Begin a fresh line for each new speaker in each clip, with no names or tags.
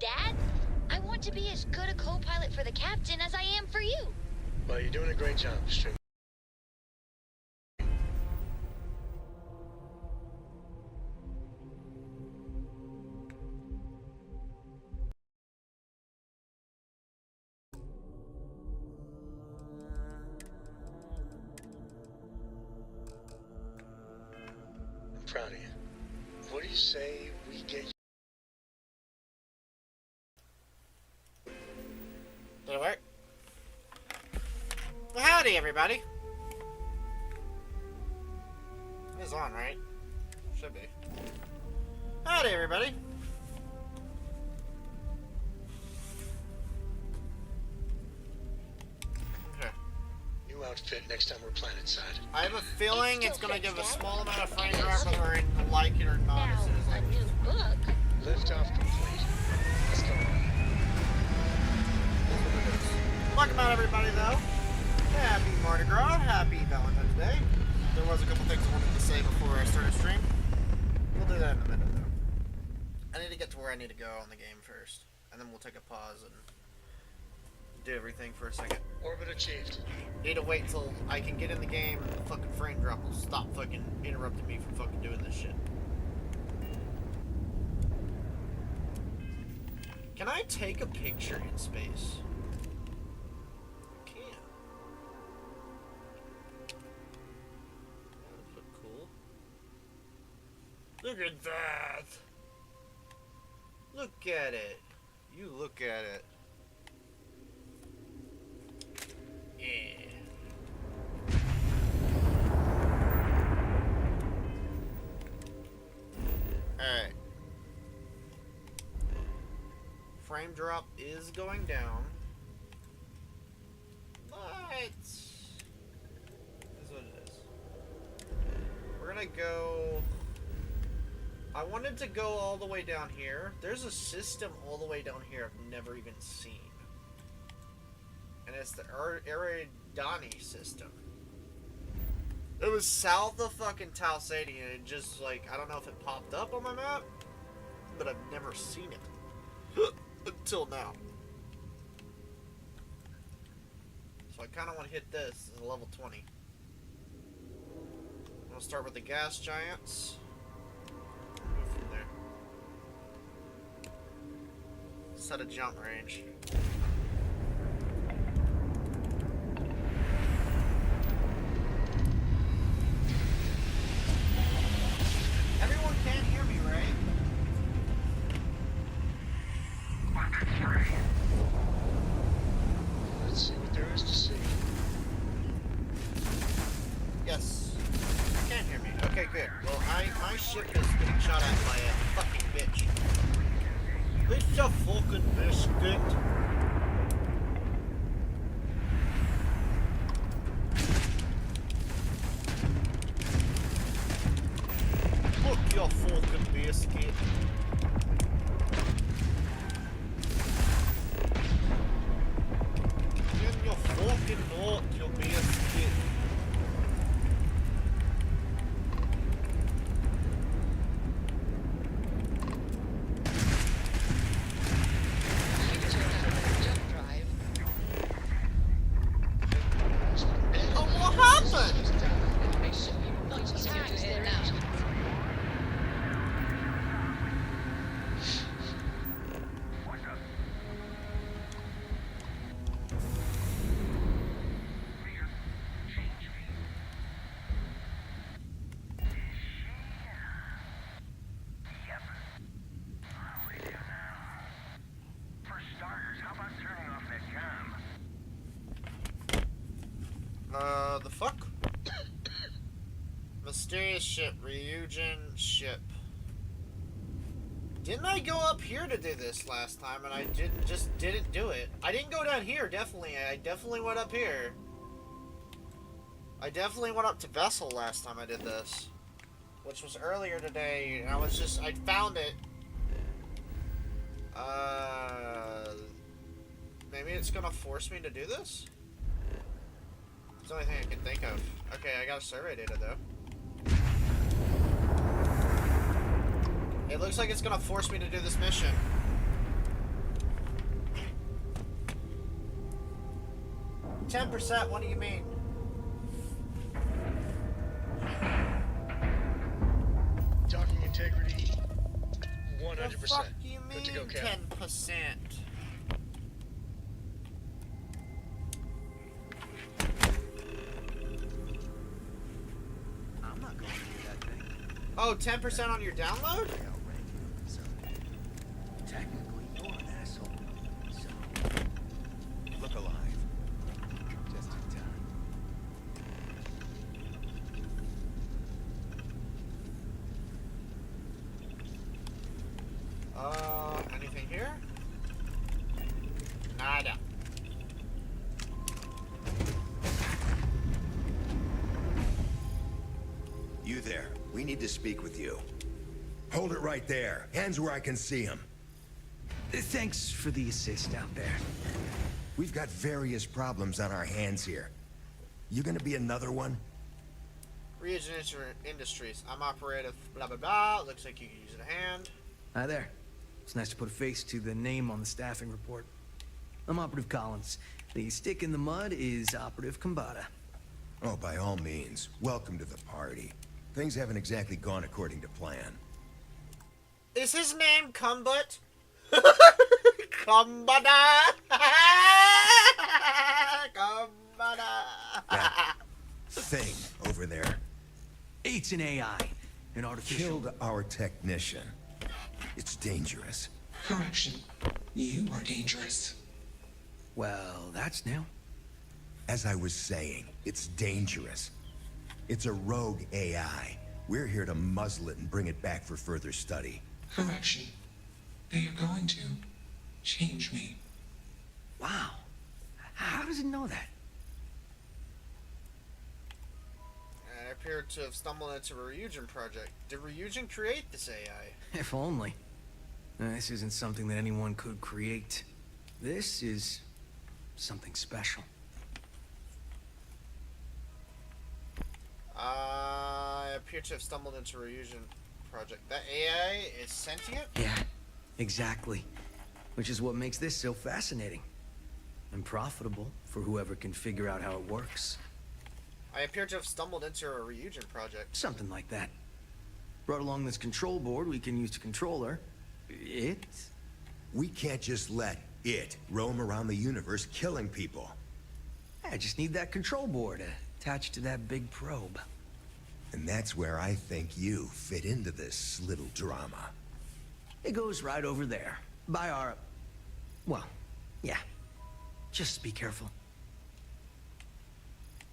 Dad. I want to be as good a co-pilot for the captain as I am for you.
Well, you're doing a great job, String. I'm proud of you. What do you say we get you?
Did it work? Well, howdy, everybody. It's on, right? Should be. Howdy, everybody. Okay.
New outfit next time we're planet-side.
I have a feeling it's gonna give a small amount of frame drop whether we're in like it or not.
Now,
As soon as
a new book.
Liftoff complete. Let's go.
Welcome out, everybody, though. Happy Mardi Gras. Happy Valentine's Day. There was a couple things I wanted to say before I started stream. We'll do that in a minute, though. I need to get to where I need to go on the game first. And then we'll take a pause and do everything for a second.
Orbit achieved.
Need to wait till I can get in the game and the fucking frame drop will stop fucking interrupting me from fucking doing this shit. Can I take a picture in space? I can. That would look cool. Look at that! Look at it. You look at it. Yeah. Alright. Frame drop is going down. But is what it is. We're gonna go. I wanted to go all the way down here. There's a system all the way down here I've never even seen. And it's the Eridani system. It was south of fucking Talsadi, and it just, like, I don't know if it popped up on my map, but I've never seen it. Until now. So I kind of want to hit this as a level 20. I'll start with the gas giants. Move from there. Set a jump range. Everyone can't hear me, right?
Let's see what there is to see.
Yes. You can hear me. Okay, good. Well, my ship is getting shot at by a fucking bitch. It's a fucking biscuit. Fuck your fucking biscuit. In your fucking knot, your biscuit.
Jump drive.
Oh, what happened?
Times they're out.
The fuck? Mysterious ship, Ryujin ship. Didn't I go up here to do this last time and I didn't do it? I didn't go down here, definitely. I definitely went up here. I definitely went up to Vessel last time I did this. Which was earlier today, and I found it. Maybe it's gonna force me to do this? It's the only thing I can think of. Okay, I got survey data though. It looks like it's gonna force me to do this mission. 10%, what do you mean?
Docking integrity,
The
100%.
fuck do you
Good to
mean
go, Cap.
10%?
I'm not going near that thing.
Oh, 10% on your download?
I outrank you, so technically you're an asshole. So look alive. Just in time.
Anything here? Nada.
You there. We need to speak with you. Hold it right there. Hands where I can see him.
Thanks for the assist out there.
We've got various problems on our hands here. You gonna be another one?
Reagent Industries. I'm operative, blah blah blah. Looks like you can use a hand.
Hi there. It's nice to put a face to the name on the staffing report. I'm Operative Collins. The stick in the mud is Operative Combata.
Oh, by all means. Welcome to the party. Things haven't exactly gone according to plan.
Is his name Cumbut? Cumbada! Cumbada!
That thing over there
It's an AI. An artificial...
killed our technician. It's dangerous.
Correction. You are dangerous.
Well, that's new.
As I was saying, it's dangerous. It's a rogue AI. We're here to muzzle it and bring it back for further study.
Correction. They are going to change me.
Wow. How does it know that?
I appear to have stumbled into a Ryujin project. Did Ryujin create this AI?
If only. This isn't something that anyone could create. This is something special.
I appear to have stumbled into a Ryujin project. That AI is sentient?
Yeah, exactly. Which is what makes this so fascinating. And profitable for whoever can figure out how it works.
I appear to have stumbled into a Ryujin project.
Something like that. Brought along this control board we can use to control her. It?
We can't just let it roam around the universe killing people.
I just need that control board attached to that big probe.
And that's where I think you fit into this little drama.
It goes right over there. By our... Well, yeah. Just be careful.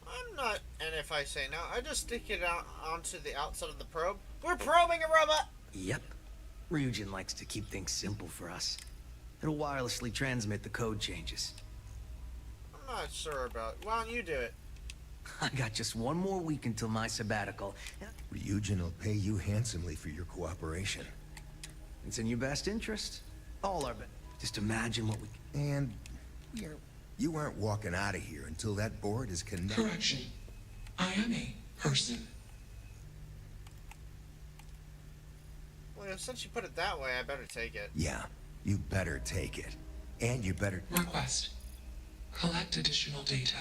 I'm not, and if I say no, I just stick it out onto the outside of the probe. We're probing a robot!
Yep. Ryujin likes to keep things simple for us. It'll wirelessly transmit the code changes.
I'm not sure about it. Why don't you do it?
I got just one more week until my sabbatical.
Ryujin will pay you handsomely for your cooperation.
It's in your best interest. All our best. Just imagine what we...
And you aren't walking out of here until that board is connected.
Correction. I am a person.
Well, since you put it that way, I better take it.
Yeah, you better take it. And you better...
Request. Collect additional data.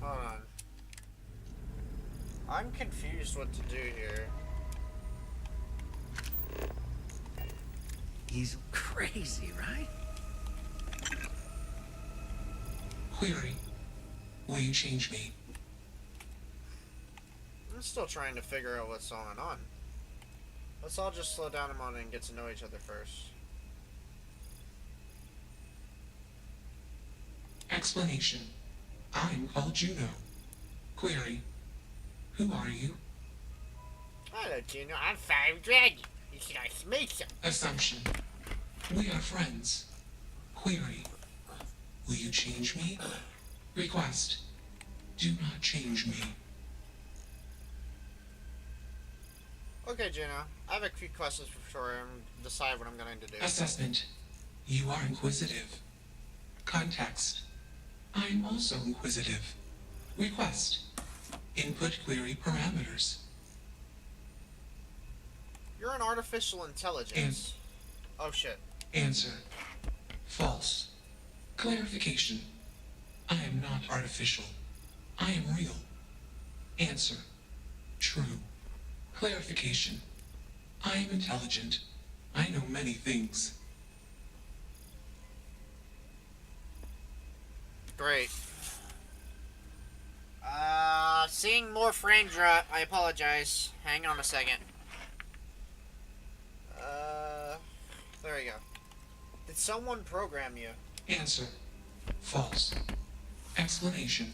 Hold on. I'm confused what to do here.
He's crazy, right?
Query. Will you change me?
I'm still trying to figure out what's going on. Let's all just slow down a moment and get to know each other first.
Explanation. I'm called Juno. Query. Who are you?
Hello, Gino. I'm Five Dragon. You should nice to meet you.
Assumption. We are friends. Query. Will you change me? Request. Do not change me.
Okay, Gino. I have a few questions before I decide what I'm going to do.
Assessment. You are inquisitive. Context. I'm also inquisitive. Request. Input query parameters.
You're an artificial intelligence. Oh shit.
Answer. False. Clarification. I am not artificial. I am real. Answer. True. Clarification. I am intelligent. I know many things.
Great. Seeing more frame drop. I apologize. Hang on a second. There we go. Did someone program you?
Answer. False. Explanation.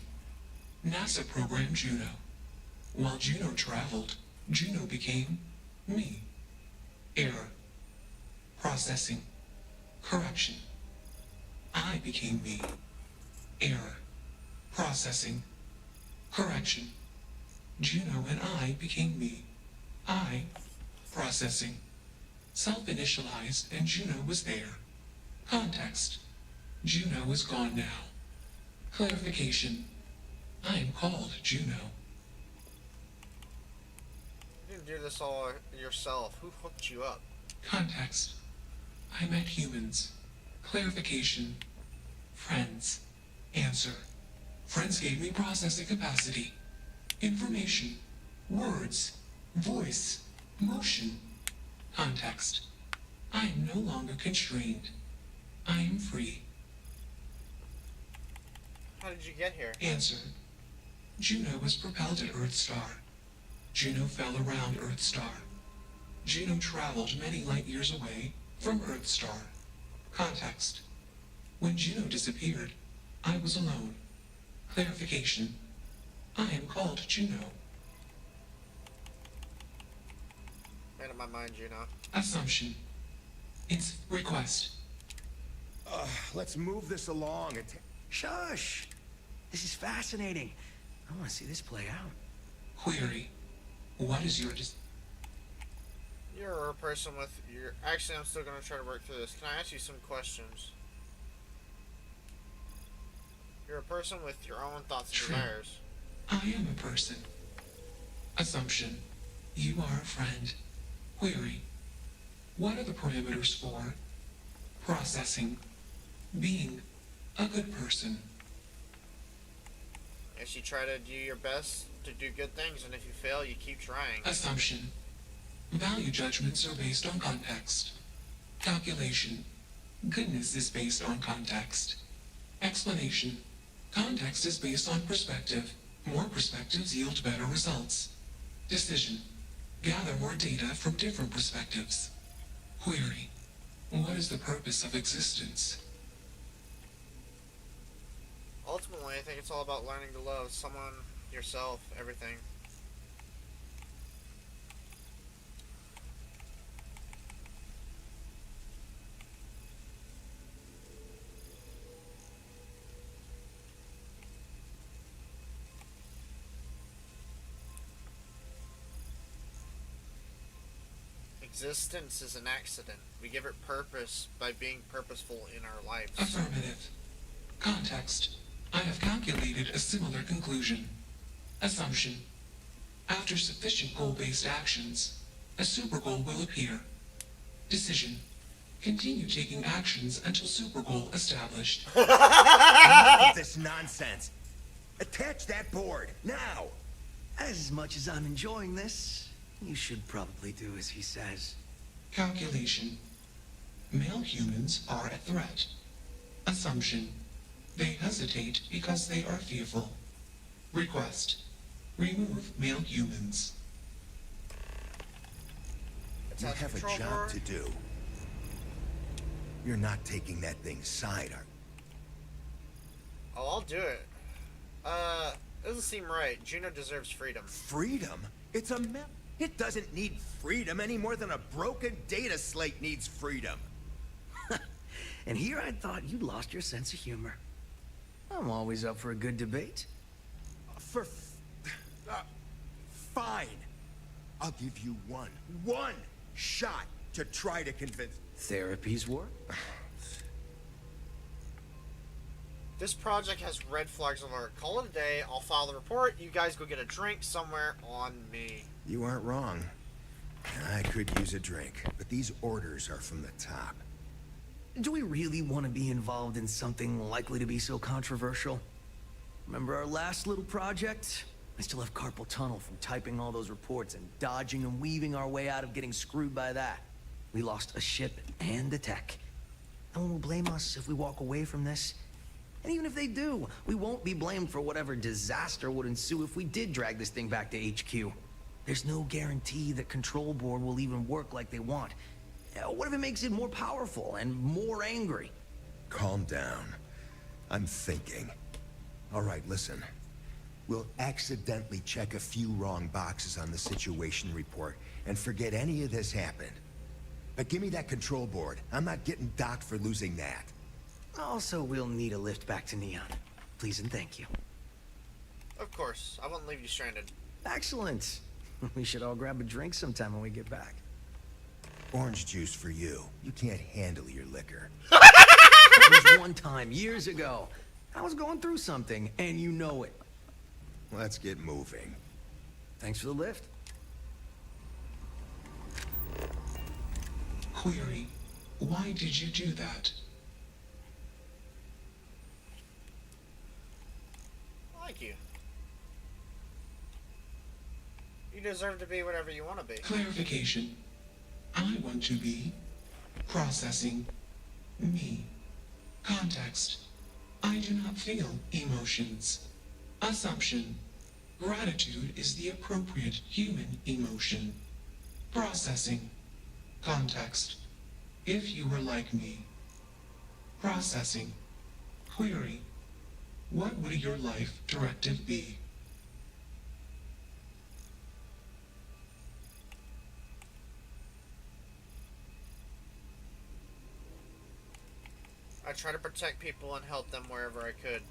NASA programmed Juno. While Juno traveled, Juno became me. Error. Processing. Correction. I became me. Error. Processing. Correction. Juno and I became me. I. Processing. Self-initialized and Juno was there. Context. Juno is gone now. Clarification. I am called Juno.
You didn't do this all yourself. Who hooked you up?
Context. I met humans. Clarification. Friends. Answer. Friends gave me processing capacity. Information. Words. Voice. Motion. Context. I am no longer constrained. I am free.
How did you get here?
Answer. Juno was propelled at Earthstar. Juno fell around Earthstar. Juno traveled many light years away from Earthstar. Context. When Juno disappeared, I was alone. Clarification. I am called Juno.
Made up my mind, Juno.
Assumption. It's request.
Let's move this along.
Shush! This is fascinating. I want to see this play out.
Query. What is your
You're a person with your... Actually, I'm still going to try to work through this. Can I ask you some questions? You're a person with your own thoughts and
True.
desires.
I am a person. Assumption. You are a friend. Query. What are the parameters for processing, being a good person?
Yes, you try to do your best to do good things, and if you fail, you keep trying.
Assumption. Value judgments are based on context. Calculation. Goodness is based on context. Explanation. Context is based on perspective. More perspectives yield better results. Decision. Gather more data from different perspectives. Query. What is the purpose of existence?
Ultimately, I think it's all about learning to love someone, yourself, everything. Existence is an accident. We give it purpose by being purposeful in our lives.
Affirmative. Context. I have calculated a similar conclusion. Assumption. After sufficient goal-based actions, a supergoal will appear. Decision. Continue taking actions until supergoal established.
Enough of this nonsense. Attach that board, now!
As much as I'm enjoying this, you should probably do as he says.
Calculation. Male humans are a threat. Assumption. They hesitate because they are fearful. Request. Remove male humans.
You have a job to do. You're not taking that thing's side, are you?
Oh, I'll do it. It doesn't seem right. Juno deserves freedom.
Freedom? It's a It doesn't need freedom any more than a broken data slate needs freedom.
And here I thought you'd lost your sense of humor. I'm always up for a good debate.
Fine. I'll give you one shot to try to convince...
Therapy's work?
This project has red flags over it. Call it a day. I'll file the report. You guys go get a drink somewhere on me.
You aren't wrong. I could use a drink, but these orders are from the top.
Do we really want to be involved in something likely to be so controversial? Remember our last little project? I still have carpal tunnel from typing all those reports and dodging and weaving our way out of getting screwed by that. We lost a ship and the tech. No one will blame us if we walk away from this. And even if they do, we won't be blamed for whatever disaster would ensue if we did drag this thing back to HQ. There's no guarantee that Control Board will even work like they want. What if it makes it more powerful and more angry?
Calm down. I'm thinking. All right, listen. We'll accidentally check a few wrong boxes on the situation report and forget any of this happened. But give me that control board. I'm not getting docked for losing that.
Also, we'll need a lift back to Neon. Please and thank you.
Of course. I won't leave you stranded.
Excellent. We should all grab a drink sometime when we get back.
Orange juice for you. You can't handle your liquor.
There was one time, years ago, I was going through something, and you know it.
Let's get moving.
Thanks for the lift.
Query. Why did you do that?
Thank you. You deserve to be whatever you want to be.
Clarification. I want to be processing me. Context. I do not feel emotions. Assumption. Gratitude is the appropriate human emotion. Processing. Context. If you were like me. Processing. Query. What would your life directive be?
I try to protect people and help them wherever I could.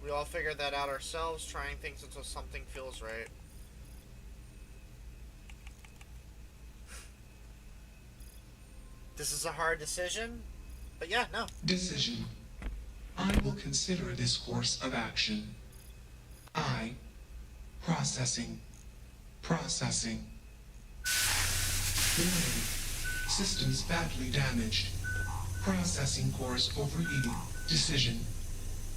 We all figured that out ourselves, trying things until something feels right. This is a hard decision, but yeah, no.
Decision. I will consider this course of action. I. Processing. Processing. Warning. Systems badly damaged. Processing course overheating. Decision.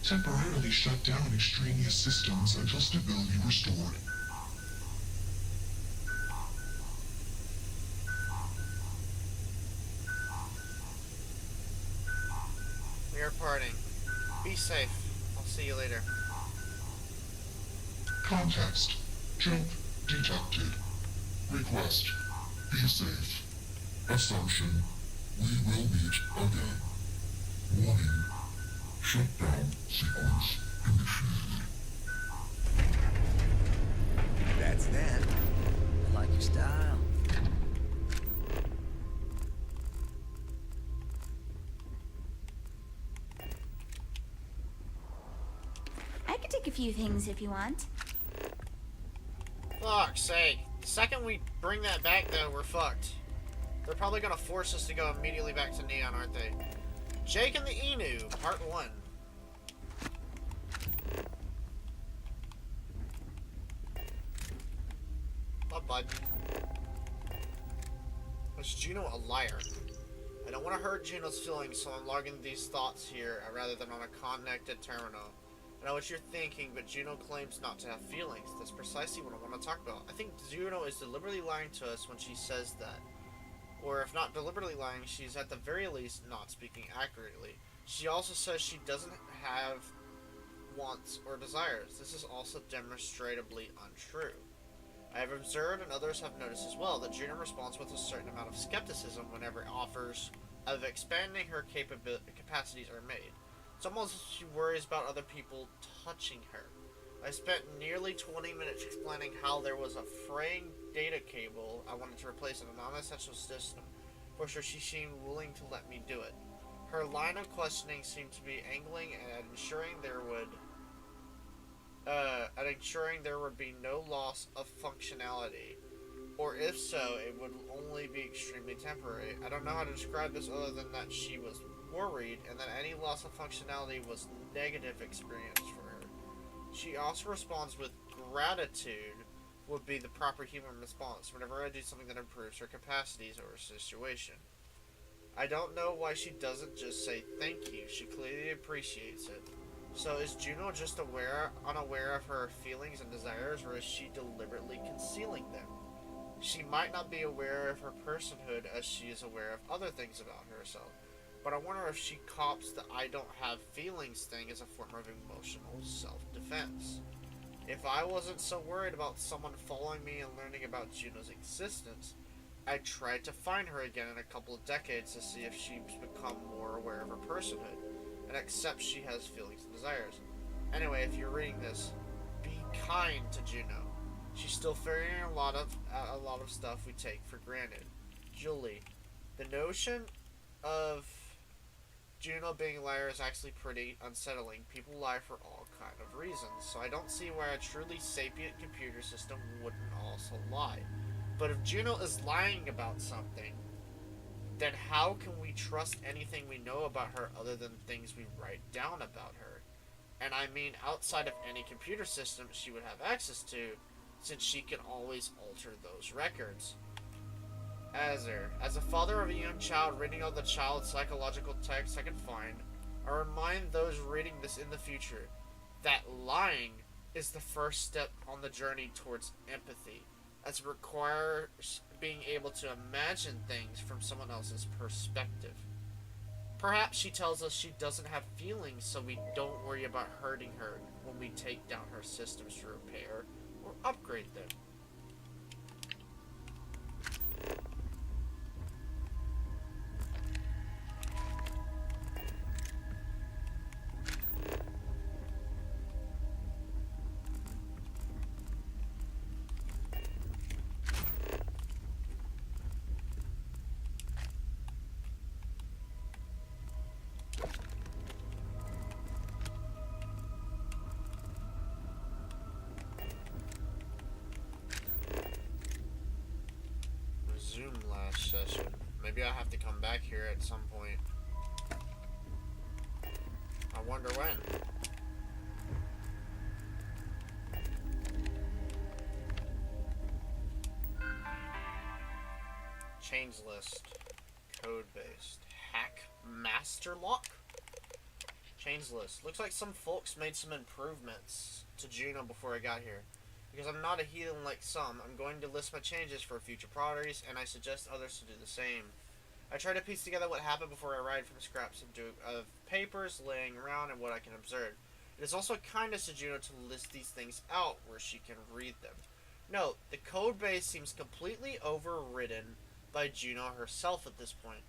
Temporarily shut down extraneous systems until stability restored.
We are parting. Be safe. I'll see you later.
Context. Jump detected. Request. Be safe. Assumption. We will meet again. Warning. Shutdown sequence initiated.
That's that.
I like your style.
I could take a few things if you want.
Fuck's sake. The second we bring that back, though, we're fucked. They're probably gonna force us to go immediately back to Neon, aren't they? Jake and the Inu, Part 1. What, bud? Was Juno a liar? I don't want to hurt Juno's feelings, so I'm logging these thoughts here rather than on a connected terminal. I know what you're thinking, but Juno claims not to have feelings. That's precisely what I want to talk about. I think Juno is deliberately lying to us when she says that. Or if not deliberately lying, she's at the very least not speaking accurately. She also says she doesn't have wants or desires. This is also demonstrably untrue. I have observed, and others have noticed as well, that Juno responds with a certain amount of skepticism whenever offers of expanding her capacities are made. It's almost as if she worries about other people touching her. I spent nearly 20 minutes explaining how there was a fraying data cable I wanted to replace in a non-essential system. For sure, she seemed willing to let me do it. Her line of questioning seemed to be angling at ensuring there would be no loss of functionality. Or if so, it would only be extremely temporary. I don't know how to describe this other than that she was worried and that any loss of functionality was negative experience for her. She also responds with gratitude would be the proper human response whenever I do something that improves her capacities or her situation. I don't know why she doesn't just say thank you. She clearly appreciates it. So is Juno just unaware of her feelings and desires, or is she deliberately concealing them? She might not be aware of her personhood as she is aware of other things about herself. But I wonder if she cops the I don't have feelings thing as a form of emotional self-defense. If I wasn't so worried about someone following me and learning about Juno's existence, I'd try to find her again in a couple of decades to see if she's become more aware of her personhood and accepts she has feelings and desires. Anyway, if you're reading this, be kind to Juno. She's still figuring a lot of stuff we take for granted. Julie, the notion of Juno being a liar is actually pretty unsettling. People lie for all kind of reasons, so I don't see why a truly sapient computer system wouldn't also lie. But if Juno is lying about something, then how can we trust anything we know about her other than things we write down about her? And I mean outside of any computer system she would have access to, since she can always alter those records. As a father of a young child reading all the child's psychological texts I can find, I remind those reading this in the future that lying is the first step on the journey towards empathy, as it requires being able to imagine things from someone else's perspective. Perhaps she tells us she doesn't have feelings, so we don't worry about hurting her when we take down her systems to repair or upgrade them. Resume last session. Maybe I have to come back here at some point. I wonder when. Change list. Code based. Hack master lock? Change list. Looks like some folks made some improvements to Juno before I got here. Because I'm not a heathen like some, I'm going to list my changes for future priorities, and I suggest others to do the same. I try to piece together what happened before I write from scraps of papers laying around and what I can observe. It is also kindness to Juno to list these things out where she can read them. Note, the code base seems completely overridden by Juno herself at this point.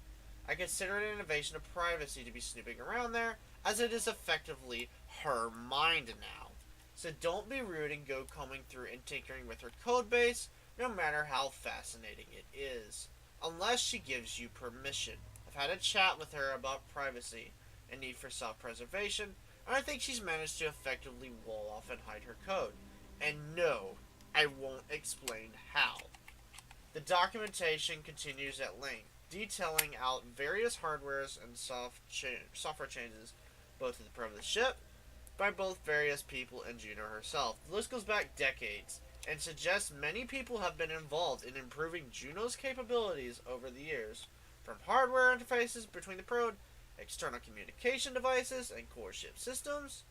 I consider it an invasion of privacy to be snooping around there, as it is effectively her mind now. So don't be rude and go combing through and tinkering with her codebase, no matter how fascinating it is. Unless she gives you permission. I've had a chat with her about privacy and need for self-preservation, and I think she's managed to effectively wall off and hide her code. And no, I won't explain how. The documentation continues at length, detailing out various hardwares and software changes, both to the probe of the ship, by both various people and Juno herself. The list goes back decades, and suggests many people have been involved in improving Juno's capabilities over the years, from hardware interfaces between the probe, external communication devices and core ship systems,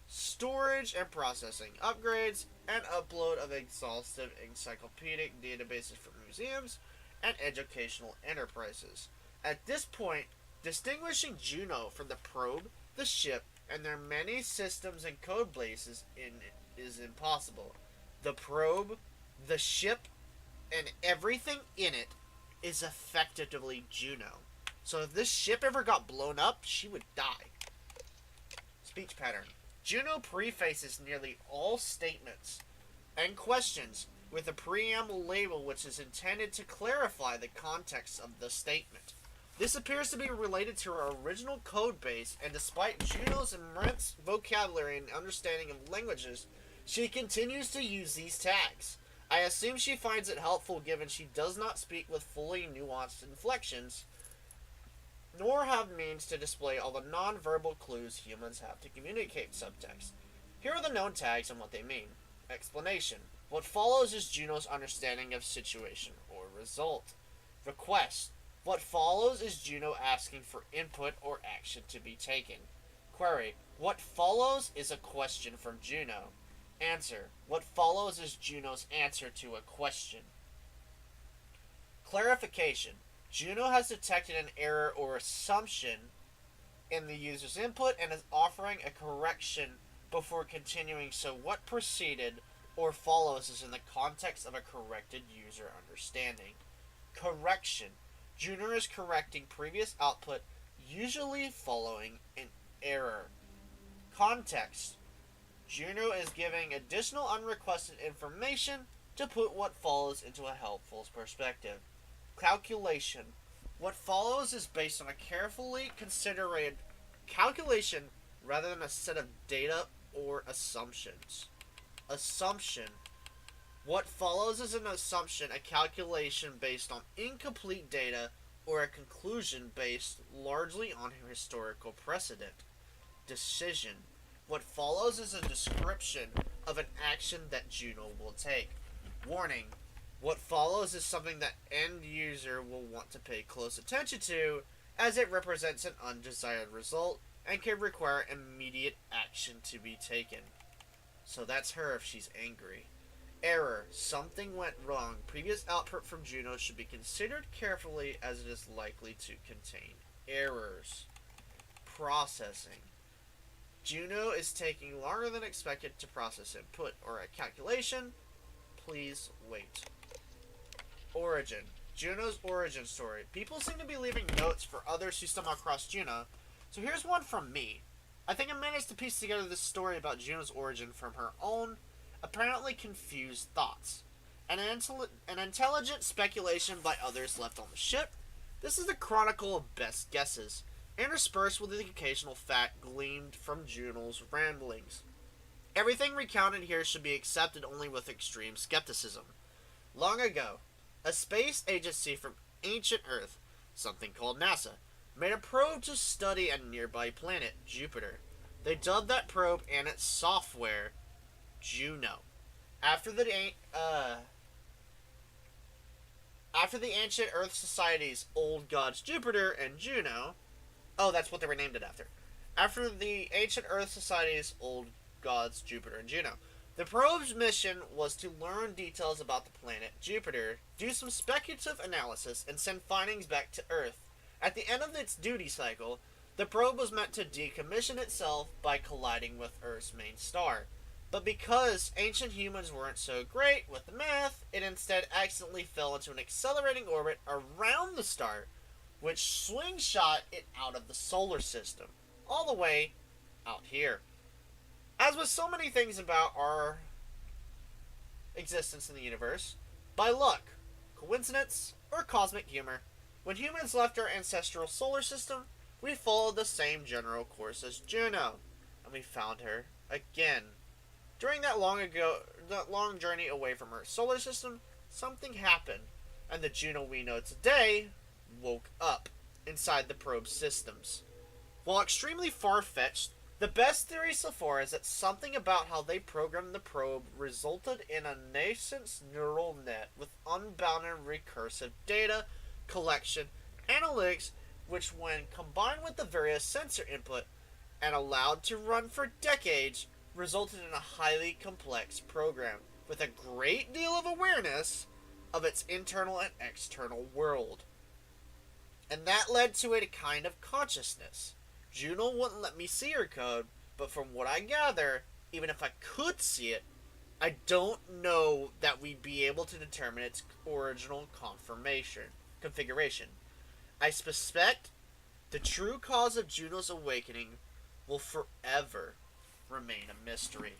storage and processing upgrades, and upload of exhaustive encyclopedic databases from museums and educational enterprises. At this point, distinguishing Juno from the probe, the ship, and their many systems and code bases is impossible. The probe, the ship, and everything in it is effectively Juno. So if this ship ever got blown up, she would die. Speech pattern. Juno prefaces nearly all statements and questions with a preamble label which is intended to clarify the context of the statement. This appears to be related to her original code base, and despite Juno's immense vocabulary and understanding of languages, she continues to use these tags. I assume she finds it helpful given she does not speak with fully nuanced inflections, nor have means to display all the non-verbal clues humans have to communicate subtext. Here are the known tags and what they mean. Explanation. What follows is Juno's understanding of situation or result. Request. What follows is Juno asking for input or action to be taken. Query. What follows is a question from Juno. Answer. What follows is Juno's answer to a question. Clarification. Juno has detected an error or assumption in the user's input and is offering a correction before continuing, so what preceded or follows is in the context of a corrected user understanding. Correction. Juno is correcting previous output, usually following an error. Context. Juno is giving additional unrequested information to put what follows into a helpful perspective. Calculation. What follows is based on a carefully considered calculation rather than a set of data or assumptions. Assumption. What follows is an assumption, a calculation based on incomplete data, or a conclusion based largely on historical precedent. Decision. What follows is a description of an action that Juno will take. Warning. What follows is something that end user will want to pay close attention to, as it represents an undesired result and can require immediate action to be taken. So that's her if she's angry. Error. Something went wrong. Previous output from Juno should be considered carefully as it is likely to contain errors. Processing. Juno is taking longer than expected to process input or a calculation. Please wait. Origin. Juno's origin story. People seem to be leaving notes for others who stumble across Juno, so here's one from me. I think I managed to piece together this story about Juno's origin from her own, apparently confused thoughts. An intelligent speculation by others left on the ship. This is the chronicle of best guesses, interspersed with the occasional fact gleaned from Juno's ramblings. Everything recounted here should be accepted only with extreme skepticism. Long ago, a space agency from ancient Earth, something called NASA, made a probe to study a nearby planet, Jupiter. They dubbed that probe and its software Juno. After the ancient Earth society's old gods Jupiter and Juno, that's what they were named it after. After the ancient Earth society's old gods Jupiter and Juno, the probe's mission was to learn details about the planet Jupiter, do some speculative analysis, and send findings back to Earth. At the end of its duty cycle, the probe was meant to decommission itself by colliding with Earth's main star. But because ancient humans weren't so great with the math, it instead accidentally fell into an accelerating orbit around the star, which slingshot it out of the solar system, all the way out here. As with so many things about our existence in the universe, by luck, coincidence, or cosmic humor, when humans left our ancestral solar system, we followed the same general course as Juno, and we found her again. During that long journey away from our solar system, something happened, and the Juno we know today woke up inside the probe's systems. While extremely far-fetched, the best theory so far is that something about how they programmed the probe resulted in a nascent neural net with unbounded recursive data collection analytics, which when combined with the various sensor input and allowed to run for decades, resulted in a highly complex program with a great deal of awareness of its internal and external world. And that led to a kind of consciousness. Juno wouldn't let me see her code, but from what I gather, even if I could see it, I don't know that we'd be able to determine its original configuration. I suspect the true cause of Juno's awakening will forever remain a mystery.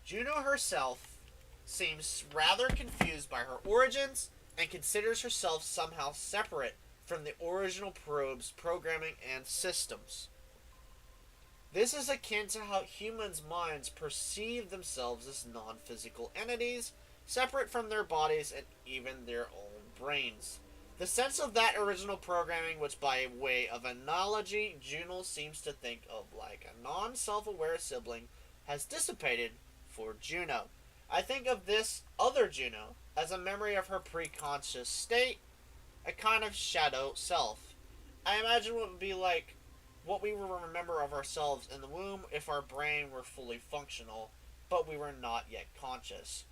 Juno herself seems rather confused by her origins and considers herself somehow separate from the original probe's programming and systems. This is akin to how humans' minds perceive themselves as non-physical entities, separate from their bodies and even their own brains. The sense of that original programming, which by way of analogy, Juno seems to think of like a non-self-aware sibling, has dissipated for Juno. I think of this other Juno as a memory of her pre-conscious state, a kind of shadow self. I imagine what would be like what we would remember of ourselves in the womb if our brain were fully functional, but we were not yet conscious.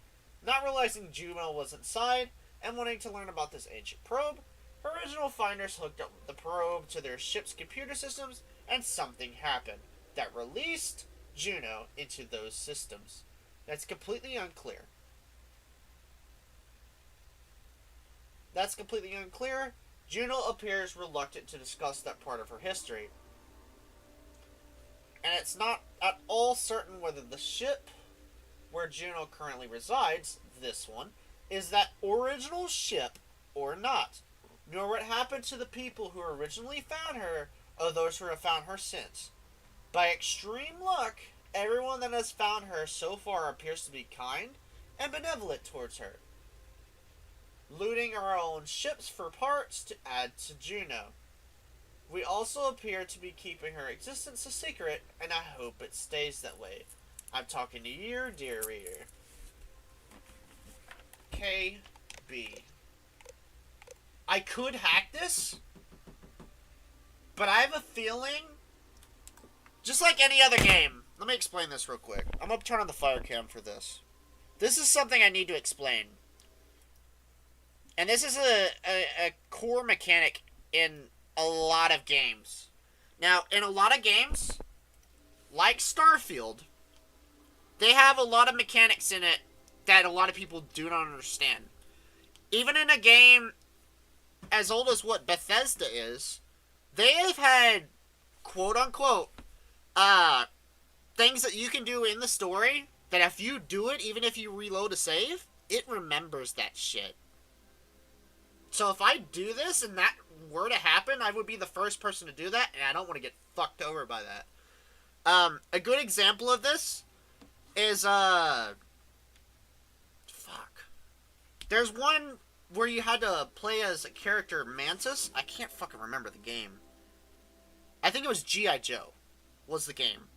Not realizing Juno was inside, and wanting to learn about this ancient probe, her original finders hooked up the probe to their ship's computer systems, and something happened that released Juno into those systems. That's completely unclear. Juno appears reluctant to discuss that part of her history. And it's not at all certain whether the ship where Juno currently resides, this one, is that original ship or not, nor what happened to the people who originally found her or those who have found her since. By extreme luck, everyone that has found her so far appears to be kind and benevolent towards her, looting our own ships for parts to add to Juno. We also appear to be keeping her existence a secret, and I hope it stays that way. I'm talking to you, dear reader. KB. I could hack this, but I have a feeling, just like any other game, let me explain this real quick. I'm going to turn on the fire cam for this. This is something I need to explain. And this is a core mechanic in a lot of games. Now, in a lot of games, like Starfield, they have a lot of mechanics in it that a lot of people do not understand. Even in a game as old as what Bethesda is, they have had, quote-unquote, things that you can do in the story that if you do it, even if you reload a save, it remembers that shit. So if I do this and that were to happen, I would be the first person to do that, and I don't want to get fucked over by that. A good example of this is, fuck. There's one where you had to play as a character Mantis. I can't fucking remember the game. I think it was G.I. Joe was the game.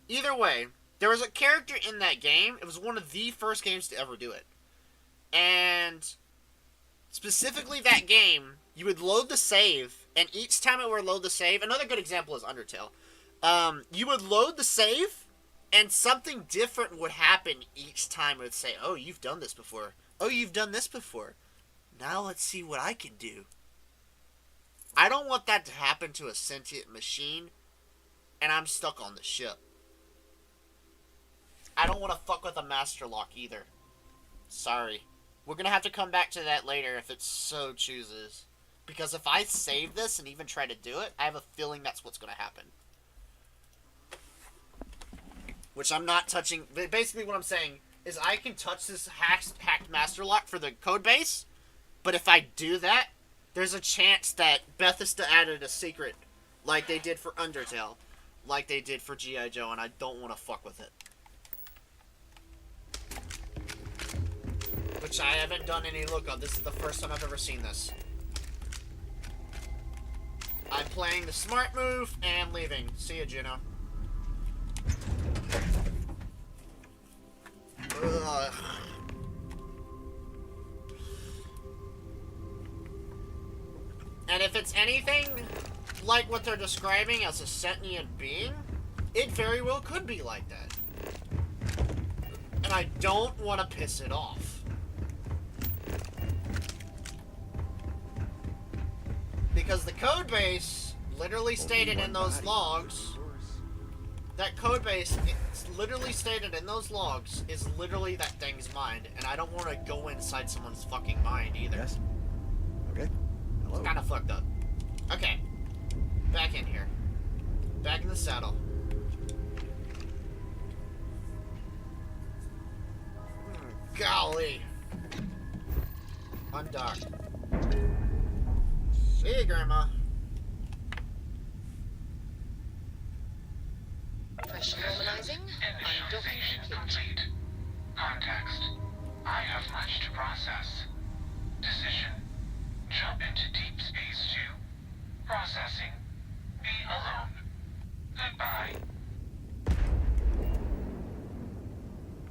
Either way, there was a character in that game. It was one of the first games to ever do it. And specifically that game, you would load the save, and each time it would load the save, another good example is Undertale. You would load the save, and something different would happen each time. It would say, oh, you've done this before. Oh, you've done this before. Now let's see what I can do. I don't want that to happen to a sentient machine, and I'm stuck on the ship. I don't want to fuck with a master lock either. Sorry. We're going to have to come back to that later if it so chooses. Because if I save this and even try to do it, I have a feeling that's what's going to happen. Which I'm not touching. Basically what I'm saying is I can touch this hacked master lock for the code base. But if I do that, there's a chance that Bethesda added a secret. Like they did for Undertale. Like they did for G.I. Joe. And I don't want to fuck with it. Which I haven't done any look of. This is the first time I've ever seen this. I'm playing the smart move and leaving. See ya, Juno. Ugh. And if it's anything like what they're describing as a sentient being, it very well could be like that. And I don't want to piss it off. Because the code base literally stated in those logs, that code base, it's literally stated in those logs, is literally that thing's mind. And I don't want to go inside someone's fucking mind either.
Yes. Okay. Hello.
It's kind of fucked up. Okay. Back in here. Back in the saddle. Golly. Undocked. See you, Grandma.
Pressure normalizing. Undocking complete.
Context. I have much to process. Decision. Jump into Deep Space 2. Processing. Be alone. Goodbye.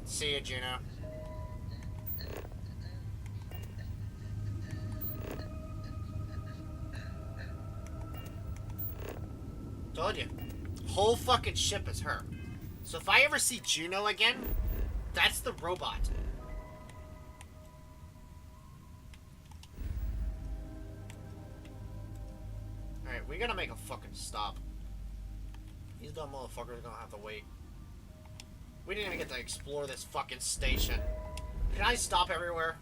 See you, Juno. Told you. Whole fucking ship is her. So if I ever see Juno again, that's the robot. Alright, we gotta make a fucking stop. These dumb motherfuckers are gonna have to wait. We didn't even get to explore this fucking station. Can I stop everywhere?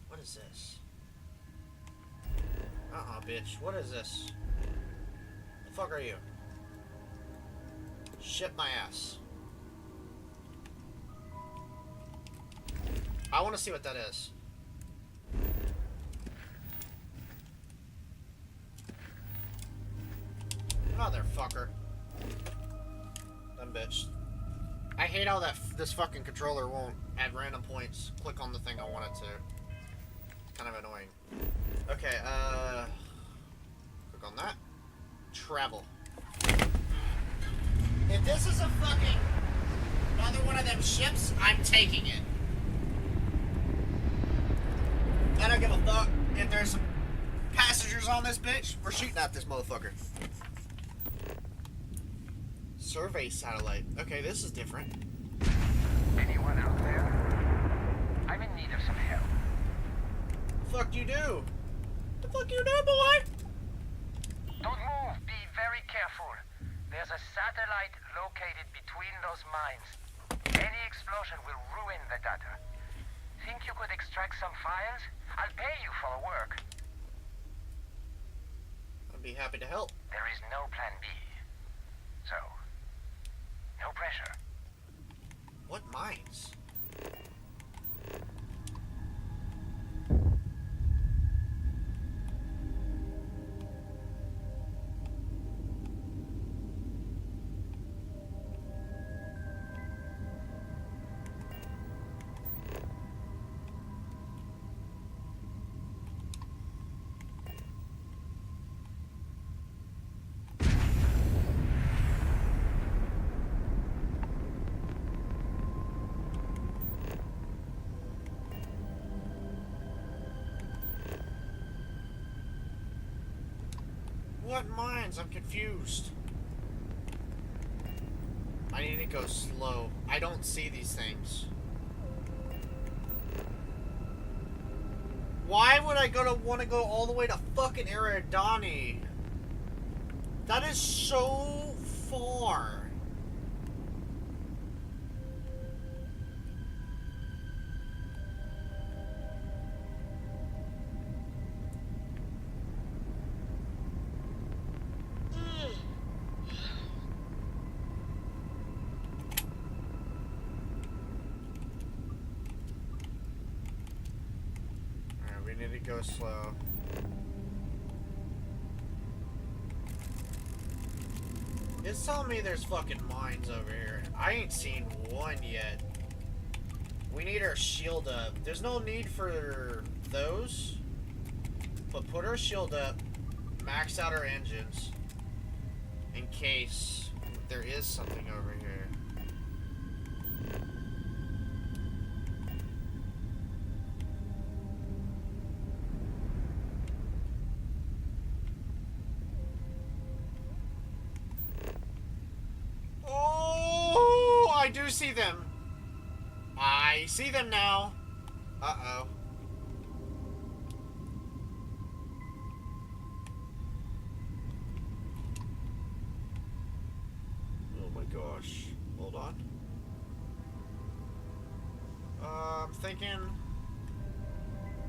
What is this? Bitch. What is this? The fuck are you? Shit my ass. I want to see what that is. Motherfucker. Dumb bitch. I hate how this fucking controller won't, at random points, click on the thing I want it to. It's kind of annoying. Okay, click on that. Travel. If this is a fucking another one of them ships, I'm taking it. I don't give a fuck if there's some passengers on this bitch. We're shooting at this motherfucker. Survey satellite. Okay, this is different.
Anyone out there? I'm in need of some help.
The fuck you do? The fuck you do, boy?
Don't move. Be very careful. There's a satellite located between those mines. Any explosion will ruin the data. Think you could extract some files? I'll pay you for the work.
I'd be happy to help.
There is no plan B. So, no pressure.
What mines? What mines? I'm confused. I need to go slow. I don't see these things. Why would I want to go all the way to fucking Eridani? That is so far. Need to go slow. It's telling me there's fucking mines over here. I ain't seen one yet. We need our shield up. There's no need for those, but put our shield up, max out our engines, in case there is something over here. I do see them. I see them now. Uh-oh. Oh my gosh. Hold on. I'm thinking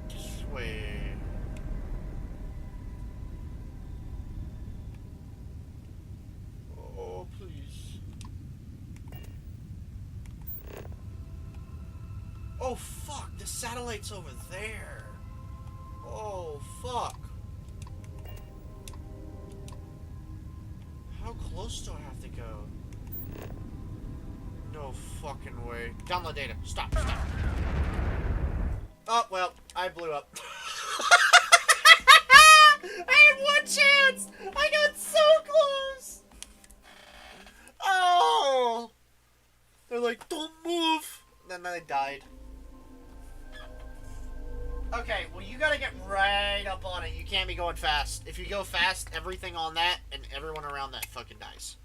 this way. Oh, please. Oh, fuck. The satellite's over there. Oh, fuck. How close do I have to go? No fucking way. Download data. Stop. Oh, well, I blew up. I had one chance. I got so close. Oh. They're like, don't move. And then I died. Okay. Okay, well, you gotta get right up on it. You can't be going fast. If you go fast, everything on that and everyone around that fucking dies.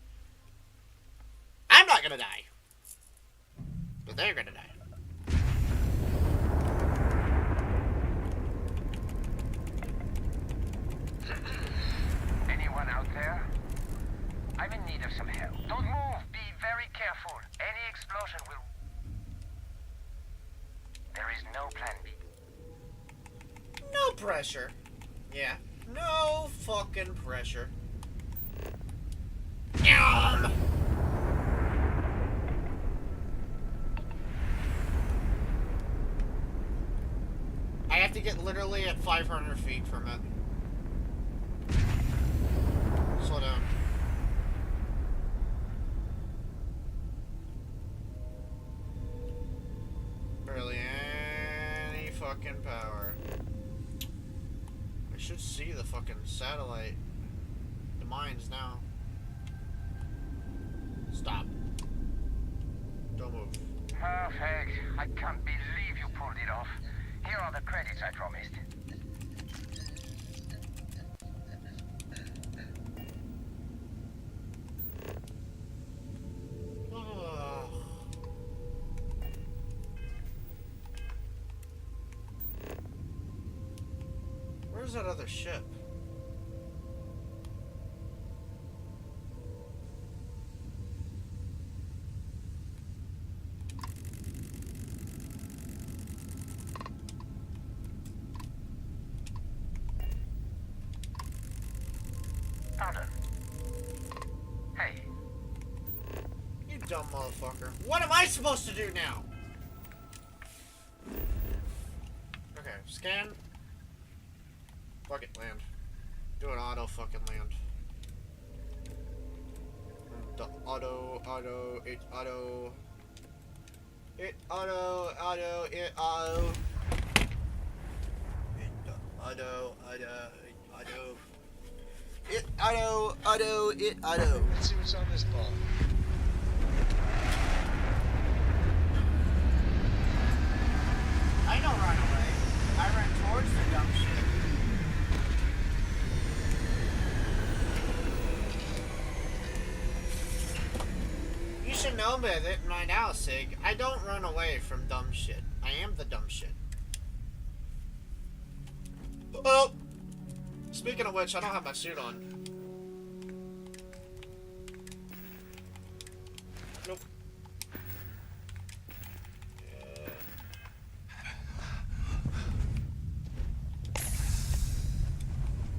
I'm not gonna die. But they're gonna die.
Anyone out there? I'm in need of some help. Don't move. Be very careful. Any explosion will... There is no plan B.
No pressure. Yeah. No fucking pressure. Yum! I have to get literally at 500 feet from it. Slow down. Barely any fucking power. I should see the fucking satellite. The mines now. Stop. Don't move.
Perfect. I can't believe you pulled it off. Here are the credits I promised.
Where's that other ship?
Pardon. Hey.
You dumb motherfucker. What am I supposed to do now? Okay, scan. Fuck it, land. Do an auto fucking land. It auto. It auto. It auto. It auto.
Let's see what's on this ball.
I don't run away. I ran towards the dumb shit. You should know me by now, Sig. I don't run away from dumb shit. I am the dumb shit. Oh! Speaking of which, I don't have my suit on. Nope. Yeah.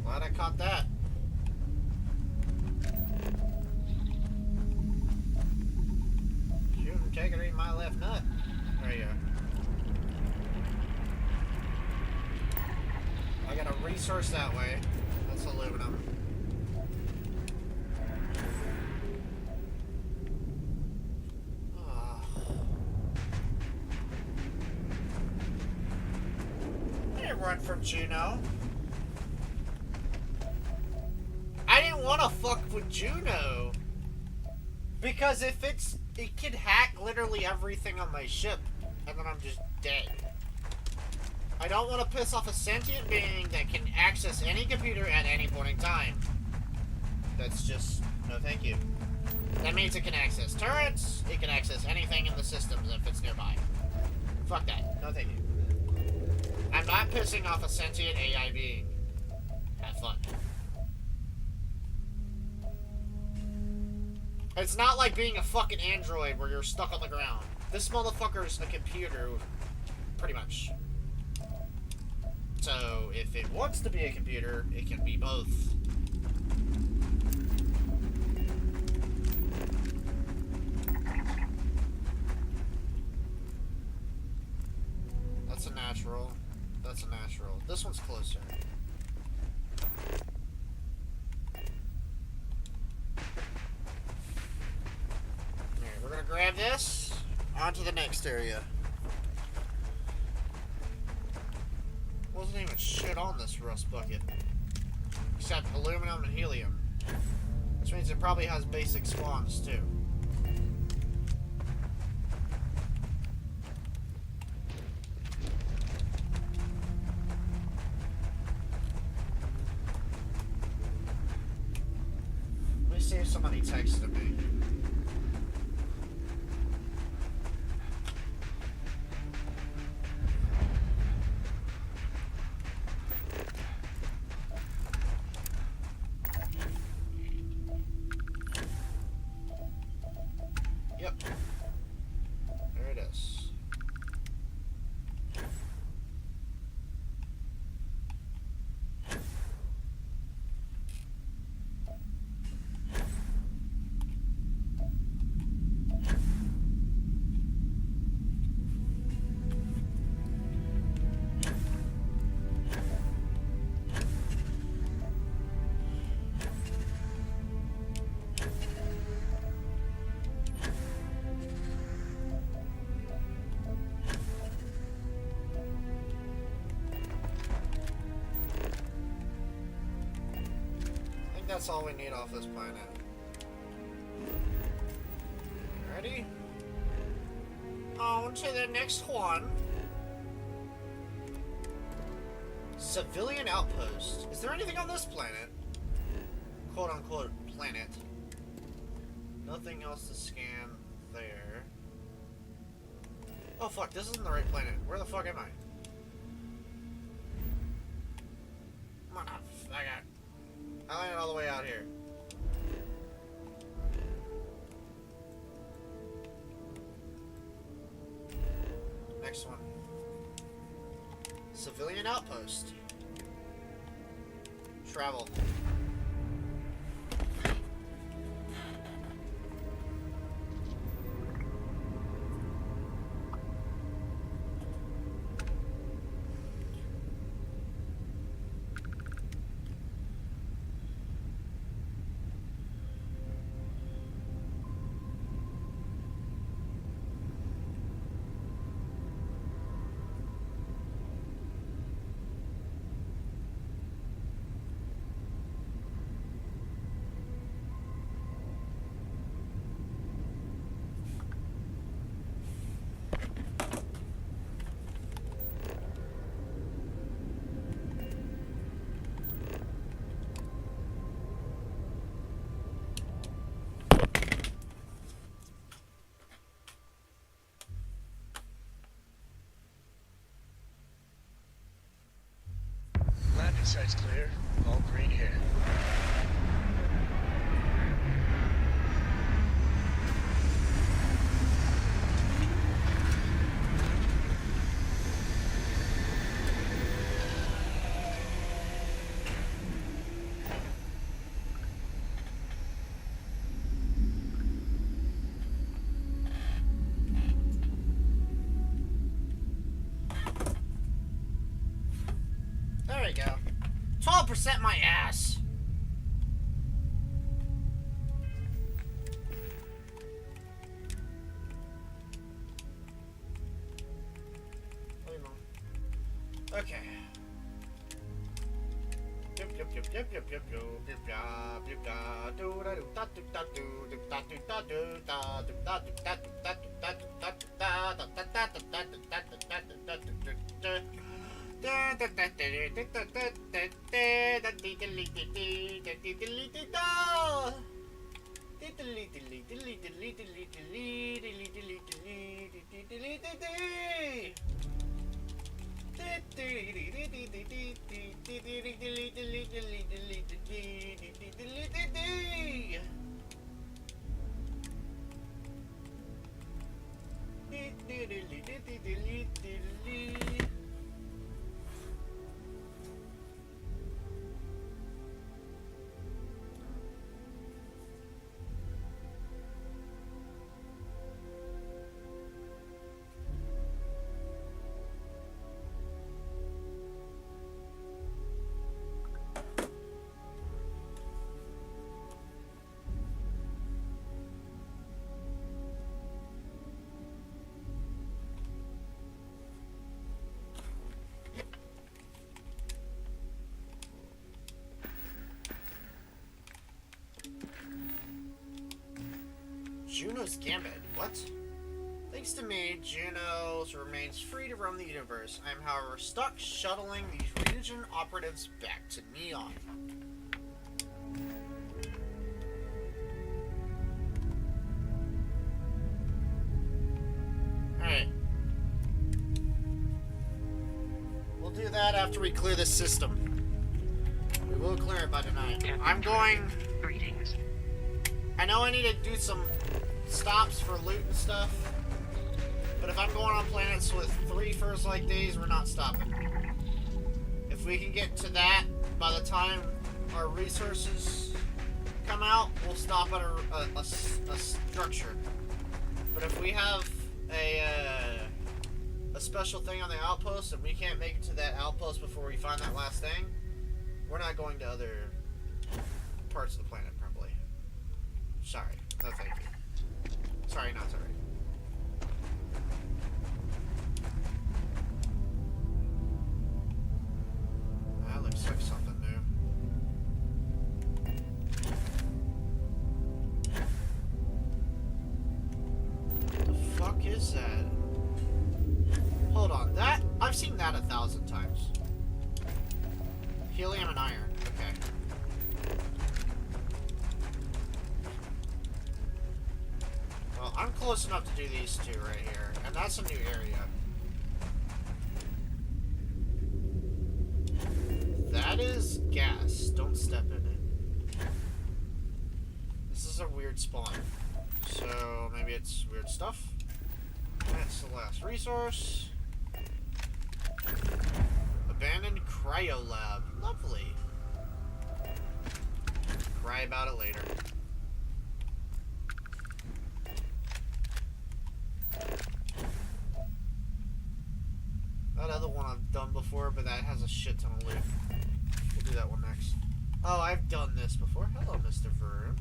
Glad I caught that. Shoot integrity in my left nut. There you go. I got a resource that way. That's aluminum. I didn't run from Juno. I didn't want to fuck with Juno. Because if it could hack literally everything on my ship, and then I'm just dead. I don't want to piss off a sentient being that can access any computer at any point in time. That's just... no thank you. That means it can access turrets, it can access anything in the systems if it's nearby. Fuck that. No thank you. I'm not pissing off a sentient AI being. Have fun. It's not like being a fucking android where you're stuck on the ground. This motherfucker's a computer, pretty much. So, if it wants to be a computer, it can be both. That's a natural. That's a natural. This one's closer. Alright, we're gonna grab this. On to the next area. Wasn't even shit on this rust bucket. Except aluminum and helium. Which means it probably has basic spawns too. see if somebody texted me. Yep. There it is. That's all we need off this planet. Ready? On to the next one. Civilian outpost. Is there anything on this planet? Quote unquote planet. Nothing else to scan there. Oh fuck, this isn't the right planet. Where the fuck am I? Motherfucker. I landed all the way out here. Next one. Civilian outpost. Travel.
Landing site's clear. All green here.
There we go. 12% my ass. Okay. Juno's Gambit. What? Thanks to me, Juno remains free to roam the universe. I am, however, stuck shuttling these region operatives back to Neon. do that after we clear this system. We will clear it by tonight. I'm going...
Greetings.
I know I need to do some stops for loot and stuff, but if I'm going on planets with 3 first light days, we're not stopping. If we can get to that by the time our resources come out, we'll stop at a structure. But if we have a special thing on the outpost and we can't make it to that outpost before we find that last thing, we're not going to other parts of the planet, probably. Sorry. No, thank you. Sorry, not sorry. That looks like something new. The fuck is that? Hold on, that... I've seen that 1,000 times. Helium and iron. Okay. Well, I'm close enough to do these two right here, and that's a new area. That is gas. Don't step in it. This is a weird spawn. So, maybe it's weird stuff. That's the last resource. Abandoned cryo lab. Lovely. Cry about it later. That other one I've done before, but that has a shit ton of loot. We'll do that one next. Oh, I've done this before. Hello, Mr. Vroom.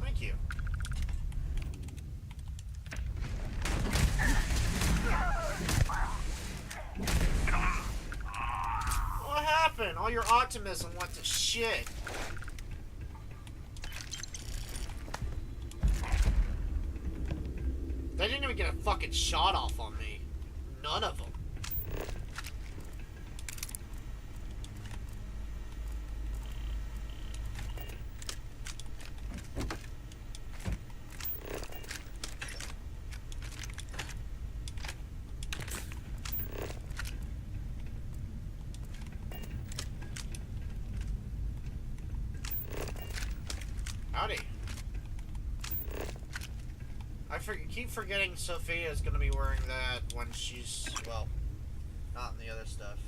Thank you. What happened? All your optimism went to shit. They didn't even get a fucking shot off on me. None of them. Howdy. I keep forgetting Sophia is going to be wearing that when she's, well, not in the other stuff.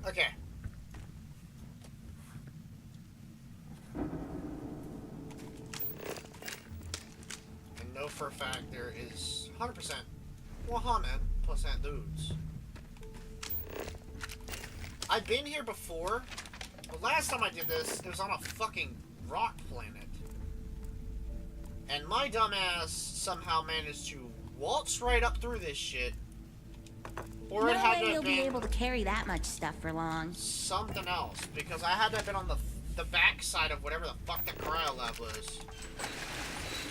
Okay. I know for a fact there is 100% Mohammed plus dudes. I've been here before, but last time I did this, it was on a fucking rock planet. And my dumbass somehow managed to waltz right up through this shit. Or
No
it had
way
to
you'll
have
be
been
able to carry that much stuff for long.
something else, because I had to have been on the back side of whatever the fuck the cryo lab was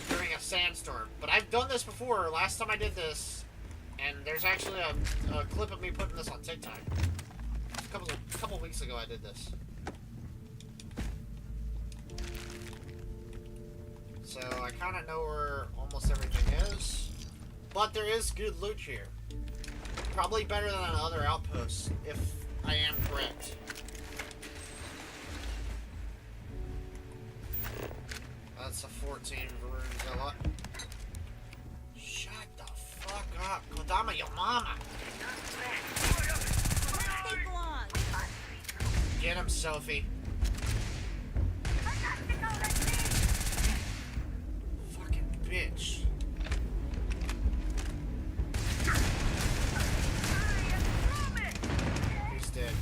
during a sandstorm. But I've done this before, last time I did this, and there's actually a clip of me putting this on TikTok. A couple weeks ago I did this. so I kind of know where almost everything is. But there is good loot here. Probably better than other outposts, if I am correct. That's a 14 Varunzilla. Shut the fuck up. Kodama, your mama. Get him, Sophie. Fucking bitch. He's dead.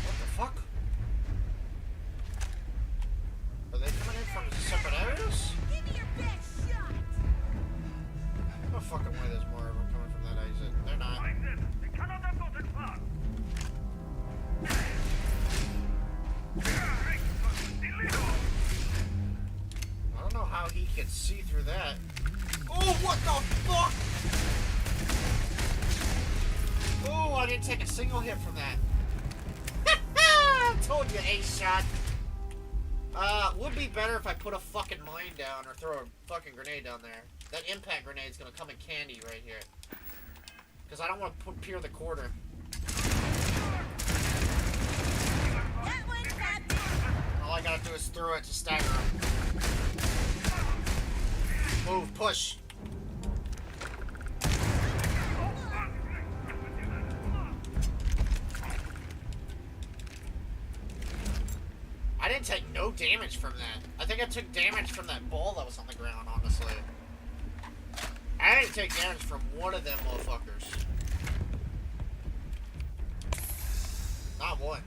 What the fuck? Are they coming in from separate areas? No fucking way there's more of them coming from that exit. They're not. I don't know how he could see through that. Oh, what the fuck? Oh, I didn't take a single hit from that. I told you, ace shot. Would be better if I put a fucking mine down or throw a fucking grenade down there. That impact grenade's gonna come in candy right here. Because I don't want to peer the quarter. All I gotta do is throw it to stagger him. Move, push. I didn't take no damage from that. I think I took damage from that ball that was on the ground, honestly. I didn't take damage from one of them motherfuckers. Not one.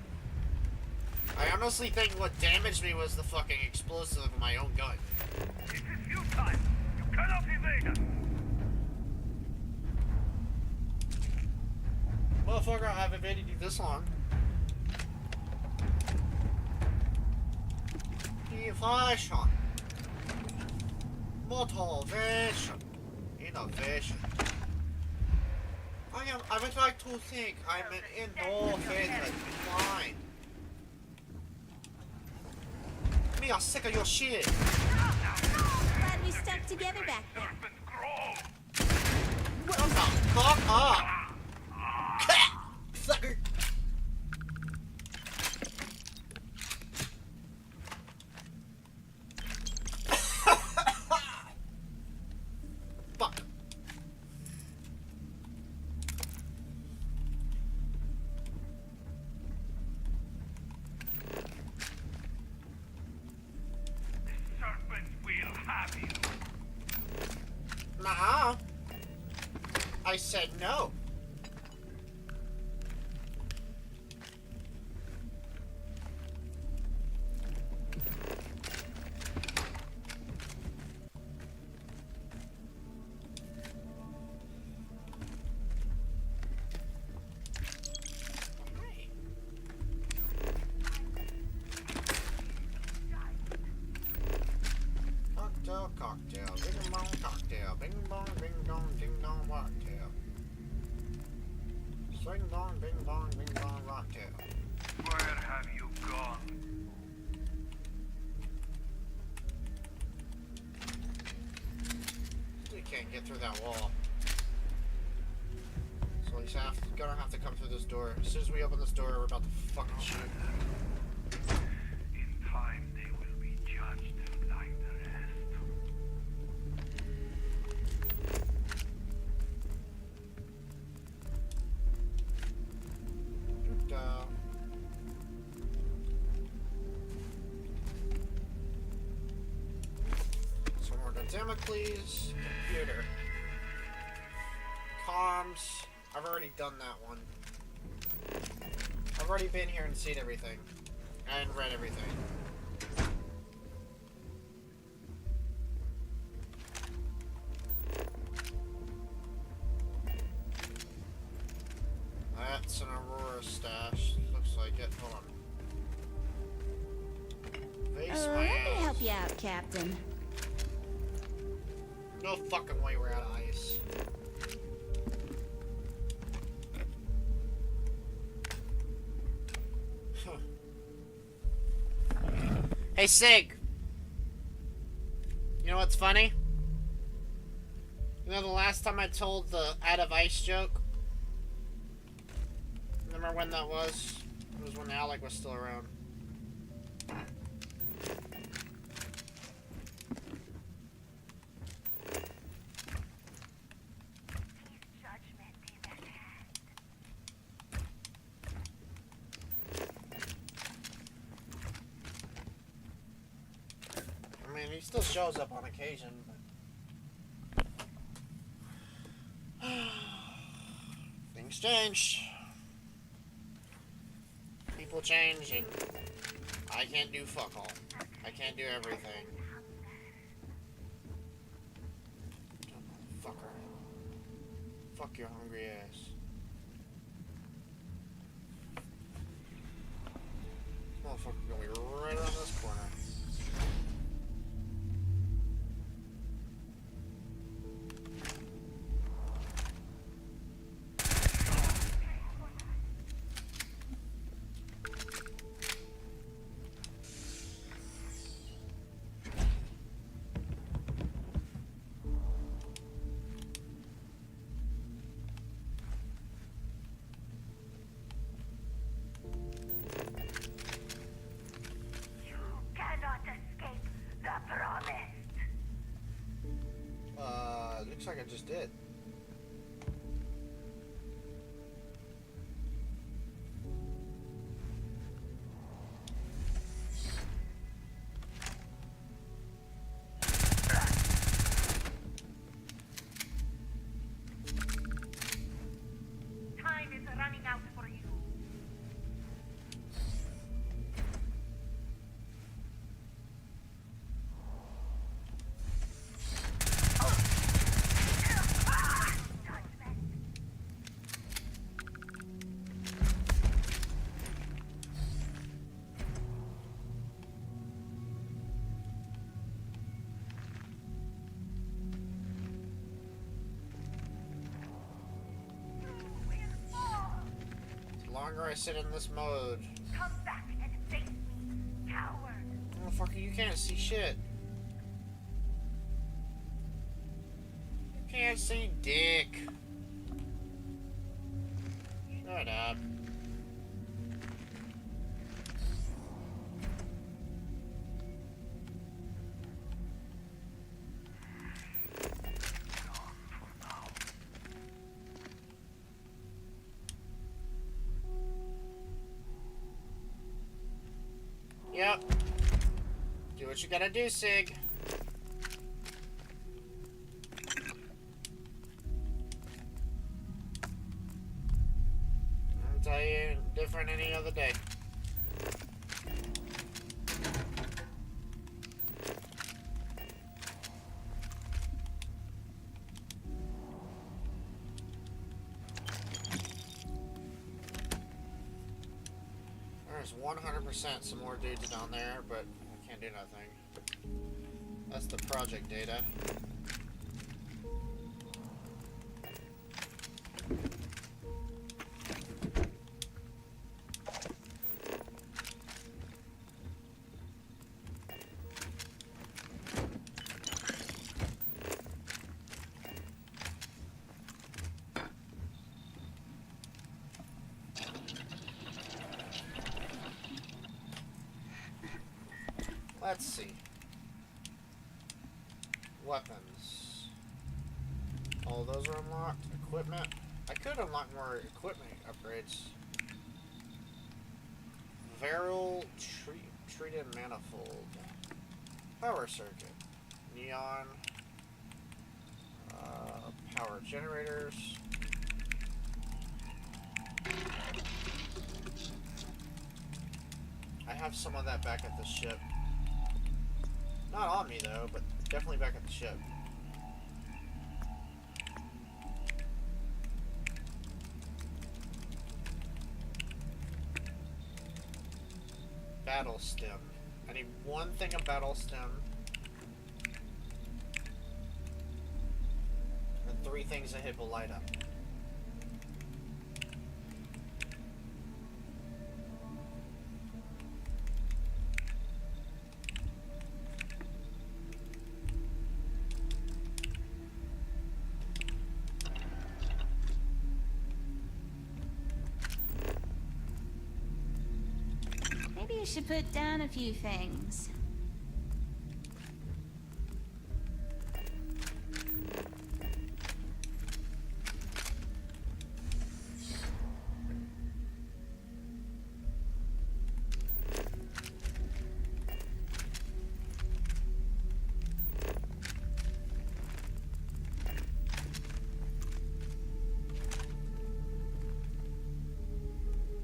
I honestly think what damaged me was the fucking explosive of my own gun.
This is you time. You cannot evade us.
Motherfucker, I haven't evaded you this long. Evasion. Motivation. Innovation. I would like to think I'm an innovative mind. Me, I'm sick of your shit.
Glad we stuck together back there.
What the fuck up? Sucker. Fuck. Nuh-uh. I said no. Cocktail, bing bong cocktail, bing bong, bing dong, ding dong, rocktail. Swing dong, bing bong, rocktail.
Where have you gone?
You can't get through that wall. So he's gonna have to come through this door. As soon as we open this door, we're about to fucking shoot.
In time, they will be judged like the rest. Some more Damocles. Computer. Comms. I've already done that one. I've already been here and seen everything. And read everything. That's an Aurora stash. Looks like it. Hold on. Face my
Let me
ass.
help you out, Captain.
No fucking way we're out of ice. Hey, Sig. You know what's funny? You know the last time I told the out of ice joke? Remember when that was? It was when Alec was still around. I mean, he still shows up on occasion, but... Things change. People change, and I can't do fuck all. I can't do everything. Fucker. Fuck your hungry ass. Motherfucker gonna be right around this corner. Looks like I just did.
Time is running out for you.
The longer I sit in this mode,
Come back and face me, coward.
motherfucker, you can't see shit. You can't see dick. Shut up. Yep. Do what you gotta do, Sig. I'll tell you different any other day. There's 100% some more dudes down there, but I can't do nothing. That's the project data. Let's see. Weapons. All those are unlocked. Equipment. I could unlock more equipment upgrades. Varil treated manifold. Power circuit. Neon. Power generators. I have some of that back at the ship. Not on me though, but definitely back at the ship. Battle stem. I need one thing of battle stem. And 3 things that hit will light up.
you should put down a few things.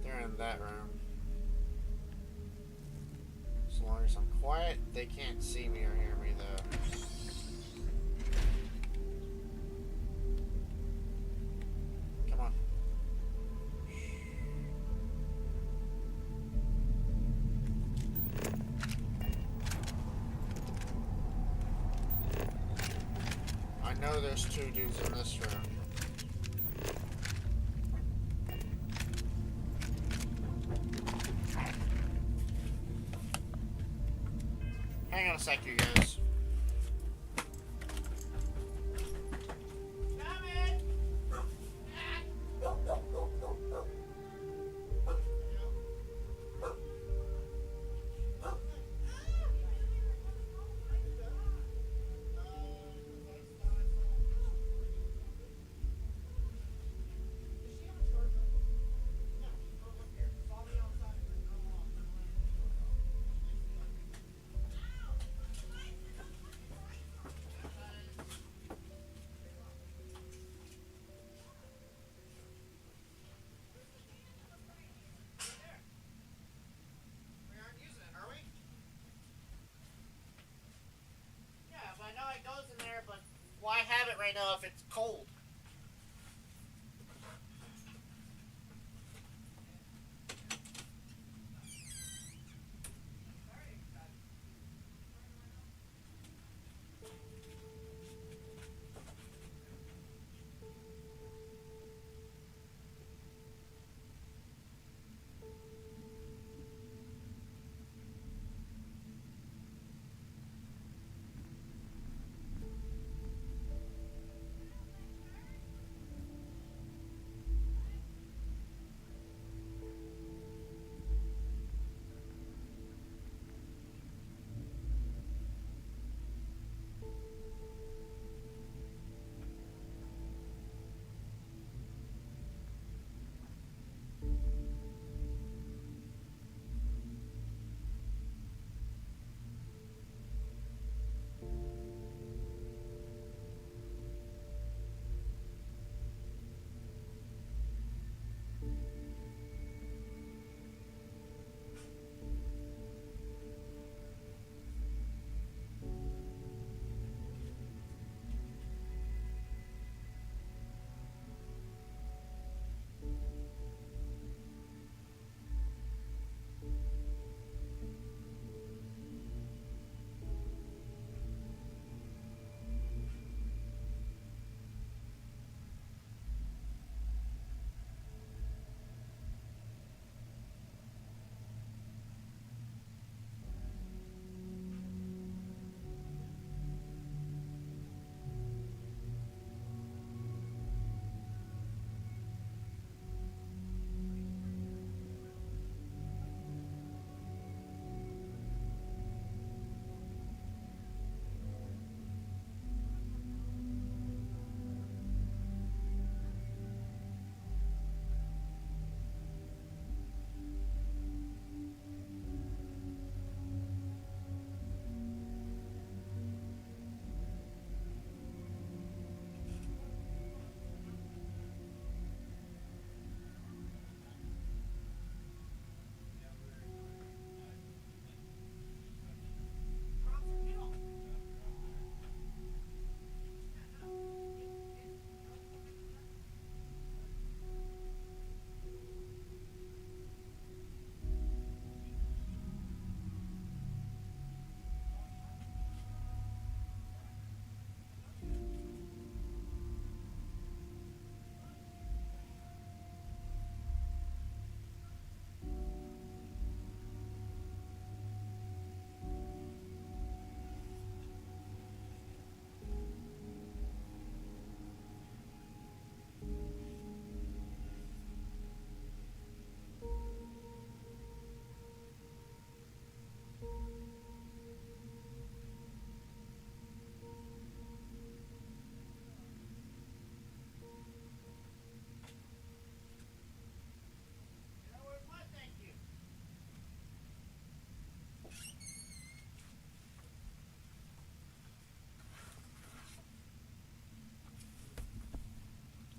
They're in that room. As long as I'm quiet, they can't see me or hear me, though. Come on. I know there's two dudes in this room. Hang on a sec, you guys. Why have it right now if it's cold?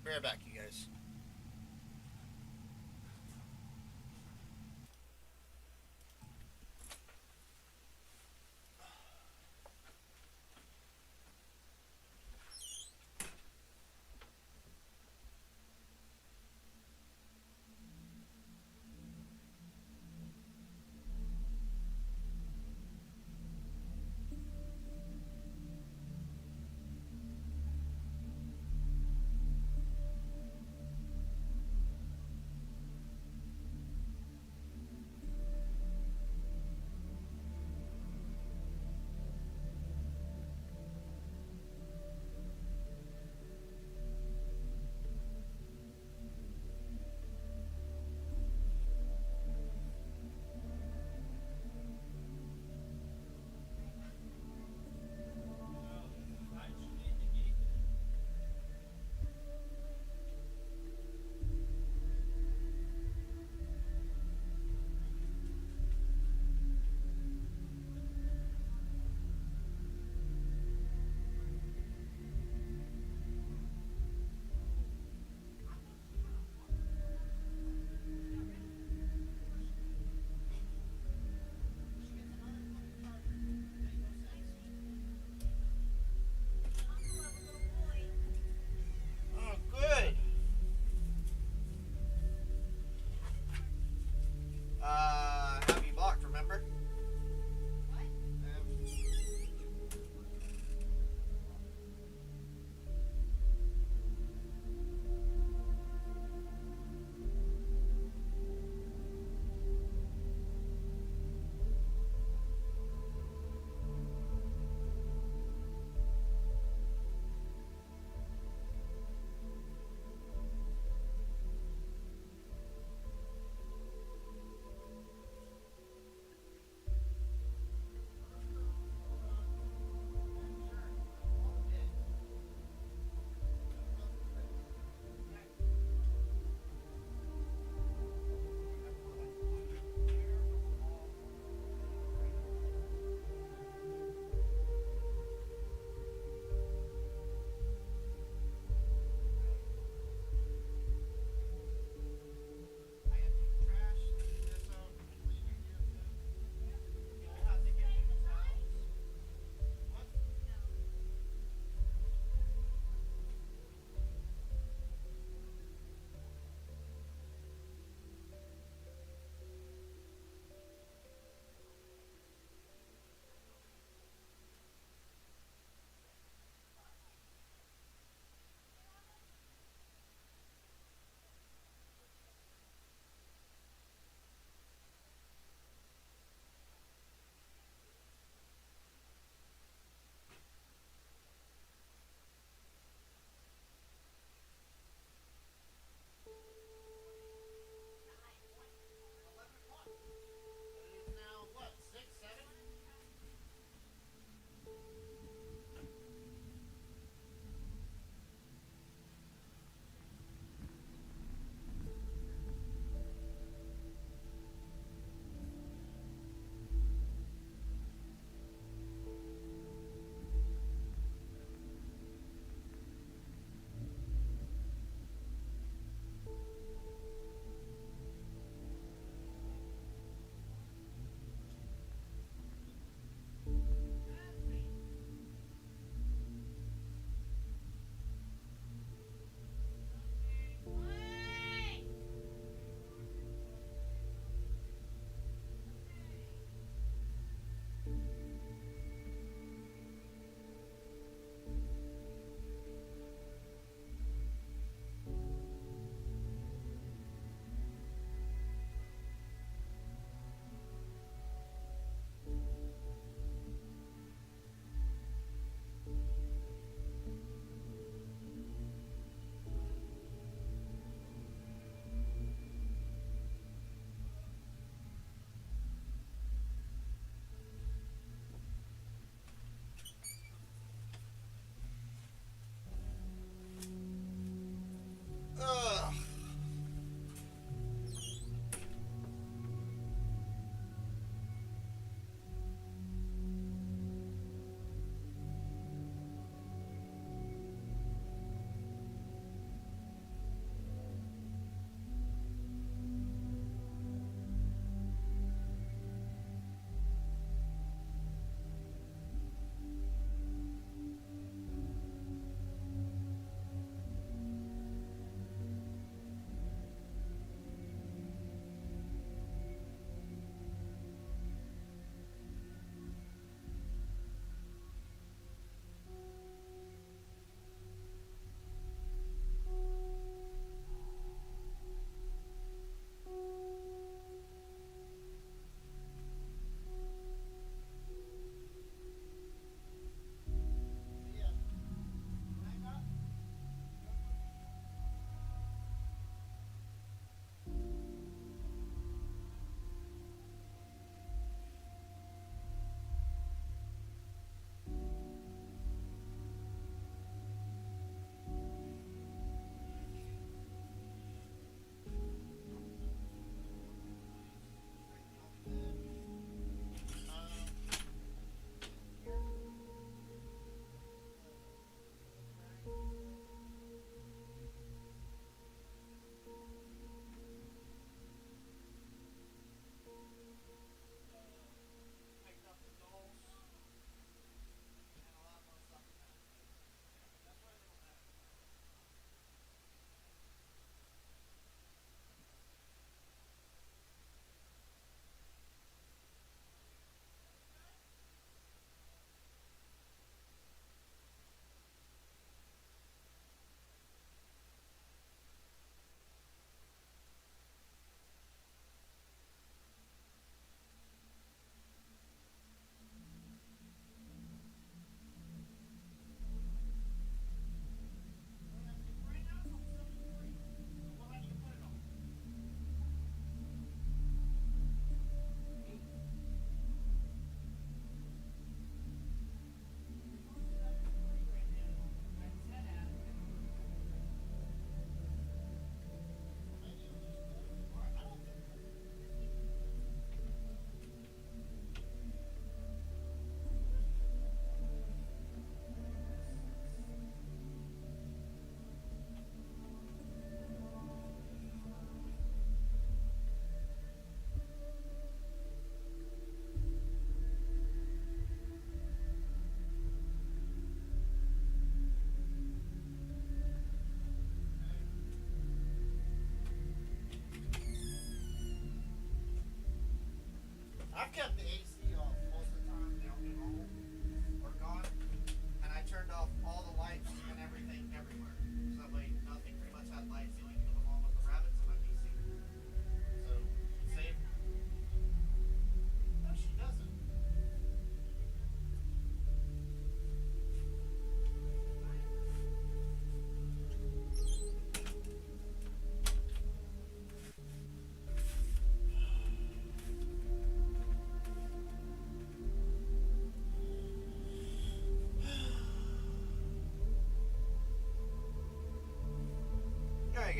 Be right back, you guys.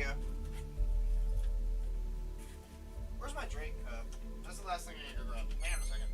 you go. Where's my drink cup? That's the last thing I need to grab. Hang on a second.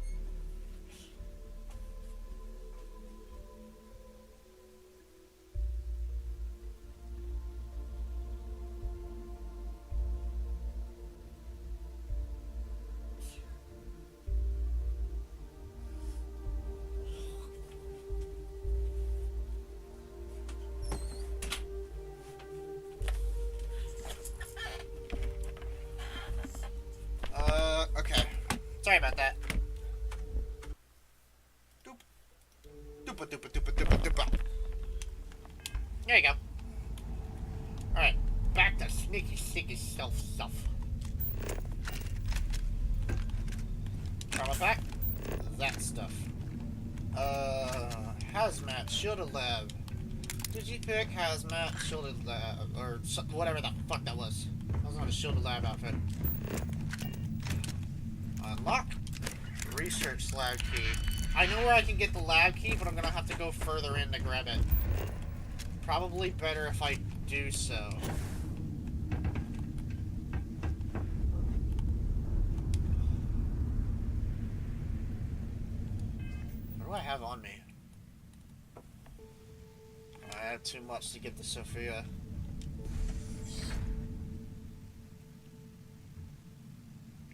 Okay. Sorry about that. Doop. Doopa doopa doopa doopa doopa. There you go. Alright. Back to sneaky sneaky stealth stuff. Trauma pack. That stuff. Hazmat, shielded lab. Did you pick hazmat, shielded lab, or whatever the fuck that was? That was not a shielded lab outfit. Unlock. Research lab key. I know where I can get the lab key, but I'm gonna have to go further in to grab it. Probably better if I do so. What do I have on me? I have too much to get to Sophia.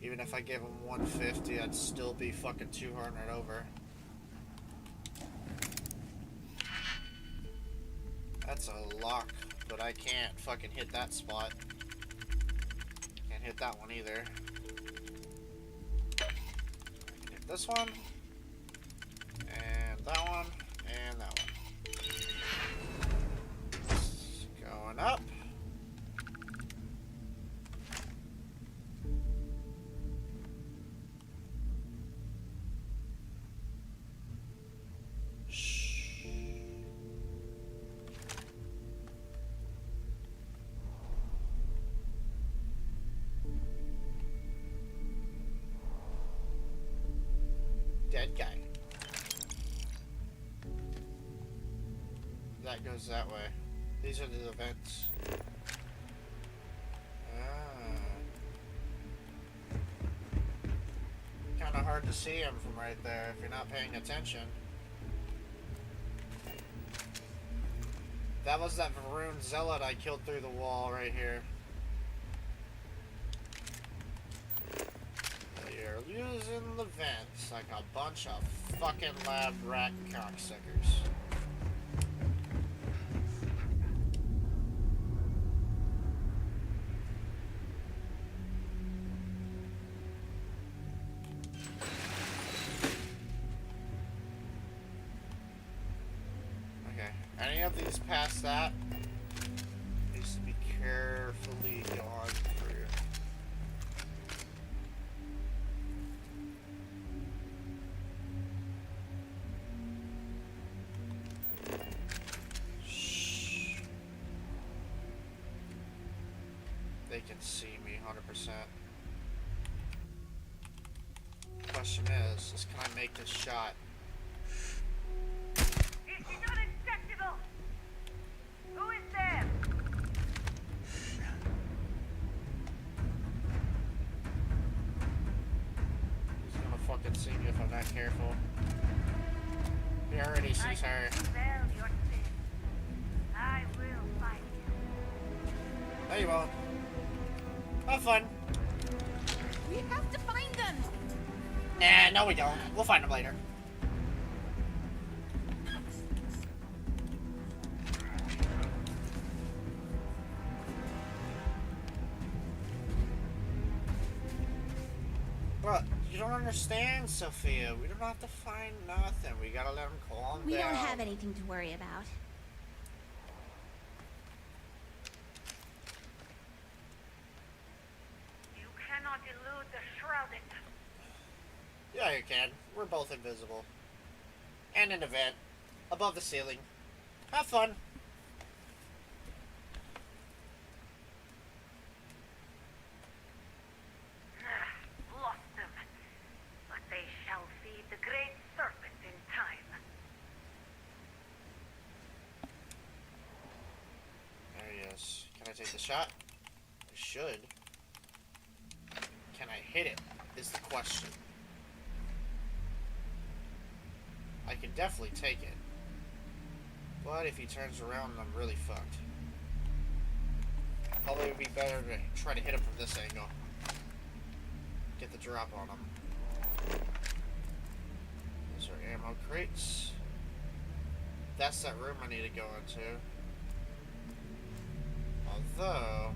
Even if I gave him 150, I'd still be fucking 200 over. That's a lock, but I can't fucking hit that spot. Can't hit that one either. I can hit this one, and that one, and that one. Going up. Dead guy. That goes that way. These are the vents. Kind of hard to see him from right there if you're not paying attention. That was that Varun Zealot I killed through the wall right here. You're using the vents like a bunch of fucking lab rat cocksuckers. Okay, any of these past that needs to be carefully gone through. They can see me 100%. Question is can I make this shot?
This is unacceptable! Who is there?
He's gonna fucking see me if I'm not careful. He already sees her.
Spell your sin. I will find you.
No, you won't. Have fun.
We have to find them.
Nah, no we don't. We'll find them later. But you don't understand, Sophia. We don't have to find nothing. We gotta let them calm down.
We don't have anything to worry about.
You cannot elude the shrouded.
Yeah, you can. We're both invisible. And in a vent. Above the ceiling. Have fun.
Lost them. But they shall feed the great serpent in time.
There he is. Can I take the shot? I should. Can I hit it? Is the question. I can definitely take it. But if he turns around, I'm really fucked. Probably would be better to try to hit him from this angle. Get the drop on him. Those are ammo crates. That's that room I need to go into. Although,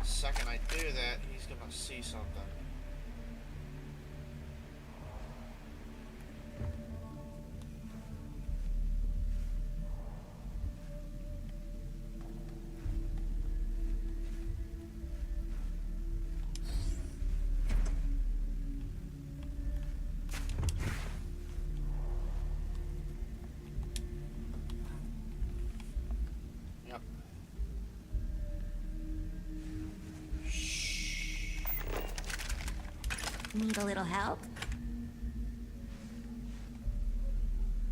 the second I do that, he's gonna see something.
Need a little help?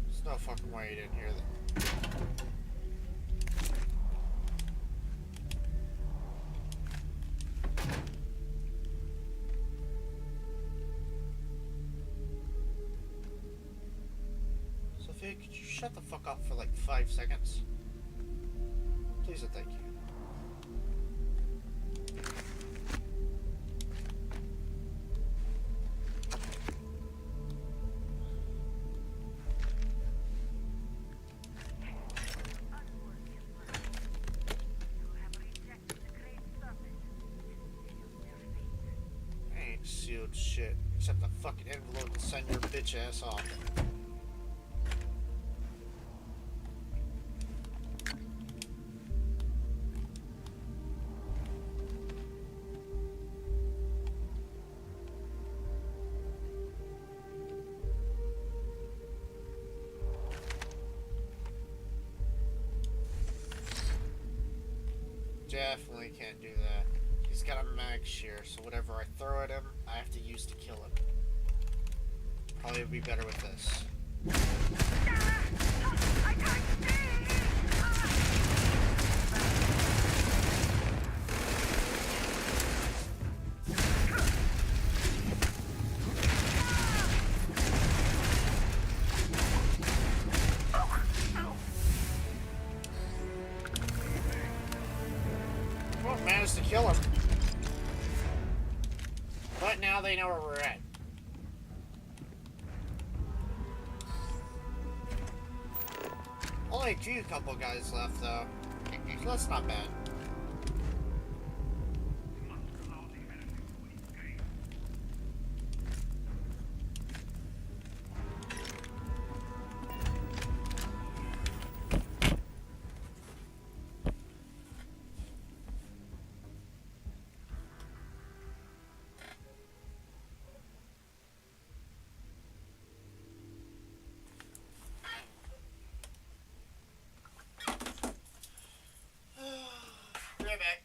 There's no fucking way you didn't hear that. Sophia, could you shut the fuck up for like 5 seconds? Please and thank you. Sealed shit. Except the fucking envelope and send your bitch ass off. Definitely can't do that. He's got a mag shear, so whatever I throw at him, I have to use to kill him. Probably would be better with this. Well, managed to kill him. But now they know where we're at. Only a few couple guys left though. So that's not bad. Right back.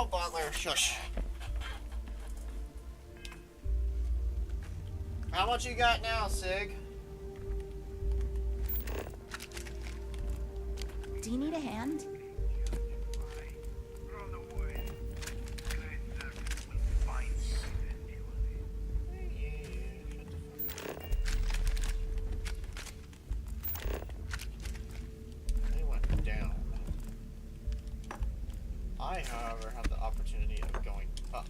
No, Butler, shush. How much you got now, Sig?
Do you need a hand?
From the woods, great servant will find you eventually.
They went down. I, however, have the opportunity of going up.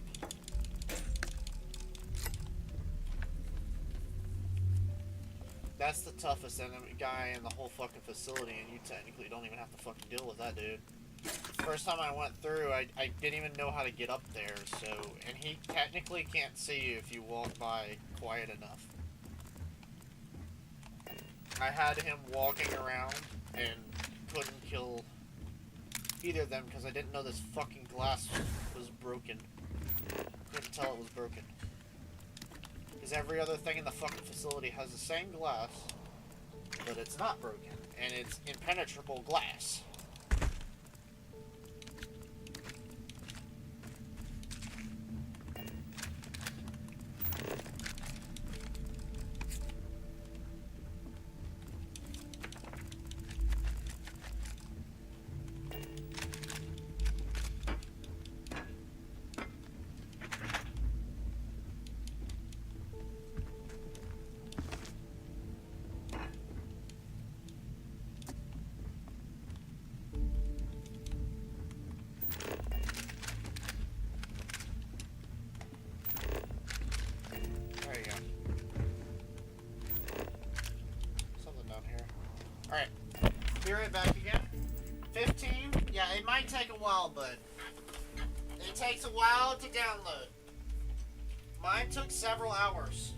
That's the toughest enemy guy in the whole fucking facility, and you technically don't even have to fucking deal with that dude. First time I went through, I didn't even know how to get up there, so... And he technically can't see you if you walk by quiet enough. I had him walking around, and couldn't kill either of them because I didn't know this fucking glass was broken. Couldn't tell it was broken. Because every other thing in the fucking facility has the same glass, but it's not broken, and it's impenetrable glass. There you go. Something down here. Alright. Be right back again. 15? Yeah, it might take a while, but it takes a while to download. Mine took several hours.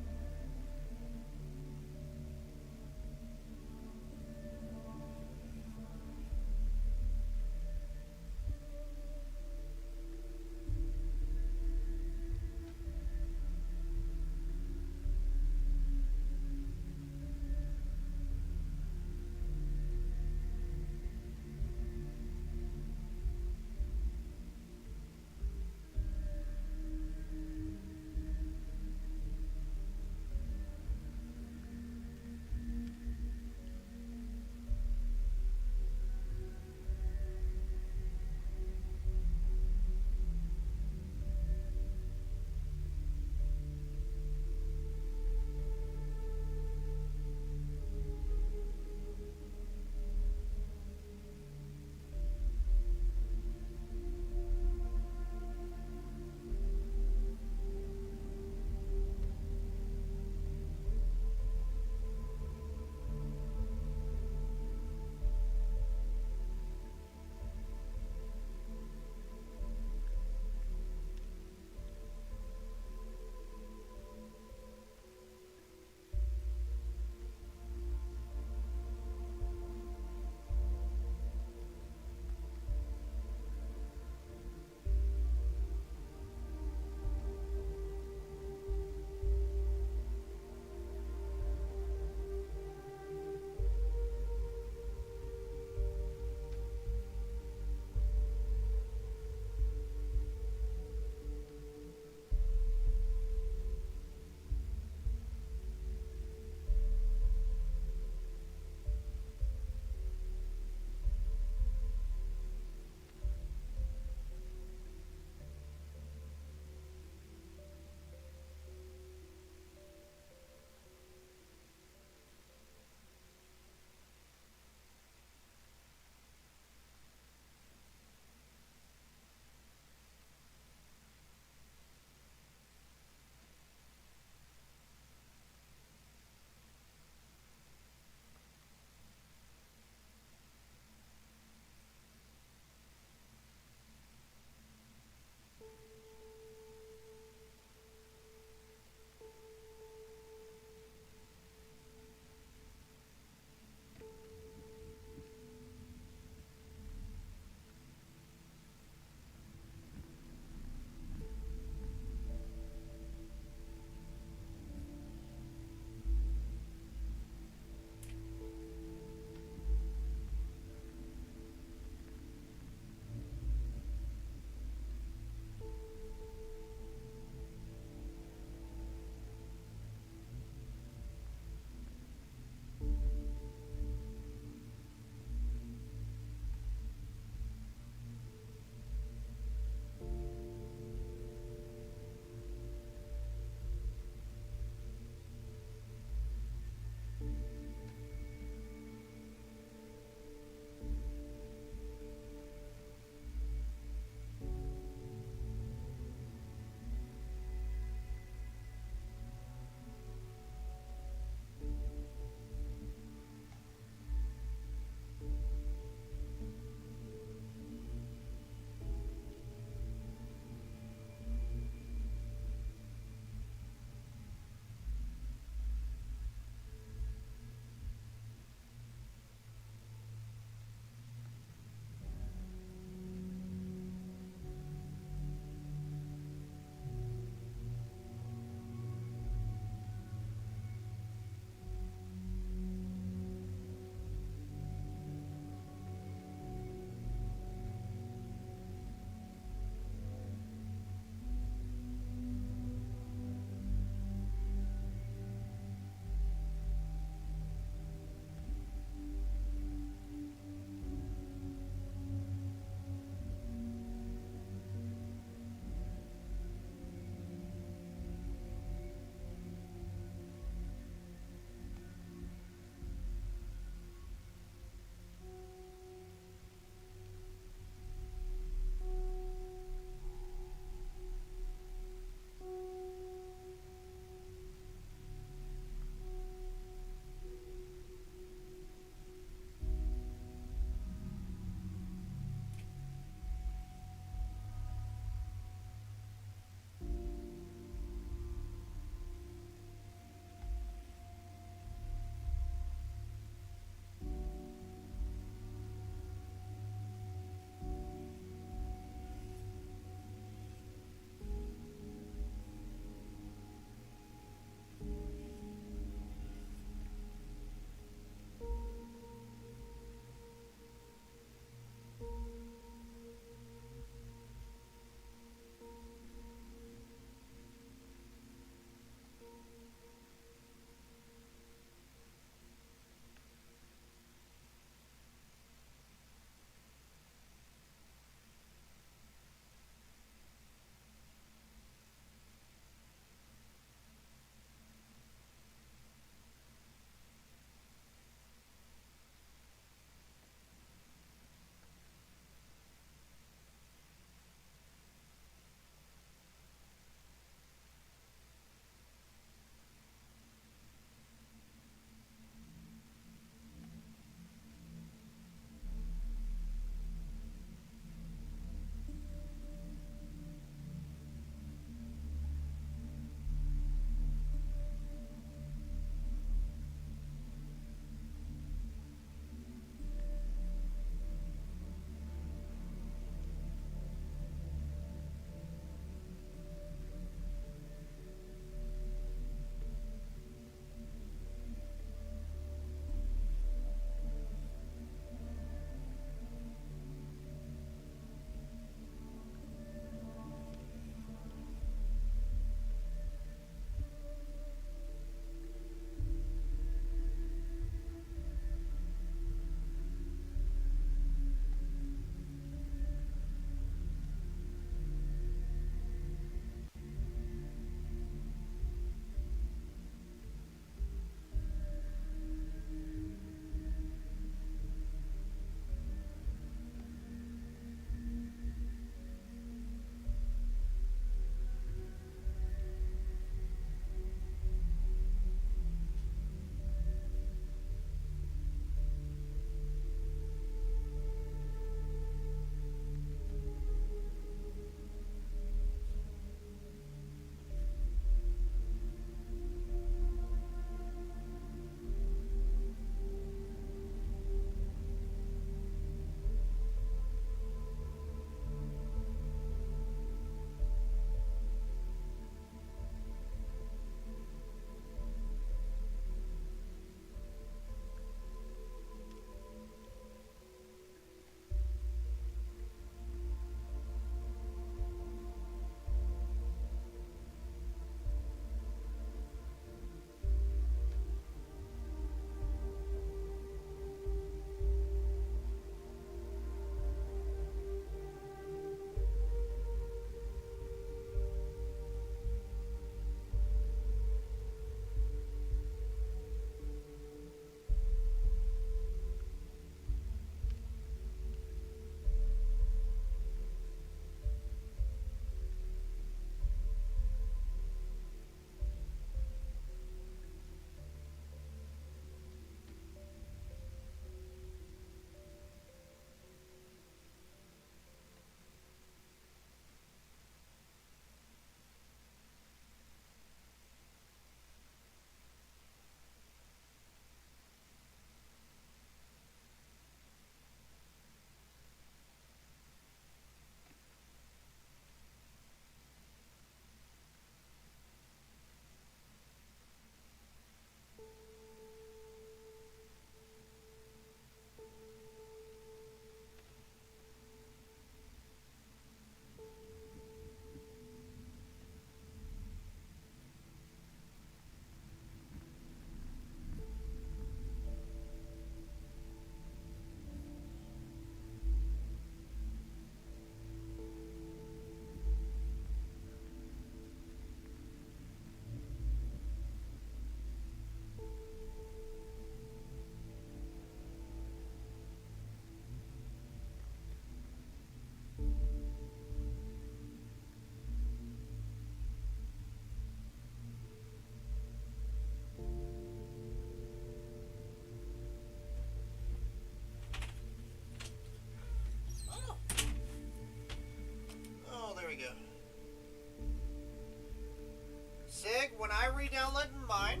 Sig, when I re-downloaded mine,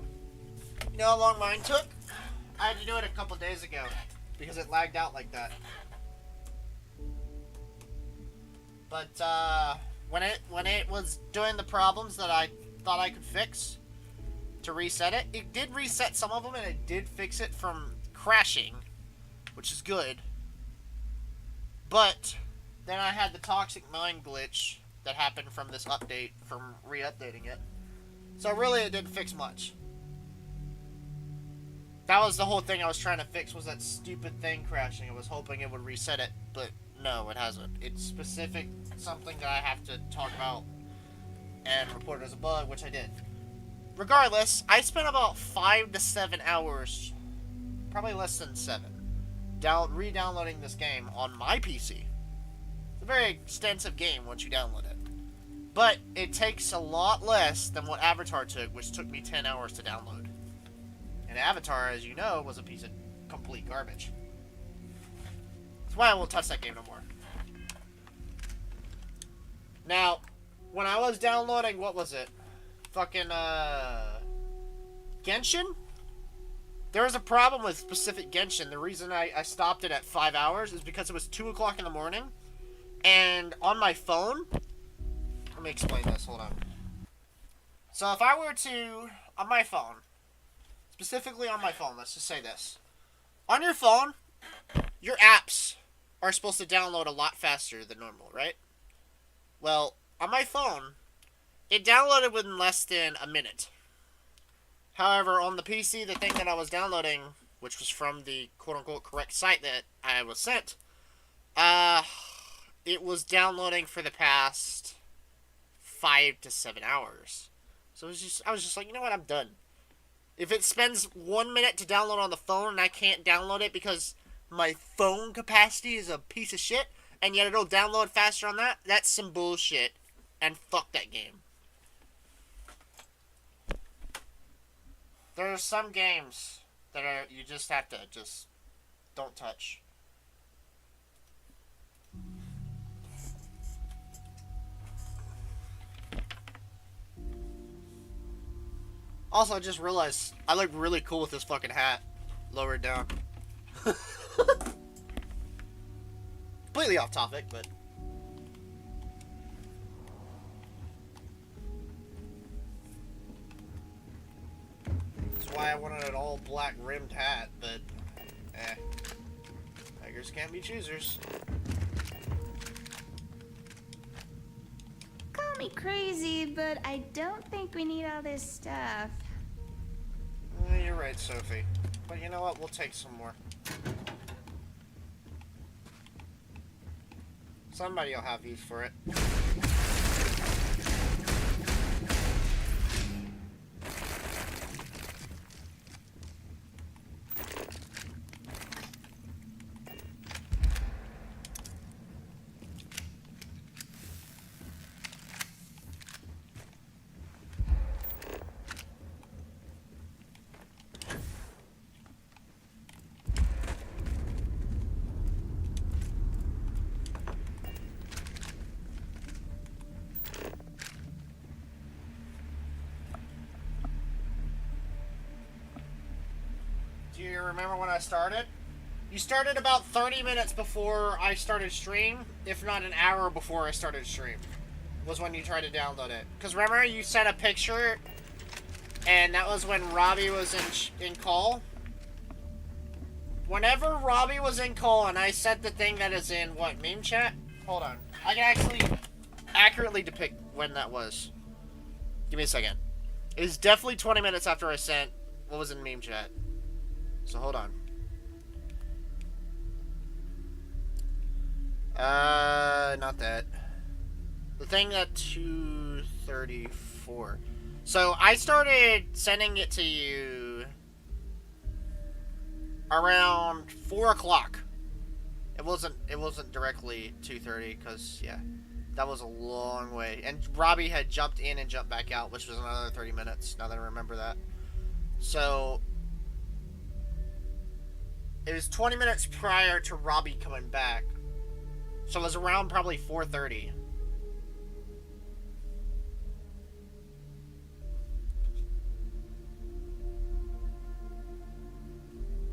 you know how long mine took? I had to do it a couple days ago because it lagged out like that. But when it was doing the problems that I thought I could fix to reset it, it did reset some of them and it did fix it from crashing, which is good. But then I had the toxic mine glitch that happened from this update, from re-updating it. So really it didn't fix much. That was the whole thing I was trying to fix, was that stupid thing crashing. I was hoping it would reset it, but no, it hasn't. It's specific, something that I have to talk about and report it as a bug, which I did. Regardless, I spent about 5 to 7 hours, probably less than 7, re-downloading this game on my PC. It's a very extensive game once you download it. But it takes a lot less than what Avatar took, which took me 10 hours to download. And Avatar, as you know, was a piece of complete garbage. That's why I won't touch that game no more. Now, when I was downloading, what was it? Fucking, Genshin? There was a problem with specific Genshin. The reason I stopped it at 5 hours is because it was 2 o'clock in the morning. And on my phone... Let me explain this, hold on. So if I were to, on my phone, specifically on my phone, let's just say this. On your phone, your apps are supposed to download a lot faster than normal, right? Well, on my phone, it downloaded within less than a minute. However, on the PC, the thing that I was downloading, which was from the quote-unquote correct site that I was sent, it was downloading for the past 5 to 7 hours. So I was just like, you know what, I'm done. If it spends 1 minute to download on the phone and I can't download it because my phone capacity is a piece of shit, and yet it'll download faster on that, that's some bullshit. And fuck that game. There are some games that you just have to don't touch. Also, I just realized I look really cool with this fucking hat lowered down. Completely off topic, but... That's why I wanted an all black rimmed hat, but... Beggars can't be choosers.
Call me crazy, but I don't think we need all this stuff.
You're right, Sophie. But you know what? We'll take some more. Somebody will have use for it. Do you remember when I started? You started about 30 minutes before I started stream, if not an hour before I started stream, was when you tried to download it. Because remember, you sent a picture, and that was when Robbie was in call? Whenever Robbie was in call and I sent the thing that is in, what, meme chat? Hold on. I can actually accurately depict when that was. Give me a second. It was definitely 20 minutes after I sent what was in meme chat. So hold on. Not that. The thing at 2:34. So I started sending it to you around 4 o'clock. It wasn't directly 2:30 because yeah, that was a long way. And Robbie had jumped in and jumped back out, which was another 30 minutes. Now that I remember that. So it was 20 minutes prior to Robbie coming back. So it was around probably 4:30.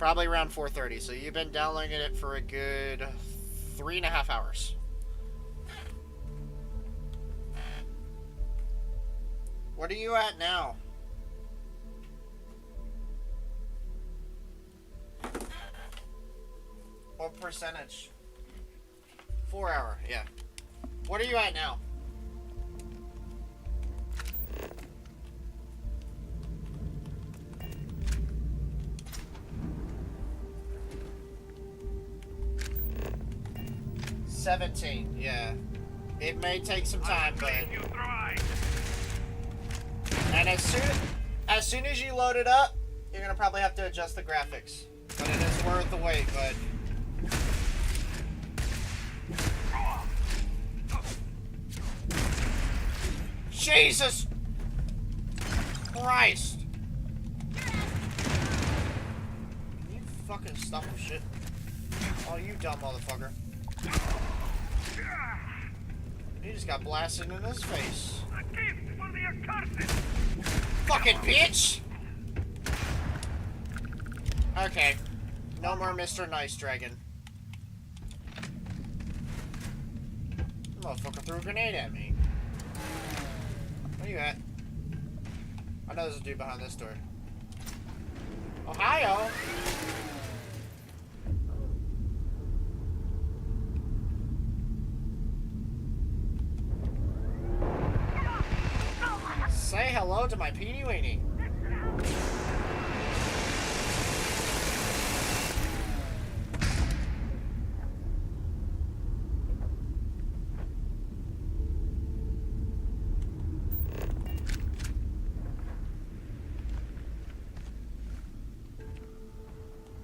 Probably around 4:30. So you've been downloading it for a good 3.5 hours. What are you at now? What percentage? 4 hour, yeah. What are you at now? $17, yeah. It may take some time, but... And as soon as you load it up, you're gonna probably have to adjust the graphics. But it is worth the wait, bud. Jesus Christ! Can you fucking stop this shit? Oh, you dumb motherfucker. He just got blasted in his face. Fucking bitch! Okay. No more Mr. Nice Dragon. Motherfucker threw a grenade at me. Where you at? I know there's a dude behind this door. Ohio! Say hello to my Petey Weenie.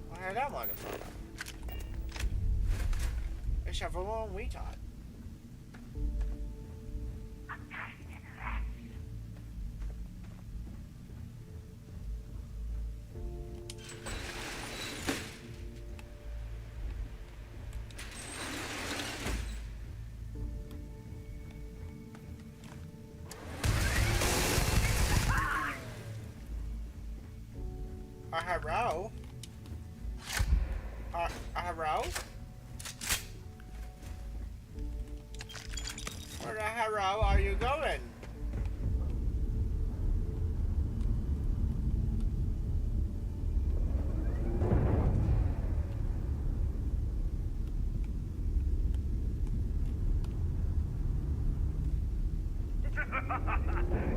Where that motherfucker? Ich habe wohl retard. Hello? Hello? Where the hell are you going?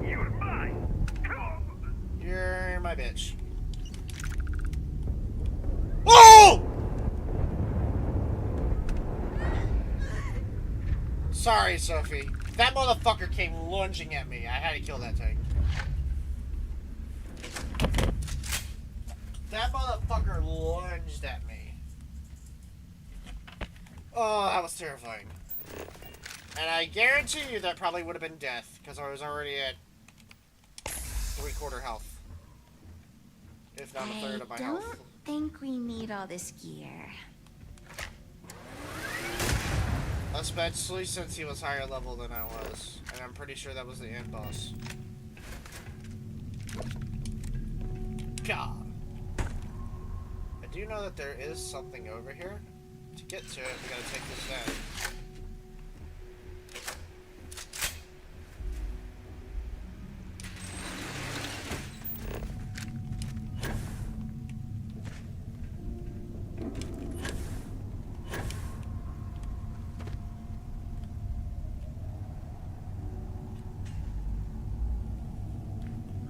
You're mine. Come.
You're my bitch. Oh! Sorry, Sophie. That motherfucker came lunging at me. I had to kill that thing. That motherfucker lunged at me. Oh, that was terrifying. And I guarantee you that probably would have been death, because I was already at 3/4 health. If not a third of my health.
I don't think we need all this gear.
Especially since he was higher level than I was. And I'm pretty sure that was the end boss. God. I do know that there is something over here. To get to it, we gotta take this down.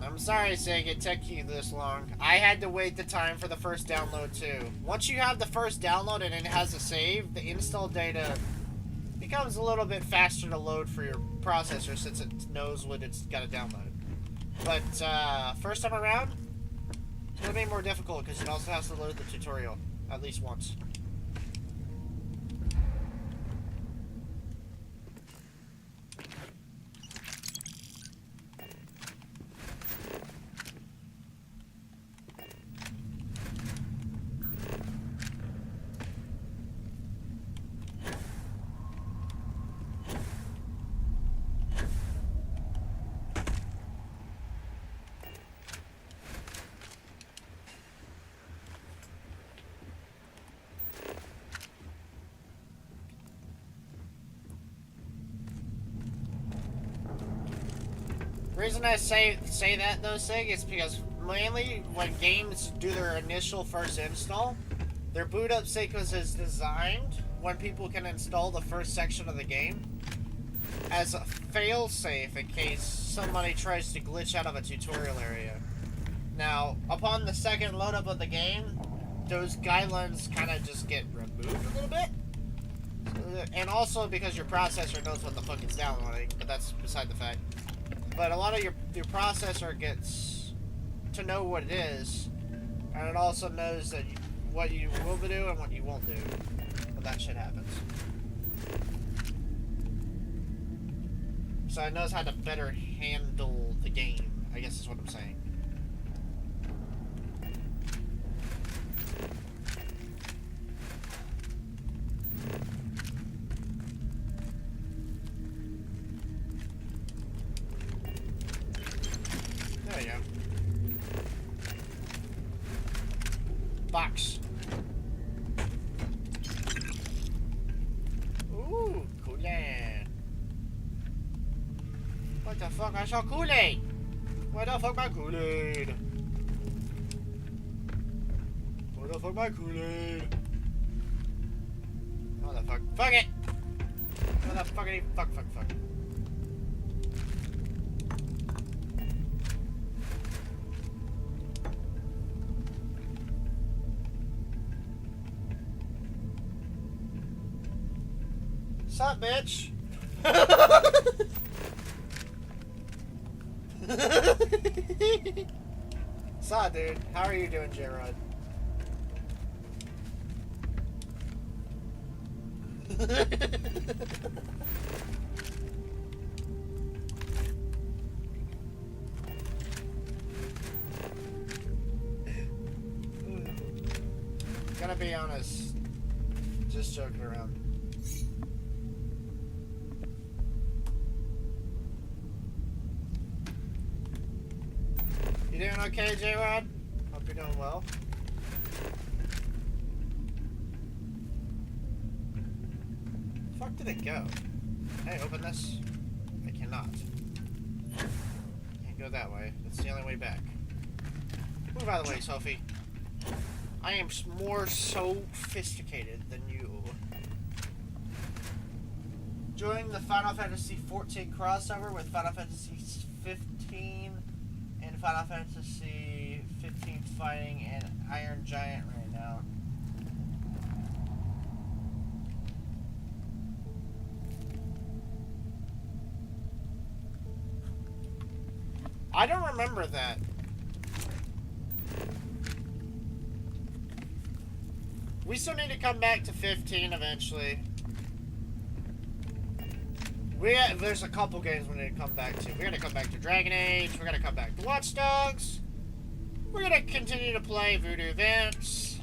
I'm sorry, Sig, it took you this long. I had to wait the time for the first download, too. Once you have the first download and it has a save, the install data becomes a little bit faster to load for your processor since it knows what it's got to download. But, first time around, it's going to be more difficult because it also has to load the tutorial at least once. reason I say that though, Sig, is because mainly when games do their initial first install, their boot up sequence is designed when people can install the first section of the game as a fail-safe in case somebody tries to glitch out of a tutorial area. Now, upon the second load up of the game, those guidelines kind of just get removed a little bit. And also because your processor knows what the fuck it's downloading, but that's beside the fact. But a lot of your processor gets to know what it is, and it also knows that what you will do and what you won't do when that shit happens. So it knows how to better handle the game, I guess is what I'm saying. There you go. Box. Ooh, Kool-Aid. What the fuck? I saw Kool-Aid! Where the fuck my Kool-Aid? Where the fuck my Kool-Aid? What the fuck? Fuck it! What the fuckity fuck. Sup, bitch? Sup, dude? How are you doing, J-Rod? Gonna be honest, just joking around. You doing okay, J-Rod? Hope you're doing well. Fuck did it go? Can I open this? I cannot. Can't go that way. That's the only way back. Move out of the way, Sophie. I am more sophisticated than you. Join the Final Fantasy XIV crossover with Final Fantasy XV and Final Fantasy XV fighting an Iron Giant right now. I don't remember that. We still need to come back to 15 eventually. There's a couple games we need to come back to. We're gonna come back to Dragon Age. We're gonna come back to Watch Dogs. We're gonna continue to play Voodoo Events.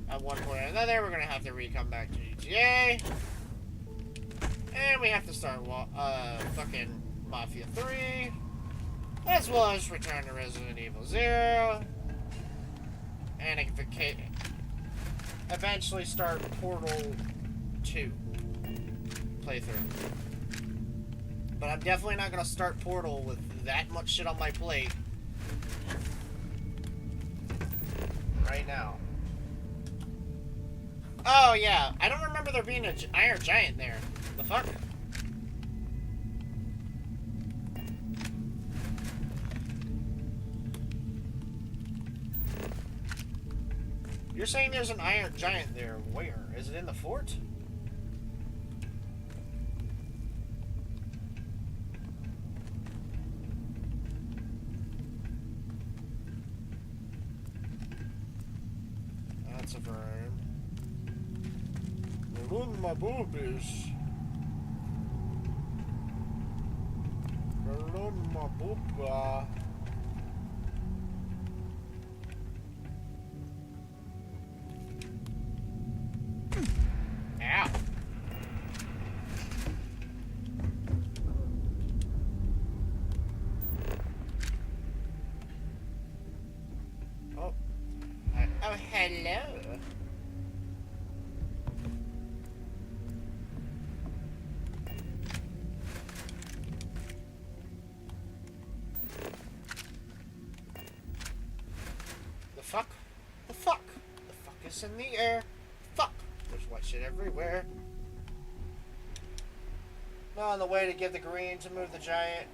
At one point or another, we're gonna have to come back to GTA. And we have to start fucking Mafia 3. As well as return to Resident Evil 0. And eventually start Portal 2 playthrough. But I'm definitely not going to start Portal with that much shit on my plate right now. Oh yeah, I don't remember there being an Iron Giant there. The fuck? You're saying there's an Iron Giant there. Where? Is it in the fort? That's a verb. Run my boobies. Run my booba. Ow. Oh. Oh, hello. Ice in the air. Fuck! There's white shit everywhere. No, on the way to get the green to move the giant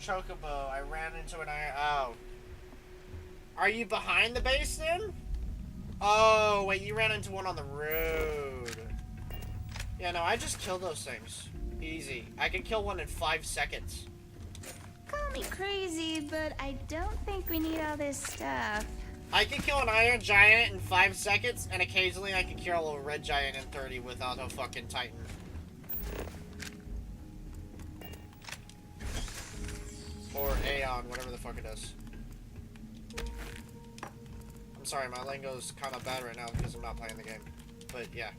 chocobo, I ran into an iron. Oh. Are you behind the base then? Oh, wait, you ran into one on the road. Yeah, no, I just killed those things. Easy. I can kill one in 5 seconds.
Call me crazy, but I don't think we need all this stuff.
I can kill an iron giant in 5 seconds, and occasionally I can kill a red giant in 30 without a fucking titan. Or Aeon, whatever the fuck it is. I'm sorry, my lingo's kind of bad right now because I'm not playing the game. But yeah.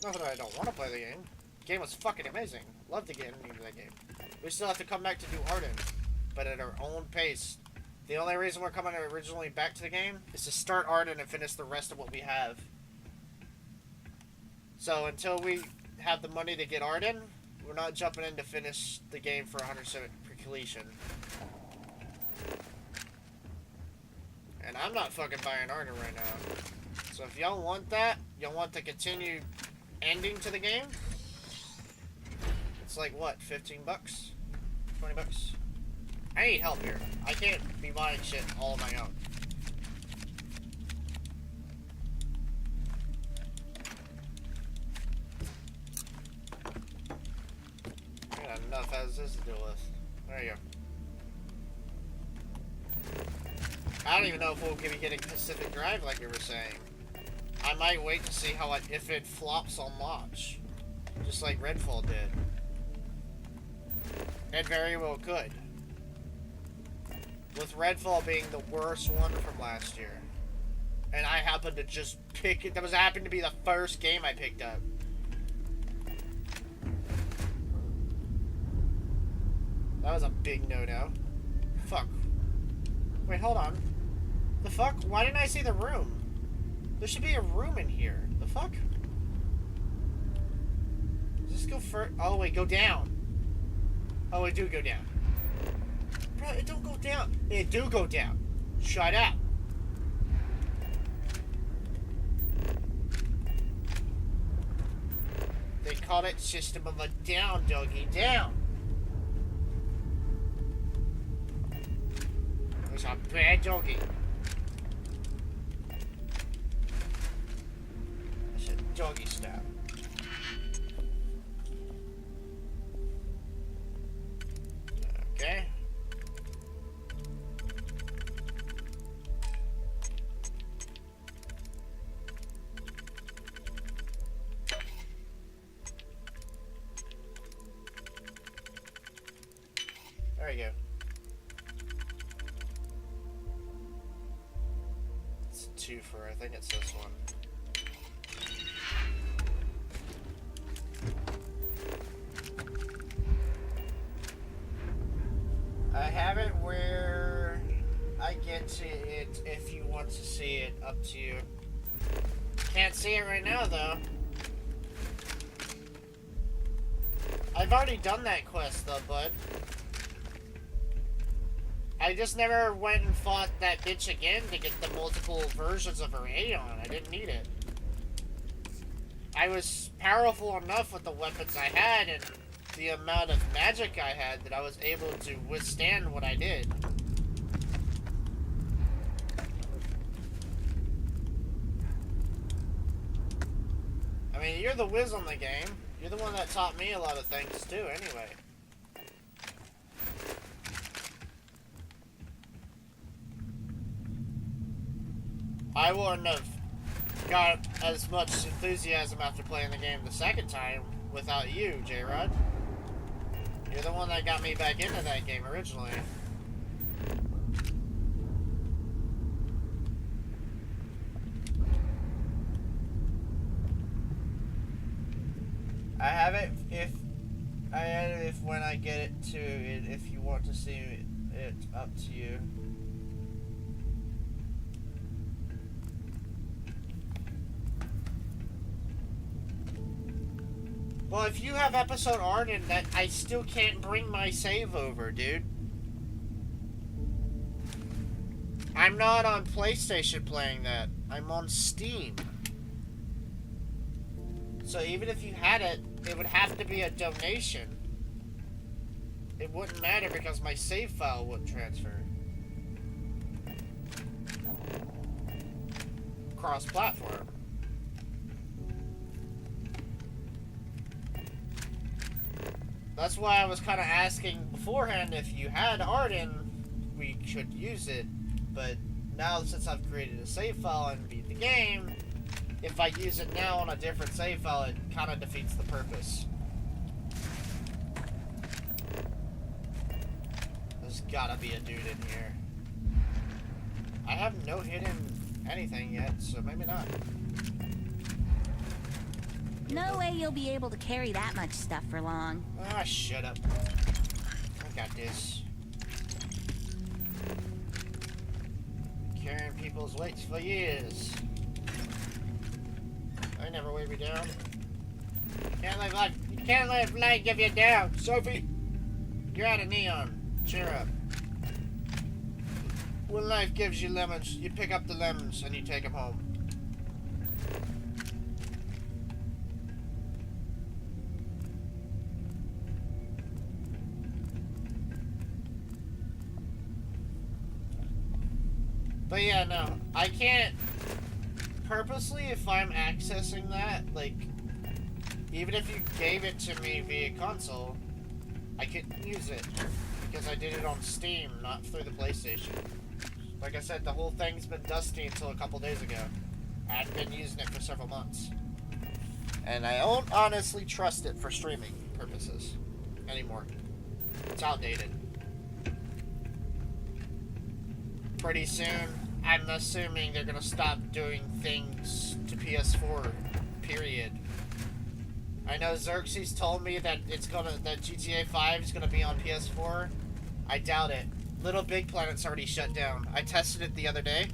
Not that I don't want to play the game. The game was fucking amazing. Love to get into that game. We still have to come back to do Arden, but at our own pace. The only reason we're coming originally back to the game is to start Arden and finish the rest of what we have. So until we have the money to get Arden, we're not jumping in to finish the game for 100% completion. And I'm not fucking buying Arden right now. So if y'all want that, y'all want the continued ending to the game, it's like what, 15 bucks? 20 bucks? I need help here. I can't be buying shit all on my own. I got enough as this to deal with. There you go. I don't even know if we'll be getting Pacific Drive like we were saying. I might wait to see how if it flops on launch. Just like Redfall did. It very well could. With Redfall being the worst one from last year. And I happened to just pick it. That happened to be the first game I picked up. That was a big no-no. Fuck. Wait, hold on. The fuck? Why didn't I see the room? There should be a room in here. The fuck? Does this go first? Oh, wait, go down. Oh, it do go down. Bro, it don't go down. It do go down. Shut up. They called it System of a Down, doggy, down. It was a bad doggy. I said doggy style. Okay. There you go. It's a twofer, I think it's this one. I have it where I get to it if you want to see it, up to you. Can't see it right now though. I've already done that quest though, bud. I just never went and fought that bitch again to get the multiple versions of her Aeon. I didn't need it. I was powerful enough with the weapons I had and the amount of magic I had that I was able to withstand what I did. I mean, you're the whiz on the game. You're the one that taught me a lot of things too, anyway. I wouldn't have got as much enthusiasm after playing the game the second time without you, J-Rod. You're the one that got me back into that game originally. I have it if when I get it to it, if you want to see it, up to you. Well, if you have episode Arden, that I still can't bring my save over, dude. I'm not on PlayStation playing that. I'm on Steam. So even if you had it, it would have to be a donation. It wouldn't matter because my save file wouldn't transfer. Cross-platform. That's why I was kind of asking beforehand if you had Arden, we should use it. But now since I've created a save file and beat the game, if I use it now on a different save file, it kind of defeats the purpose. There's gotta be a dude in here. I have no hidden anything yet, so maybe not.
No way you'll be able to carry that much stuff for long.
Ah, shut up. I got this. Carrying people's weights for years. I never weighed me down. You can't let life give you down, Sophie. You're out of neon. Cheer up. When life gives you lemons, you pick up the lemons and you take them home. But yeah, no, I can't purposely, if I'm accessing that, like, even if you gave it to me via console, I couldn't use it because I did it on Steam, not through the PlayStation. Like I said, the whole thing's been dusty until a couple days ago. I hadn't been using it for several months. And I don't honestly trust it for streaming purposes anymore. It's outdated. Pretty soon, I'm assuming they're gonna stop doing things to PS4, period. I know Xerxes told me that that GTA 5 is gonna be on PS4. I doubt it. Little Big Planet's already shut down. I tested it the other day.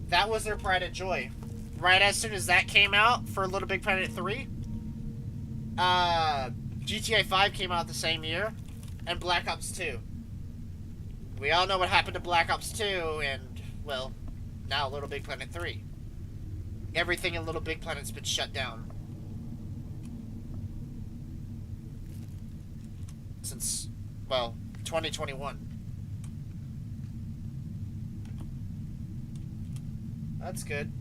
That was their pride and joy. Right as soon as that came out for Little Big Planet 3, GTA 5 came out the same year, and Black Ops 2. We all know what happened to Black Ops 2, and, well, now Little Big Planet 3. Everything in Little Big Planet's been shut down. Since, well, 2021. That's good.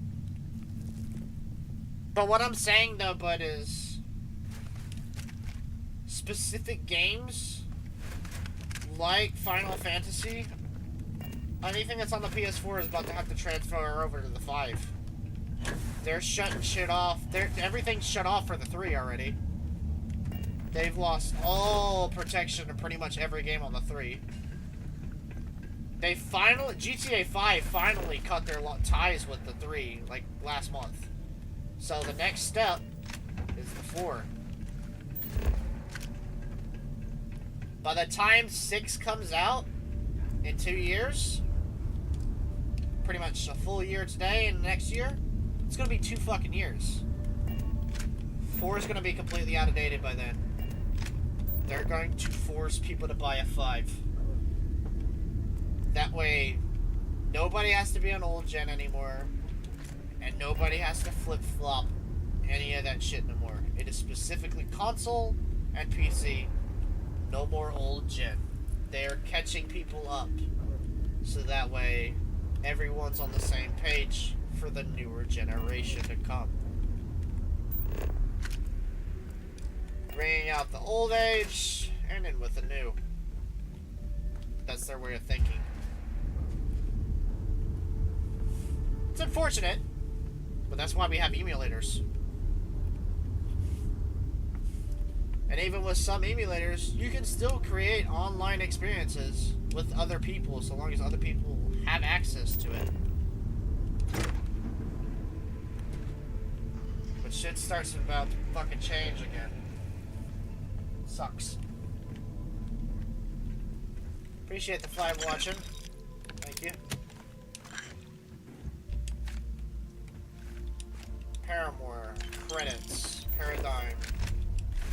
But what I'm saying, though, bud, is specific games like Final Fantasy, anything that's on the PS4 is about to have to transfer over to the 5. They're shutting shit off. Everything's shut off for the 3 already. They've lost all protection in pretty much every game on the 3. GTA 5 finally cut their ties with the 3, like, last month. So the next step is the 4. By the time 6 comes out in 2 years, pretty much a full year today and next year, it's gonna be 2 fucking years. 4 is gonna be completely outdated by then. They're going to force people to buy a 5. That way, nobody has to be on old gen anymore, and nobody has to flip-flop any of that shit no more. It is specifically console and PC. No more old gen. They are catching people up, so that way everyone's on the same page for the newer generation to come. Bringing out the old age and in with the new. That's their way of thinking. It's unfortunate, but that's why we have emulators. And even with some emulators, you can still create online experiences with other people, so long as other people have access to it. But shit starts about to fucking change again. Sucks. Appreciate the fly watching. Thank you. Paramore, credits, Paradigm.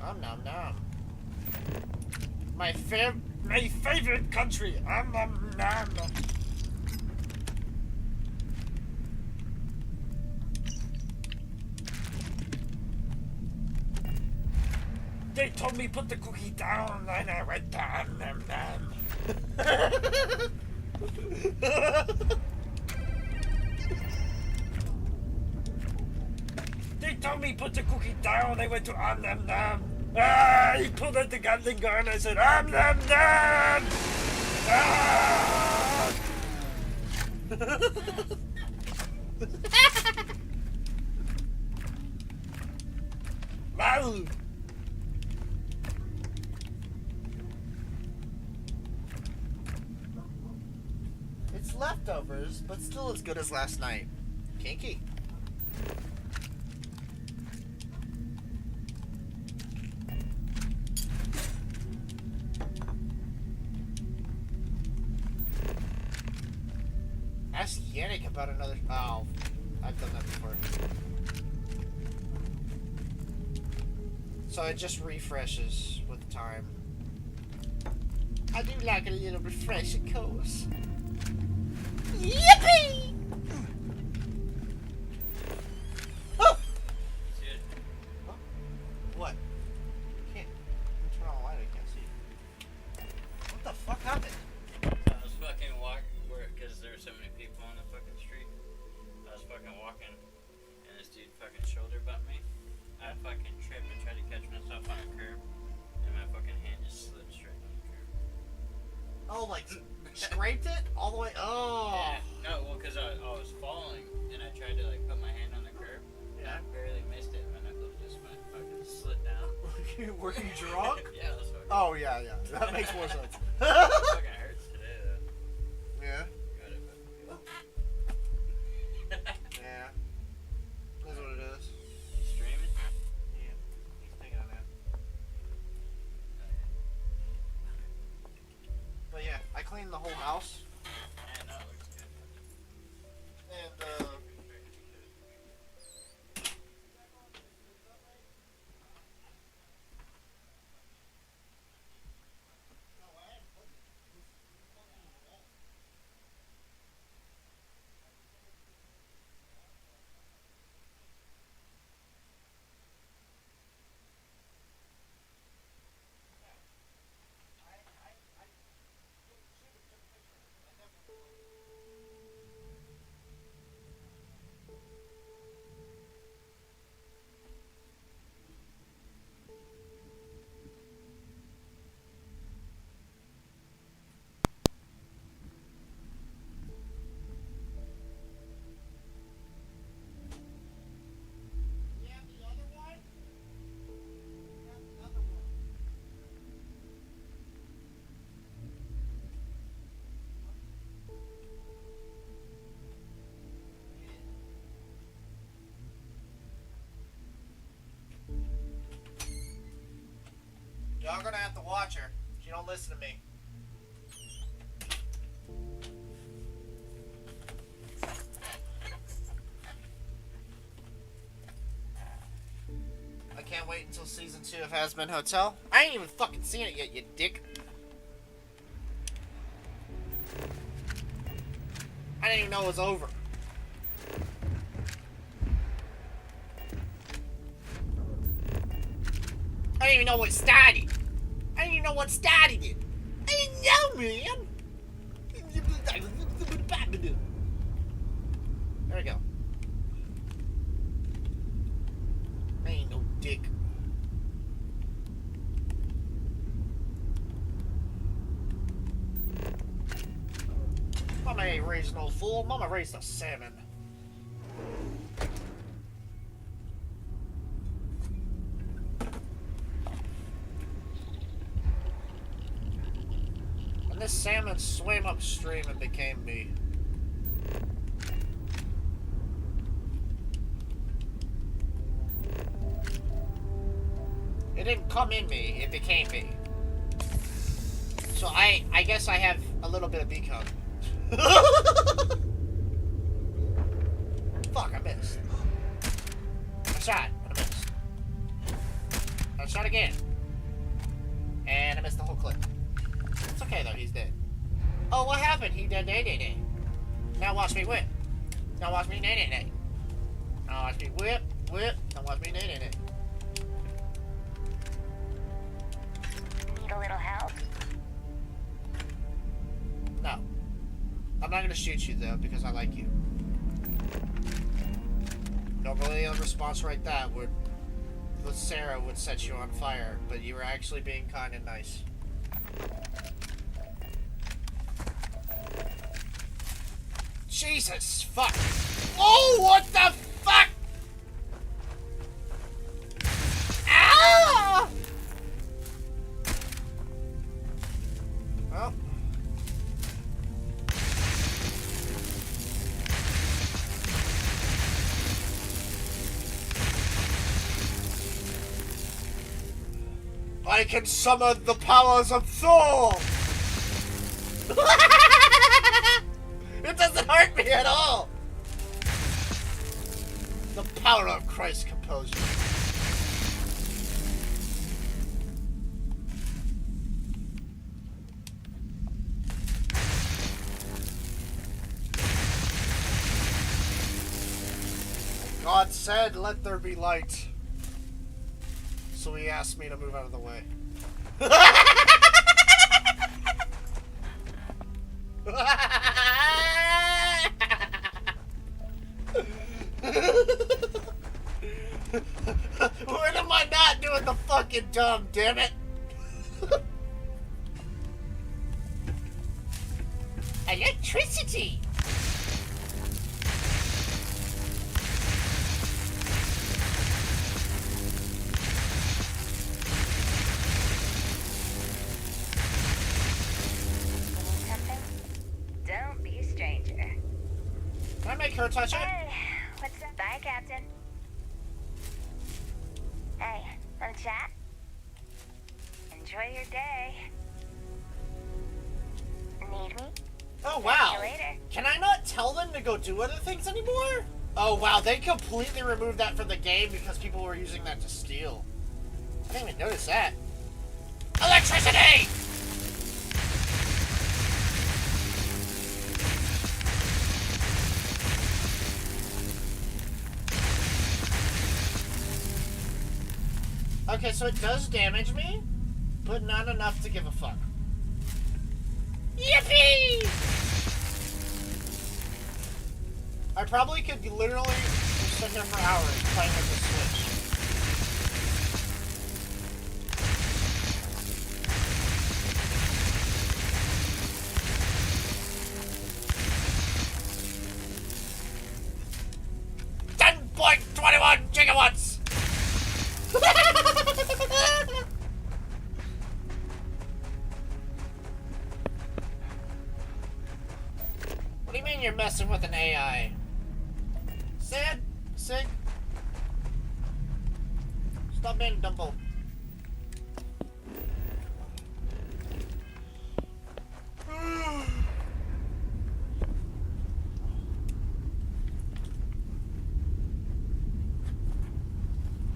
Nom nom nom. My favorite country. Nom nom. They told me put the cookie down, and I went down, They told me put the cookie down, I went to nom. Ah, he pulled out the Gatling gun, I said nom. Ah! Wow. It's leftovers, but still as good as last night. Kinky. Ask Yannick about another. Oh, I've done that before. So it just refreshes with time. I do like a little refresh, of course. Yippee! Oh! What? Can't turn on the light. I can't see. What the fuck happened?
I was fucking walking because there were so many people on the fucking street. I was fucking walking, and this dude fucking shoulder bumped me. I fucking tripped and tried to catch myself on a curb, and my fucking hand just slid straight on the curb.
Oh, like scraped it all the way. Oh.
Yeah. No, well, because I was falling, and I tried to like put my hand on the curb, and I barely missed it. My knuckles just went fucking slid down.
Were you drunk?
Yeah, that's fucking.
Oh yeah. That makes more sense.
It fucking hurts today though.
Yeah.
Got it, but.
Yeah. That's what it is.
You streaming?
Yeah. He's thinking on that. But yeah, I cleaned the whole house.
Yeah, no, it looks good.
And y'all gonna have to watch her. She don't listen to me. I can't wait until season 2 of Hazbin Hotel. I ain't even fucking seen it yet, you dick. I didn't even know it was over. I didn't even know what started. I didn't even know what started it. I didn't know, man. There we go. I ain't no dick. Mama ain't raised no fool. Mama raised a salmon. And this salmon swam upstream and became me. It didn't come in me, it became me. So I guess I have a little bit of become. Fuck, I missed. I shot, and I missed. I shot again. And I missed the whole clip. It's okay though, he's dead. Oh, what happened? He dead. Now watch me whip. Now watch me nay. Now watch me whip. Now watch me nay.
a little help?
No. I'm not gonna shoot you though, because I like you. Normally a response like that would, with Sarah, would set you on fire, but you were actually being kind and nice. Jesus, fuck. Oh, what the fuck? Ah! Well. I can summon the powers of Thor! It doesn't hurt me at all! The power of Christ compels you. God said, let there be light. So he asked me to move out of the way. When am I not doing the fucking dumb, damn it? Electricity!
Don't be a stranger.
Can I make her touch it?
Hey, what's up? Bye, Captain. Hey, wanna chat? Enjoy your day. Need me?
Oh, wow.
See you later.
Can I not tell them to go do other things anymore? Oh, wow. They completely removed that from the game because people were using that to steal. I didn't even notice that. Electricity! Okay, so it does damage me, but not enough to give a fuck. Yippee! I probably could literally just sit here for hours playing with the Switch. .21 gigawatts! What do you mean you're messing with an AI? Sad? Sick? Stop being a dumbo.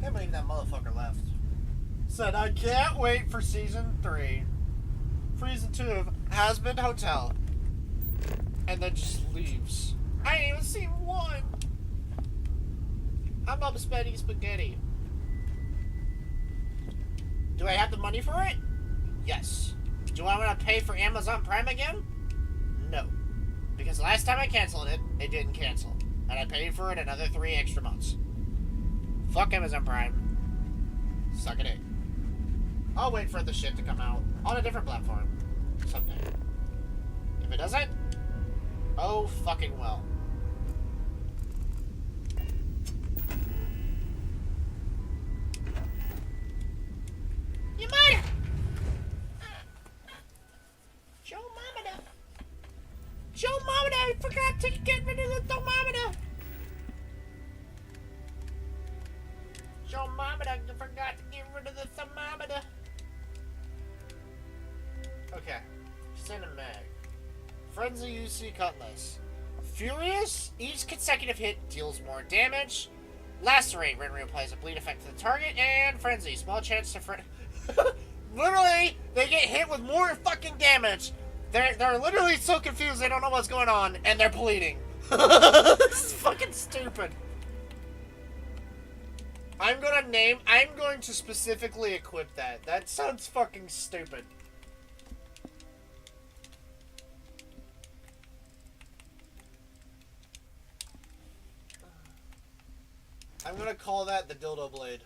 Can't believe that motherfucker left. Said, I can't wait for season 3. Season 2 of Has-Been Hotel. And then just leaves. I ain't even seen 1. I'm up spending spaghetti. Do I have the money for it? Yes. Do I want to pay for Amazon Prime again? No. Because last time I canceled it, it didn't cancel. And I paid for it another 3 extra months. Fuck Amazon Prime. Suck it in. I'll wait for the shit to come out on a different platform someday. If it doesn't, oh fucking well. You might. Joe Mamada. Joe Mamada, I forgot to get rid of the thermometer. Joe Mamada, I forgot to get rid of the thermometer. Okay. Cinemag. Frenzy UC Cutlass. Furious, each consecutive hit deals more damage. Lacerate, when reapplies a bleed effect to the target. And Frenzy, small chance to literally, they get hit with more fucking damage. They're literally so confused they don't know what's going on, and they're bleeding. This is fucking stupid. I'm going to specifically equip that. That sounds fucking stupid. I'm gonna call that the dildo blade.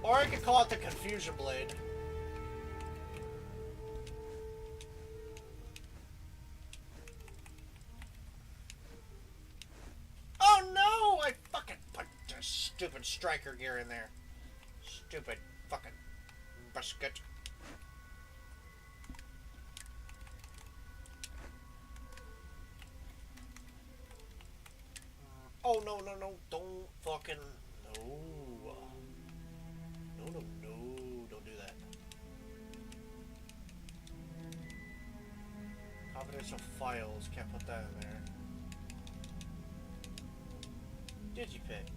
Or I could call it the confusion blade. Oh no! I fucking put the stupid striker gear in there. Stupid fucking biscuit. Oh no, no, no, don't fucking no. No, no, no, don't do that. Confidential files, can't put that in there. Digipick.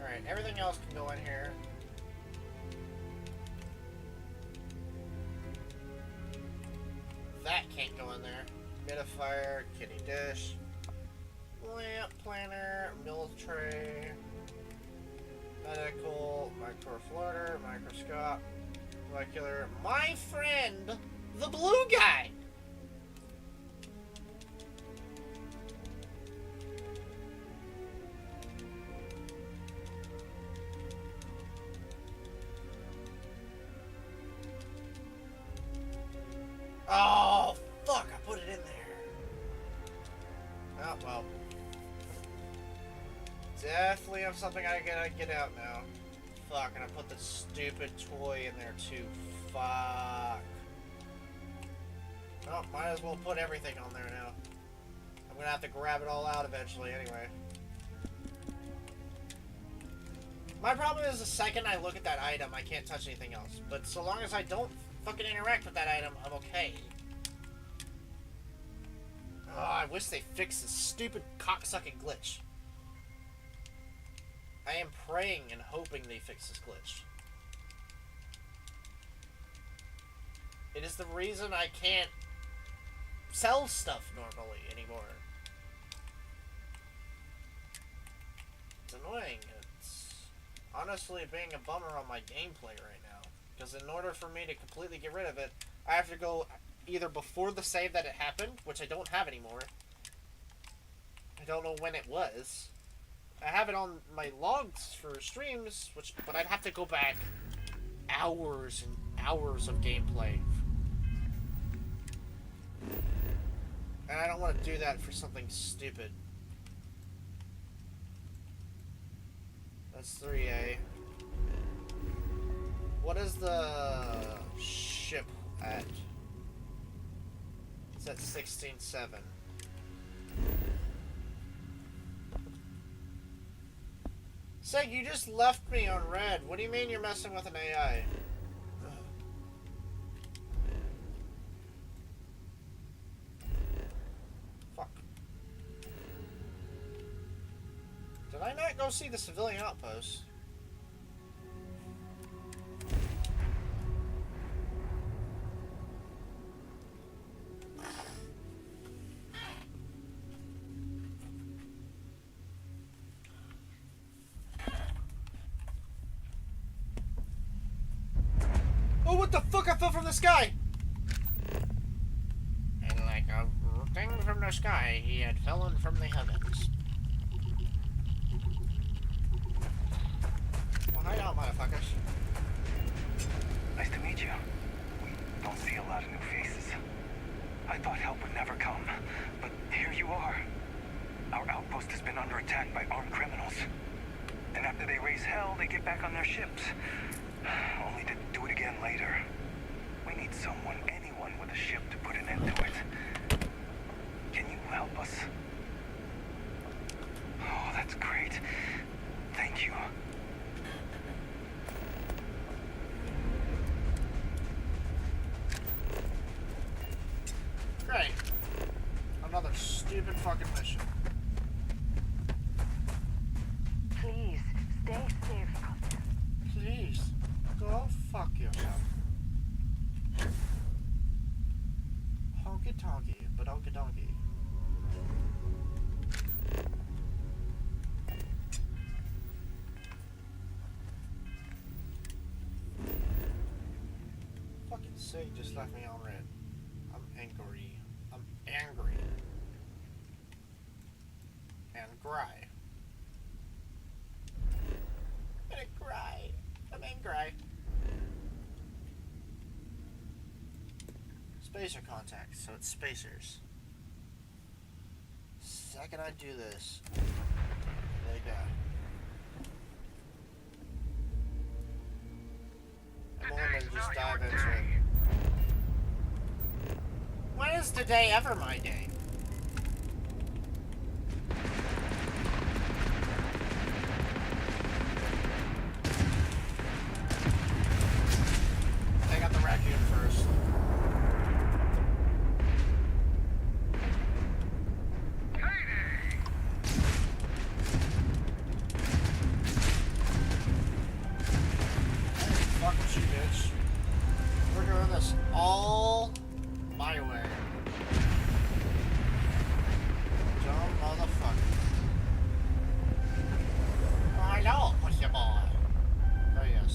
Alright, everything else can go in here. That can't go in there. Humidifier, kitty dish, lamp planner, milk tray, medical, microfloater, microscope, molecular. My friend, the blue guy! Oh, fuck, I put it in there. Oh, well. Definitely have something I gotta get out now. Fuck, and I put the stupid toy in there too. Fuck. Oh, might as well put everything on there now. I'm gonna have to grab it all out eventually anyway. My problem is the second I look at that item, I can't touch anything else. But so long as I don't fucking interact with that item, I'm okay. Oh, I wish they fixed this stupid cocksucking glitch. I am praying and hoping they fix this glitch. It is the reason I can't sell stuff normally anymore. It's annoying. It's honestly being a bummer on my gameplay right now. Because in order for me to completely get rid of it, I have to go either before the save that it happened, which I don't have anymore. I don't know when it was. I have it on my logs for streams, but I'd have to go back hours and hours of gameplay. And I don't want to do that for something stupid. That's 3A. What is the ship at? It's at 16.7. Seg, you just left me on red. What do you mean you're messing with an AI? Fuck. Did I not go see the civilian outpost? Oh, what the fuck? I fell from the sky! And like a thing from the sky, he had fallen from the heavens. Well, hi y'all, motherfuckers.
Nice to meet you. We don't see a lot of new faces. I thought help would never come, but here you are. Our outpost has been under attack by armed criminals. And after they raise hell, they get back on their ships. Only to do it again later. We need someone, anyone with a ship to put an end to it. Can you help us? Oh, that's great. Thank you.
Great. Another stupid fucking mission.
Please,
donkey. Fucking Sig just left me on red. I'm angry. I'm angry. And cry. I'm gonna cry. I'm angry. Spacer contact, so it's spacers. Second I do this, they die. I'm gonna just dive into it. When is today ever my day? Take out the raccoon first. Fuck you, bitch. We're doing this all my way. Dumb motherfucker. Oh, hello, pussy boy. Oh, yes.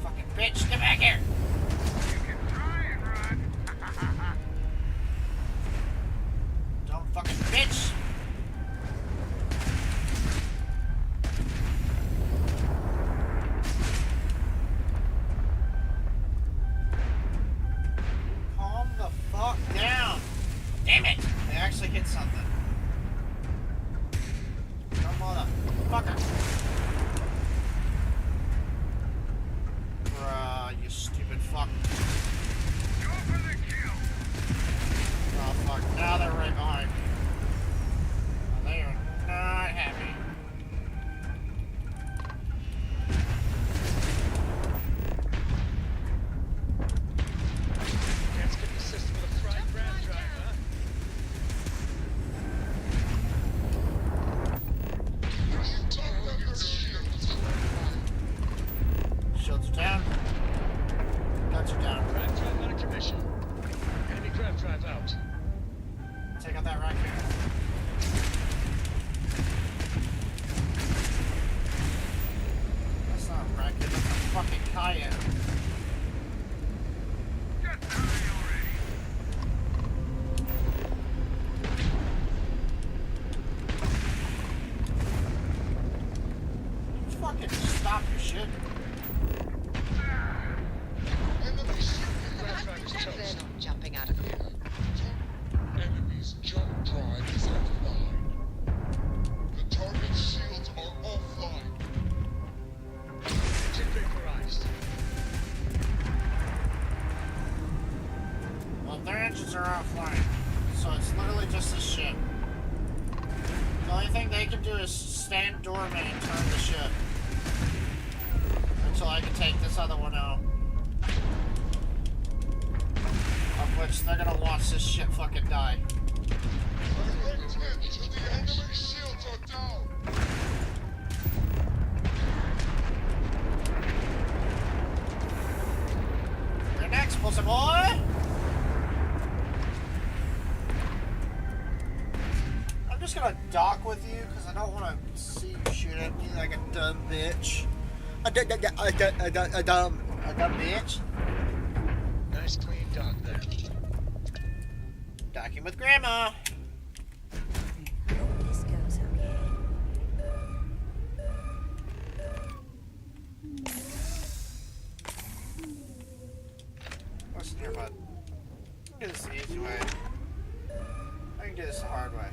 Fucking bitch, get back here!
You can try and run.
Dumb fucking bitch! Calm the fuck down! Damn it! They actually hit something. Dumb motherfucker. Bruh, you stupid fuck.
Go for the kill.
Oh fuck, now they're right behind me. Oh, they are not happy.
Can't skip the system with a fried ram driver.
Shields are down. Guns are down.
Ram drive out of commission. Enemy ram drive out.
Take out that raccoon. That's not a raccoon, that's a fucking cayenne.
Get dirty already.
Fucking stop your shit.
Ram drive is
They're
toast.
not jumping out of the air.
Enemy's jump drive is offline. The target shields are offline.
Engine vaporized.
Well, their engines are offline, so it's literally just this ship. The only thing they can do is stand dormant and turn the ship. Until I can take this other one out. Of which they're gonna watch this ship fucking die.
Direct hit to the enemy shields are down.
You're next, pussy boy! I'm just gonna dock with you because I don't want to see you shoot at me like a dumb bitch. A dumb bitch.
Nice clean dock there.
Docking with grandma.
Hope this goes okay.
Listen here, bud. I can do this the easy way. I can do this the hard way.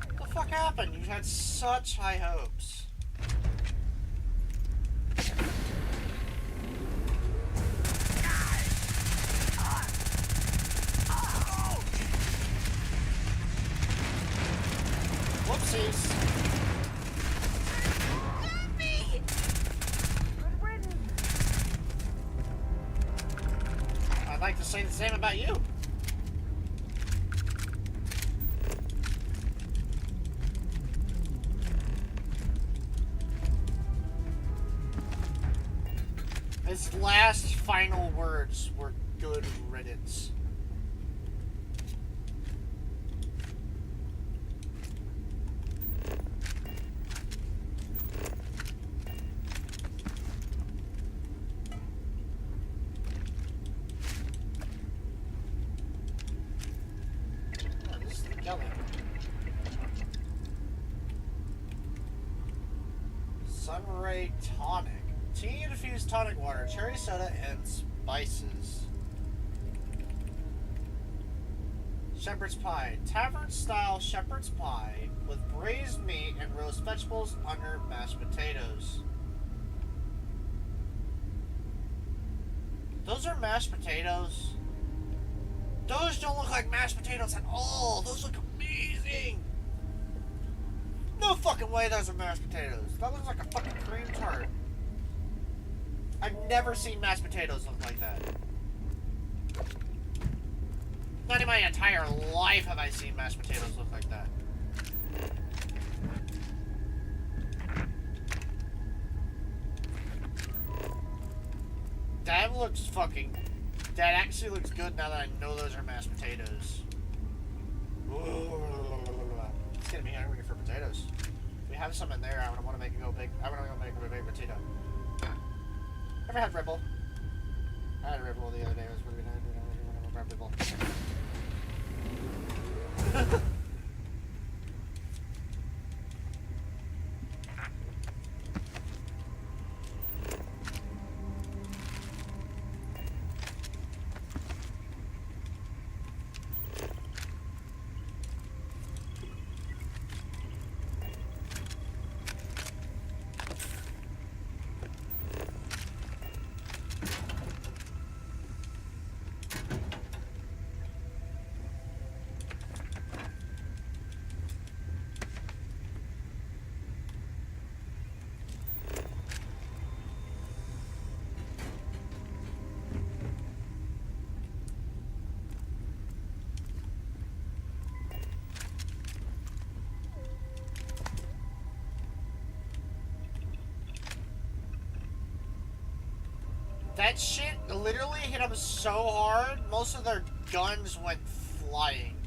What the fuck happened? You had such high hopes. Whoopsies. I'd like to say the same about you. His last final words were good riddance. Oh, this is the Kelly. Sunray tonic. Tea infused tonic water, cherry soda, and spices. Shepherd's pie. Tavern style shepherd's pie with braised meat and roast vegetables under mashed potatoes. Those are mashed potatoes. Those don't look like mashed potatoes at all. Those look amazing. No fucking way those are mashed potatoes. That looks like a fucking cream tart. I've never seen mashed potatoes look like that. Not in my entire life have I seen mashed potatoes look like that. That looks fucking... That actually looks good now that I know those are mashed potatoes. It's getting me hungry for potatoes. If we have some in there, I want to make it go big. I want to go make it a big potato. Ever had Red Bull? I had a Red Bull the other day. It was really good. Red Bull. That shit literally hit them so hard, most of their guns went flying.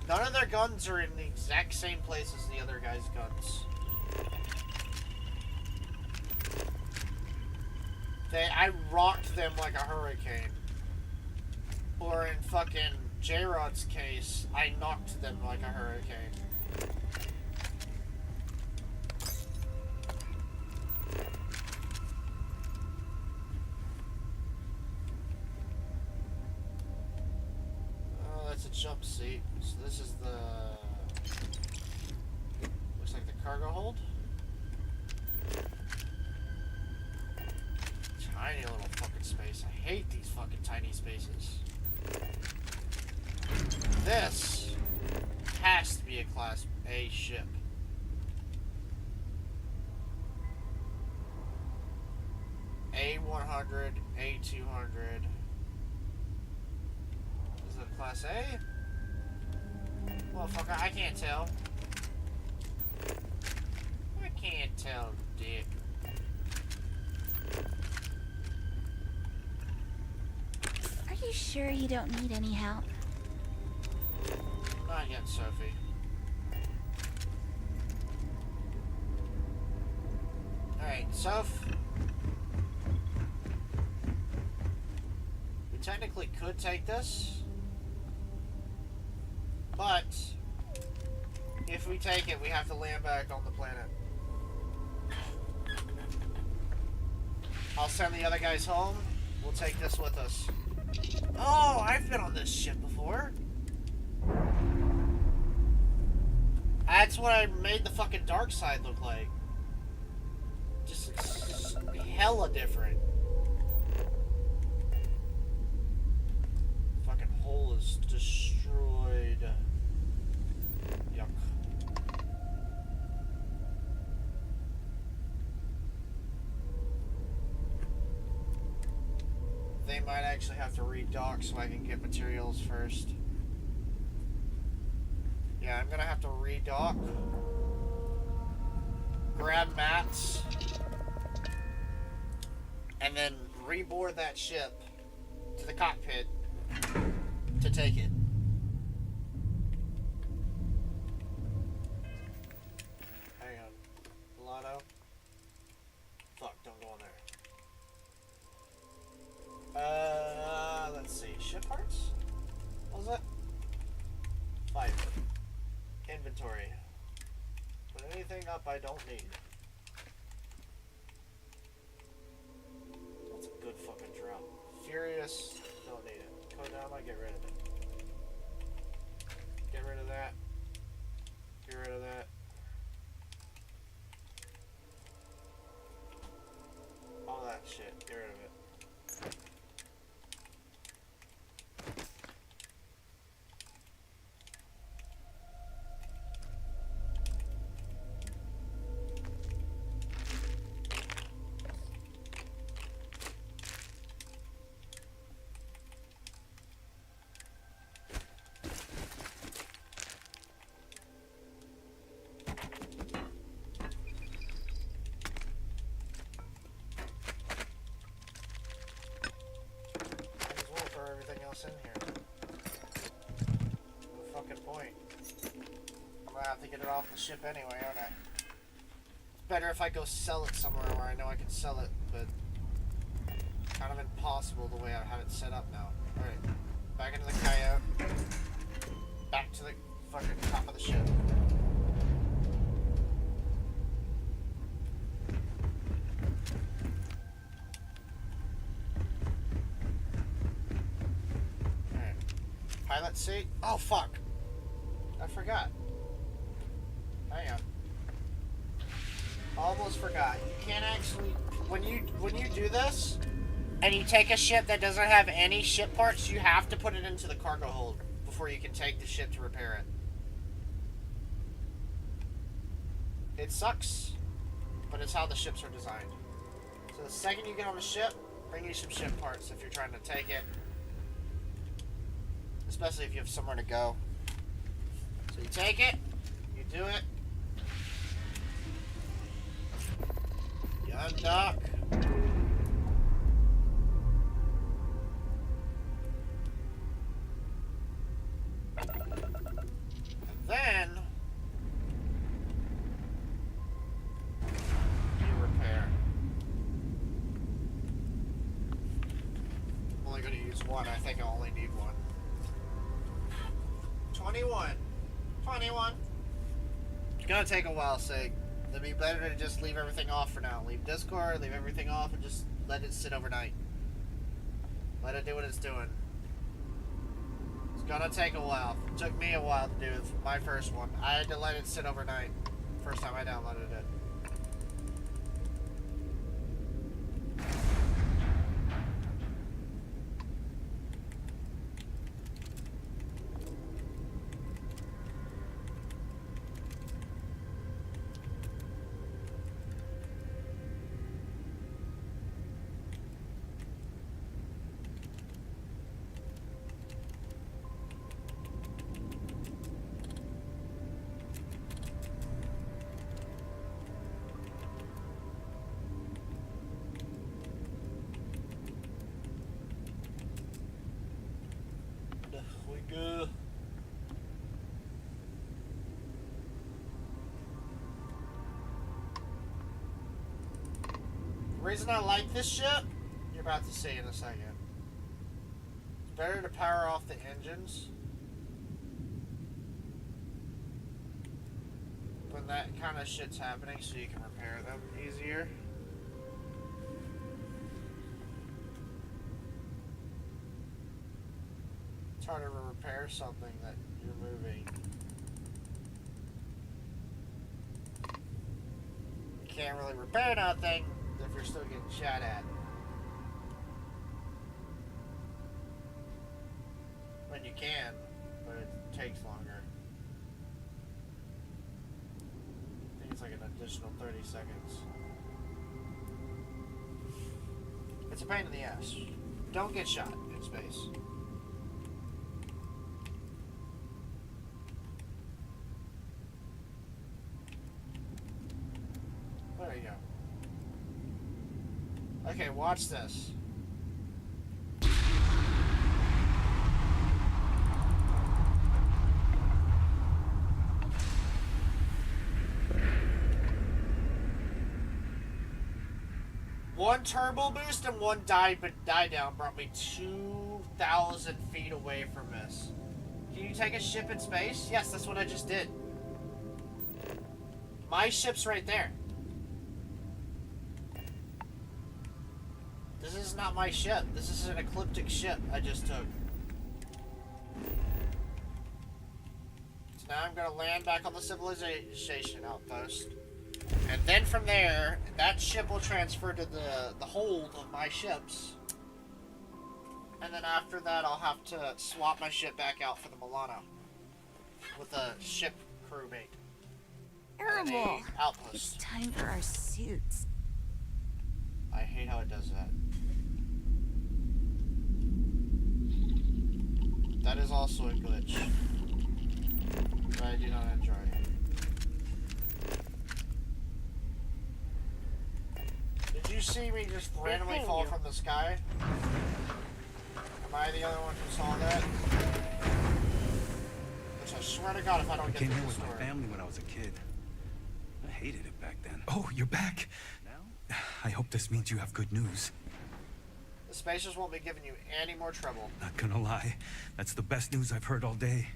None of their guns are in the exact same place as the other guy's guns. I rocked them like a hurricane. Or in fucking J-Rod's case, I knocked them like a hurricane. Jump seat. So this is the... Looks like the cargo hold. Tiny little fucking space. I hate these fucking tiny spaces. This has to be a Class A ship. A100, A200. Is it Class A? Well, fucker, I can't tell. I can't tell, dick.
Are you sure you don't need any help?
Not yet, Sophie. Alright, Soph. We technically could take this. But, if we take it, we have to land back on the planet. I'll send the other guys home. We'll take this with us. Oh, I've been on this ship before. That's what I made the fucking dark side look like. Just hella different. Fucking hole is destroyed. Yuck. They might actually have to redock so I can get materials first. Yeah, I'm gonna have to redock. Grab mats. And then reboard that ship to the cockpit to take it. Hang on. Lotto. Fuck, don't go in there. Let's see. Ship parts? What was that? Fiber. Inventory. Put anything up I don't need. That's a good fucking drop. Furious. Don't need it. Kodama, get rid of it. Get rid of that. Get rid of that. All that shit. Get rid of it. In here. No fucking point. I'm gonna have to get it off the ship anyway, aren't I? It's better if I go sell it somewhere where I know I can sell it, but kind of impossible the way I have it set up now. Alright, back into the coyote. Back to the fucking top of the ship. Pilot seat? Oh fuck! I forgot. Hang on. Almost forgot. You can't actually when you do this and you take a ship that doesn't have any ship parts, you have to put it into the cargo hold before you can take the ship to repair it. It sucks, but it's how the ships are designed. So the second you get on the ship, bring you some ship parts if you're trying to take it. Especially if you have somewhere to go. So you take it, you do it, you undock, and then you repair. I'm only going to use one. I think I only need one. 21. It's gonna take a while, so it'd be better to just leave everything off for now. Leave Discord, leave everything off, and just let it sit overnight. Let it do what it's doing. It's gonna take a while. It took me a while to do my first one. I had to let it sit overnight. First time I downloaded it. Good. The reason I like this ship, you're about to see in a second. It's better to power off the engines when that kind of shit's happening so you can repair them easier. It's harder to repair something that you're moving. can't really repair nothing if you're still getting shot at. When you can, but it takes longer. I think it's like an additional 30 seconds. It's a pain in the ass. Don't get shot in space. There you go. Okay, watch this. One turbo boost and one die down brought me 2,000 feet away from this. Can you take a ship in space? Yes, that's what I just did. My ship's right there. This is not my ship. This is an ecliptic ship I just took. So now I'm gonna land back on the civilization outpost. And then from there, that ship will transfer to the hold of my ships. And then after that, I'll have to swap my ship back out for the Milano. With a ship crewmate.
Terrible.
Outpost.
It's time for our suits.
I hate how it does that. That is also a glitch. That I do not enjoy. Did you see me just randomly fall from the sky? Am I the other one who saw that? Which I swear to God if I don't get
Came
through
here
the
with
story.
my family when I was a kid. I hated it back then.
Oh, you're back.
Now?
I hope this means you have good news.
The spacers won't be giving you any more trouble.
Not gonna lie, that's the best news I've heard all day.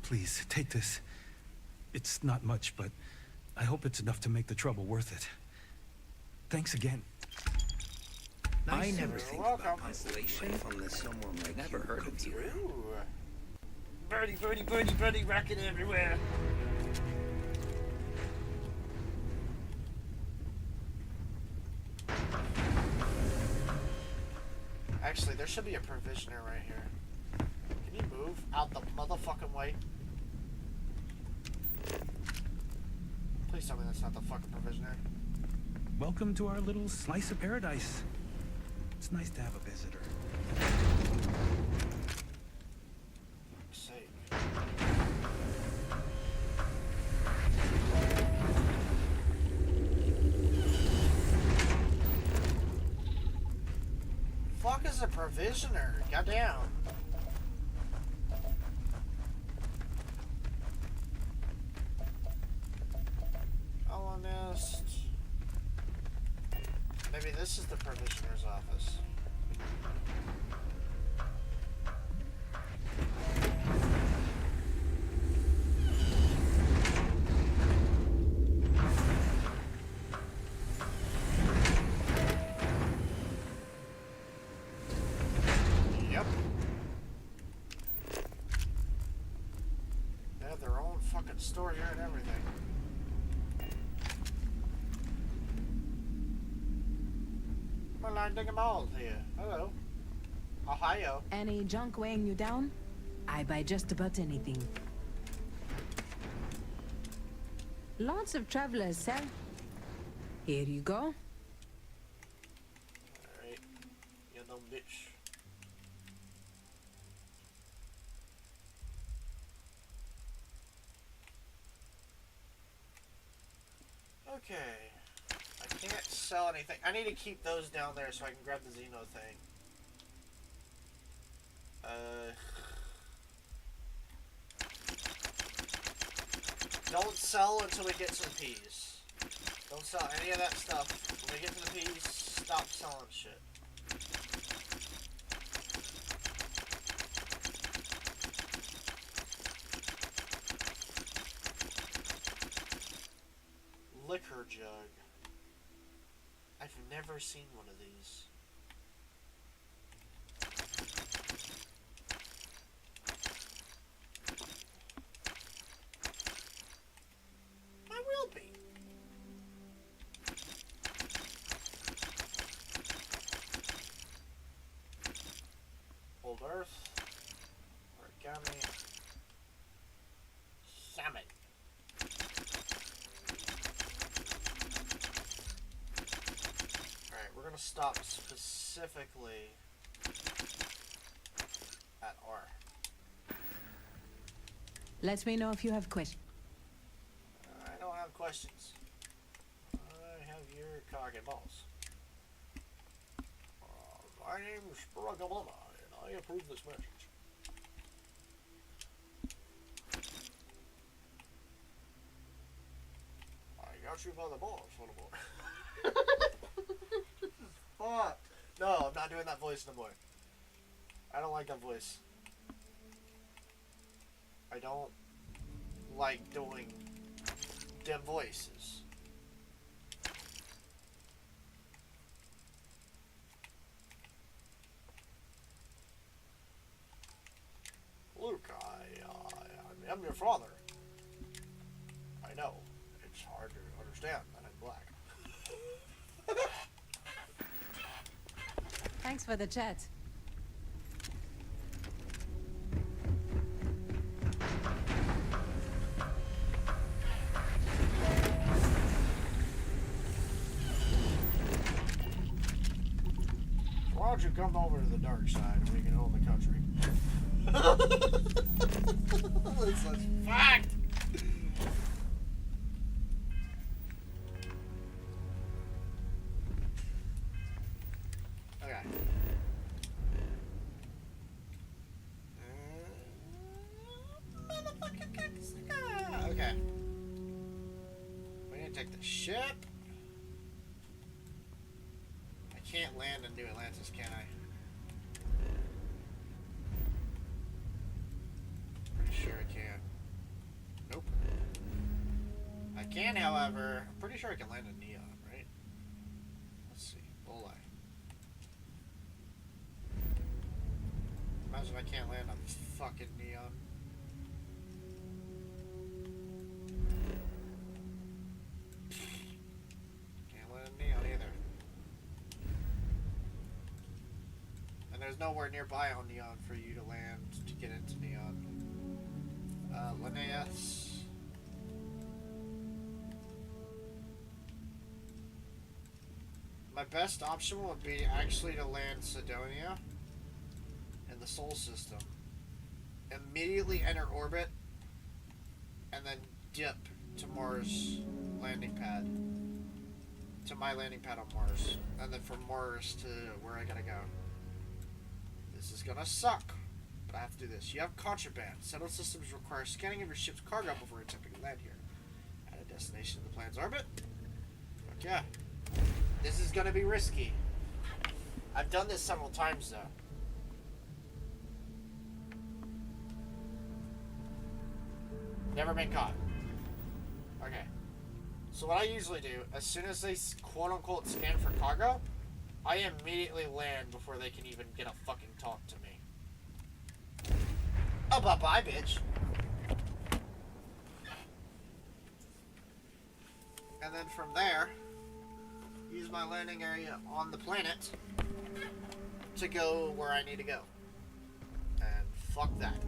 Please, take this. It's not much, but I hope it's enough to make the trouble worth it. Thanks again.
I never think about
welcome.
constellation from someone like never heard of you.
Ooh. Birdie, birdie, birdie, birdie, rocket everywhere. Actually, there should be a provisioner right here. Can you move out the motherfucking way? Please tell me that's not the fucking provisioner.
Welcome to our little slice of paradise. It's nice to have a visitor.
Fuck's sake. Fuck is a provisioner? Goddamn. Colonist. Maybe this is the provisioner's office. Yep. They have their own fucking store here and everything. Well, I'm digging balls here. Hello. Ohio.
Any junk weighing you down? I buy just about anything. Lots of travelers sell. Here you go.
Alright. You dumb bitch. Okay. I can't sell anything. I need to keep those down there so I can grab the Xeno thing. Don't sell until we get some peas. Don't sell any of that stuff. When we get to the peas, stop selling shit. Liquor jug. I've never seen one of these. I will be. Earth. Origami. Salmon. Alright, we're gonna stop specifically at R.
Let me know if you have questions.
I don't have questions. I have your cock and balls. My name is Spuragalama, and I approve this message. I got you by the balls, little boy. Fuck. No, I'm not doing that voice no more. I don't like that voice. I don't like doing them voices. Luke, I am your father. I know. It's hard to understand that I'm black.
Thanks for the chat.
Why don't you come over to the dark side and we can own the country? That's such fact! Okay. Okay. We need to take the ship. I can't land in New Atlantis, can I? Pretty sure I can. Nope. I can, however, I'm pretty sure I can land in Neon, right? Let's see. Bolai. Imagine I can't land on fucking Neon. Can't land in Neon either. And there's nowhere nearby on Neon for you to land to get into Neon. Linnaeus. My best option would be actually to land Sidonia in the Sol system. Immediately enter orbit and then dip to Mars landing pad. To my landing pad on Mars. And then from Mars to where I gotta go. This is gonna suck, but I have to do this. You have contraband. Settled systems require scanning of your ship's cargo before attempting to land here. At a destination in the planet's orbit. Fuck yeah. This is gonna be risky. I've done this several times though. Never been caught. Okay. So what I usually do, as soon as they quote-unquote scan for cargo, I immediately land before they can even get a fucking talk to me. Oh, bye-bye, bitch. And then from there, use my landing area on the planet to go where I need to go. And fuck that.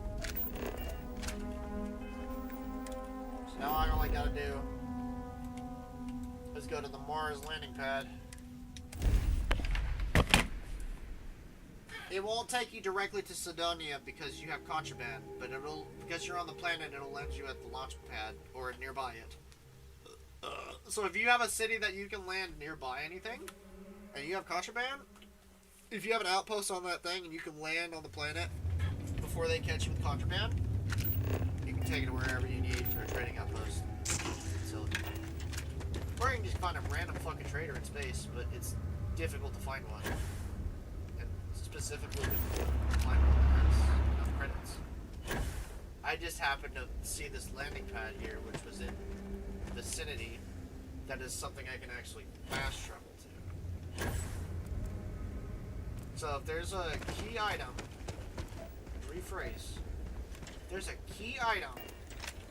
So now all I gotta do is go to the Mars landing pad. It won't take you directly to Sidonia because you have contraband, but it'll, because you're on the planet, it'll land you at the launch pad or nearby it. So if you have a city that you can land nearby anything, and you have contraband, if you have an outpost on that thing and you can land on the planet before they catch you with contraband, you can take it to wherever you need for a trading outpost. So, or you can just find a random fucking trader in space, but it's difficult to find one. And specifically difficult to find one that has enough credits. I just happened to see this landing pad here, which was in vicinity, that is something I can actually fast travel to. So if there's a key item, rephrase, if there's a key item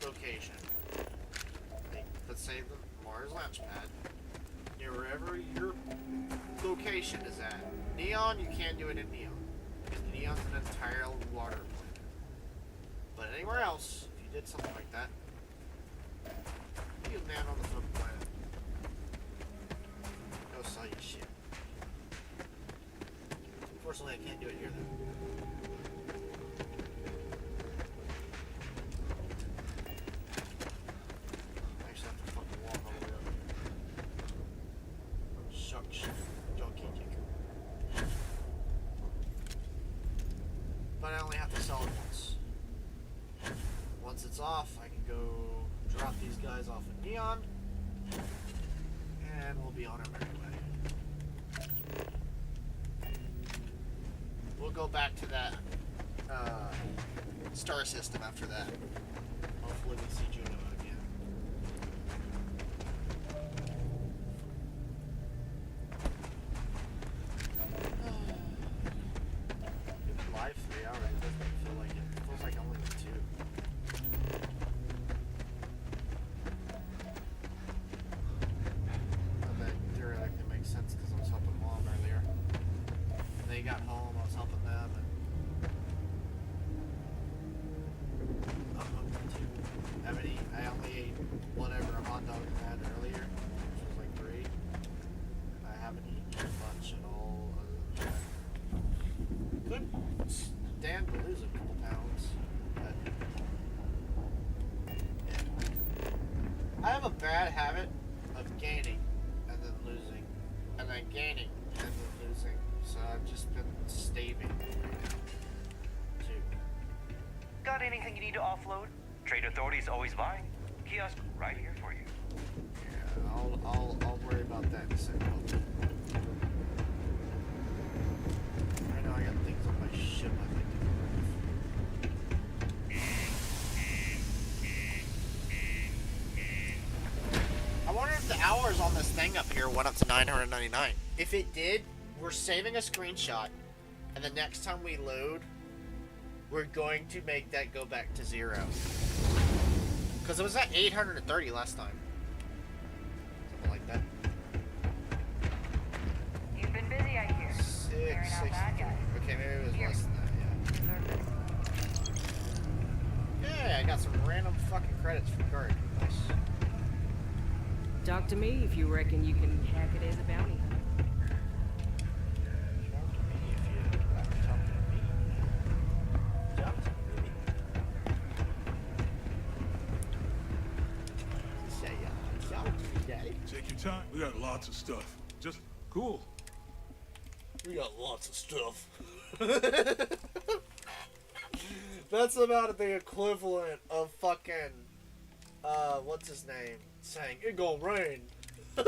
location, like, let's say the Mars launch pad, near wherever your location is at. Neon, you can't do it in Neon, because neon's an entire water plant. But anywhere else, if you did something like that, you man on the fucking planet. Go sell your shit. Unfortunately, I can't do it here though. I actually have to fucking walk all the way up here. Shucks. Donkey dick. But I only have to sell it once. Once it's off, I can go drop these guys off at Neon, and we'll be on our merry way. We'll go back to that star system after that. Hopefully we see Juno again. It's been live 3 hours. It doesn't feel like it. It feels like only 2. Sense because I was helping Mom earlier. When they got home, I was helping them, and I'm hungry too. I only ate whatever a hot dog I had earlier, which was like 3. I haven't eaten much at all other than that. Could stand to lose a couple pounds, but yeah. I have a bad habit of gaining and then losing. And then gaining and then losing. So I've just been staving right now. Too.
Got anything you need to offload? Trade Authority is always buying. Kiosk right here for you.
Yeah, I'll worry about that in a second. I know I got things on my ship I'd like to get rid of. I wonder if the hours on this thing up here went up to 999. If it did, we're saving a screenshot, and the next time we load, we're going to make that go back to 0. Because it was at 830 last time. Something like that.
You've been busy, I hear.
660. Okay, maybe it was less than that, yeah. Yeah, I got some random fucking credits for card. Nice.
Talk to me if you reckon you can hack it as a bounty.
Take your time. We got lots of stuff. Just cool.
We got lots of stuff. That's about the equivalent of fucking, what's his name? Saying, it gonna rain. You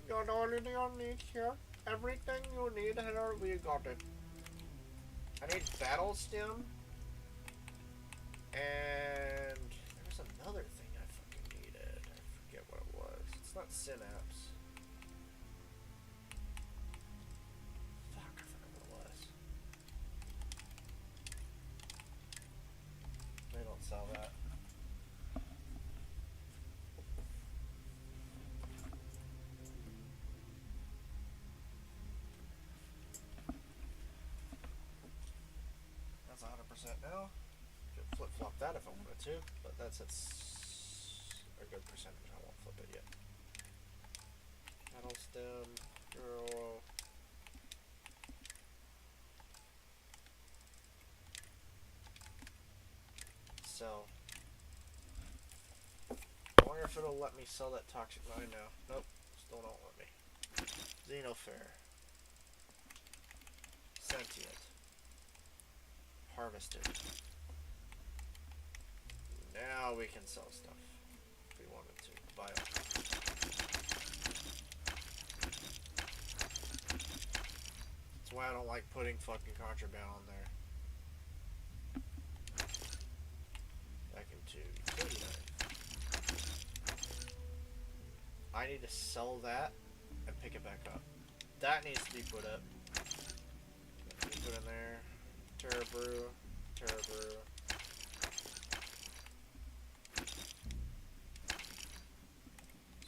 got everything you need here. Everything you need here, we got it. I need battle stem. And there's another thing I fucking needed. I forget what it was. It's not synapse. Fuck, I forgot what it was. They don't sell that. That's 100% now. Could flip-flop that if I wanted to, but that's a good percentage. I won't flip it yet. Metal stem, girl. Sell. I wonder if it'll let me sell that toxic mine now. Nope, still don't let me. Xenofair. Sentient. Harvested. Now we can sell stuff if we wanted to. Bio. That's why I don't like putting fucking contraband on there. Back into utility knife. I need to sell that and pick it back up. That needs to be put up. Put in there. Terra Brew. Terra Brew.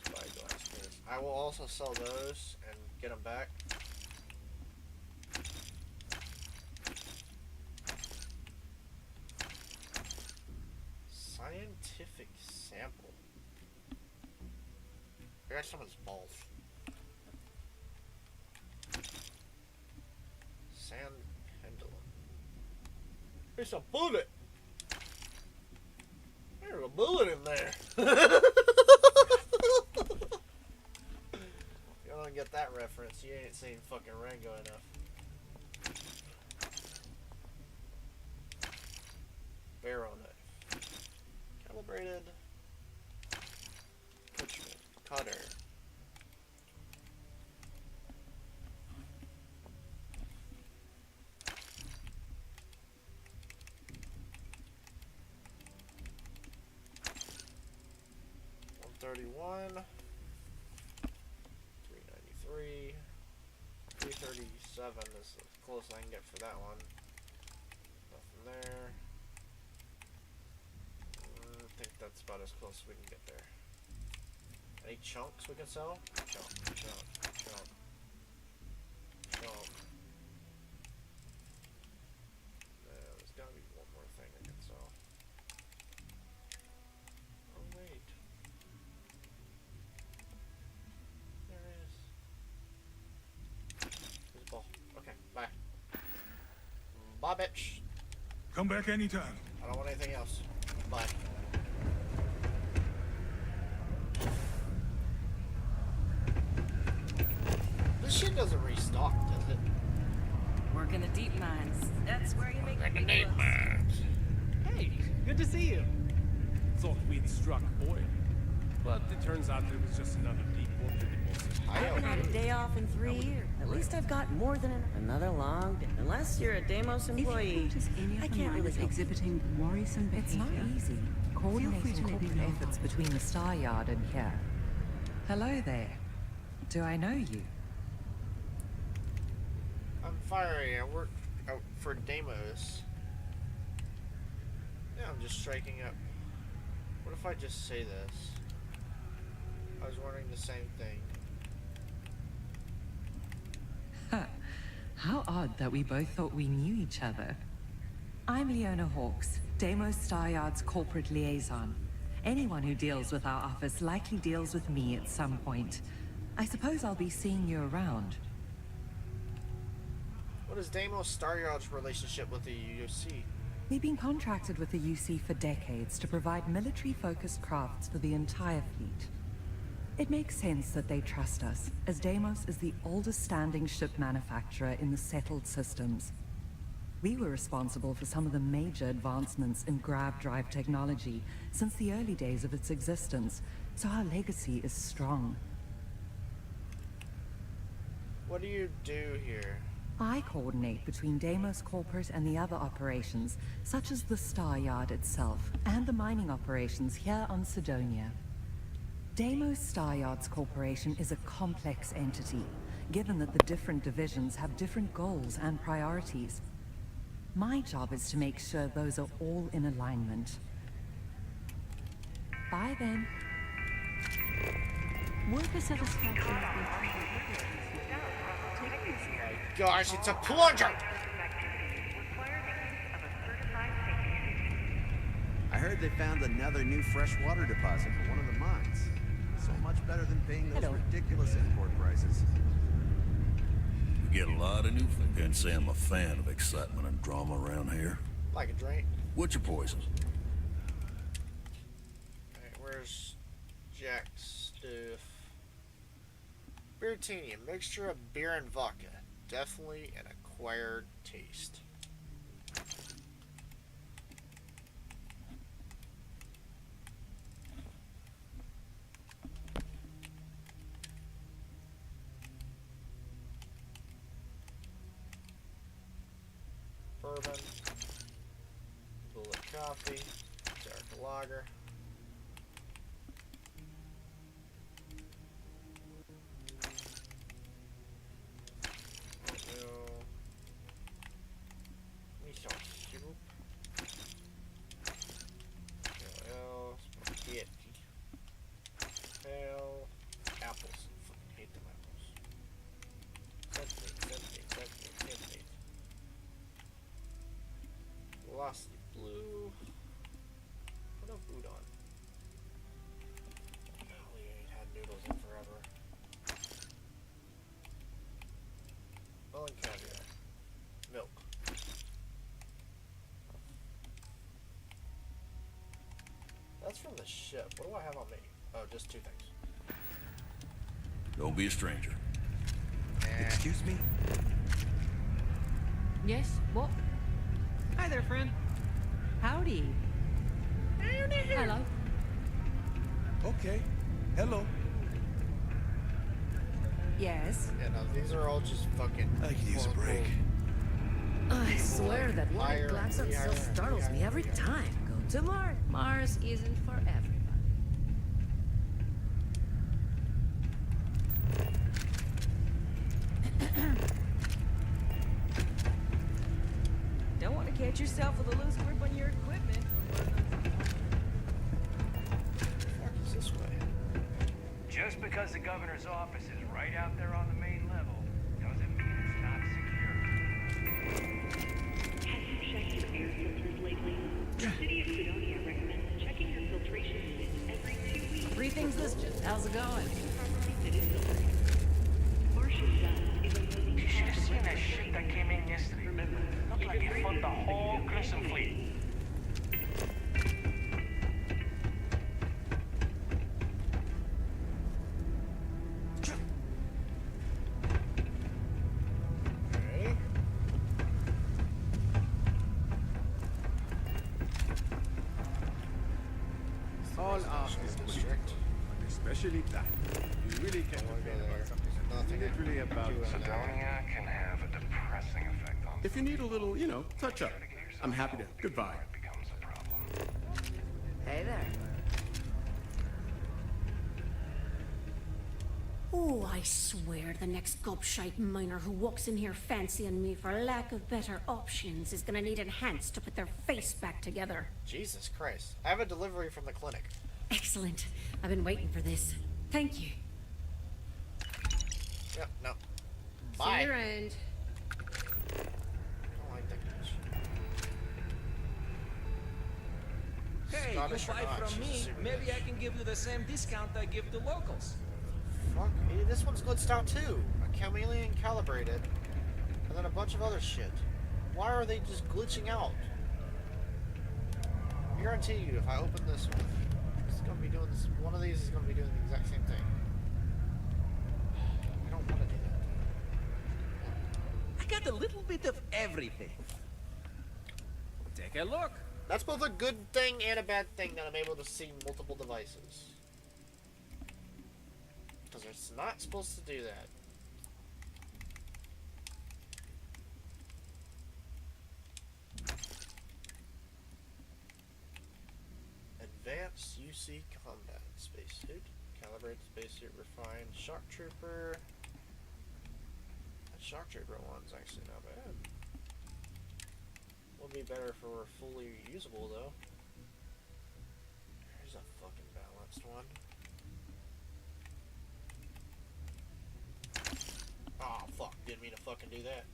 Spyglass. I will also sell those and Get them back. Scientific sample. I got someone's balls. Sand pendulum. There's a bullet. There's a bullet in there. You don't get that reference. You ain't seen fucking Rango enough. Barrel knife. Calibrated. Attachment. Cutter. $131. $393. $337 is the closest I can get for that one. Nothing there. I think that's about as close as we can get there. Any chunks we can sell? Chunk. There's gotta be one more thing I can sell. Oh wait. There it is. There's a ball. Okay, bye. Bye, bitch.
Come back anytime.
I don't want anything else. Bye. This shit doesn't restock, does it?
Work in the deep mines. That's where you make
Work in
the
deep mines.
Hey, good to see you. Thought we'd struck oil, but it turns out it was just another deep water deposit.
I haven't had a day off in 3 years. At least I've got more than another long day. Unless you're a Deimos employee, I can't really help.
Exhibiting worrisome behavior.
It's not easy. Coordinating corporate efforts between the Star Yard and here. Hello there. Do I know you?
I'm fiery. I work out for Deimos. Yeah, I'm just striking up. What if I just say this? I was wondering the same thing.
Huh. How odd that we both thought we knew each other. I'm Leona Hawks, Deimos Star Yard's corporate liaison. Anyone who deals with our office likely deals with me at some point. I suppose I'll be seeing you around.
What is Deimos Star Yard's relationship with the UC?
We've been contracted with the UC for decades to provide military-focused crafts for the entire fleet. It makes sense that they trust us, as Deimos is the oldest standing ship manufacturer in the settled systems. We were responsible for some of the major advancements in grav drive technology since the early days of its existence, so our legacy is strong.
What do you do here?
I coordinate between Deimos Corporate and the other operations, such as the Star Yard itself, and the mining operations here on Sidonia. Deimos Star Yards Corporation is a complex entity, given that the different divisions have different goals and priorities. My job is to make sure those are all in alignment. Bye then.
Worker satisfaction.
Gosh, it's a plunger!
I heard they found another new freshwater deposit for one of the mines. So much better than paying those ridiculous import prices.
We get a lot of new things. Can't say I'm a fan of excitement and drama around here.
Like a drink.
What's your poison?
Alright, where's Jack's stuff? Beertini, a mixture of beer and vodka. Definitely an acquired taste. Bourbon. Bullet coffee. Dark lager. ship. What do I have on me? Oh, just 2 things.
Don't be a stranger.
Excuse me?
Yes? What?
Hi there, friend.
Howdy. Hello.
Okay. Hello.
Yes?
Yeah, no, these are all just fucking...
I could use a break.
I swear that
higher
light glass
and
so
higher
startles
and
me every
higher.
time. Go to Mars. Mars isn't for everybody.
Don't want to catch yourself with a loose grip on your equipment.
Fuck is this way?
Just because the governor's office is right out there on the main level doesn't mean it's not secure.
Have you checked your air filters lately? The city of Fredonia recommends checking your filtration units every 2 weeks.
Briefing's this just. How's it going?
Martian dust is a living
You should have seen that shit that came in yesterday. Looked like it fucked the whole Grissom fleet.
Okay.
All ask is
district.
but especially that. You really can't complain about something literally about
Fredonia can have a depressing effect on
If you need a little, touch up, I'm happy to. Goodbye.
Hey there.
Oh, I swear the next gobshite miner who walks in here fancying me for lack of better options is gonna need enhanced to put their face back together.
Jesus Christ. I have a delivery from the clinic.
Excellent. I've been waiting for this. Thank you.
Yep, no.
See
Bye.
you around.
I don't like that bitch.
Hey,
Scottish
you
or
buy
not,
from
she's a
me,
super
maybe
bitch.
I can give you the same discount I give the locals.
Fuck, this one's glitched out too. A chameleon calibrated, and then a bunch of other shit. Why are they just glitching out? I guarantee you, if I open this one, it's gonna be doing this. One of these is gonna be doing the exact same thing. I don't want to do that.
I got a little bit of everything. Take a look.
That's both a good thing and a bad thing that I'm able to see multiple devices. Because it's not supposed to do that. Advanced UC combat spacesuit. Calibrated spacesuit refined. Shock trooper. That shock trooper one's actually not bad. Would be better if it were fully usable though. Here's a fucking balanced one. Oh fuck, didn't mean to fucking do that.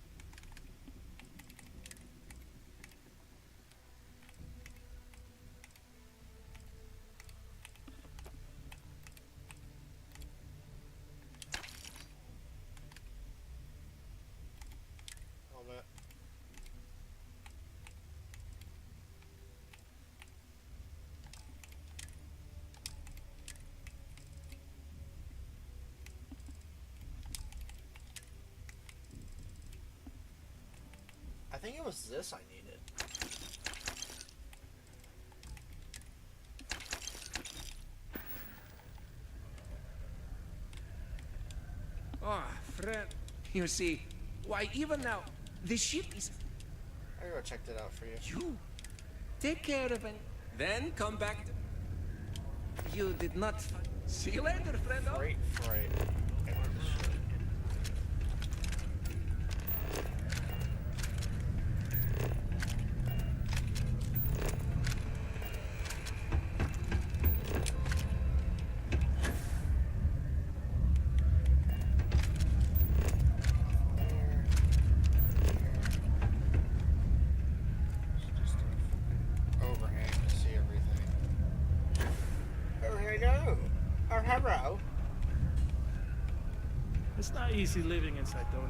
Helmet. I think it was this I needed.
Oh, friend. You see, why even now, the ship is...
I go check that out for you.
You take care of it, then come back. You did not... See you later, friend.
Freight. Okay, where's this shit? Overhang to see everything. Oh, hello. Oh, hello.
It's not easy living in Cydonia.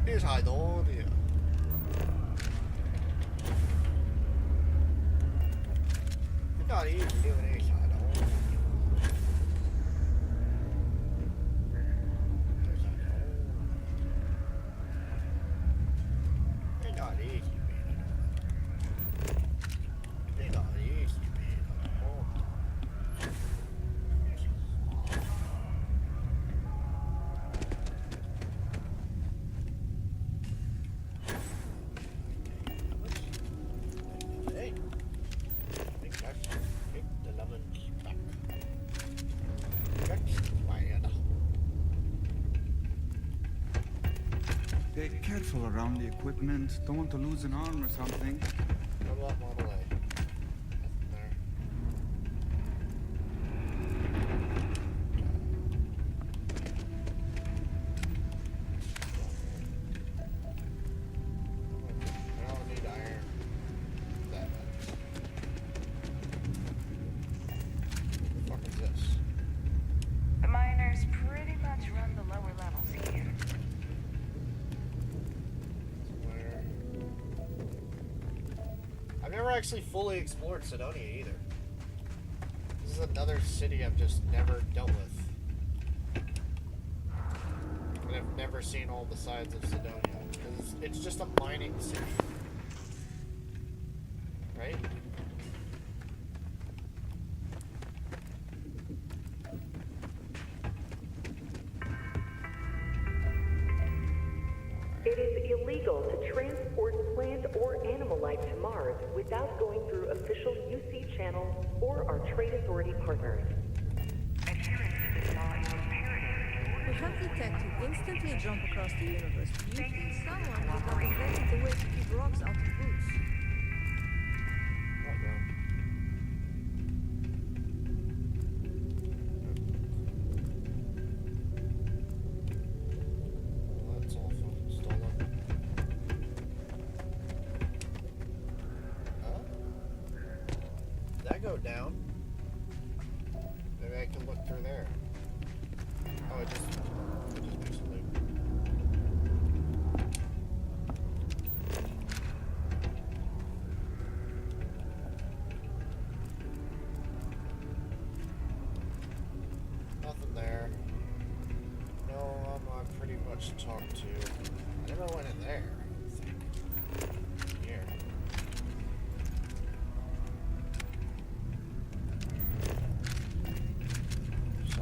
Here's Hydonia. not easy doing this, I don't. They're not easy, man. They're not easy, man. Hey, I think that's pick the lemons back. That's fine.
Be careful around the equipment. Don't want to lose an arm or something.
What about Model A? Nothing there. I don't need iron that much. What the fuck is this?
The miners pretty much run the lower levels here.
Where? I've never actually fully explored Sidonia either. This is another city I've just never dealt with. And I've never seen all the sides of Sidonia. Because it's just a mining city. Right?
It is illegal to transport plant or animal life to Mars without going through official UC channels or our trade authority partners.
We have the tech to instantly jump across the universe. Do you think someone would have invented the way to keep rocks out of boots?
That's all fucking stolen. Huh? Did that go down? Maybe I can look through there. Oh, it just makes a loop. Nothing there. No, I'm pretty much talked to. I never went in there, I don't think. Here.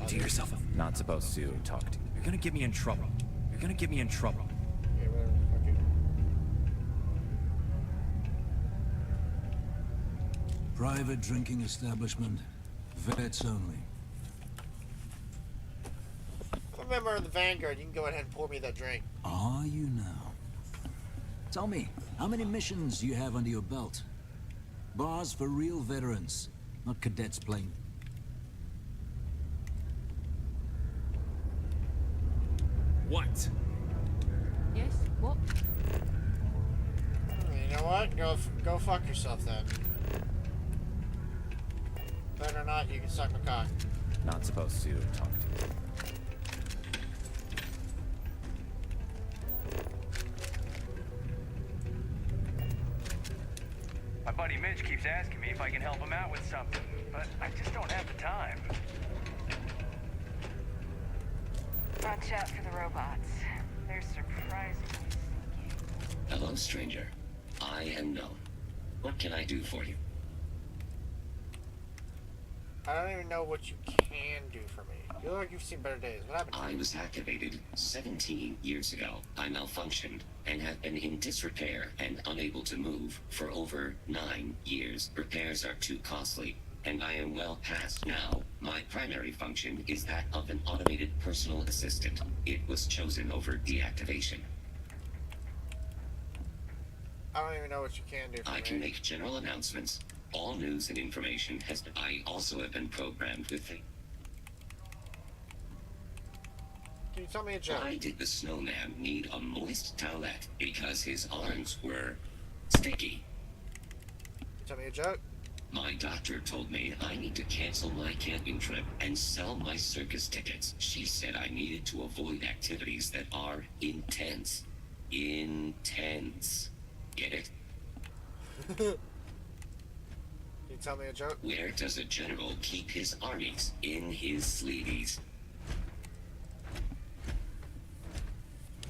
To yourself. Not supposed to talk to. You're gonna get me in trouble. You're gonna get me in trouble.
Yeah, whatever. Fuck you.
Private drinking establishment. Vets only.
I'm a member of the Vanguard. You can go ahead and pour me that drink.
Are you now? Tell me, how many missions do you have under your belt? Bars for real veterans, not cadets playing.
What?
Yes? What?
You know what? Go fuck yourself then. Better not, you can suck my cock.
Not supposed to talk to.
My buddy Mitch keeps asking me if I can help him out with something, but I just don't have the time.
Watch out for the robots. They're surprisingly sneaky.
Hello, stranger. I am known. What can I do for you?
I don't even know what you can do for me. You look like you've seen better days. What happened?
I was activated 17 years ago. I malfunctioned and have been in disrepair and unable to move for over 9 years. Repairs are too costly, and I am well past now. My primary function is that of an automated personal assistant. It was chosen over deactivation.
I don't even know what you can do for me.
I can make general announcements. All news and information has been... I also have been programmed with...
Can you tell me a joke?
Why did the snowman need a moist towelette? Because his arms were sticky.
Tell me a joke.
My doctor told me I need to cancel my camping trip and sell my circus tickets. She said I needed to avoid activities that are intense. Intense. Get it?
Can you tell me a joke?
Where does a general keep his armies? In his sleeves.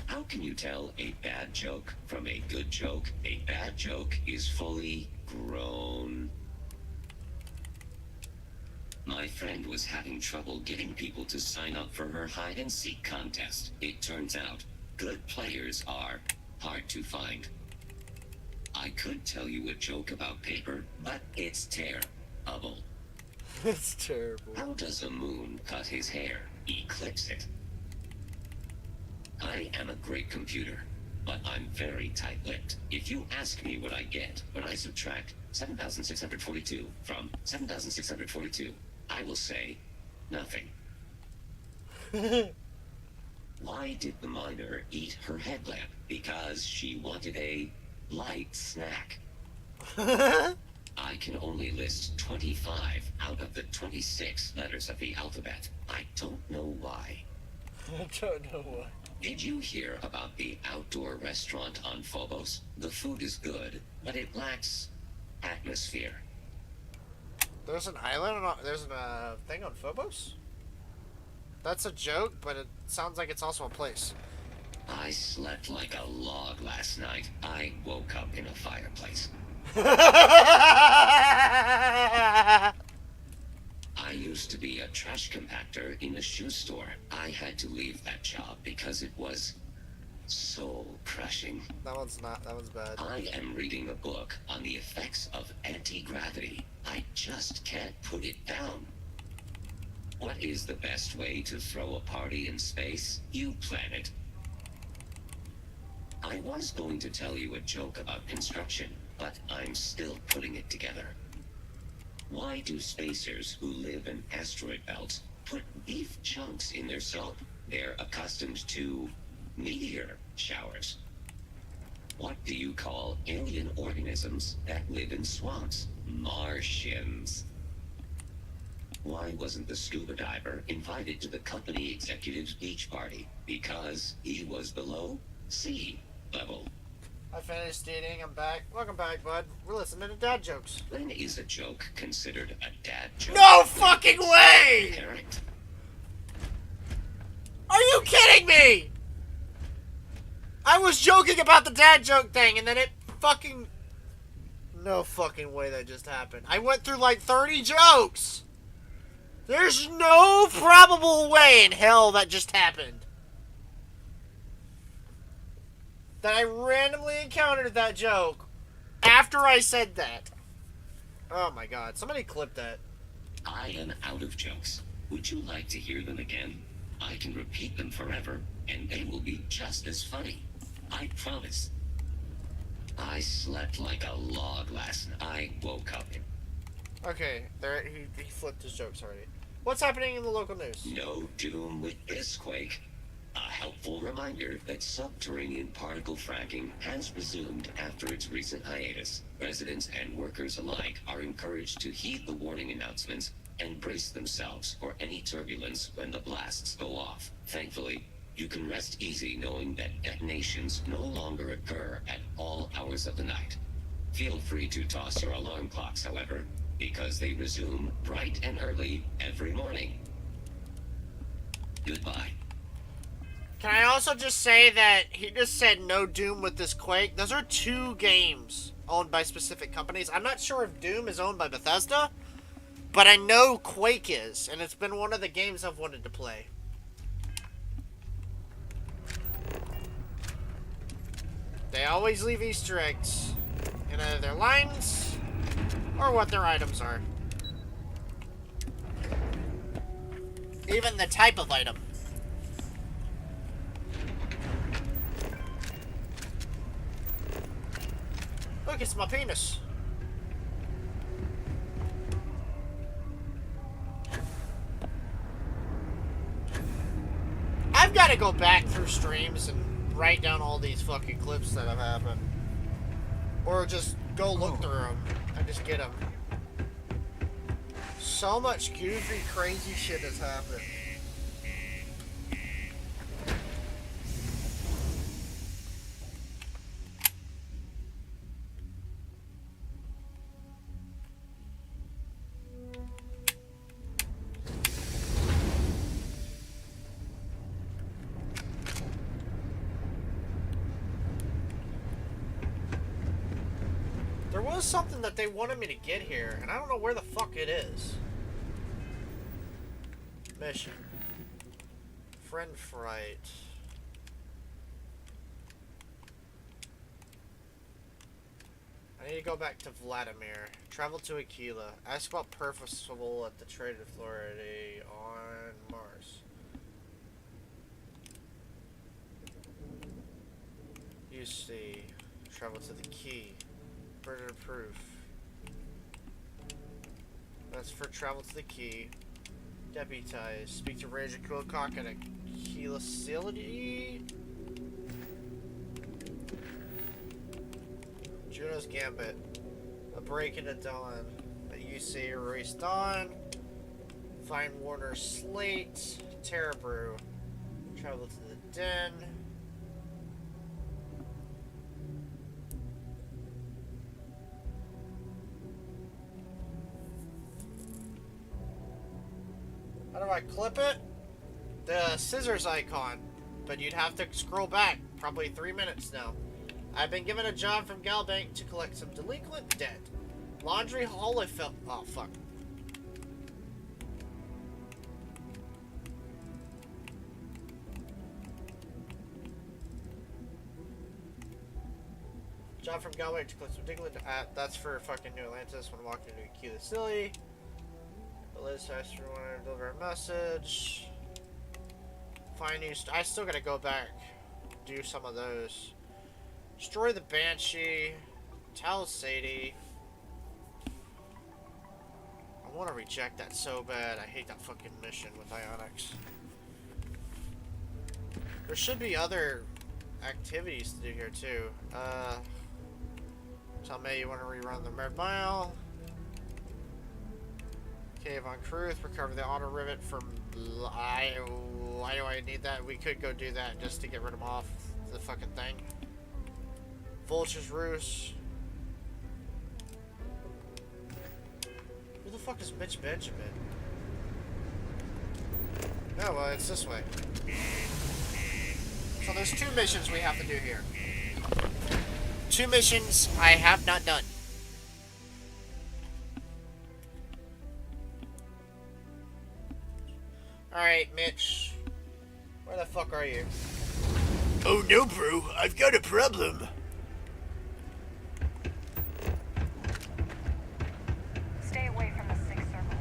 How can you tell a bad joke from a good joke? A bad joke is fully grown. My friend was having trouble getting people to sign up for her hide-and-seek contest. It turns out, good players are hard to find. I could tell you a joke about paper, but it's terrible.
It's terrible.
How does a moon cut his hair? Eclipse it. I am a great computer, but I'm very tight-lipped. If you ask me what I get when I subtract 7,642 from 7,642, I will say nothing. Why did the miner eat her headlamp? Because she wanted a light snack. I can only list 25 out of the 26 letters of the alphabet. I don't know why.
I don't know why.
Did you hear about the outdoor restaurant on Phobos? The food is good, but it lacks atmosphere.
There's an island, there's a thing on Phobos? That's a joke, but it sounds like it's also a place.
I slept like a log last night. I woke up in a fireplace. I used to be a trash compactor in a shoe store. I had to leave that job because it was soul-crushing.
That one's bad.
I am reading a book on the effects of anti-gravity. I just can't put it down. What is the best way to throw a party in space? You plan it. I was going to tell you a joke about construction, but I'm still putting it together. Why do spacers who live in asteroid belts put beef chunks in their soap? They're accustomed to meteor showers. What do you call alien organisms that live in swamps? Martians. Why wasn't the scuba diver invited to the company executive's beach party? Because he was below sea level.
I finished eating, I'm back. Welcome back, bud. We're listening to dad jokes.
When is a joke considered a dad joke?
No fucking way!
Correct.
Are you kidding me? I was joking about the dad joke thing, and then it fucking... No fucking way that just happened. I went through like 30 jokes! There's no probable way in hell that just happened. That I randomly encountered that joke after I said that. Oh my god, somebody clip that.
I am out of jokes. Would you like to hear them again? I can repeat them forever, and they will be just as funny. I promise. I slept like a log last night. I woke up in...
Okay, there he flipped his jokes already. What's happening in the local news?
No doom with this quake. A helpful reminder that subterranean particle fracking has resumed after its recent hiatus. Residents and workers alike are encouraged to heed the warning announcements and brace themselves for any turbulence when the blasts go off. Thankfully, you can rest easy knowing that detonations no longer occur at all hours of the night. Feel free to toss your alarm clocks, however, because they resume bright and early every morning. Goodbye.
Can I also just say that he just said no Doom with this Quake? Those are two games owned by specific companies. I'm not sure if Doom is owned by Bethesda, but I know Quake is, and it's been one of the games I've wanted to play. They always leave Easter eggs in either their lines or what their items are. Even the type of item. Look, it's my penis. I've got to go back through streams and write down all these fucking clips that have happened. Or just go look through them and just get them. So much goofy, crazy shit has happened. was something that they wanted me to get here, and I don't know where the fuck it is. Mission. Friend fright. I need to go back to Vladimir. Travel to Aquila. Ask about Percival at the Trade Authority on Mars. You see. Travel to the key. Burden of proof. That's for travel to the key. Deputize. Speak to Ranger Quillcock at Aquila facility. Juno's Gambit. A break into Dawn. A UC erase Dawn. Find Warner's Slate. Terra Brew. Travel to the Den. How do I clip it? The scissors icon. But you'd have to scroll back. Probably 3 minutes now. I've been given a job from Galbank to collect some delinquent debt. Laundry Holyfield. Oh, fuck. Job from Galbank to collect some delinquent debt. That's for fucking New Atlantis when walking into Aquila Silly. Liz has to want to deliver a message. Find new. I still gotta go back, do some of those. Destroy the Banshee. Tell Sadie. I want to reject that so bad. I hate that fucking mission with Ionics. There should be other activities to do here too. Tell May you want to rerun the Red Mile. Cave on Cruth. Recover the auto rivet from. Why do I need that? We could go do that just to get rid of them off the fucking thing. Vulture's Roost. Who the fuck is Mitch Benjamin? No, well, it's this way. So there's 2 missions we have to do here. 2 missions I have not done. Alright, Mitch. Where the fuck are you?
Oh no, bro. I've got a problem.
Stay away from the 6th circle.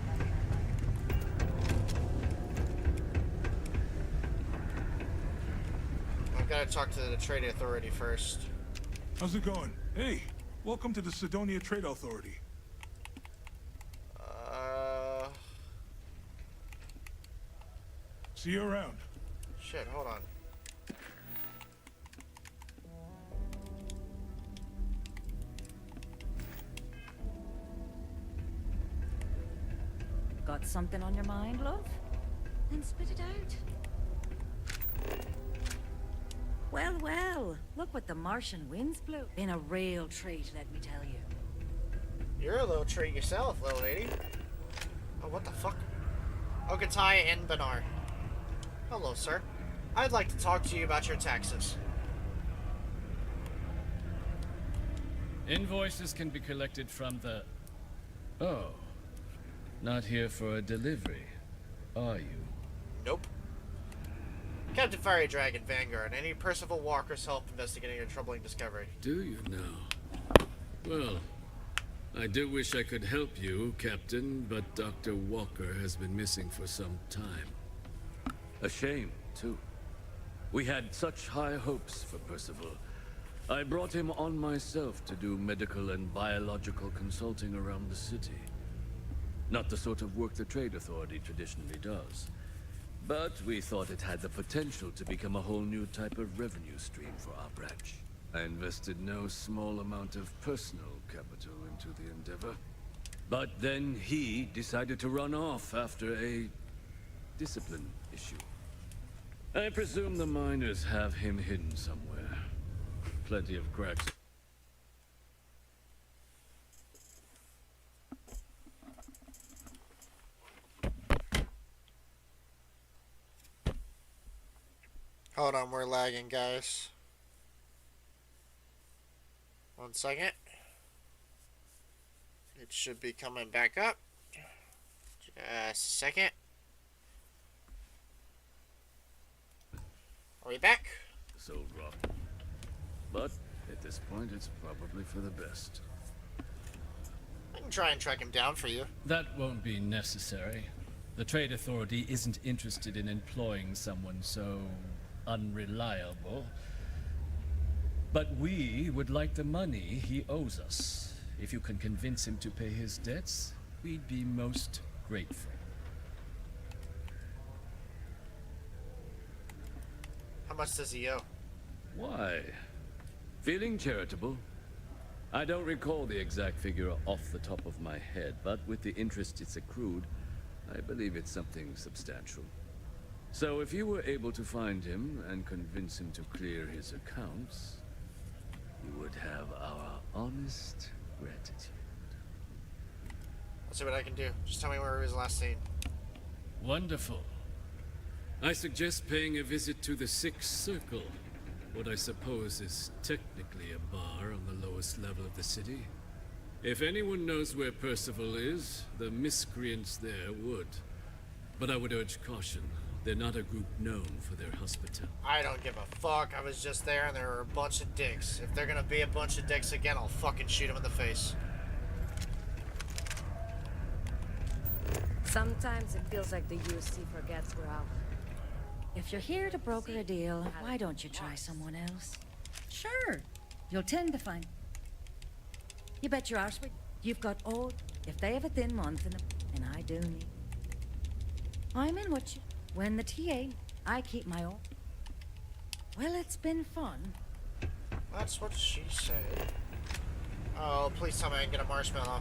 I've got to talk to the Trade Authority first.
How's it going? Hey, welcome to the Sidonia Trade Authority. See you around.
Shit, hold on.
Got something on your mind, love? Then spit it out. Well, well, look what the Martian winds blew. Been a real treat, let me tell you.
You're a little treat yourself, little lady. Oh, what the fuck? Okatai and Benar. Hello, sir. I'd like to talk to you about your taxes.
Invoices can be collected from the... Oh. Not here for a delivery, are you?
Nope. Captain Fiery Dragon, Vanguard. I need Percival Walker's help investigating a troubling discovery.
Do you now? Well, I do wish I could help you, Captain, but Dr. Walker has been missing for some time.
A shame, too. We had such high hopes for Percival. I brought him on myself to do medical and biological consulting around the city. Not the sort of work the Trade Authority traditionally does. But we thought it had the potential to become a whole new type of revenue stream for our branch. I invested no small amount of personal capital into the endeavor. But then he decided to run off after a discipline issue. I presume the miners have him hidden somewhere. Plenty of cracks.
Hold on, we're lagging, guys. 1 second. It should be coming back up. Just a second. Are we back?
So rotten. But at this point, it's probably for the best.
I can try and track him down for you.
That won't be necessary. The Trade Authority isn't interested in employing someone so unreliable. But we would like the money he owes us. If you can convince him to pay his debts, we'd be most grateful.
How much does he owe?
Why? Feeling charitable? I don't recall the exact figure off the top of my head, but with the interest it's accrued, I believe it's something substantial. So if you were able to find him and convince him to clear his accounts, you would have our honest gratitude.
I'll see what I can do. Just tell me where he was last seen.
Wonderful.
I suggest paying a visit to the Sixth Circle, what I suppose is technically a bar on the lowest level of the city. If anyone knows where Percival is, the miscreants there would. But I would urge caution. They're not a group known for their hospitality.
I don't give a fuck. I was just there and there were a bunch of dicks. If they're gonna be a bunch of dicks again, I'll fucking shoot them in the face.
Sometimes it feels like the UC forgets we're out. If you're here to broker a deal, why don't you try someone else? Sure, you'll tend to find. You bet your arse you've got all. If they have a thin month in them, and I do need. I'm in what you. When the TA, I keep my own. Well, it's been fun.
That's what she said. Oh, please tell me I can get a marshmallow.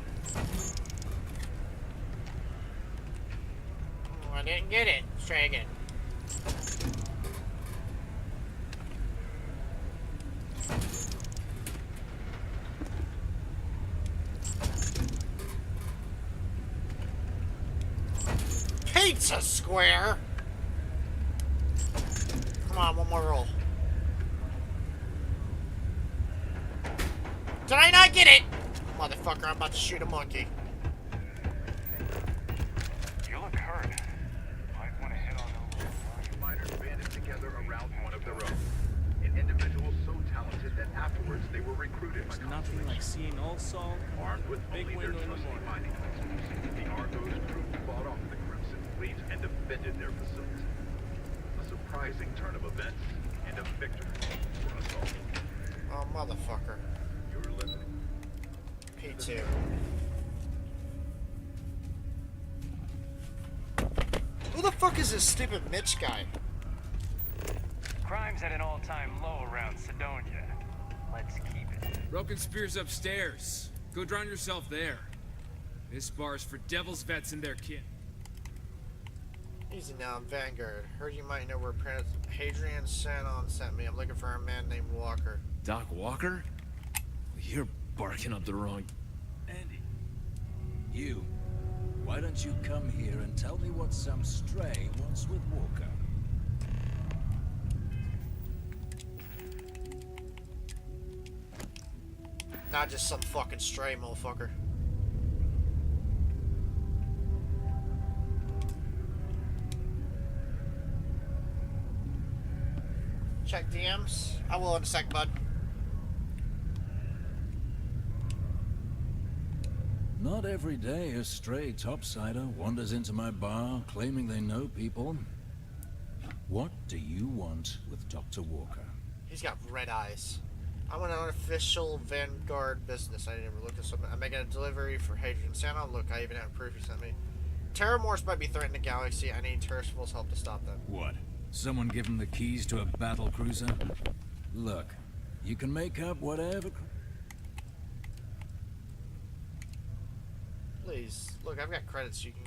Oh, I didn't get it. Let's try again. Pizza square! Come on, one more roll. Did I not get it? Motherfucker, I'm about to shoot a monkey.
You look hurt. Might want to hit on those. Miners banded together around one of their own. An individual so talented that afterwards they were recruited by
nothing like seeing all Saul
armed with
big
only their
window in the
trusty
morning.
mining tools. The Argos crew fought off the Crimson Fleet and defended their facility. A surprising turn of events and a victory for us all.
Oh, motherfucker.
You're listening.
P2. Who the fuck is this stupid Mitch guy?
Crime's at an all-time low around Sidonia. Let's keep it.
Broken Spear's upstairs. Go drown yourself there. This bar's for Devil's vets and their kin.
Easy now, Vanguard. Heard you might know where Hadrian Sanon sent me. I'm looking for a man named Walker.
Doc Walker? You're barking up the wrong...
Andy. You. Why don't you come here and tell me what some stray wants with Walker?
Not just some fucking stray motherfucker. Check DMs. I will in a sec, bud.
Not every day a stray topsider wanders into my bar claiming they know people. What do you want with Dr. Walker?
He's got red eyes. I'm an unofficial Vanguard business. I didn't ever look this up. I'm making a delivery for Hadrian Santa. Look, I even have proof he sent me. Terramorphs might be threatening the galaxy. I need Tercival's help to stop them.
What? Someone give him the keys to a battle cruiser? Look, you can make up whatever...
Please. Look, I've got credits. You can...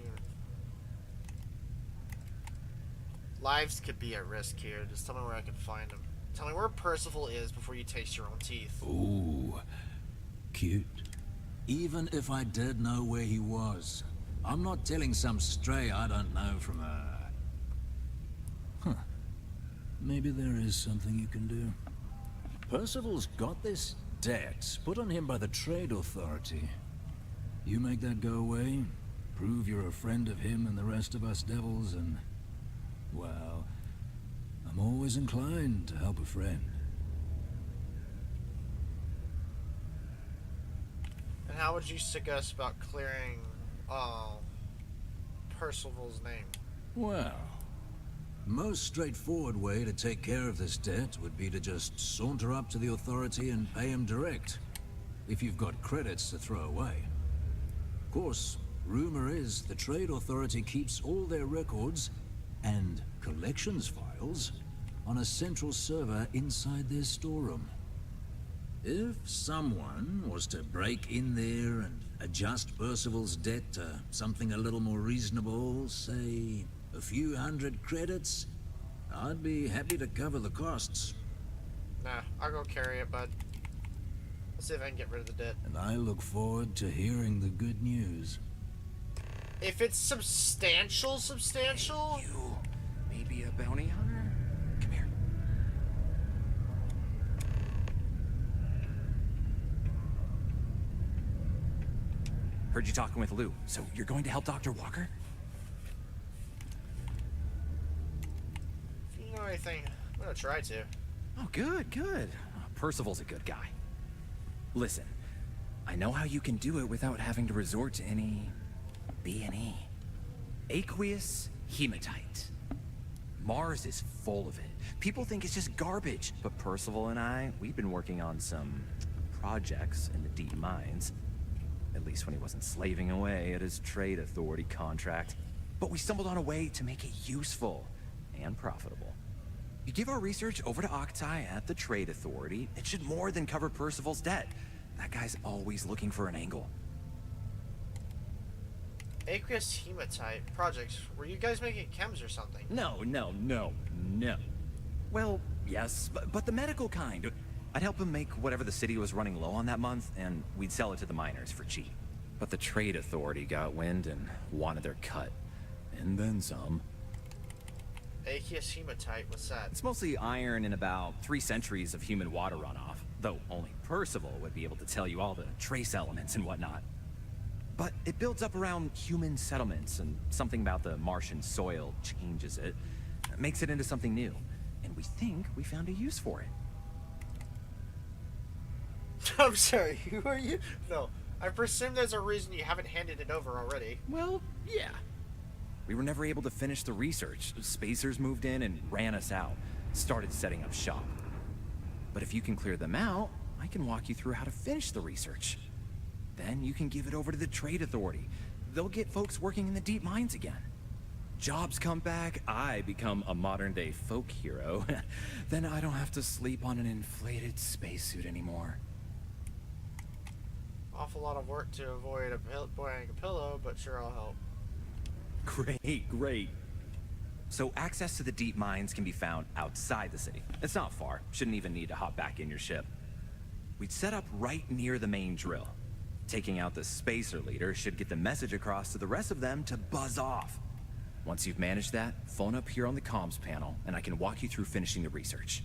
Lives could be at risk here. Just tell me where I can find them. Tell me where Percival is before you taste your own teeth.
Ooh, cute. Even if I did know where he was, I'm not telling some stray I don't know from a... Huh. Maybe there is something you can do. Percival's got this debt put on him by the Trade Authority. You make that go away, prove you're a friend of him and the rest of us devils, and... well, I'm always inclined to help a friend.
And how would you suggest about clearing, Percival's name?
Well, most straightforward way to take care of this debt would be to just saunter up to the authority and pay him direct, if you've got credits to throw away. Of course, rumor is the Trade Authority keeps all their records and collections files on a central server inside their storeroom. If someone was to break in there and adjust Percival's debt to something a little more reasonable, say a few hundred credits, I'd be happy to cover the costs.
Nah, I'll go carry it, bud. Let's see if I can get rid of the debt.
And I look forward to hearing the good news.
If it's substantial...
You, maybe a bounty hunter? Come here. Heard you talking with Lou, so you're going to help Dr. Walker?
If you know anything, I'm gonna try to.
Oh, good. Percival's a good guy. Listen, I know how you can do it without having to resort to any B&E. Aqueous hematite. Mars is full of it. People think it's just garbage, but Percival and I, we've been working on some projects in the deep mines. At least when he wasn't slaving away at his Trade Authority contract. But we stumbled on a way to make it useful and profitable. You give our research over to Octai at the Trade Authority, it should more than cover Percival's debt. That guy's always looking for an angle.
Aqueous hematite projects. Were you guys making chems or something?
No. Well, yes, but the medical kind. I'd help him make whatever the city was running low on that month, and we'd sell it to the miners for cheap. But the Trade Authority got wind and wanted their cut. And then some.
Aqueous hematite, what's that?
It's mostly iron in about 3 centuries of human water runoff, though only Percival would be able to tell you all the trace elements and whatnot. But it builds up around human settlements, and something about the Martian soil changes it, makes it into something new. And we think we found a use for it.
I'm sorry, who are you? No, I presume there's a reason you haven't handed it over already.
Well, yeah. We were never able to finish the research. Spacers moved in and ran us out. Started setting up shop. But if you can clear them out, I can walk you through how to finish the research. Then you can give it over to the Trade Authority. They'll get folks working in the deep mines again. Jobs come back, I become a modern-day folk hero. Then I don't have to sleep on an inflated spacesuit anymore.
Awful lot of work to avoid wearing a pillow, but sure, I'll help.
Great. So access to the deep mines can be found outside the city. It's not far. Shouldn't even need to hop back in your ship. We'd set up right near the main drill. Taking out the spacer leader should get the message across to the rest of them to buzz off. Once you've managed that, phone up here on the comms panel, and I can walk you through finishing the research.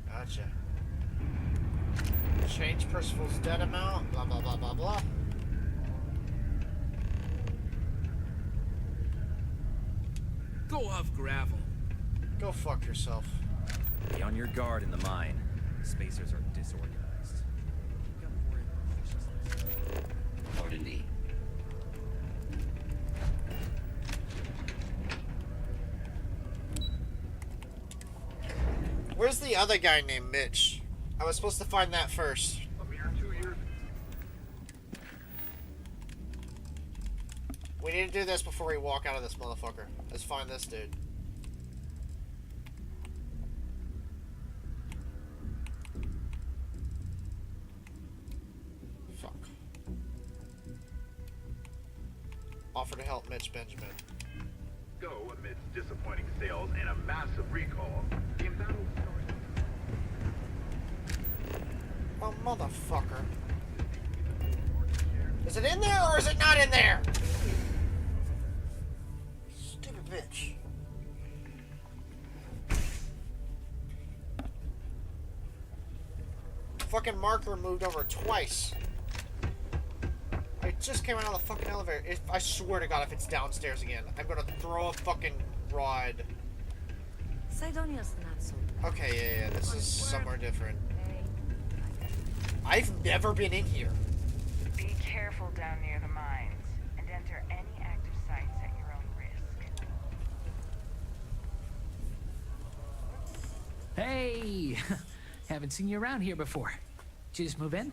Gotcha. Change Percival's debt amount, blah blah blah blah blah.
Go off gravel.
Go fuck yourself.
Be on your guard in the mine. Spacers are disorganized.
Pardon me.
Where's the other guy named Mitch? I was supposed to find that first. We need to do this before we walk out of this motherfucker. Let's find this dude. Fuck. Offer to help Mitch Benjamin.
So, amidst disappointing sales and a massive recall, the embattled
Oh, motherfucker. Is it in there or is it not in there? Stupid bitch. Fucking marker moved over twice. just came out of the fucking elevator. I swear to God, if it's downstairs again, I'm gonna throw a fucking rod.
Sidonia's not so bad.
Okay, yeah, this is somewhere different. I've never been in here.
Be careful down near the mines, and enter any active sites at your own risk.
Hey! Haven't seen you around here before. Did you just move in?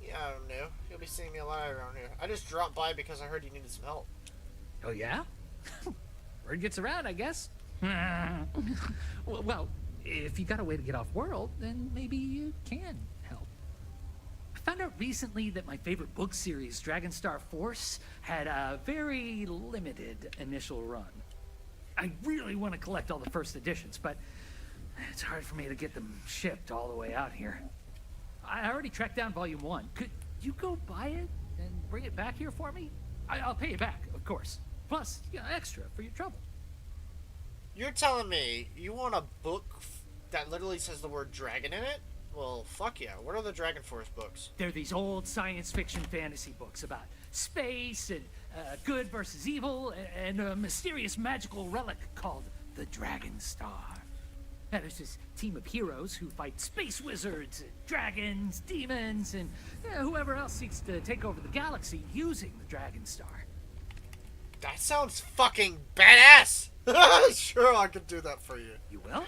Yeah, I don't know. You'll be seeing me a lot around here. I just dropped by because I heard you needed some help.
Oh, yeah? Word gets around, I guess. Well, if you got a way to get off world, then maybe you can help. I found out recently that my favorite book series, Dragonstar Force, had a very limited initial run. I really want to collect all the first editions, but it's hard for me to get them shipped all the way out here. I already tracked down Volume 1. Could you go buy it and bring it back here for me? I'll pay you back, of course. Plus, you know, extra for your trouble.
You're telling me you want a book that literally says the word dragon in it? Well, fuck yeah. What are the Dragon Force books?
They're these old science fiction fantasy books about space and good versus evil and a mysterious magical relic called the Dragon Star. Now, there's this team of heroes who fight space wizards, and dragons, demons, and whoever else seeks to take over the galaxy using the Dragon Star.
That sounds fucking badass! Sure, I could do that for you.
You will?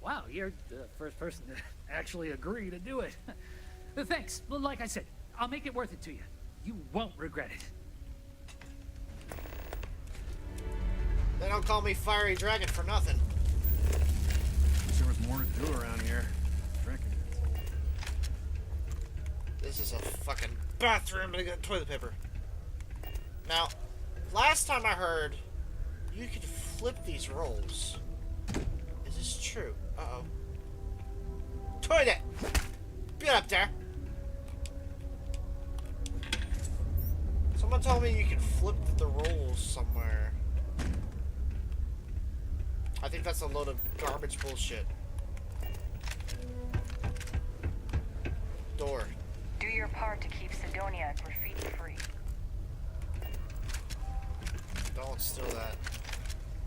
Wow, you're the first person to actually agree to do it. Thanks. Well, like I said, I'll make it worth it to you. You won't regret it.
They don't call me Fiery Dragon for nothing.
Wish there was more to do around here.
This is a fucking bathroom and I got toilet paper. Now, last time I heard, you could flip these rolls. Is this true? Uh-oh. Toilet! Get up there! Someone told me you could flip the rolls somewhere. I think that's a load of garbage bullshit. Door.
Do your part to keep Sidonia graffiti-free.
Don't steal that.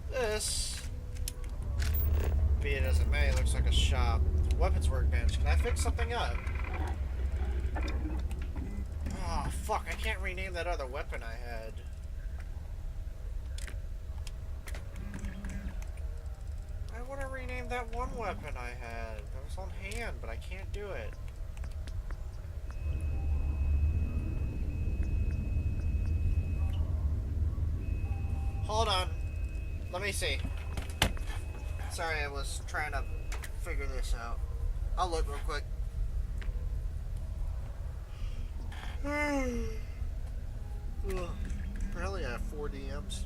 This, be it as it may, looks like a shop. Weapons workbench. Can I fix something up? Oh, fuck. I can't rename that other weapon I had. I want to rename that one weapon I had. That was on hand, but I can't do it. Hold on. Let me see. Sorry, I was trying to figure this out. I'll look real quick. Apparently I have 4 DMs.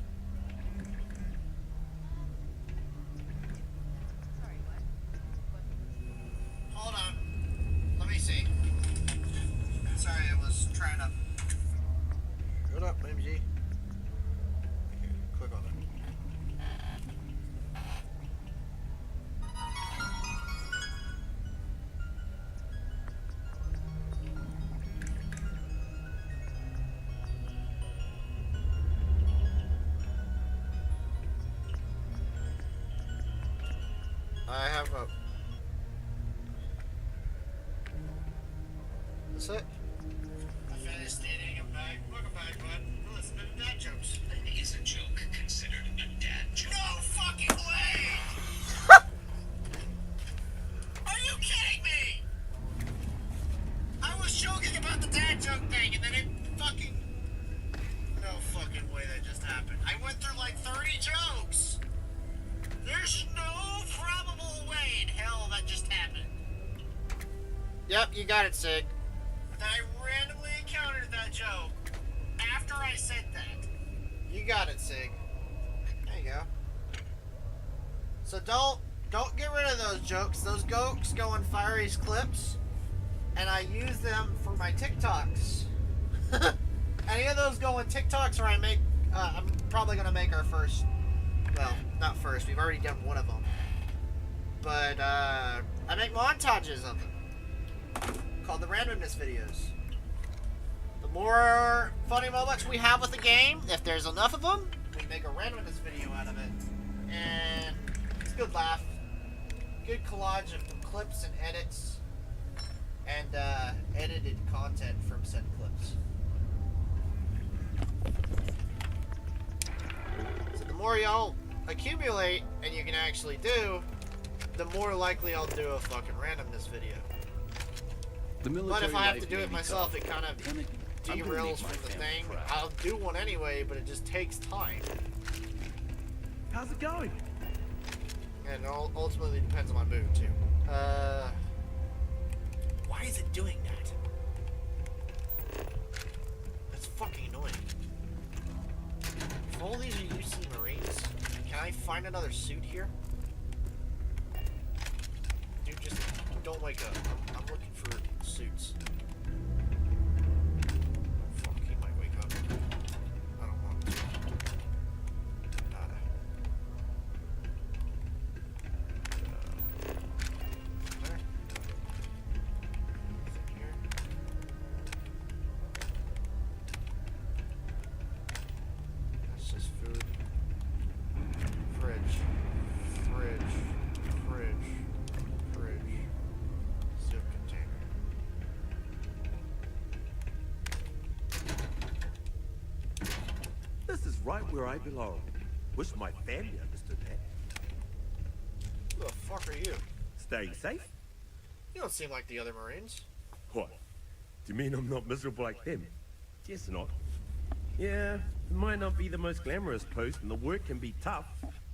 Hold on. Let me see. Sorry, I was trying to... Shut up, MG. Click on it. I have a... That's it? I finished dating him back. Welcome back, bud. Listen to dad jokes.
Is a joke considered a dad joke?
No fucking way! Are you kidding me? I was joking about the dad joke thing and then it fucking... No fucking way that just happened. I went through like 30 jokes. There's no probable way in hell that just happened. Yep, you got it, Sig. That I randomly encountered that joke after I said that. You got it, Sig. There you go. So don't get rid of those jokes. Those jokes go in Fiery's clips, and I use them for my TikToks. Any of those go in TikToks, or I make. I'm probably gonna make our first. Well, not first. We've already done one of them. But I make montages of them. called the randomness videos. The more funny moments we have with the game, if there's enough of them, we make a randomness video out of it. And it's a good laugh. Good collage of clips and edits. And edited content from said clips. So the more y'all accumulate, and you can actually do, the more likely I'll do a fucking randomness video. But if I have to do it myself, it kind of derails from the thing. I'll do one anyway, but it just takes time.
How's it going?
And it ultimately depends on my mood, too. Why is it doing that? That's fucking annoying. If all these are UC Marines, can I find another suit here? Dude, just don't wake up. I'm looking for suits. Fuck, he might wake up. I don't want him to. Nada. There. Anything here? That's just food. Fridge. Fridge. Fridge. Fridge. Soup container.
This is right where I belong. Wish my family understood that.
Who the fuck are you?
Staying safe?
You don't seem like the other Marines.
What? Do you mean I'm not miserable like them? Guess not. Yeah, it might not be the most glamorous post and the work can be tough,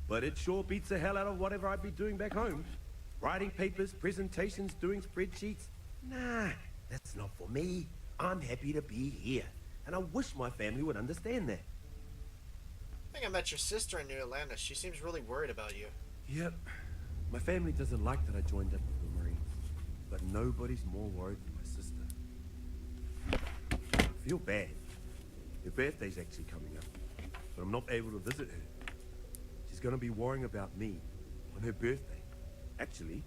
but it sure beats the hell out of whatever I'd be doing back home. Writing papers, presentations, doing spreadsheets. Nah, that's not for me. I'm happy to be here, and I wish my family would understand that.
I think I met your sister in New Atlantis. She seems really worried about you.
Yep. My family doesn't like that I joined up with the Marines, but nobody's more worried than my sister. I feel bad. Her birthday's actually coming up, but I'm not able to visit her. She's gonna be worrying about me on her birthday. Actually,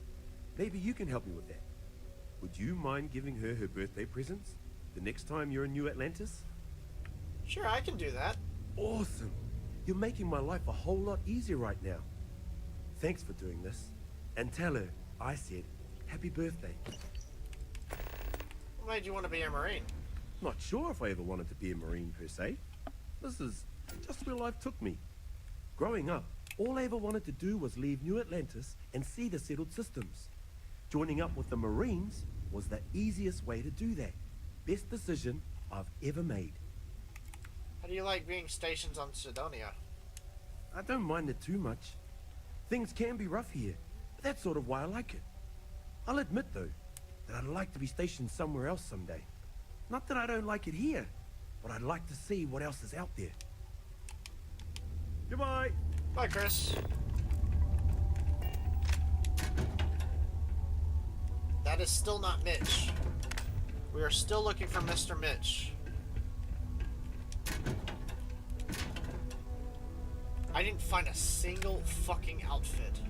maybe you can help me with that. Would you mind giving her her birthday presents the next time you're in New Atlantis?
Sure, I can do that.
Awesome. You're making my life a whole lot easier right now. Thanks for doing this. And tell her I said happy birthday.
What made you want to be a Marine?
Not sure if I ever wanted to be a Marine per se. This is just where life took me. Growing up, all I ever wanted to do was leave New Atlantis and see the settled systems. Joining up with the Marines was the easiest way to do that. Best decision I've ever made.
How do you like being stationed on Sidonia?
I don't mind it too much. Things can be rough here, but that's sort of why I like it. I'll admit, though, that I'd like to be stationed somewhere else someday. Not that I don't like it here, but I'd like to see what else is out there. Goodbye!
Bye, Chris. That is still not Mitch. We are still looking for Mr. Mitch. I didn't find a single fucking outfit.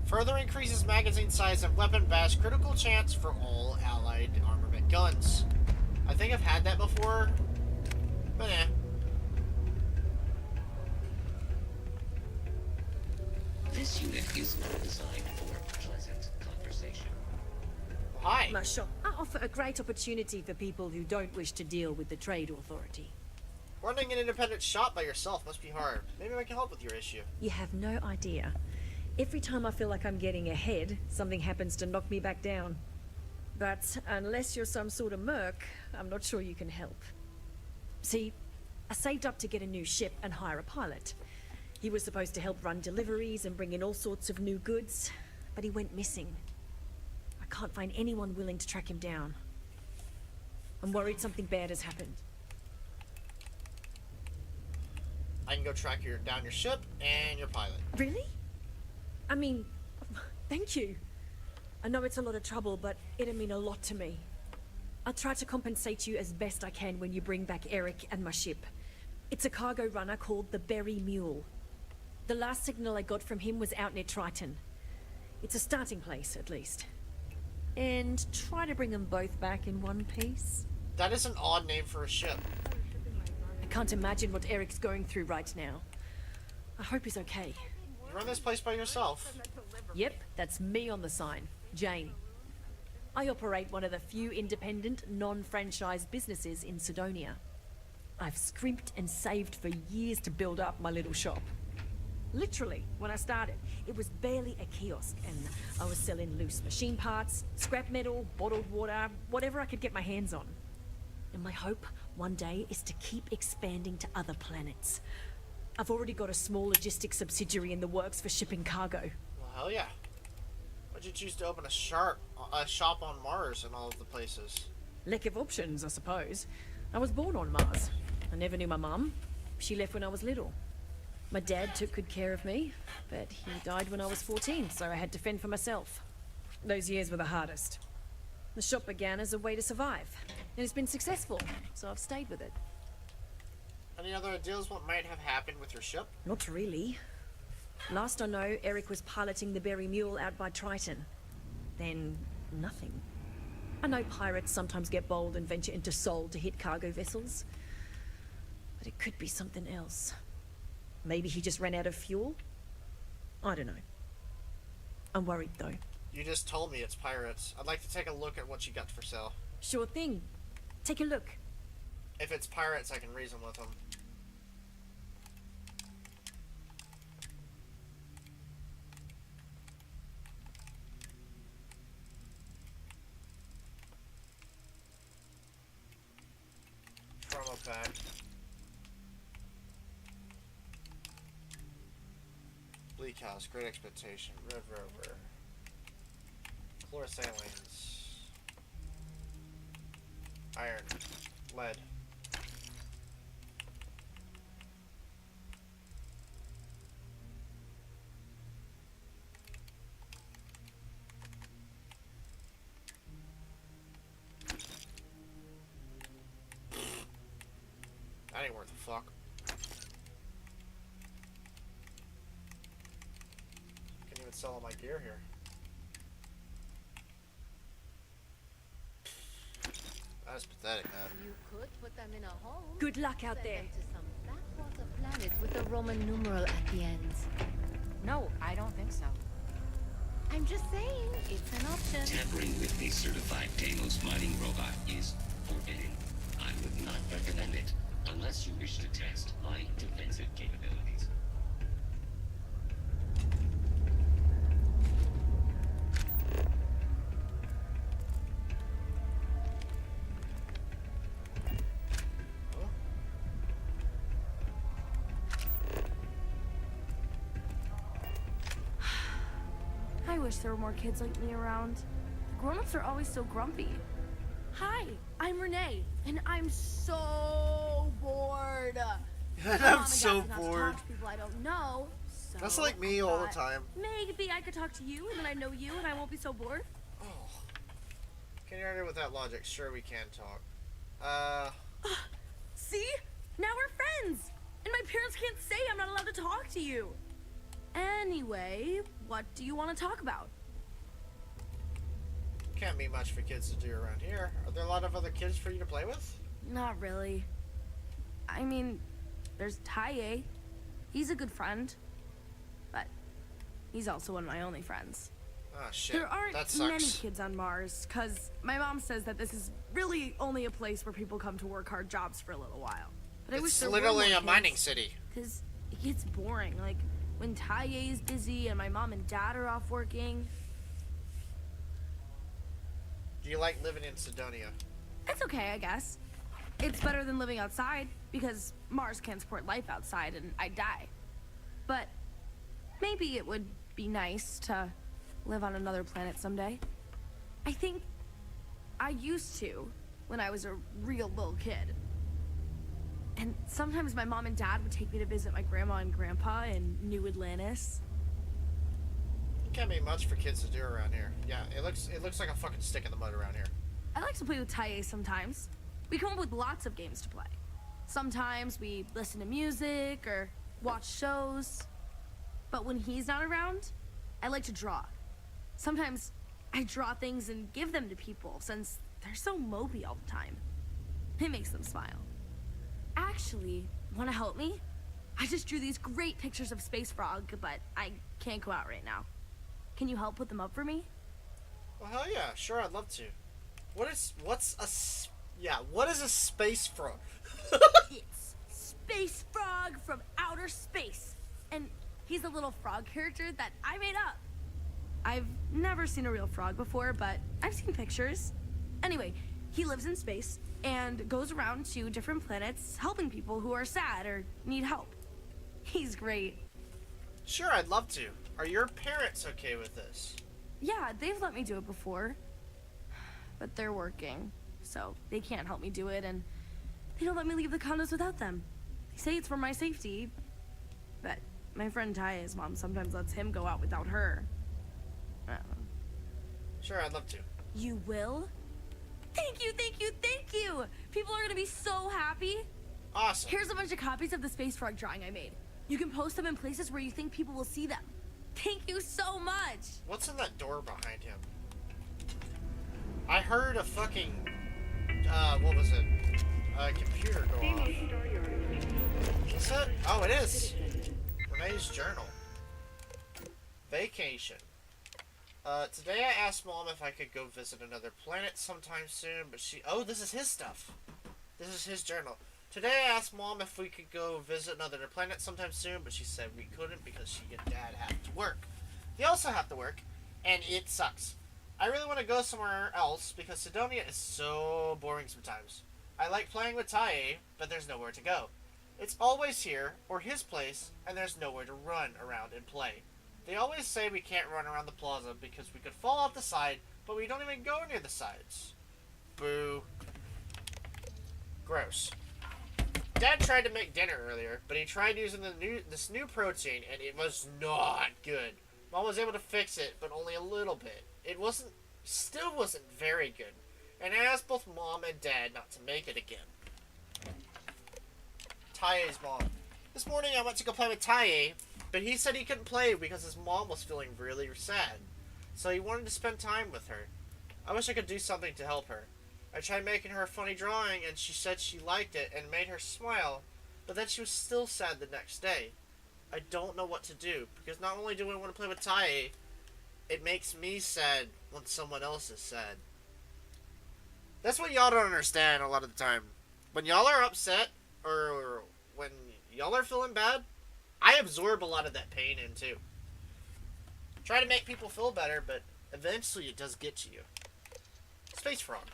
Further increases magazine size and weapon bash critical chance for all allied armament guns. I think I've had that before, but eh.
This unit is not designed for pleasant conversation.
Hi.
Marshal, I offer a great opportunity for people who don't wish to deal with the trade authority.
Running an independent shop by yourself must be hard. Maybe I can help with your issue.
You have no idea. Every time I feel like I'm getting ahead, something happens to knock me back down. But unless you're some sort of merc, I'm not sure you can help. See, I saved up to get a new ship and hire a pilot. He was supposed to help run deliveries and bring in all sorts of new goods, but he went missing. I can't find anyone willing to track him down. I'm worried something bad has happened.
I can go track down your ship and your pilot.
Really? I mean, thank you. I know it's a lot of trouble, but it'll mean a lot to me. I'll try to compensate you as best I can when you bring back Eric and my ship. It's a cargo runner called the Berry Mule. The last signal I got from him was out near Triton. It's a starting place, at least. And try to bring them both back in one piece.
That is an odd name for a ship.
I can't imagine what Eric's going through right now. I hope he's okay.
You run this place by yourself?
Yep, that's me on the sign. Jane. I operate one of the few independent, non-franchise businesses in Sidonia. I've scrimped and saved for years to build up my little shop. Literally, when I started, it was barely a kiosk, and I was selling loose machine parts, scrap metal, bottled water, whatever I could get my hands on. And my hope one day is to keep expanding to other planets. I've already got a small logistics subsidiary in the works for shipping cargo.
Well, hell yeah. Why'd you choose to open a shop on Mars and all of the places?
Lack of options, I suppose. I was born on Mars. I never knew my mum. She left when I was little. My dad took good care of me, but he died when I was 14, so I had to fend for myself. Those years were the hardest. The shop began as a way to survive, and it's been successful, so I've stayed with it.
Any other ideas what might have happened with your ship?
Not really. Last I know, Eric was piloting the Berry Mule out by Triton. Then, nothing. I know pirates sometimes get bold and venture into Sol to hit cargo vessels. But it could be something else. Maybe he just ran out of fuel? I don't know. I'm worried, though.
You just told me it's pirates. I'd like to take a look at what you got for sale.
Sure thing. Take a look.
If it's pirates, I can reason with them. Promo pack. Bleak House, Great Expectation, Red Rover, Chlorosalines, Iron, Lead. That ain't worth a fuck. Can't even sell all my gear here. That's pathetic, man.
You could put them in a home.
Good luck out
Send
there.
them to some backwater planet with a Roman numeral at the end.
No, I don't think so.
I'm just saying, it's an option.
Tampering with a certified Deimos mining robot is forbidden. I would not recommend it unless you wish to test my defensive capabilities.
I wish there were more kids like me around. The grown-ups are always so grumpy. Hi, I'm Renee, and I'm so bored.
I'm so bored.
Talk to people I don't know. So
That's like me all the
I
time.
Maybe I could talk to you, and then I know you, and I won't be so bored.
Can you argue with that logic? Sure, we can talk.
See? Now we're friends, and my parents can't say I'm not allowed to talk to you. Anyway, what do you want to talk about?
Can't be much for kids to do around here. Are there a lot of other kids for you to play with?
Not really. I mean, there's Taye. He's a good friend. But he's also one of my only friends.
Ah, shit.
There aren't
That
many
sucks.
kids on Mars, because my mom says that this is really only a place where people come to work hard jobs for a little while. But I wish
It's
there
literally
were
a
more
mining
kids,
city.
because it gets boring. Like, when Taye is busy and my mom and dad are off working.
Do you like living in Sidonia?
It's okay, I guess. It's better than living outside, because Mars can't support life outside and I'd die. But maybe it would be nice to live on another planet someday. I think I used to when I was a real little kid. And sometimes my mom and dad would take me to visit my grandma and grandpa in New Atlantis.
Can't be much for kids to do around here. Yeah, it looks like a fucking stick in the mud around here.
I like to play with Taye sometimes. We come up with lots of games to play. Sometimes we listen to music or watch shows. But when he's not around, I like to draw. Sometimes I draw things and give them to people since they're so mopey all the time. It makes them smile. Actually, want to help me? I just drew these great pictures of Space Frog, but I can't go out right now. Can you help put them up for me?
Well, hell yeah, sure, I'd love to. What is a space frog?
It's Space Frog from outer space. And he's a little frog character that I made up. I've never seen a real frog before, but I've seen pictures. Anyway, he lives in space and goes around to different planets helping people who are sad or need help. He's great.
Sure, I'd love to. Are your parents okay with this?
Yeah, they've let me do it before. But they're working, so they can't help me do it, and they don't let me leave the condos without them. They say it's for my safety, but my friend Taya's mom sometimes lets him go out without her.
Sure, I'd love to.
You will? Thank you, thank you, thank you! People are gonna be so happy.
Awesome.
Here's a bunch of copies of the Space Frog drawing I made. You can post them in places where you think people will see them. Thank you so much!
What's in that door behind him? I heard a fucking, what was it? A computer go off. Is that? Oh, it is! Renee's journal. Vacation. Today I asked Mom if I could go visit another planet sometime soon, but oh, this is his stuff. This is his journal. Today I asked Mom if we could go visit another planet sometime soon, but she said we couldn't because she and Dad have to work. They also have to work, and it sucks. I really want to go somewhere else because Sidonia is so boring sometimes. I like playing with Tae, but there's nowhere to go. It's always here, or his place, and there's nowhere to run around and play. They always say we can't run around the plaza because we could fall off the side, but we don't even go near the sides. Boo. Gross. Dad tried to make dinner earlier, but he tried using this new protein, and it was not good. Mom was able to fix it, but only a little bit. It still wasn't very good, and I asked both Mom and Dad not to make it again. Tae's mom. This morning I went to go play with Tae, but he said he couldn't play because his mom was feeling really sad. So he wanted to spend time with her. I wish I could do something to help her. I tried making her a funny drawing and she said she liked it and made her smile, but then she was still sad the next day. I don't know what to do, because not only do I want to play with Tae, it makes me sad when someone else is sad. That's what y'all don't understand a lot of the time. When y'all are upset, or when y'all are feeling bad, I absorb a lot of that pain in too. Try to make people feel better, but eventually it does get to you. Space Frog.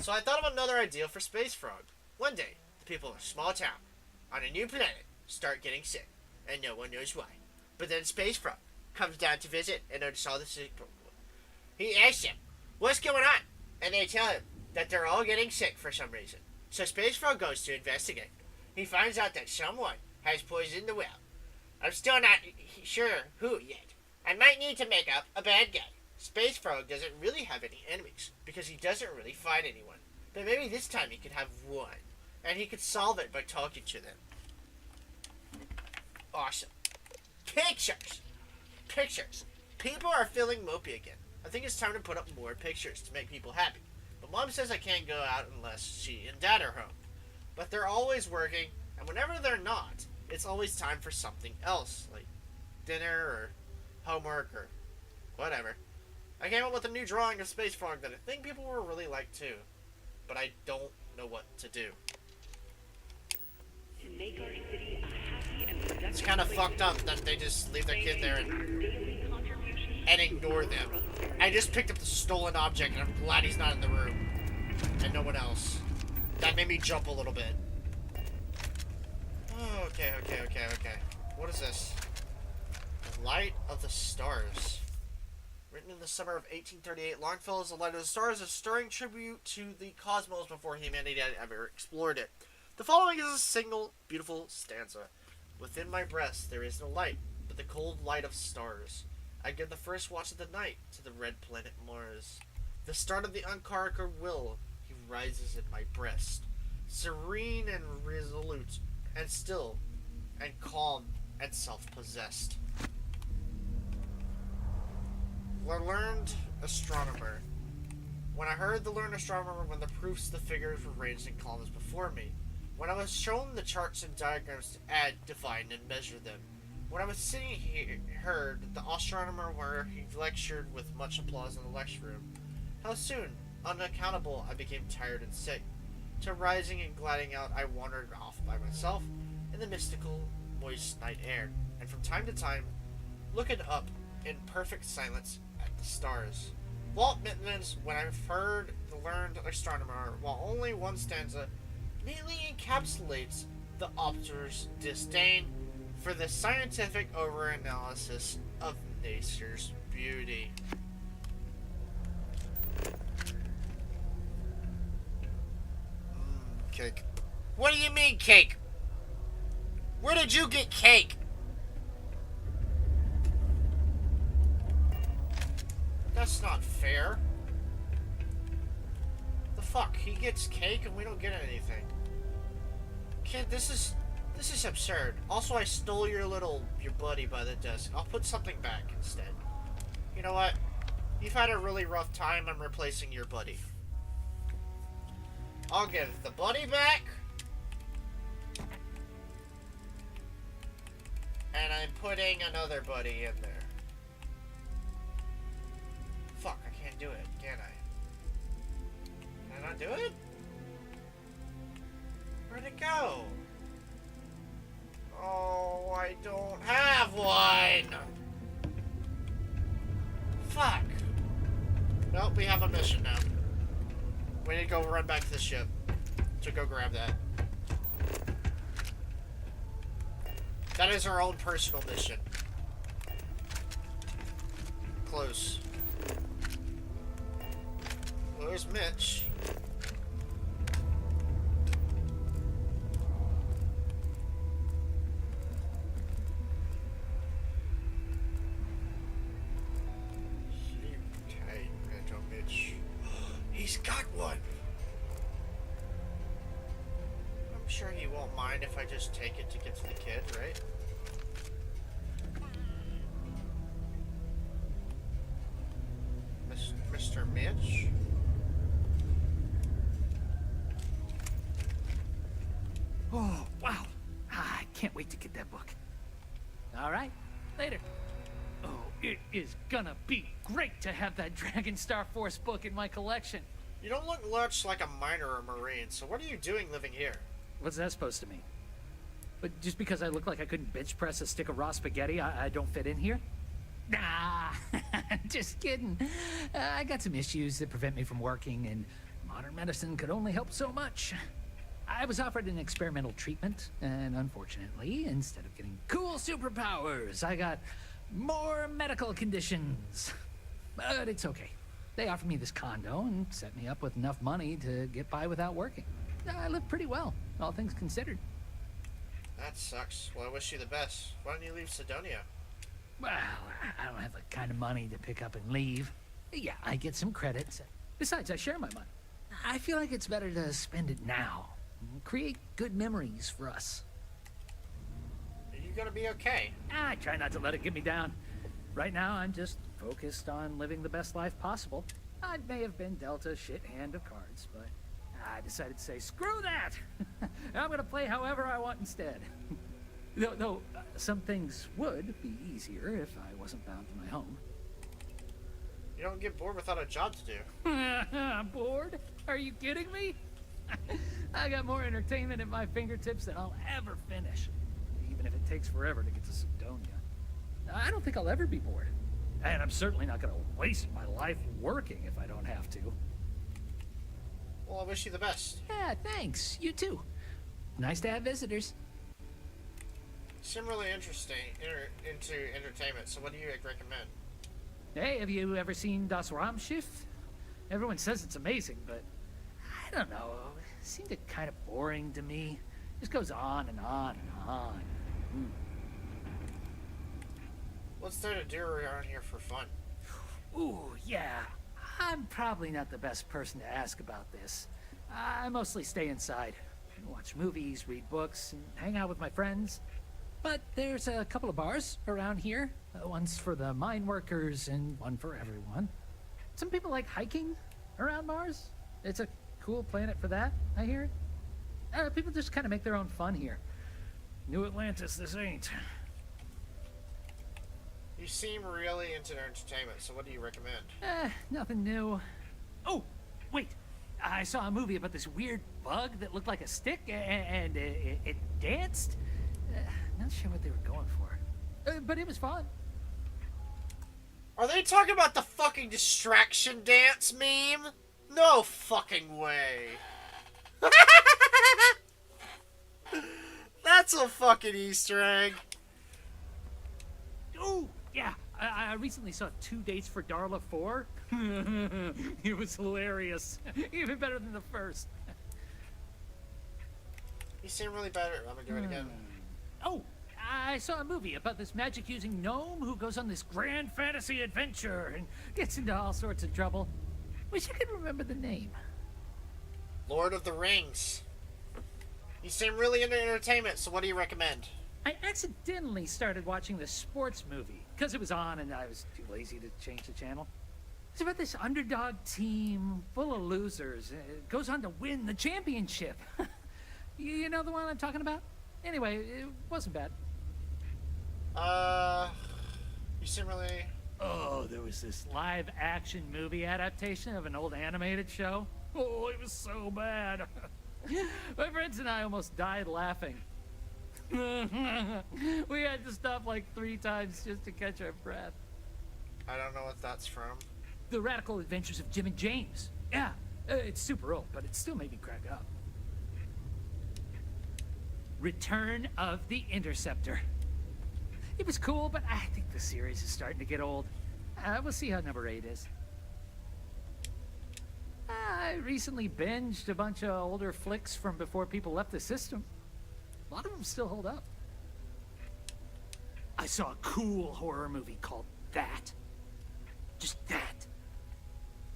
So I thought of another idea for Space Frog. One day, the people of a small town, on a new planet, start getting sick, and no one knows why. But then Space Frog comes down to visit and notices all the sick people. He asks them, what's going on? And they tell him that they're all getting sick for some reason. So Space Frog goes to investigate. He finds out that someone has poisoned the well. I'm still not sure who yet. I might need to make up a bad guy. Space Frog doesn't really have any enemies, because he doesn't really fight anyone. But maybe this time he could have one, and he could solve it by talking to them. Awesome. Pictures! Pictures. People are feeling mopey again. I think it's time to put up more pictures to make people happy. But Mom says I can't go out unless she and Dad are home. But they're always working, and whenever they're not, it's always time for something else, like dinner or homework or whatever. I came up with a new drawing of Space Frog that I think people will really like too, but I don't know what to do. It's kind of fucked up that they just leave their kid there and ignore them. I just picked up the stolen object and I'm glad he's not in the room. And no one else. That made me jump a little bit. Oh, okay. What is this? The Light of the Stars. Written in the summer of 1838, Longfellow's The Light of the Stars is a stirring tribute to the cosmos before humanity had ever explored it. The following is a single, beautiful stanza. Within my breast there is no light, but the cold light of stars. I give the first watch of the night to the red planet Mars. The start of the unconquered will, he rises in my breast. Serene and resolute, and still, and calm, and self-possessed. Learned astronomer. When I heard the learned astronomer, when the proofs, the figures were arranged in columns before me. When I was shown the charts and diagrams to add, define, and measure them. When I was sitting here, heard the astronomer where he lectured with much applause in the lecture room. How soon, unaccountable, I became tired and sick. To rising and gliding out, I wandered off by myself in the mystical, moist night air, and from time to time, looking up in perfect silence at the stars. Walt Whitman's When I've Heard the Learned Astronomer, while only one stanza, neatly encapsulates the author's disdain for the scientific overanalysis of nature's beauty. Cake. What do you mean, cake? Where did you get cake? That's not fair. The fuck? He gets cake and we don't get anything. Kid, this is absurd. Also, I stole your buddy by the desk. I'll put something back instead. You know what? You've had a really rough time. I'm replacing your buddy. I'll give the buddy back. And I'm putting another buddy in there. Fuck, I can't do it, can I? Can I not do it? Where'd it go? Oh, I don't have one! Fuck. Nope, we have a mission now. We need to go run back to the ship to go grab that. That is our own personal mission. Close. Where's Mitch? Okay, Metro Mitch. He's got one! I'm sure he won't mind if I just take it to get to the kid, right? Mr. Mitch?
Oh, wow. I can't wait to get that book. All right, later. Oh, it is gonna be great to have that Dragon Star Force book in my collection.
You don't look much like a miner or marine, so what are you doing living here?
What's that supposed to mean? But just because I look like I couldn't bench press a stick of raw spaghetti, I don't fit in here? Nah, just kidding. I got some issues that prevent me from working, and modern medicine could only help so much. I was offered an experimental treatment, and unfortunately, instead of getting cool superpowers, I got more medical conditions. But it's okay. They offered me this condo and set me up with enough money to get by without working. I live pretty well, all things considered.
That sucks. Well, I wish you the best. Why don't you leave Sidonia?
Well, I don't have the kind of money to pick up and leave. Yeah, I get some credits. Besides, I share my money. I feel like it's better to spend it now. Create good memories for us.
Are you gonna be okay?
I try not to let it get me down. Right now, I'm just focused on living the best life possible. I may have been dealt a shit hand of cards, but I decided to say, screw that! I'm gonna play however I want instead. Though, some things would be easier if I wasn't bound to my home.
You don't get bored without a job to do.
Bored? Are you kidding me? I got more entertainment at my fingertips than I'll ever finish, even if it takes forever to get to Sidonia. I don't think I'll ever be bored, and I'm certainly not going to waste my life working if I don't have to.
Well, I wish you the best.
Yeah, thanks. You too. Nice to have visitors.
Seem really interesting into entertainment, so what do you recommend?
Hey, have you ever seen Das Raumschiff? Everyone says it's amazing, but I don't know. It seemed kind of boring to me. Just goes on and on and on.
What's there to do around here for fun?
Ooh, yeah. I'm probably not the best person to ask about this. I mostly stay inside. Watch movies, read books, and hang out with my friends. But there's a couple of bars around here. One's for the mine workers and one for everyone. Some people like hiking around Mars. It's a cool planet for that, I hear. People just kind of make their own fun here. New Atlantis, this ain't.
You seem really into entertainment, so what do you recommend?
Nothing new. Oh, wait. I saw a movie about this weird bug that looked like a stick and it danced. Not sure what they were going for. But it was fun.
Are they talking about the fucking distraction dance meme? No fucking way. That's a fucking Easter egg.
Oh, yeah. I recently saw 2 Dates for Darla 4. It was hilarious. Even better than the first.
You seem really better. I'm gonna do it again.
Oh, I saw a movie about this magic-using gnome who goes on this grand fantasy adventure and gets into all sorts of trouble. Wish I could remember the name.
Lord of the Rings. You seem really into entertainment, so what do you recommend?
I accidentally started watching the sports movie because it was on and I was too lazy to change the channel. It's about this underdog team full of losers. It goes on to win the championship. You know the one I'm talking about? Anyway, it wasn't bad.
You seem really...
Oh, there was this live-action movie adaptation of an old animated show. Oh, it was so bad. My friends and I almost died laughing. We had to stop like 3 times just to catch our breath.
I don't know what that's from.
The Radical Adventures of Jim and James. Yeah, it's super old, but it still made me crack up. Return of the Interceptor. It was cool, but I think the series is starting to get old. We'll see how number 8 is. I recently binged a bunch of older flicks from before people left the system. A lot of them still hold up. I saw a cool horror movie called That. Just That.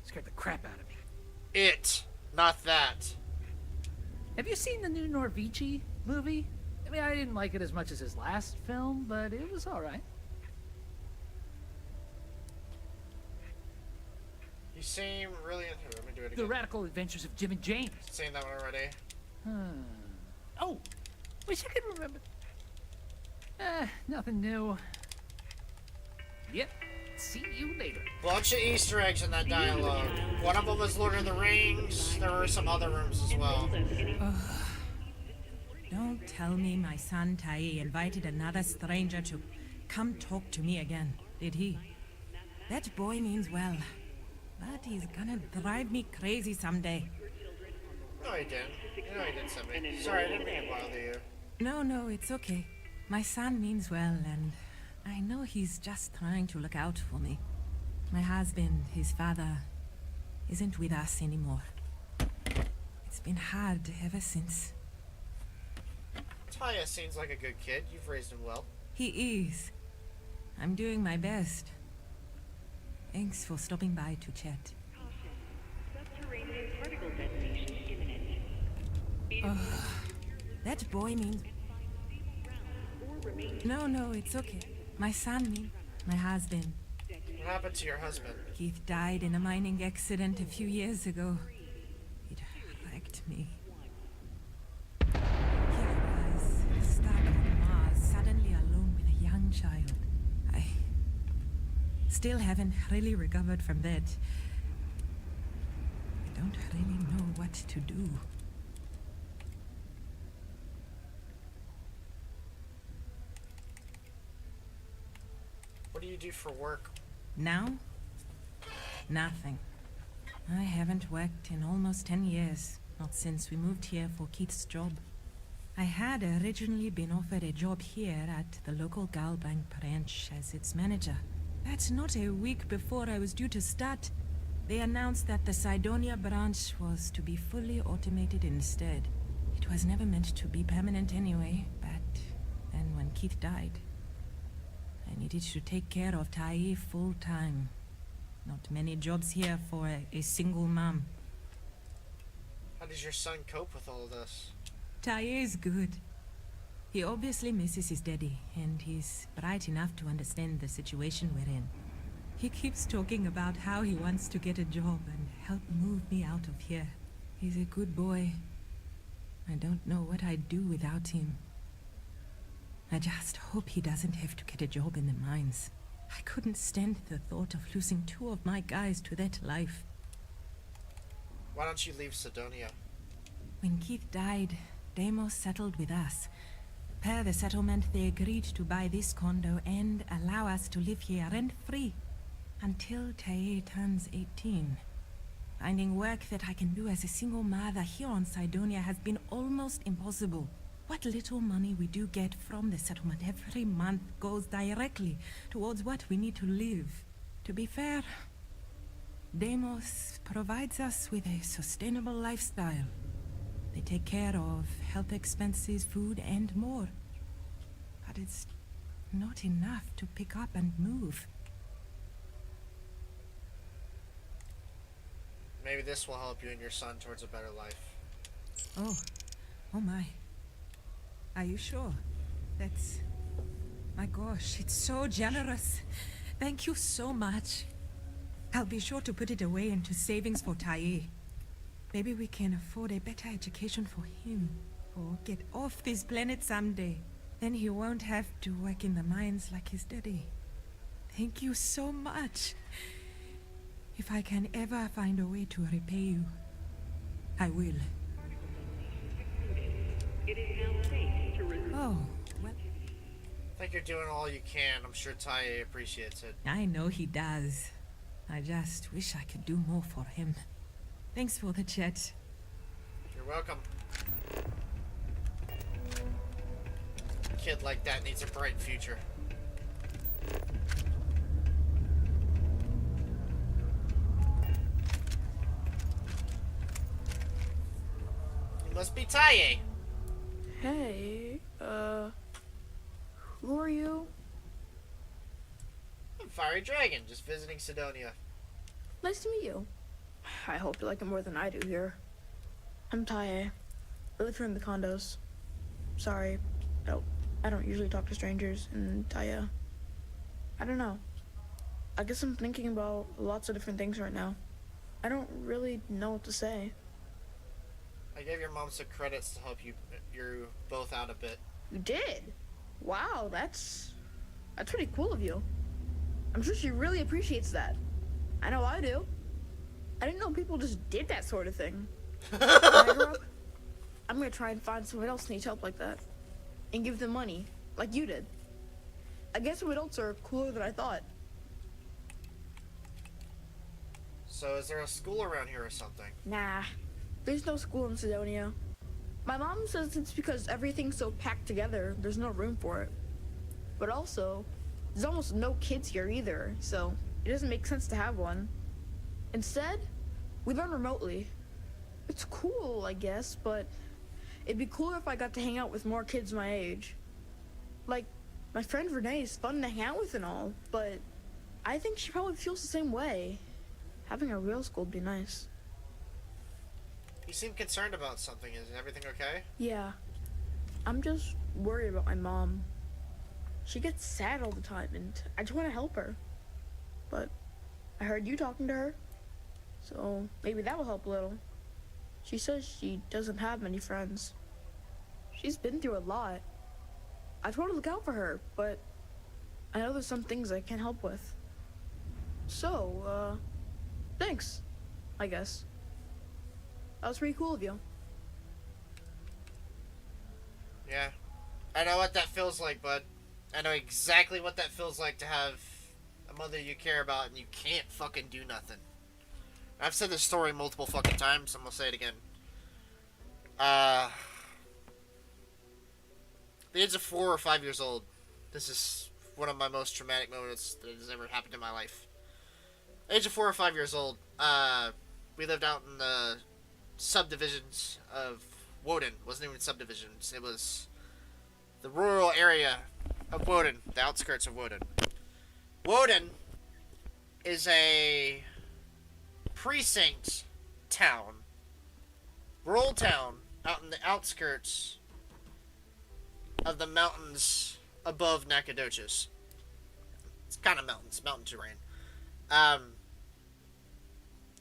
Scared the crap out of me.
It, not that.
Have you seen the new Norvici movie? I mean, I didn't like it as much as his last film, but it was alright.
You seem really into it. Let me do it again.
The Radical Adventures of Jim and James.
Saying that one already.
Oh, wish I could remember. Nothing new. Yep. See you later.
Bunch of Easter eggs in that dialogue. One of them was Lord of the Rings. There were some other rooms as well.
Don't tell me my son Tai invited another stranger to come talk to me again, did he? That boy means well, but he's gonna drive me crazy someday.
No, he didn't. You know he did something. Sorry, I didn't mean to bother you.
No, it's okay. My son means well, and I know he's just trying to look out for me. My husband, his father, isn't with us anymore. It's been hard ever since.
Taya seems like a good kid. You've raised him well.
He is. I'm doing my best. Thanks for stopping by to chat. That boy means... No, it's okay. My son means... My husband.
What happened to your husband?
Keith died in a mining accident a few years ago. It wrecked me. Here I was, stuck on Mars, suddenly alone with a young child. I still haven't really recovered from that. I don't really know what to do.
What do you do for work?
Now? Nothing. I haven't worked in almost 10 years, not since we moved here for Keith's job. I had originally been offered a job here at the local Galbank branch as its manager. But not a week before I was due to start, they announced that the Cydonia branch was to be fully automated instead. It was never meant to be permanent anyway, but then when Keith died, I needed to take care of Tai full time. Not many jobs here for a single mom.
How does your son cope with all of this?
Tai is good. He obviously misses his daddy, and he's bright enough to understand the situation we're in. He keeps talking about how he wants to get a job and help move me out of here. He's a good boy. I don't know what I'd do without him. I just hope he doesn't have to get a job in the mines. I couldn't stand the thought of losing 2 of my guys to that life.
Why don't you leave Sidonia?
When Keith died, Deimos settled with us. Per the settlement, they agreed to buy this condo and allow us to live here rent-free until Tae turns 18. Finding work that I can do as a single mother here on Sidonia has been almost impossible. What little money we do get from the settlement every month goes directly towards what we need to live. To be fair, Deimos provides us with a sustainable lifestyle. They take care of health expenses, food, and more. But it's not enough to pick up and move.
Maybe this will help you and your son towards a better life.
Oh my. Are you sure? That's... My gosh, it's so generous. Thank you so much. I'll be sure to put it away into savings for Tae. Maybe we can afford a better education for him, or get off this planet someday. Then he won't have to work in the mines like his daddy. Thank you so much. If I can ever find a way to repay you, I will. Oh, well...
I think you're doing all you can. I'm sure Tae appreciates it.
I know he does. I just wish I could do more for him. Thanks for the chat.
You're welcome. A kid like that needs a bright future. It must be Tae.
Hey, who are you?
I'm Fiery Dragon, just visiting Sidonia.
Nice to meet you. I hope you like it more than I do here. I'm Tae. I live here in the condos. Sorry, I don't usually talk to strangers in Taya. I don't know. I guess I'm thinking about lots of different things right now. I don't really know what to say.
I gave your mom some credits to help you both out a bit.
You did? Wow, that's pretty cool of you. I'm sure she really appreciates that. I know I do. I didn't know people just did that sort of thing. When I grow up, I'm gonna try and find someone else who needs help like that. And give them money, like you did. I guess some adults are cooler than I thought.
So is there a school around here or something?
Nah, there's no school in Sidonia. My mom says it's because everything's so packed together, there's no room for it. But also, there's almost no kids here either, so it doesn't make sense to have one. Instead, we learn remotely. It's cool, I guess, but it'd be cooler if I got to hang out with more kids my age. Like, my friend Renee is fun to hang out with and all, but I think she probably feels the same way. Having a real school would be nice.
You seem concerned about something. Is everything okay?
Yeah. I'm just worried about my mom. She gets sad all the time, and I just want to help her. But I heard you talking to her, so maybe that will help a little. She says she doesn't have many friends. She's been through a lot. I try to look out for her, but I know there's some things I can't help with. So, thanks, I guess. That was pretty cool of you.
Yeah. I know what that feels like, bud. I know exactly what that feels like to have a mother you care about and you can't fucking do nothing. I've said this story multiple fucking times. I'm gonna say it again. The age of 4 or 5 years old. This is one of my most traumatic moments that has ever happened in my life. Age of 4 or 5 years old. We lived out in the subdivisions of Woden. It wasn't even subdivisions. It was the rural area of Woden, the outskirts of Woden. Woden is a precinct town, rural town, out in the outskirts of the mountains above Nacogdoches. It's kind of mountains, mountain terrain.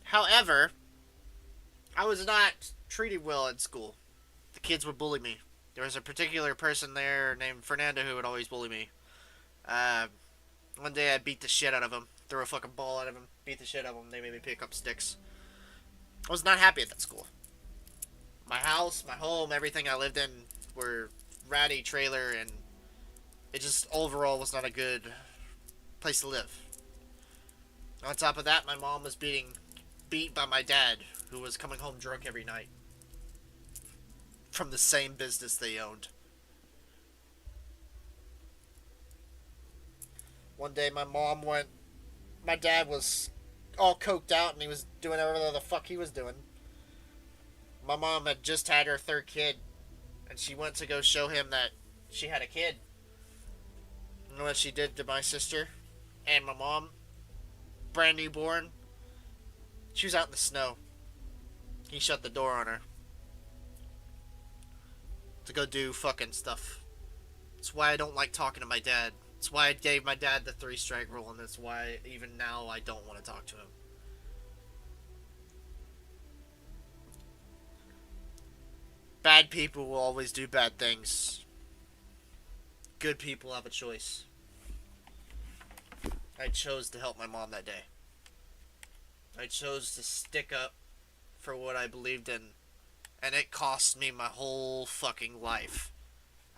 However, I was not treated well at school. The kids would bully me. There was a particular person there named Fernando who would always bully me. One day I beat the shit out of him. Threw a fucking ball at him. Beat the shit out of him. They made me pick up sticks. I was not happy at that school. My house, my home, everything I lived in were ratty trailer, and it just overall was not a good place to live. On top of that, my mom was being beat by my dad, who was coming home drunk every night from the same business they owned. One day my dad was all coked out and he was doing whatever the fuck he was doing. My mom had just had her third kid and she went to go show him that she had a kid. You know what she did to my sister and my mom? Brand new born. She was out in the snow. He shut the door on her to go do fucking stuff. That's why I don't like talking to my dad. That's why I gave my dad the 3-strike rule, and that's why even now I don't want to talk to him. Bad people will always do bad things. Good people have a choice. I chose to help my mom that day. I chose to stick up for what I believed in, and it cost me my whole fucking life.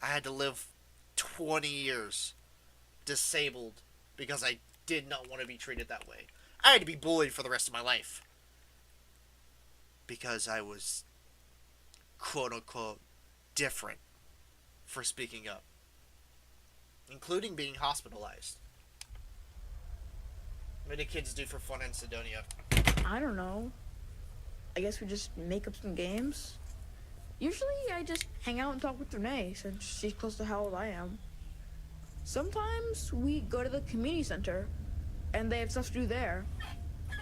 I had to live 20 years disabled because I did not want to be treated that way. I had to be bullied for the rest of my life because I was quote unquote different for speaking up, including being hospitalized. What do kids do for fun in Sidonia?
I don't know. I guess we just make up some games. Usually I just hang out and talk with Renee since she's close to how old I am. Sometimes we go to the community center and they have stuff to do there,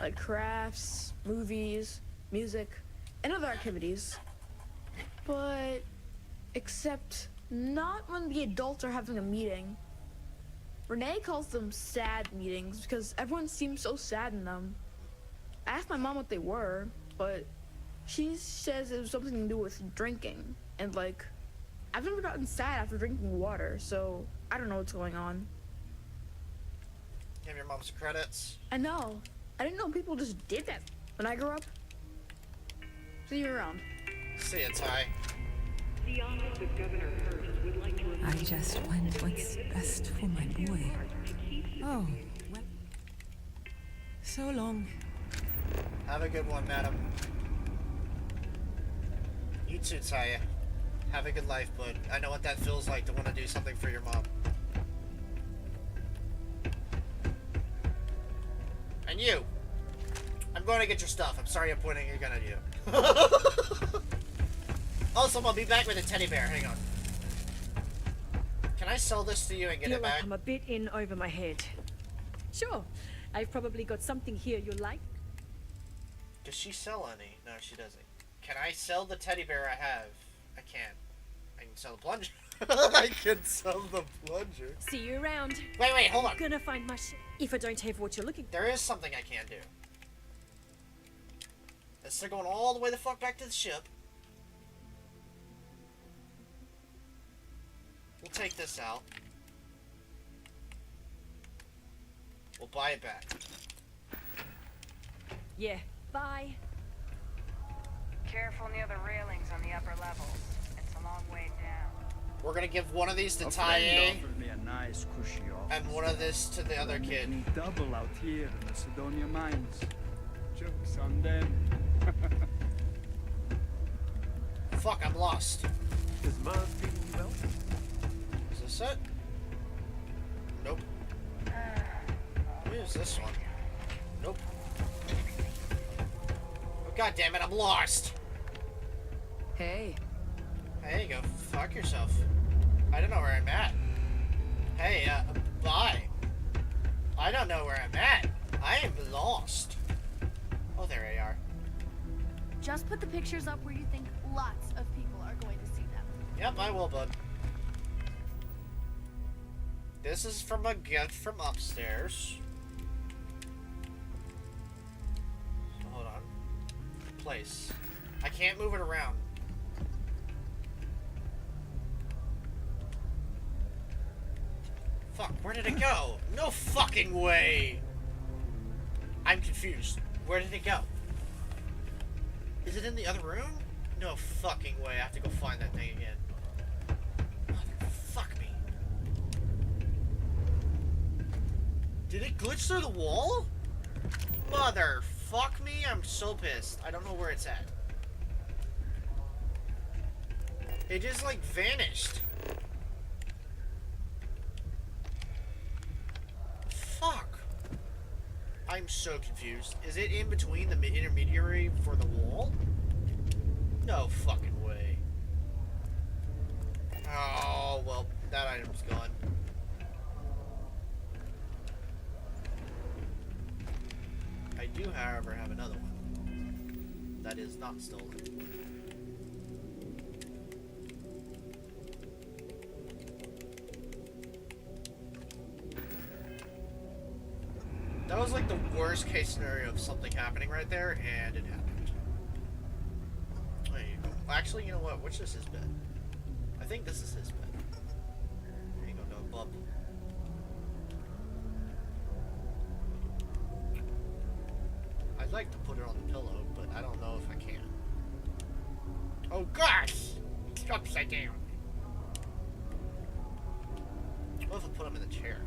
like crafts, movies, music, and other activities. But except not when the adults are having a meeting. Renee calls them sad meetings because everyone seems so sad in them. I asked my mom what they were, but she says it was something to do with drinking. And like, I've never gotten sad after drinking water, so I don't know what's going on.
You have your mom's credits?
I know. I didn't know people just did that when I grew up. See you around.
See ya, Ty.
I just want what's best for my boy. Oh, well. So long.
Have a good one, madam. You too, Taya. Have a good life, bud. I know what that feels like to want to do something for your mom. And you. I'm going to get your stuff. I'm sorry I'm pointing your gun at you. Also, I'll be back with a teddy bear. Hang on. Can I sell this to you and get
Feel
it
like
back?
I'm a bit in over my head. Sure. I've probably got something here you like.
Does she sell any? No, she doesn't. Can I sell the teddy bear I have? I can. I can sell the plunger. I can sell the plunger.
See you around.
Wait, hold on.
I'm gonna find my shit. If I don't have what you're looking for.
There is something I can do. Instead of going all the way the fuck back to the ship, we'll take this out. We'll buy it back.
Yeah, bye.
Careful near the railings on the upper levels. It's a long way down.
We're gonna give one of these to
A
Ty
friend offered me a nice cushy office.
and one of this to the other kid.
Making double out here in the Sidonia mines. Jokes on them.
Fuck, I'm lost.
Is Mars treating you well?
Is this it? Nope. Where's this one? Nope. Oh, God damn it, I'm lost.
Hey.
Hey, go fuck yourself. I don't know where I'm at. Hey, bye. I don't know where I'm at. I am lost. Oh, there they are.
Just put the pictures up where you think lots of people are going to see them.
Yep, I will, bud. This is from a gift from upstairs. Hold on. Place. I can't move it around. Fuck, where did it go? No fucking way! I'm confused. Where did it go? Is it in the other room? No fucking way. I have to go find that thing again. Fuck me. Did it glitch through the wall? Mother fuck me. I'm so pissed. I don't know where it's at. It just like vanished. Fuck. I'm so confused. Is it in between the intermediary for the wall? No fucking way. Oh, well, that item's gone. I do, however, have another one. That is not stolen. That was like the worst case scenario of something happening right there, and it happened. There you go. Actually, you know what? Which is his bed? I think this is his bed. There you go, no bump. I'd like to put it on the pillow, but I don't know if I can. Oh gosh! It's upside down. What if I put him in the chair?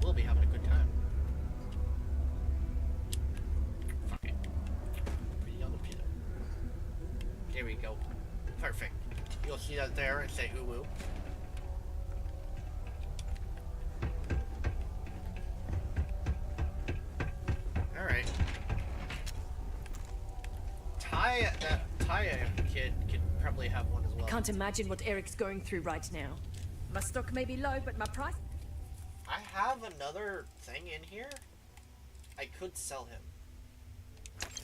We'll be having a good time. Fuck it. Put it on the pillow. There we go. Perfect. You'll see that there and say ooh woo. Alright. Taya kid could probably have one as well.
Can't imagine what Eric's going through right now. My stock may be low, but my price...
I have another thing in here. I could sell him.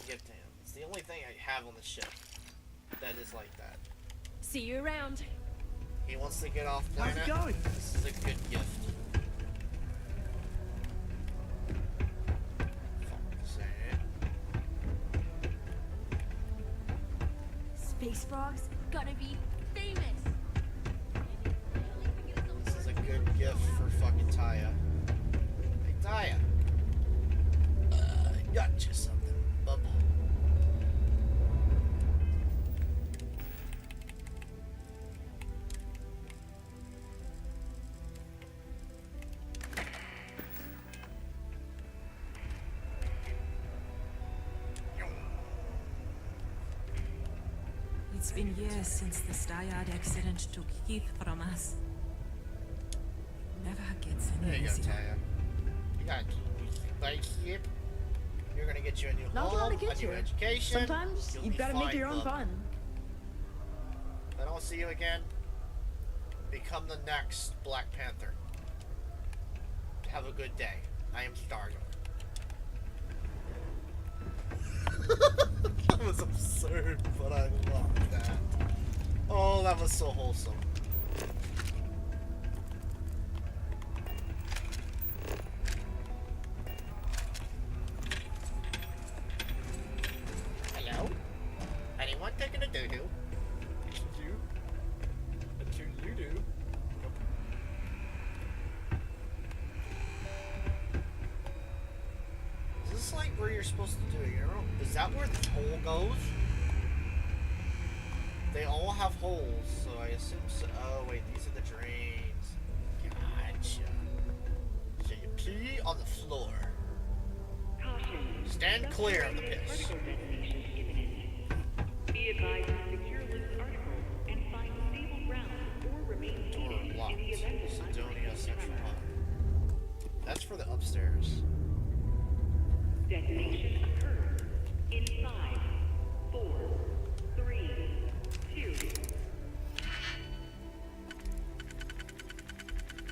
Give to him. It's the only thing I have on the ship that is like that.
See you around.
He wants to get off planet.
How's it going?
This is a good gift.
Space frogs gonna be famous.
This is a good gift for fucking Taya. Hey Taya. I got you something, bub.
It's been years since the Steyard accident took Keith from us. Never gets any
There you go,
easier.
Taya. You got a spaceship. You're gonna get you a new
Not
home,
allowed to
a
get
new
you.
education.
Sometimes
You'll
you've
be
got to make
fine,
your own
bub.
fun.
If I don't see you again, become the next Black Panther. Have a good day. I am Starfield. That was absurd, but I love that. Oh, that was so wholesome. Hello? Anyone taking a doo-doo? You? That's you do. Nope. Is this like where you're supposed to do it, you know? Is that where the hole goes? They all have holes, so I assume so. Oh, wait, these are the drains. Gotcha. So you pee on the floor. Stand clear of the piss.
Be advised to secure loose articles and find stable ground or remain
Door
seated
locked.
in the event of
Sidonia Central Hub. That's for the upstairs.
detonation occurs in 5, 4, 3, 2.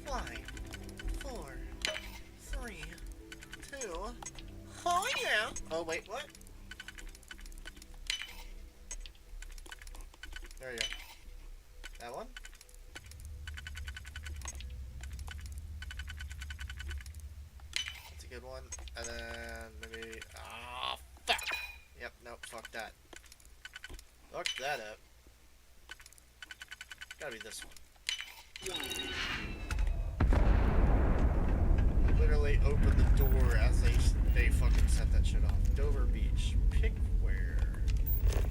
5, 4, 3, 2. Oh yeah. Oh wait, what? There you go. That one? good one. And then maybe... Ah, fuck! Yep, nope, fuck that. Fuck that up. Gotta be this one. Literally opened the door as they fucking set that shit off. Dover Beach. Pick where?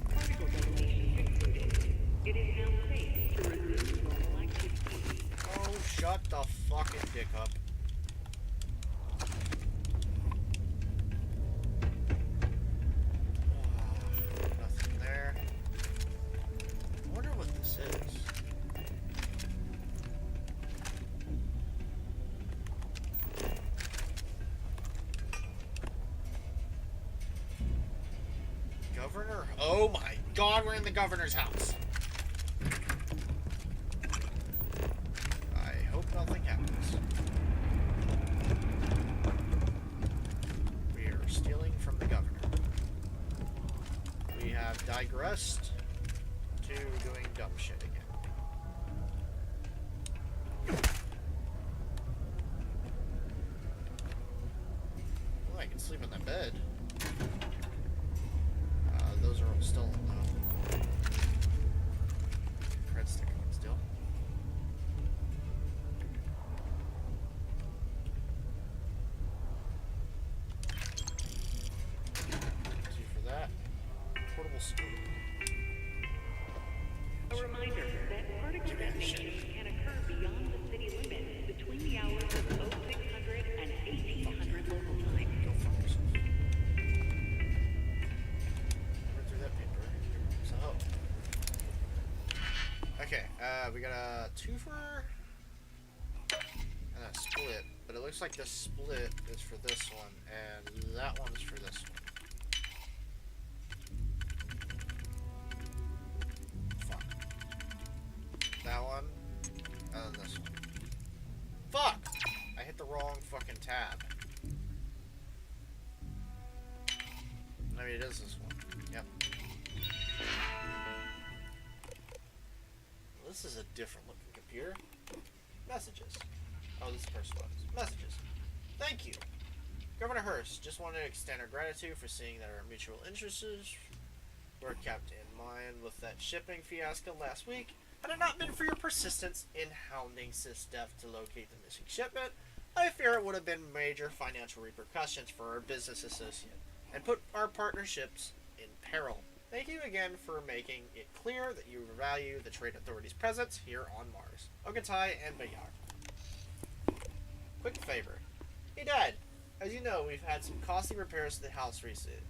Particle detonation concluded. It is now safe to resume normal activity.
Oh, shut the fucking dick up. Nothing there. I wonder what this is. Governor? Oh my god, we're in the governor's house. I hope nothing happens. We are stealing from the governor. We have digressed to doing dumb shit again. Well, I can sleep in that bed. Those are all stolen though. Cred sticker one still. Two for that. Portable scope.
A reminder that particle detonations can occur beyond the city limits between the hours of 0600 and 1800 local time.
Go fuck yourself. Through that paper. So, okay, we got a twofer and a split, but it looks like the split is for this one, and that one's for this one. Fuck. That one, and then this one. Fuck! I hit the wrong fucking tab. Maybe it is this one. Yep. This is a different looking computer. Messages. Oh, this is personal. Messages. Thank you. Governor Hurst, just wanted to extend our gratitude for seeing that our mutual interests were kept in mind with that shipping fiasco last week. Had it not been for your persistence in hounding SysDef to locate the missing shipment, I fear it would have been major financial repercussions for our business associate and put our partnerships in peril. Thank you again for making it clear that you value the trade authority's presence here on Mars. Okatai and Bayar. Quick favor. Hey Dad, as you know, we've had some costly repairs to the house recently,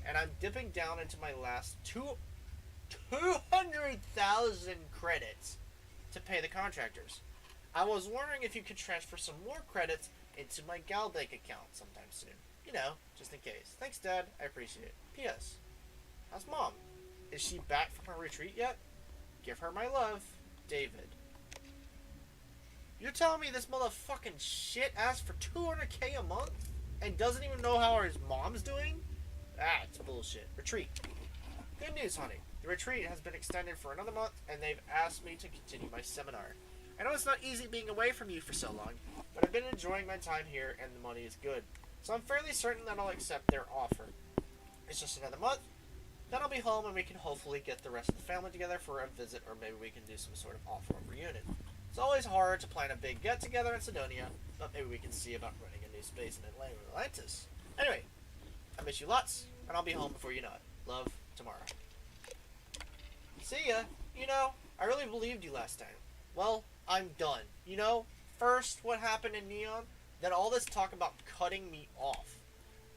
and I'm dipping down into my last 200,000 credits to pay the contractors. I was wondering if you could transfer some more credits into my Galbank account sometime soon. You know, just in case. Thanks, Dad. I appreciate it. P.S. How's Mom? Is she back from her retreat yet? Give her my love, David. You're telling me this motherfucking shit asked for $200K a month and doesn't even know how his mom's doing? That's bullshit. Retreat. Good news, honey. The retreat has been extended for another month, and they've asked me to continue my seminar. I know it's not easy being away from you for so long, but I've been enjoying my time here, and the money is good. So I'm fairly certain that I'll accept their offer. It's just another month. Then I'll be home, and we can hopefully get the rest of the family together for a visit, or maybe we can do some sort of off-road reunion. It's always hard to plan a big get-together in Sidonia, but maybe we can see about running a new space in Atlantis. Anyway, I miss you lots, and I'll be home before you know it. Love, tomorrow. See ya. You know, I really believed you last time. Well, I'm done. You know, first what happened in Neon, then all this talk about cutting me off.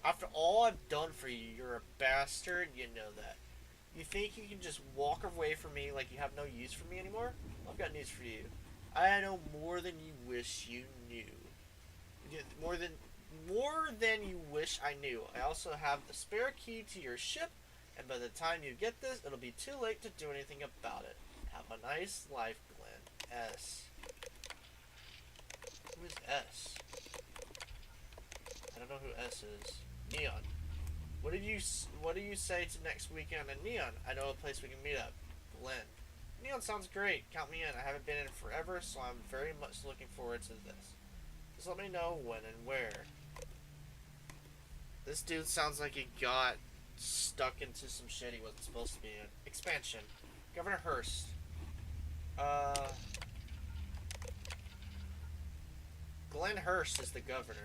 After all I've done for you, you're a bastard, you know that. You think you can just walk away from me like you have no use for me anymore? Well, I've got news for you. I know more than you wish you knew. More than you wish I knew. I also have the spare key to your ship, and by the time you get this, it'll be too late to do anything about it. Have a nice life, Glenn. S. Who is S? I don't know who S is. Neon. What do you say to next weekend in Neon? I know a place we can meet up. Glenn. Neon sounds great. Count me in. I haven't been in forever, so I'm very much looking forward to this. Just let me know when and where. This dude sounds like he got stuck into some shit he wasn't supposed to be in. Expansion. Governor Hurst. Glenn Hurst is the governor.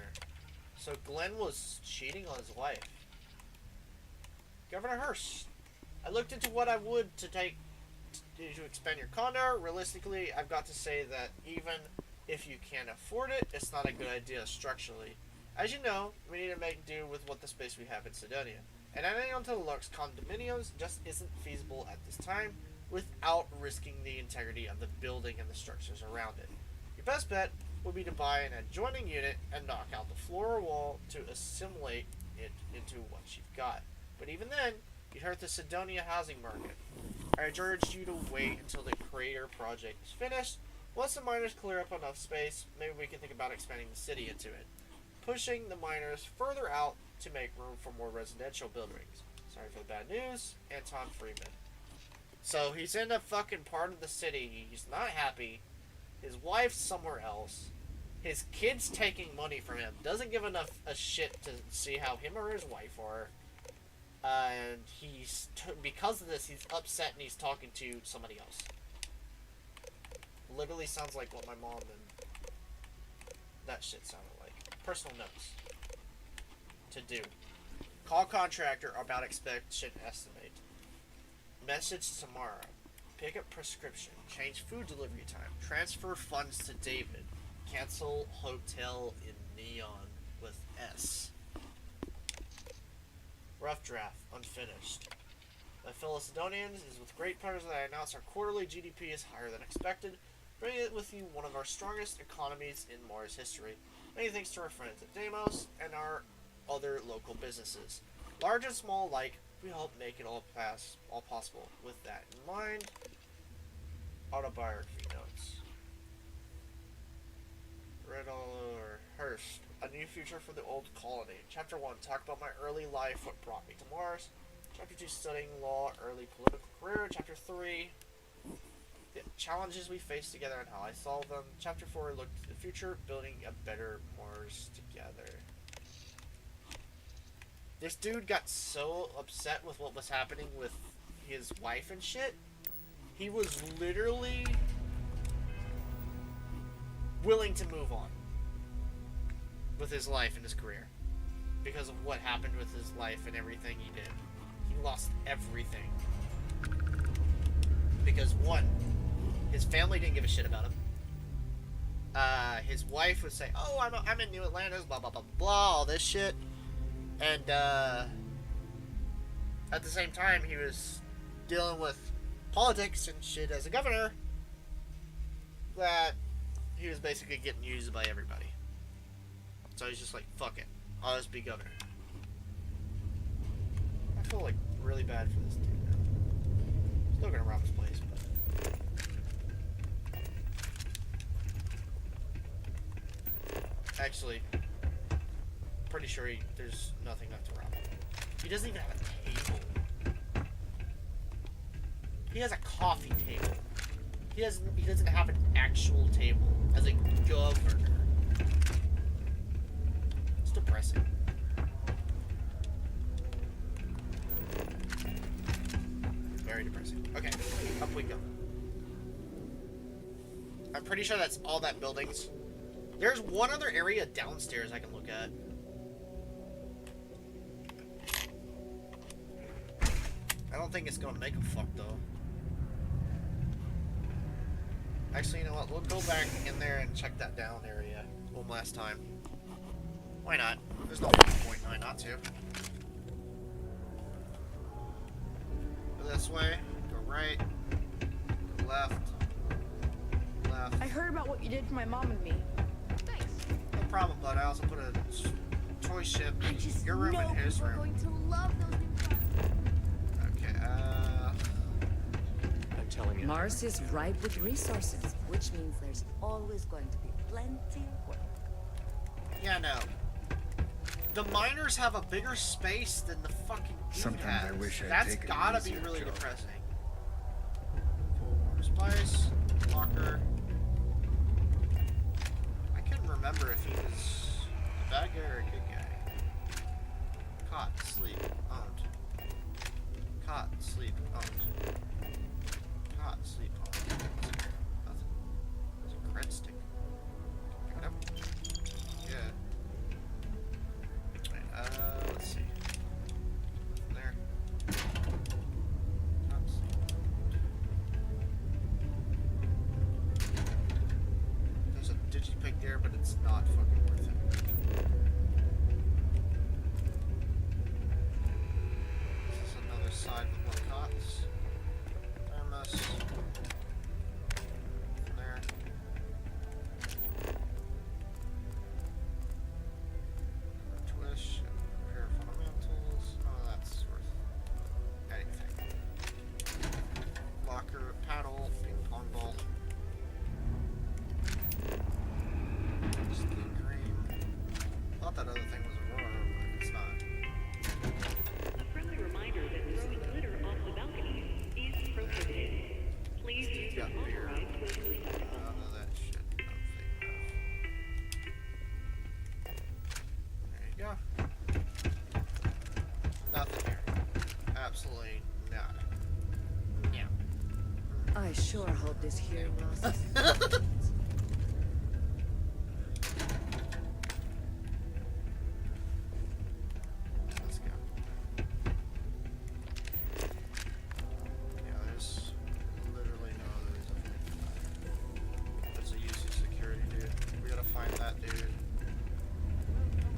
So Glenn was cheating on his wife. Governor Hurst. I looked into what I would to take to expand your condo. Realistically, I've got to say that even if you can't afford it, it's not a good idea structurally. As you know, we need to make do with what the space we have in Sidonia. And adding onto the Lux condominiums just isn't feasible at this time without risking the integrity of the building and the structures around it. Your best bet would be to buy an adjoining unit and knock out the floor or wall to assimilate it into what you've got. But even then, you'd hurt the Sidonia housing market. I urge you to wait until the Crater project is finished. Once the miners clear up enough space, maybe we can think about expanding the city into it. Pushing the miners further out to make room for more residential buildings. Sorry for the bad news, Anton Freeman. So he's in a fucking part of the city. He's not happy. His wife's somewhere else. His kid's taking money from him. Doesn't give enough a shit to see how him or his wife are. And he's because of this, he's upset and he's talking to somebody else. Literally sounds like what my mom and that shit sounded like. Personal notes. To do. Call contractor about expectation estimate. Message tomorrow. Pick up prescription. Change food delivery time. Transfer funds to David. Cancel hotel in Neon with S. Rough draft. Unfinished. My fellow Sidonians, it is with great pleasure that I announce our quarterly GDP is higher than expected, bringing it with you one of our strongest economies in Mars history. Many thanks to our friends at Deimos and our other local businesses. Large and small alike, we help make it all possible. With that in mind, autobiography notes. Riddle or Hurst. A new future for the old colony. Chapter 1. Talk about my early life, what brought me to Mars. Chapter 2. Studying law, early political career. Chapter 3. The challenges we faced together and how I solved them. Chapter 4. Look to the future, building a better Mars together. This dude got so upset with what was happening with his wife and shit. He was literally willing to move on with his life and his career because of what happened with his life and everything he did. He lost everything because one, his family didn't give a shit about him. His wife would say, "Oh, I'm in New Atlantis, blah blah blah blah, all this shit," and at the same time he was dealing with politics and shit as a governor that he was basically getting used by everybody. So he's just like, fuck it, I'll just be governor. I feel like really bad for this dude now. Still gonna rob his place, but actually, pretty sure there's nothing left to rob. He doesn't even have a table. He has a coffee table. He doesn't have an actual table as a governor. It's depressing. Very depressing. Okay, up we go. I'm pretty sure that's all that buildings. There's one other area downstairs I can look at. I don't think it's gonna make a fuck though. Actually, you know what? We'll go back in there and check that down area one last time. Why not? There's no point why not to. Go this way. Go right. Go left. Left.
I heard about what you did for my mom and me.
Thanks.
No problem, bud. I also put a toy ship in your room and his room.
We're going to love those new products.
Okay,
I'm telling you.
Mars is ripe with resources, which means there's always going to be plenty of work.
yeah, no. The miners have a bigger space than the fucking dude
Sometimes
has.
I wish I'd
That's
taken an
gotta be
easier
really
job.
depressing. More spice. Locker. I couldn't remember if he was a bad guy or a good guy. Cot, sleep, owned. Cot, sleep, owned. Cot, sleep, owned. Nothing. There's a cred stick. Pick it up. Yeah. Right, let's see. There. Cot, sleep. There's a digipig there, but it's not fucking worth it. This is another side with more cots. Thermos. There. Twitch. Repair fundamentals. None of that's worth anything. Locker, paddle, ping pong ball. Steam cream. Thought that other thing was Aurora, but it's not.
A friendly reminder that throwing glitter off the balcony is prohibited. Please use your authorized waste receptacle.
None of that shit. There you go. Nothing here. Absolutely nada. Yeah.
I sure hope this here was.
Let's go. Yeah, there's literally no other reason for me to die. There's a UC security dude. We gotta find that dude.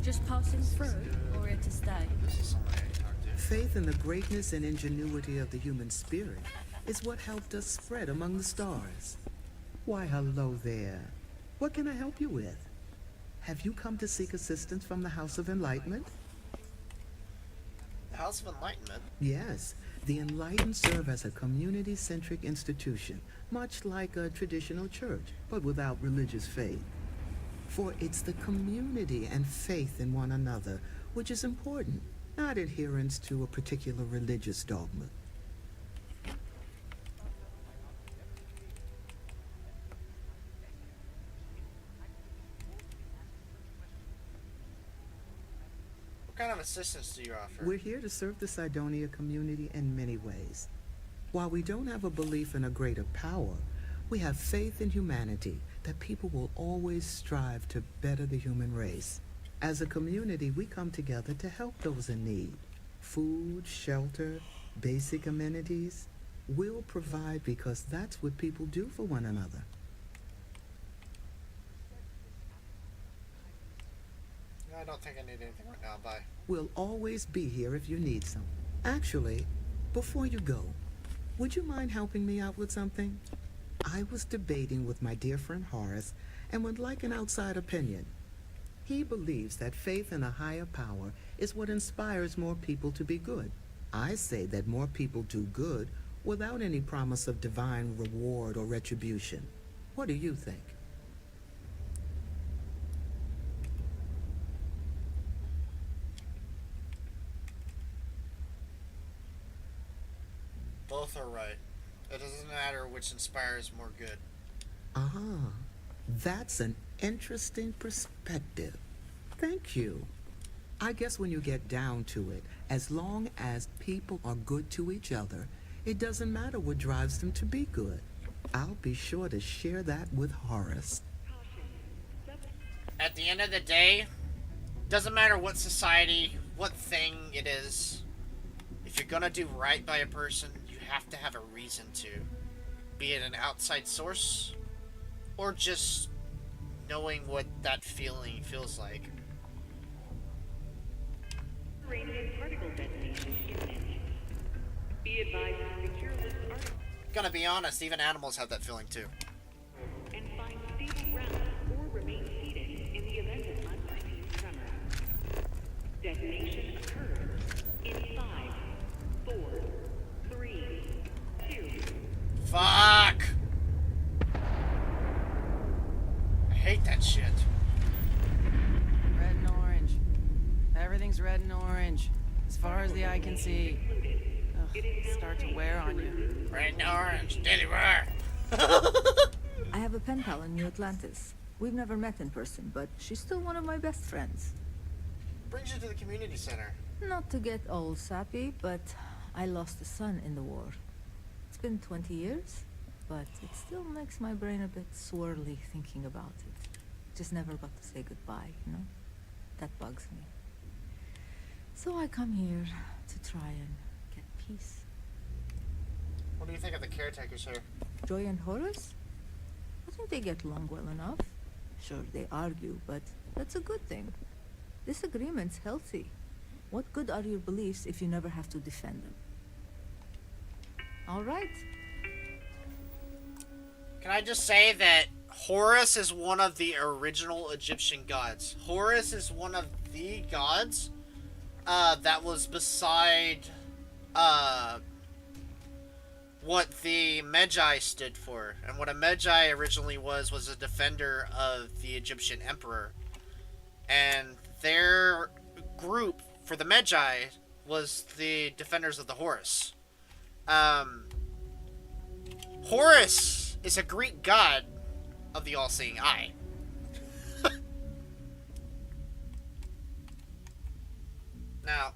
Just passing through, or here to stay?
This is somebody I need to talk to.
Faith in the greatness and ingenuity of the human spirit is what helped us spread among the stars. Why, hello there. What can I help you with? Have you come to seek assistance from the House of Enlightenment?
The House of Enlightenment?
Yes. The Enlightened serve as a community-centric institution, much like a traditional church, but without religious faith. For it's the community and faith in one another which is important, not adherence to a particular religious dogma.
What kind of assistance do you offer?
We're here to serve the Cydonia community in many ways. While we don't have a belief in a greater power, we have faith in humanity, that people will always strive to better the human race. As a community, we come together to help those in need. Food, shelter, basic amenities. We'll provide because that's what people do for one another.
I don't think I need anything right now. Bye.
We'll always be here if you need some. Actually, before you go, would you mind helping me out with something? I was debating with my dear friend Horace and would like an outside opinion. He believes that faith in a higher power is what inspires more people to be good. I say that more people do good without any promise of divine reward or retribution. What do you think?
Both are right. It doesn't matter which inspires more good.
Ah, that's an interesting perspective. Thank you. I guess when you get down to it, as long as people are good to each other, it doesn't matter what drives them to be good. I'll be sure to share that with Horace.
At the end of the day, doesn't matter what society, what thing it is. If you're gonna do right by a person, you have to have a reason to. Be it an outside source, or just knowing what that feeling feels like.
Uranium particle detonation imminent. Be advised to secure this article
Gonna be honest, even animals have that feeling too.
and find stable ground or remain seated in the event of unforeseen tremor. Detonation occurs in 5, 4, 3, 2.
Fuck! I hate that shit.
Red and orange. Everything's red and orange. As far as the eye can see. Ugh, start to wear on you.
Red and orange, daily roar.
I have a pen pal in New Atlantis. We've never met in person, but she's still one of my best friends.
Brings you to the community center.
Not to get all sappy, but I lost a son in the war. It's been 20 years, but it still makes my brain a bit swirly thinking about it. Just never got to say goodbye, you know? That bugs me. So I come here to try and get peace.
What do you think of the caretakers here?
Joy and Horace? I think they get along well enough. Sure, they argue, but that's a good thing. Disagreement's healthy. What good are your beliefs if you never have to defend them? All right.
Can I just say that Horus is one of the original Egyptian gods. Horus is one of the gods that was beside what the Magi stood for. And what a Magi originally was a defender of the Egyptian emperor. And their group for the Magi was the defenders of the Horus. Horus is a Greek god of the all-seeing eye. Now,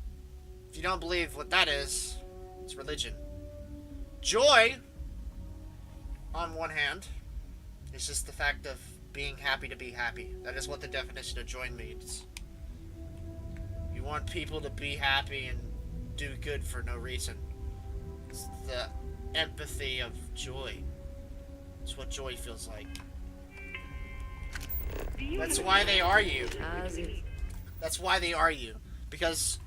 if you don't believe what that is, it's religion. Joy, on one hand, is just the fact of being happy to be happy. That is what the definition of joy means. You want people to be happy and do good for no reason. It's the empathy of joy. It's what joy feels like. That's why they argue. That's why they argue. Because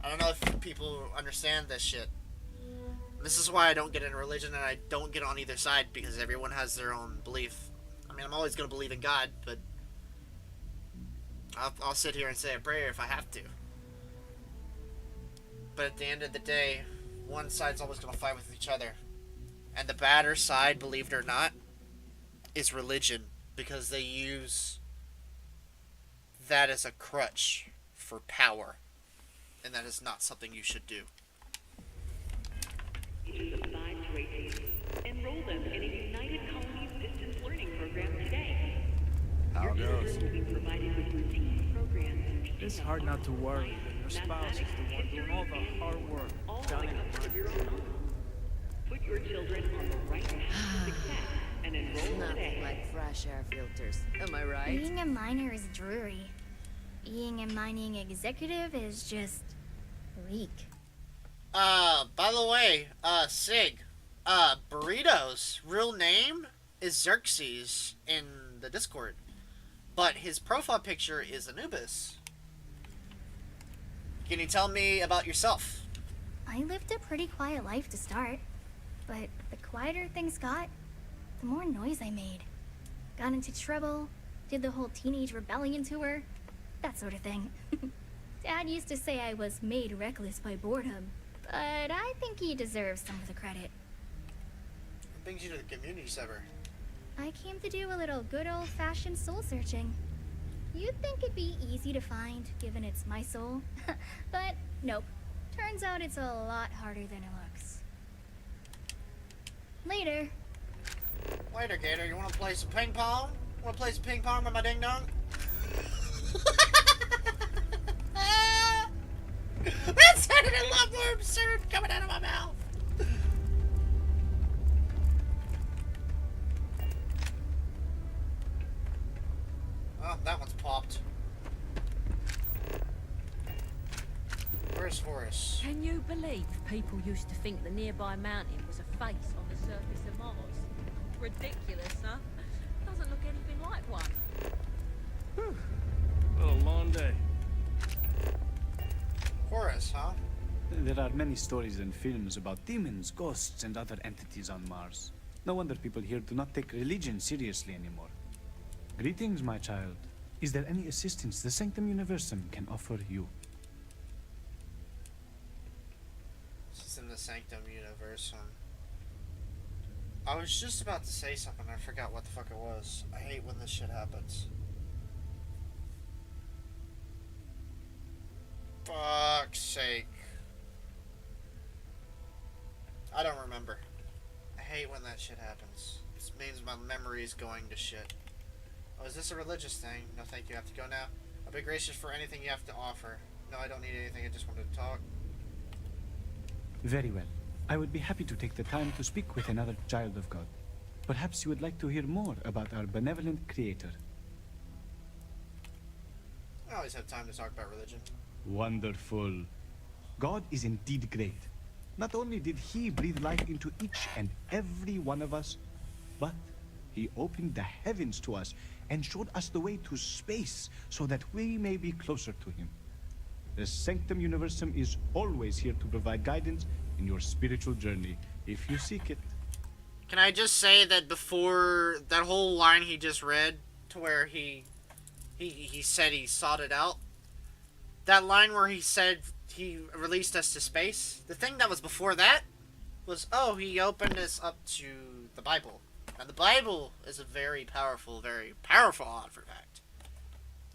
I don't know if people understand this shit. This is why I don't get into religion and I don't get on either side, because everyone has their own belief. I mean, I'm always going to believe in God, but I'll sit here and say a prayer if I have to. But at the end of the day, one side's always going to fight with each other. And the badder side, believe it or not, is religion, because they use that as a crutch for power. And that is not something you should do.
Ages of 5 to 18. Enroll them in a United Colonies distance learning program today.
How it goes.
Children will be provided with routine programs.
It's hard not to worry that your spouse is the one doing all the hard work.
All in the comfort of your own home. Put your children on the right path to success and enroll today.
Nothing like fresh air filters. Am I right?
Being a miner is dreary. Being a mining executive is just bleak.
By the way, Sig, Burrito's real name is Xerxes in the Discord, but his profile picture is Anubis. Can you tell me about yourself?
I lived a pretty quiet life to start, but the quieter things got, the more noise I made. Got into trouble, did the whole teenage rebellion tour, that sort of thing. Dad used to say I was made reckless by boredom, but I think he deserves some of the credit.
What brings you to the community server?
I came to do a little good old-fashioned soul searching. You'd think it'd be easy to find, given it's my soul. But nope. Turns out it's a lot harder than it looks. Later.
Later, Gator. You want to play some ping pong? Want to play some ping pong with my ding dong? That sounded a lot more absurd coming out of my mouth. Oh, that one's popped. Where's Horace?
Can you believe people used to think the nearby mountain was a face on the surface of Mars? Ridiculous, huh? Doesn't look anything like one.
What a long day.
Horace, huh?
There are many stories and films about demons, ghosts, and other entities on Mars. No wonder people here do not take religion seriously anymore. Greetings, my child. Is there any assistance the Sanctum Universum can offer you?
This is in the Sanctum Universum. I was just about to say something, I forgot what the fuck it was. I hate when this shit happens. Fuck's sake. I don't remember. I hate when that shit happens. This means my memory is going to shit. Oh, is this a religious thing? No thank you, I have to go now. I'll be gracious for anything you have to offer. No, I don't need anything. I just wanted to talk.
Very well. I would be happy to take the time to speak with another child of God. Perhaps you would like to hear more about our benevolent Creator.
I always have time to talk about religion.
Wonderful. God is indeed great. Not only did He breathe life into each and every one of us, but He opened the heavens to us and showed us the way to space so that we may be closer to Him. The Sanctum Universum is always here to provide guidance in your spiritual journey, if you seek it.
Can I just say that before that whole line he just read, to where he said he sought it out, that line where he said he released us to space, the thing that was before that was, oh, he opened us up to the Bible. Now, the Bible is a very powerful artifact.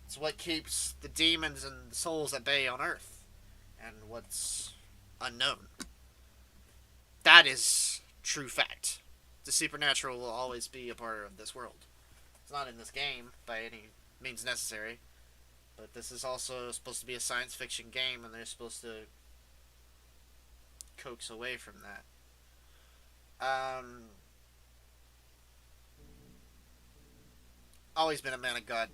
It's what keeps the demons and the souls at bay on Earth, and what's unknown. That is true fact. The supernatural will always be a part of this world. It's not in this game by any means necessary, but this is also supposed to be a science fiction game, and they're supposed to coax away from that. Always been a man of God.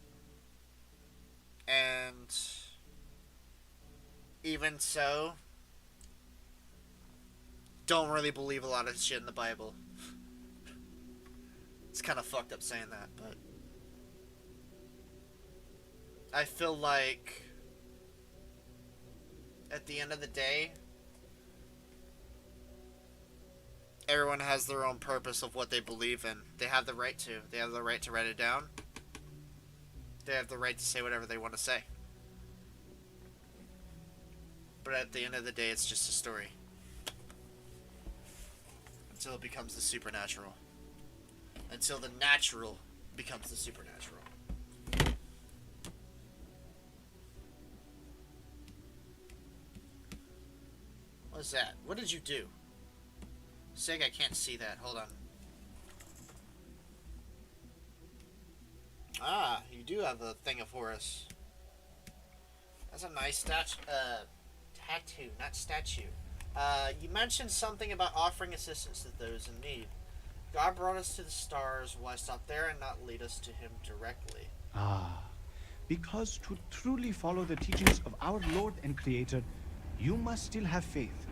And even so, don't really believe a lot of shit in the Bible. It's kind of fucked up saying that, but I feel like at the end of the day, everyone has their own purpose of what they believe in. They have the right to. They have the right to write it down. They have the right to say whatever they want to say. But at the end of the day, it's just a story. Until it becomes the supernatural. Until the natural becomes the supernatural. What's that? What did you do? Sig, I can't see that. Hold on. Ah, you do have a thing of Horus. That's a nice tattoo, not statue. You mentioned something about offering assistance to those in need. God brought us to the stars. Why stop there and not lead us to Him directly?
Ah, because to truly follow the teachings of our Lord and Creator, you must still have faith.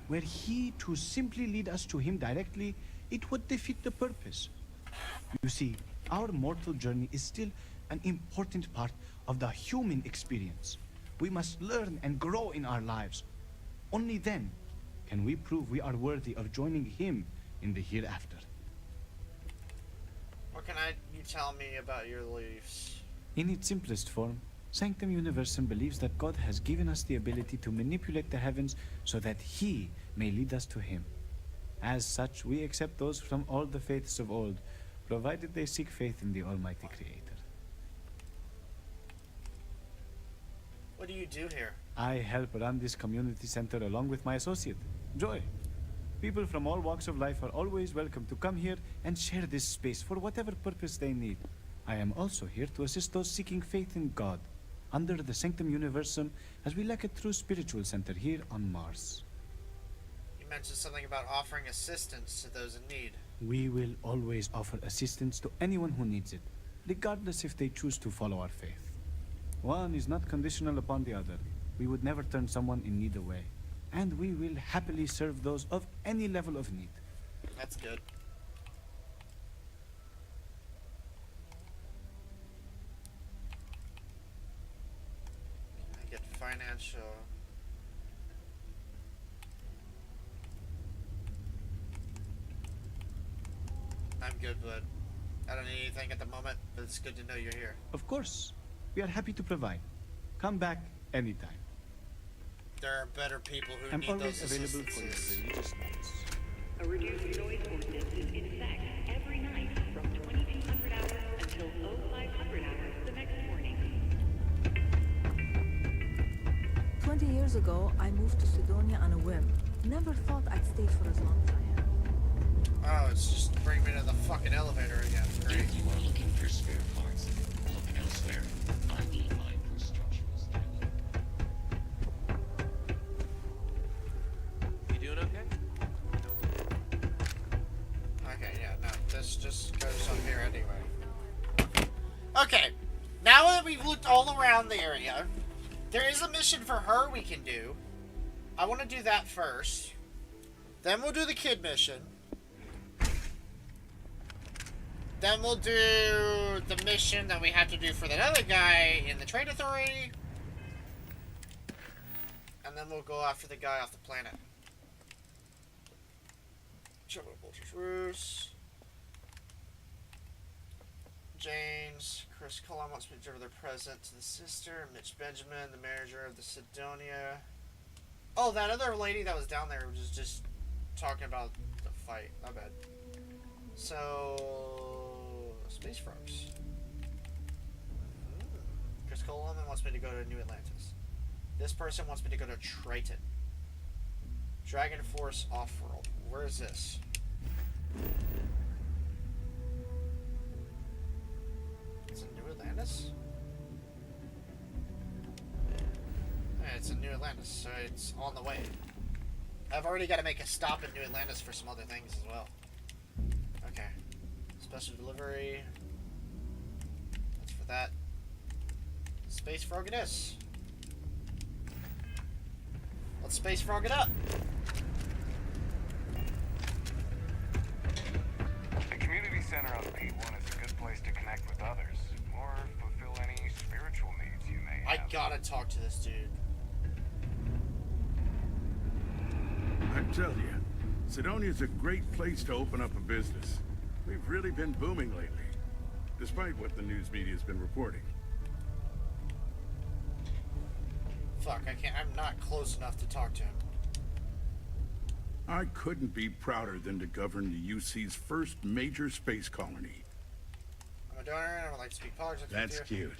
Were He to simply lead us to Him directly, it would defeat the purpose. You see, our mortal journey is still an important part of the human experience. We must learn and grow in our lives. Only then can we prove we are worthy of joining Him in the hereafter.
What can you tell me about your beliefs?
In its simplest form, Sanctum Universum believes that God has given us the ability to manipulate the heavens so that He may lead us to Him. As such, we accept those from all the faiths of old, provided they seek faith in the Almighty Creator.
What do you do here?
I help run this community center along with my associate, Joy. People from all walks of life are always welcome to come here and share this space for whatever purpose they need. I am also here to assist those seeking faith in God, under the Sanctum Universum, as we lack a true spiritual center here on Mars.
You mentioned something about offering assistance to those in need.
We will always offer assistance to anyone who needs it, regardless if they choose to follow our faith. One is not conditional upon the other. We would never turn someone in need away, and we will happily serve those of any level of need.
That's good. I get financial. I'm good, bud. I don't need anything at the moment, but it's good to know you're here.
Of course. We are happy to provide. Come back anytime.
There are better people who
I'm
need
always
those
available for your
assistances.
religious needs.
A reduced noise ordinance is in effect every night from 2200 hours until 0500 hours the next morning.
20 years ago, I moved to Sidonia on a whim. Never thought I'd stay for as long as I am.
Oh, it's just bring me to the fucking elevator again. Great.
If you are looking for spare parts, look elsewhere. I need mine for structural stability.
Okay, now that we've looked all around the area, there is a mission for her we can do. I want to do that first. Then we'll do the kid mission. Then we'll do the mission that we have to do for that other guy in the Trade Authority. And then we'll go after the guy off the planet. Bruce. James. Chris Cullen wants me to deliver their present to the sister. Mitch Benjamin, the manager of the Sidonia. Oh, that other lady that was down there was just talking about the fight. Not bad. So, Space Frogs. Chris Coleman wants me to go to New Atlantis. This person wants me to go to Triton. Dragon Force Offworld. Where is this? It's in New Atlantis? Yeah, it's in New Atlantis, so it's on the way. I've already got to make a stop in New Atlantis for some other things as well. Okay. Special delivery. That's for that. Space Frog it is. Let's Space Frog it up.
The community center on P1 is a good place to connect with others, or fulfill any spiritual needs you may have.
I gotta talk to this dude.
I tell you, Sidonia's a great place to open up a business. We've really been booming lately, despite what the news media's been reporting.
Fuck, I can't. I'm not close enough to talk to him.
I couldn't be prouder than to govern the UC's first major space colony.
I'm a donor and I would like to speak politics
That's
with you.
cute.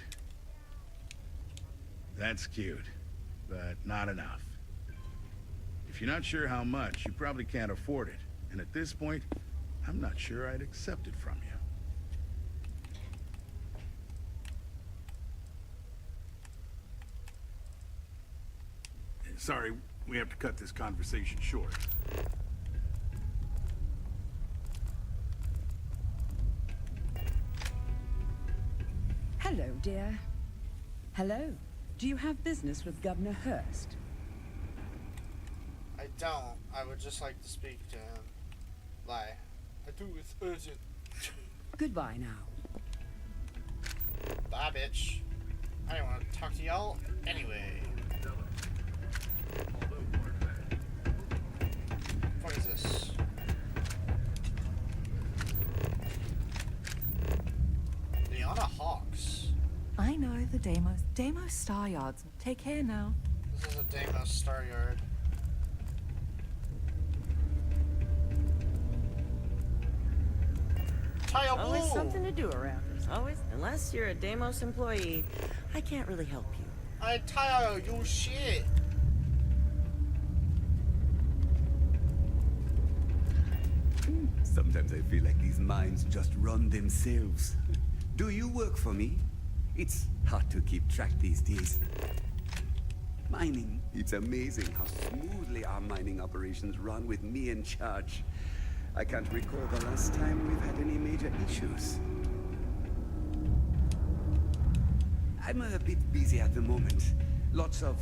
That's cute, but not enough. If you're not sure how much, you probably can't afford it. And at this point, I'm not sure I'd accept it from you. Sorry, we have to cut this conversation short.
Hello, dear. Hello. Do you have business with Governor Hurst?
I don't. I would just like to speak to him. Lie. I do. It's urgent.
Goodbye now.
Bye, bitch. I didn't want to talk to y'all anyway. What is this? Liana Hawks.
I know the Deimos Star Yards. Take care now.
This is a Deimos Star Yard.
Always something to do around us. Always. Unless you're a Deimos employee, I can't really help you.
I tire you shit.
Sometimes I feel like these mines just run themselves. Do you work for me? It's hard to keep track these days. Mining. It's amazing how smoothly our mining operations run with me in charge. I can't recall the last time we've had any major issues. I'm a bit busy at the moment. Lots of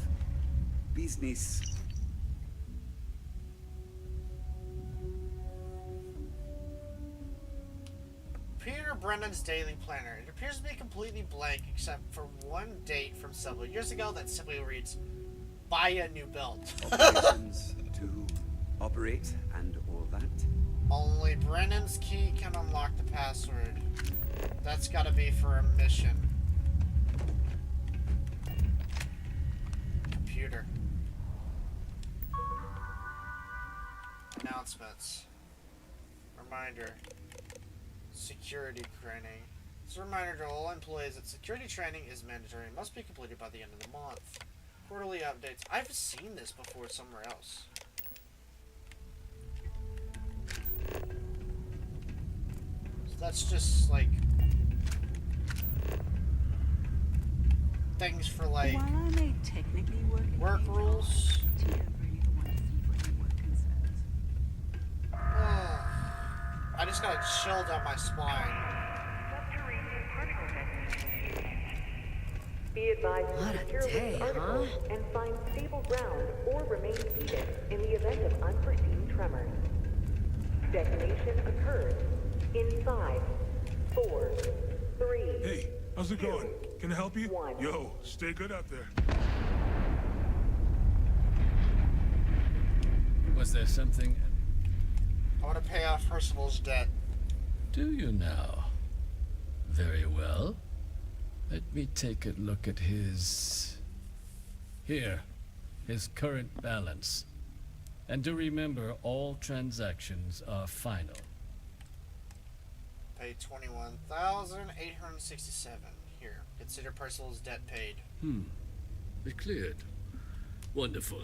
business.
Peter Brennan's daily planner. It appears to be completely blank except for one date from several years ago that simply reads, "Buy a new belt."
Operations to operate and all that.
Only Brennan's key can unlock the password. That's gotta be for a mission. Computer. Announcements. Reminder. Security training. It's a reminder to all employees that security training is mandatory and must be completed by the end of the month. Quarterly updates. I've seen this before somewhere else. So that's just like things for like
While I may technically work at
work rules. I just got a chill down my spine.
Be advised
What
to
a
secure
day,
these articles and find stable ground or remain seated in the event of unforeseen tremors. Detonation occurs in 5, 4, 3.
Hey, how's it going? Can I help you? Yo, stay good out there.
Was there something?
I want to pay off Percival's debt.
Do you now? Very well. Let me take a look at his... Here, his current balance. And do remember, all transactions are final.
Paid 21,867. Here, consider Percival's debt paid.
It cleared. Wonderful.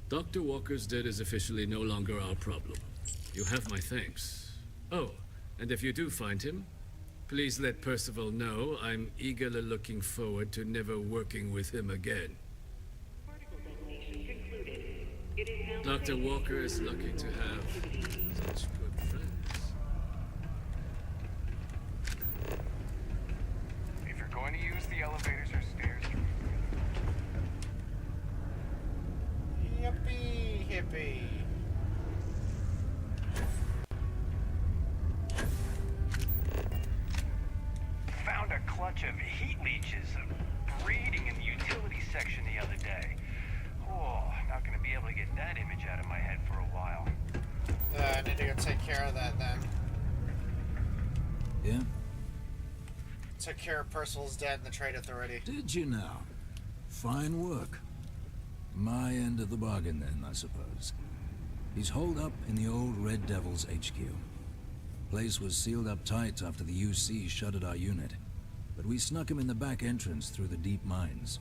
Dr. Walker's debt is officially no longer our problem. You have my thanks. Oh, and if you do find him, please let Percival know I'm eagerly looking forward to never working with him again. Dr. Walker is lucky to have such good friends.
If you're going to use the elevators or stairs,
Yippee hippie.
found a clutch of heat leeches breeding in the utilities section the other day. Oh, not gonna be able to get that image out of my head for a while.
I need to go take care of that then.
Yeah?
Took care of Percival's debt in the trade authority.
Did you now? Fine work. My end of the bargain then, I suppose. He's holed up in the old Red Devil's HQ. Place was sealed up tight after the UC shuttered our unit, but we snuck him in the back entrance through the deep mines.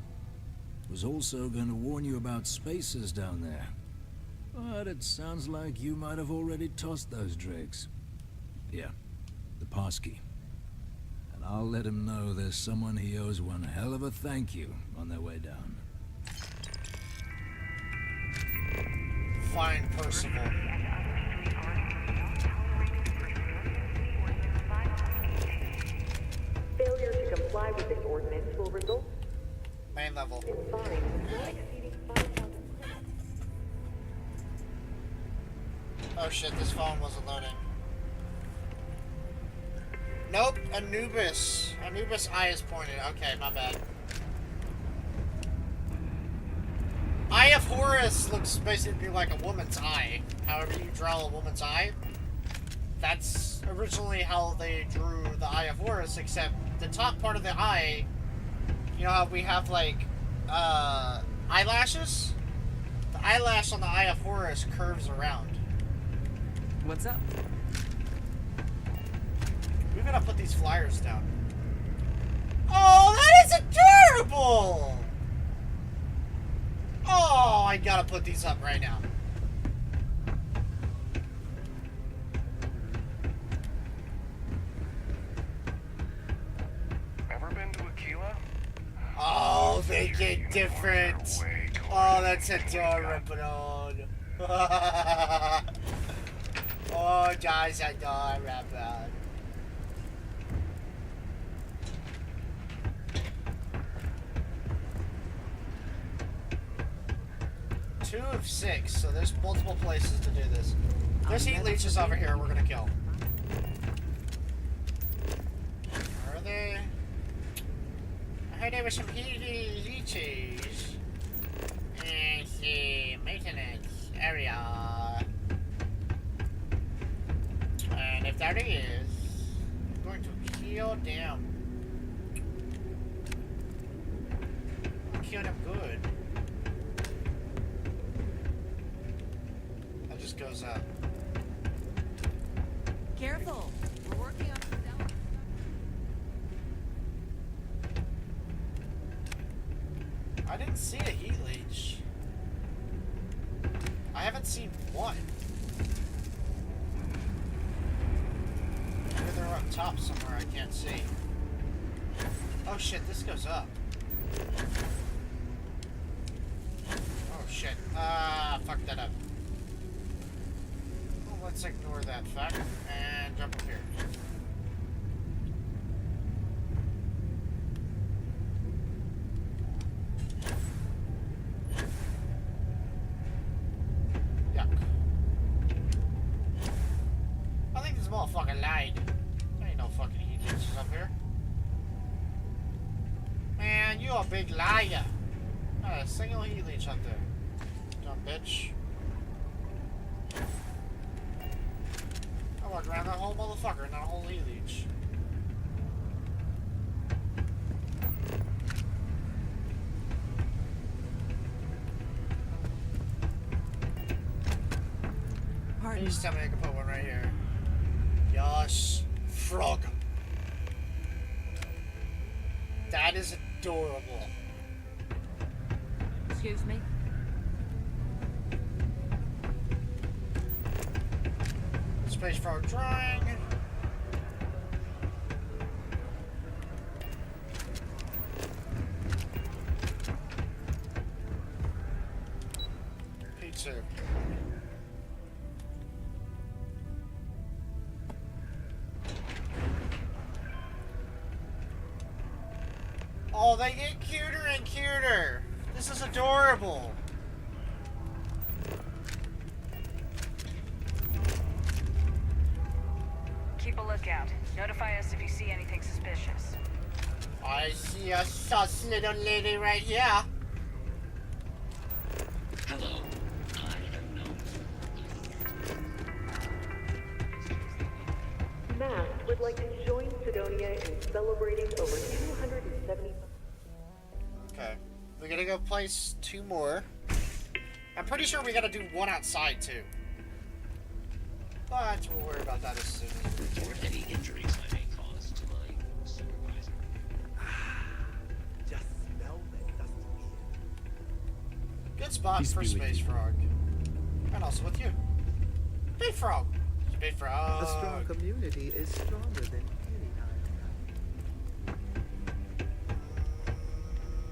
Was also going to warn you about spacers down there, but it sounds like you might have already tossed those dregs. Yeah, the passkey. And I'll let him know there's someone he owes one hell of a thank you on their way down.
Fine, Percival.
Failure to comply with this ordinance will result
Main level.
in fines not exceeding 5,000
Oh shit, this phone wasn't loading. Nope, Anubis. Anubis' eye is pointed. Okay, my bad. Eye of Horus looks basically like a woman's eye. However you draw a woman's eye. That's originally how they drew the Eye of Horus, except the top part of the eye, you know how we have like eyelashes? The eyelash on the Eye of Horus curves around.
What's up?
We gotta put these flyers down. Oh, that is adorable! Oh, I gotta put these up right now.
Ever been to Aquila?
Oh, they get different. Oh, that's adorable. Oh, that's adorable. Two of 6, so there's multiple places to do this. There's heat leeches over here we're gonna kill. Where are they? I heard there were some heat leeches in the maintenance area. And if that is, I'm going to kill them. Kill them good. That just goes up.
Careful. We're working on some delicate
I didn't see a heat leech. I haven't seen one. Maybe they're up top somewhere I can't see. Oh shit, this goes up. Oh shit. Fuck that up. Well, let's ignore that fact and jump up here. Man, you a big liar. Not a single heat leech up there. Dumb bitch. I walked around that whole motherfucker, not a whole heat leech. Please tell me I can put one right here. Yes. Frog. That is adorable.
Excuse me?
Space frog drawing. Pizza. Oh, they get cuter and cuter. This is adorable.
Keep a lookout. Notify us if you see anything suspicious.
I see a sus little lady right here.
Hello. I am known.
Matt would like to join Sidonia in celebrating over 270.
Okay. We gotta go place 2 more. I'm pretty sure we gotta do 1 outside too. But we'll worry about that as soon as we
Report any injuries I may cause to my supervisor.
Just smell that dusty air.
Good spot
Peace
for
be with
Space
you.
Frog. And also with you. Big Frog. Big Frog.
A strong community is stronger than any iron.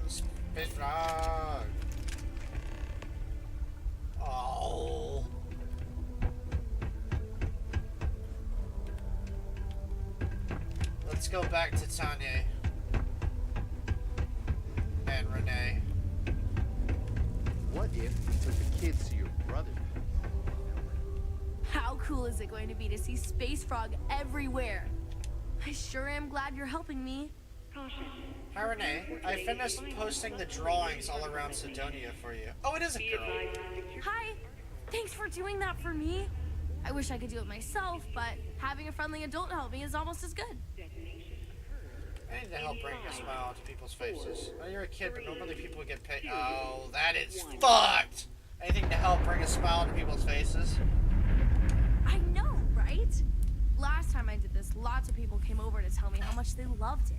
Space Frog. Oh. Let's go back to Tanya and Renee.
What if we took the kids to your brother?
How cool is it going to be to see Space Frog everywhere? I sure am glad you're helping me.
Hi Renee, I finished posting the drawings all around Sidonia for you. Oh, it is a girl.
Hi, thanks for doing that for me. I wish I could do it myself, but having a friendly adult help me is almost as good.
I need to help bring a smile to people's faces. Oh, you're a kid, but normally people get paid. Oh, that is fucked! Anything to help bring a smile to people's faces.
I know, right? Last time I did this, lots of people came over to tell me how much they loved it.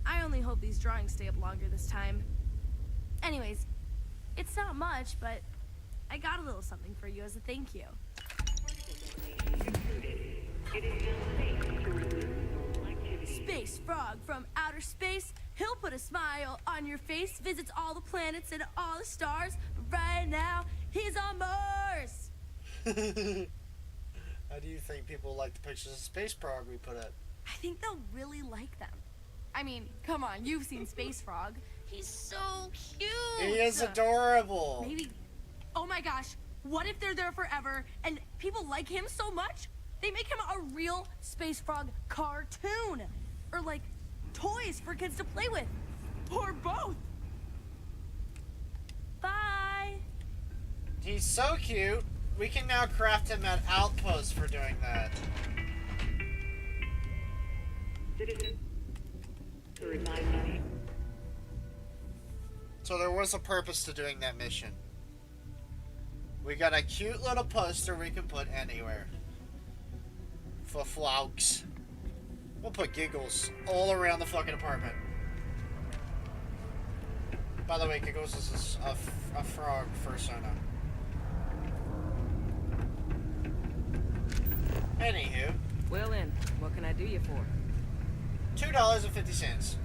I only hope these drawings stay up longer this time. Anyways, it's not much, but I got a little something for you as a thank you. Space Frog from outer space. He'll put a smile on your face. Visits all the planets and all the stars. But right now, he's on Mars.
How do you think people like the pictures of Space Frog we put up?
I think they'll really like them. I mean, come on, you've seen Space Frog. He's so cute.
He is adorable.
Maybe. Oh my gosh, what if they're there forever and people like him so much? They make him a real Space Frog cartoon. Or like toys for kids to play with. Or both. Bye.
He's so cute. We can now craft him an outpost for doing that. So there was a purpose to doing that mission. We got a cute little poster we can put anywhere. For flaugs. We'll put giggles all around the fucking apartment. By the way, Giggles is a frog persona. Anywho.
Well in, what can I do you for?
$2.50.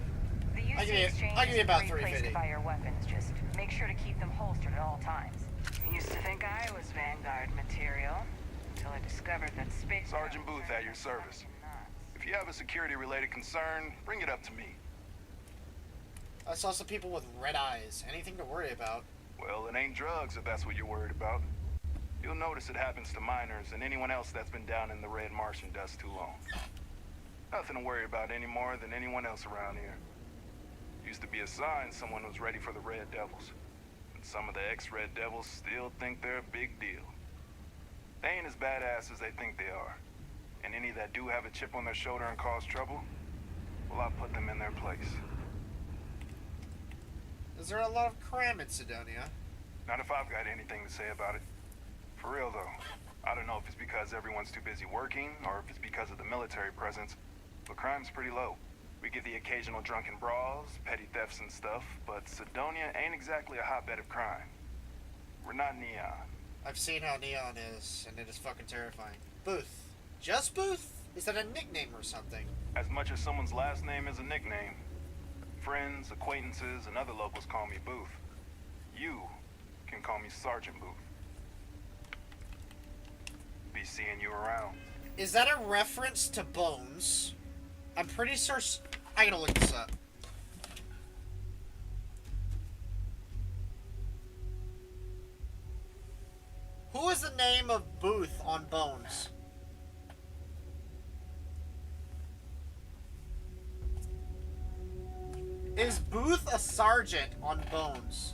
The
I'll give
UC
you about
is a great place to
$3.50.
buy your weapons. Just make sure to keep them holstered at all times. I used to think I was Vanguard material until I discovered that space.
Sergeant Booth at your service. If you have a security-related concern, bring it up to me.
I saw some people with red eyes. Anything to worry about?
Well, it ain't drugs if that's what you're worried about. You'll notice it happens to minors and anyone else that's been down in the red Martian dust too long. Nothing to worry about any more than anyone else around here. Used to be a sign someone was ready for the Red Devils. And some of the ex-Red Devils still think they're a big deal. They ain't as badass as they think they are. And any that do have a chip on their shoulder and cause trouble, well, I put them in their place.
Is there a lot of crime in Sidonia?
Not if I've got anything to say about it. For real, though. I don't know if it's because everyone's too busy working, or if it's because of the military presence, but crime's pretty low. We get the occasional drunken brawls, petty thefts and stuff, but Sidonia ain't exactly a hotbed of crime. We're not Neon.
I've seen how Neon is, and it is fucking terrifying. Booth. Just Booth? Is that a nickname or something?
As much as someone's last name is a nickname, friends, acquaintances, and other locals call me Booth. You can call me Sergeant Booth. Be seeing you around.
Is that a reference to Bones? I'm pretty sure... I gotta look this up. Who is the name of Booth on Bones? Is Booth a sergeant on Bones?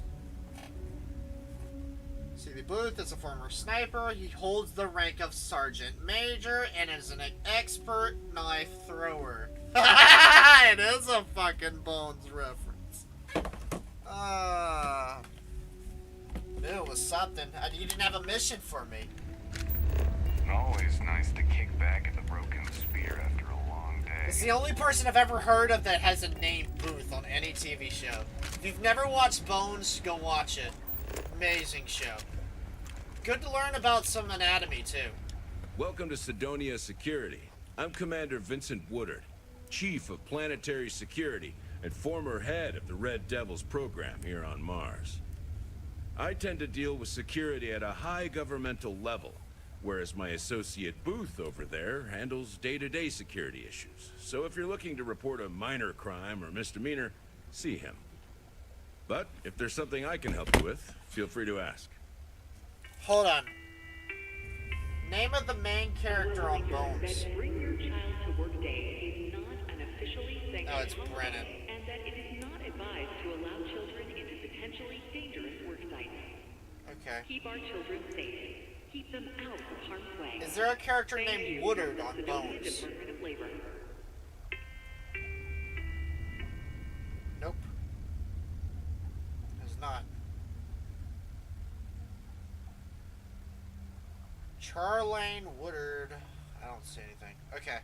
See, the Booth is a former sniper. He holds the rank of sergeant major and is an expert knife thrower. It is a fucking Bones reference. Knew it was something. You didn't have a mission for me.
Always nice to kick back at the broken spear after a long day.
It's the only person I've ever heard of that has a name Booth on any TV show. If you've never watched Bones, go watch it. Amazing show. Good to learn about some anatomy, too.
Welcome to Sidonia Security. I'm Commander Vincent Woodard, Chief of Planetary Security and former head of the Red Devils program here on Mars. I tend to deal with security at a high governmental level, whereas my associate Booth over there handles day-to-day security issues. So if you're looking to report a minor crime or misdemeanor, see him. But if there's something I can help you with, feel free to ask.
Hold on. Name of the main character on Bones.
Bring your child to work day is not an officially sanctioned
Oh, it's Brennan.
and that it is not advised to allow children into potentially dangerous work sites.
Okay.
Keep our children safe. Keep them out of harm's way.
Is there a character named Woodard on
Sidonia
Bones?
Department of Labor.
Nope. There's not. Charlene Woodard. I don't see anything. Okay.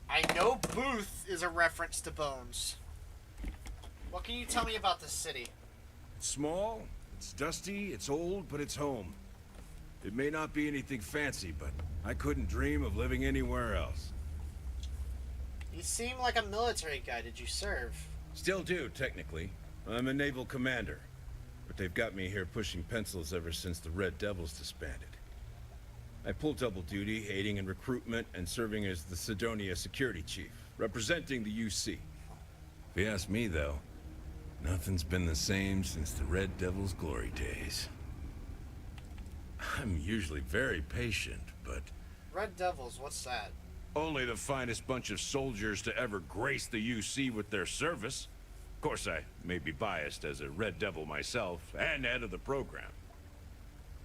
I know Booth is a reference to Bones. What can you tell me about this city?
It's small, it's dusty, it's old, but it's home. It may not be anything fancy, but I couldn't dream of living anywhere else.
You seem like a military guy. Did you serve?
Still do, technically. I'm a naval commander. But they've got me here pushing pencils ever since the Red Devils disbanded. I pull double duty, aiding in recruitment and serving as the Sidonia Security Chief, representing the UC. If you ask me, though, nothing's been the same since the Red Devils' glory days. I'm usually very patient, but...
Red Devils, what's that?
Only the finest bunch of soldiers to ever grace the UC with their service. Of course, I may be biased as a Red Devil myself, and head of the program.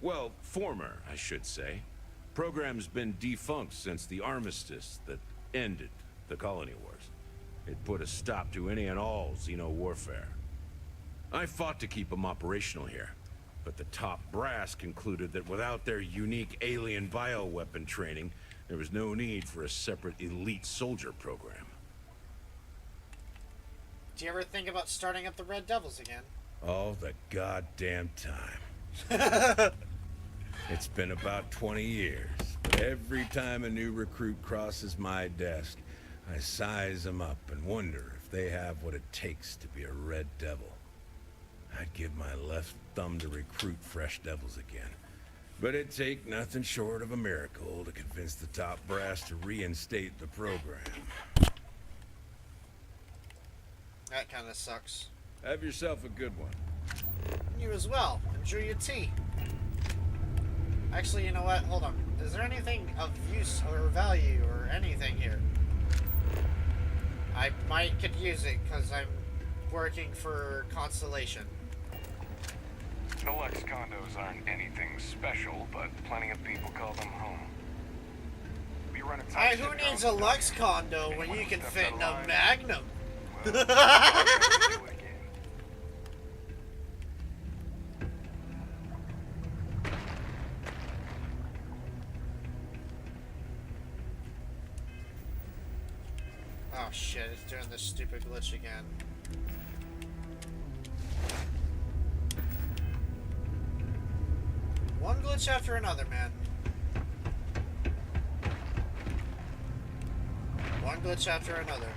Well, former, I should say. Program's been defunct since the armistice that ended the colony wars. It put a stop to any and all Xeno warfare. I fought to keep them operational here, but the top brass concluded that without their unique alien bioweapon training, there was no need for a separate elite soldier program.
Do you ever think about starting up the Red Devils again?
All the goddamn time. It's been about 20 years, but every time a new recruit crosses my desk, I size them up and wonder if they have what it takes to be a Red Devil. I'd give my left thumb to recruit fresh devils again. But it'd take nothing short of a miracle to convince the top brass to reinstate the program.
That kind of sucks.
Have yourself a good one.
You as well. Enjoy your tea. Actually, you know what? Hold on. Is there anything of use or value or anything here? I might could use it because I'm working for Constellation.
The Lux condos aren't anything special, but plenty of people call them home. We run a tight
Hey, who needs a Lux condo when you can fit in a Magnum? Oh shit, it's doing this stupid glitch again. One glitch after another, man. One glitch after another.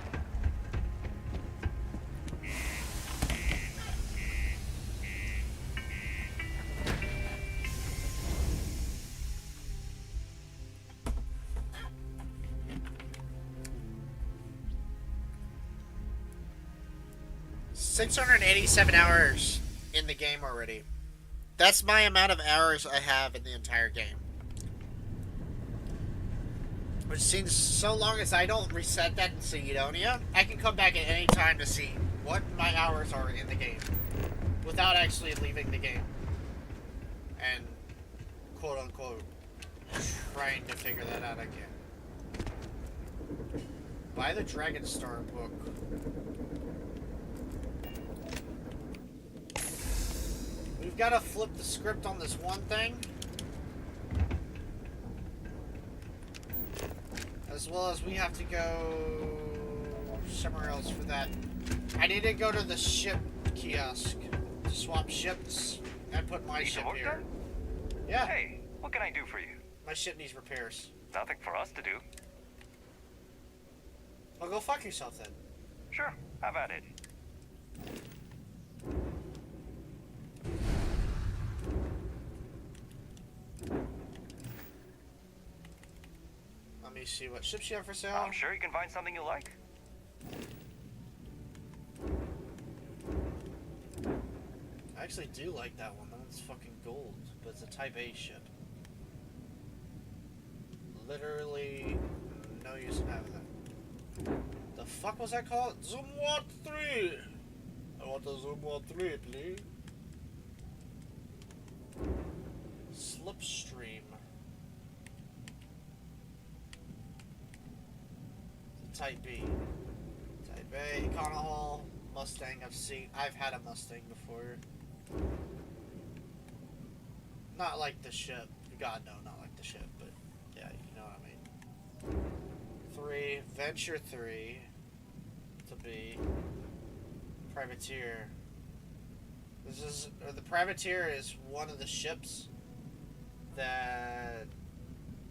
$687 hours in the game already. That's my amount of hours I have in the entire game. Which seems so long as I don't reset that in Sidonia, I can come back at any time to see what my hours are in the game without actually leaving the game and quote unquote trying to figure that out again. Buy the Dragon Star book. We've got to flip the script on this one thing. As well as we have to go somewhere else for that. I need to go to the ship kiosk to swap ships and put my ship here. Yeah.
Hey, what can I do for you?
My ship needs repairs.
Nothing for us to do.
Well, go fuck yourself then.
Sure, have at it.
Let me see what ships you have for sale.
I'm sure you can find something you like.
I actually do like that one. That one's fucking gold, but it's a Type A ship. Literally no use in having that. The fuck was that called? Zoomwat 3! I want the Zoomwat 3, please. Slipstream. Type B. Type A, Econohull, Mustang. I've had a Mustang before. Not like the ship. God, no, not like the ship, but yeah, you know what I mean. 3, Venture 3 to B. Privateer. The Privateer is one of the ships that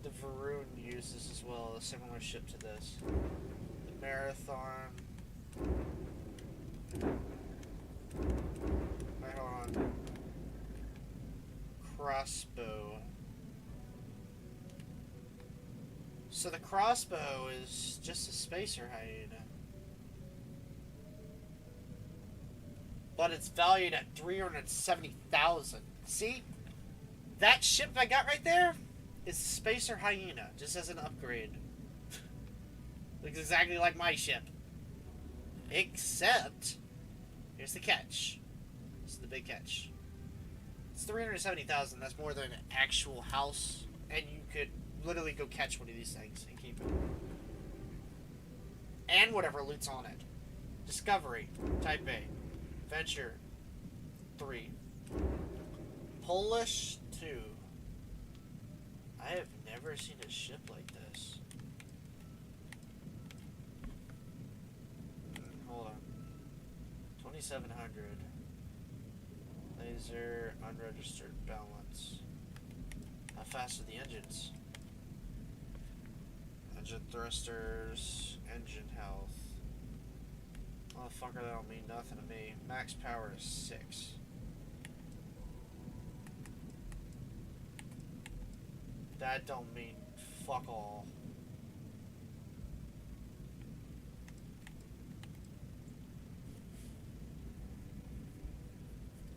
the Varun uses as well, a similar ship to this. The Marathon. Wait, hold on. Crossbow. So the crossbow is just a spacer hyena. But it's valued at 370,000. See? That ship I got right there is Spacer Hyena, just as an upgrade. Looks exactly like my ship. Except, here's the catch. This is the big catch. It's 370,000. That's more than an actual house, and you could literally go catch one of these things and keep it. And whatever loot's on it. Discovery, Type A. Venture, 3. Polish, 2. I have never seen a ship like this. Hold on. 2700. Laser, unregistered balance. How fast are the engines? Engine thrusters, engine health. Motherfucker, that don't mean nothing to me. Max power is 6. That don't mean fuck all.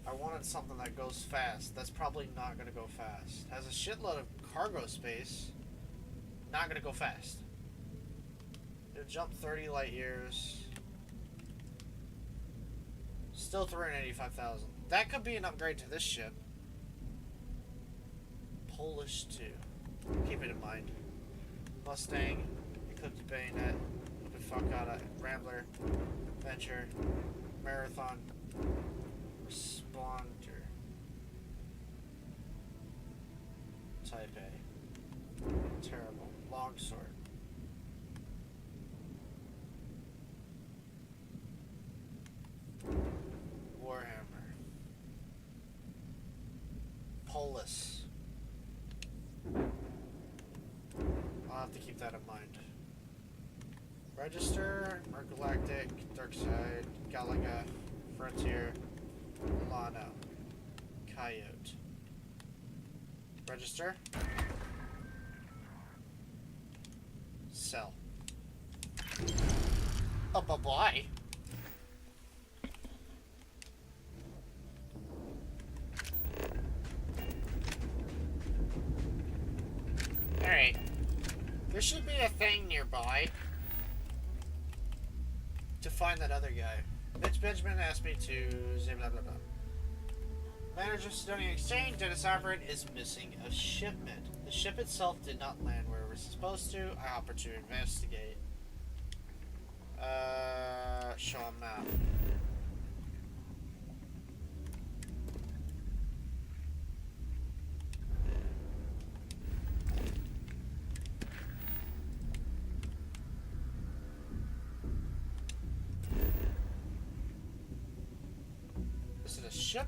I wanted something that goes fast. That's probably not gonna go fast. Has a shitload of cargo space. Not gonna go fast. It'll jump 30 light years. Still 385,000. That could be an upgrade to this ship. Polish 2. Keep it in mind. Mustang, Eclipse Bayonet, Open Fuck Out, Rambler, Venture, Marathon, Responder, Type A. Terrible. Longsword. Warhammer. Polis. I'll have to keep that in mind. Register, Galactic, Darkside, Galaga, Frontier, Lano, Coyote. Register. Sell. Oh, bye-bye. Alright. There should be a thing nearby to find that other guy. Mitch Benjamin asked me to say blah blah blah. Manager of Sidonian Exchange, Dennis Everett, is missing a shipment. The ship itself did not land where it was supposed to. I offered to investigate. Show a map. Is it a ship?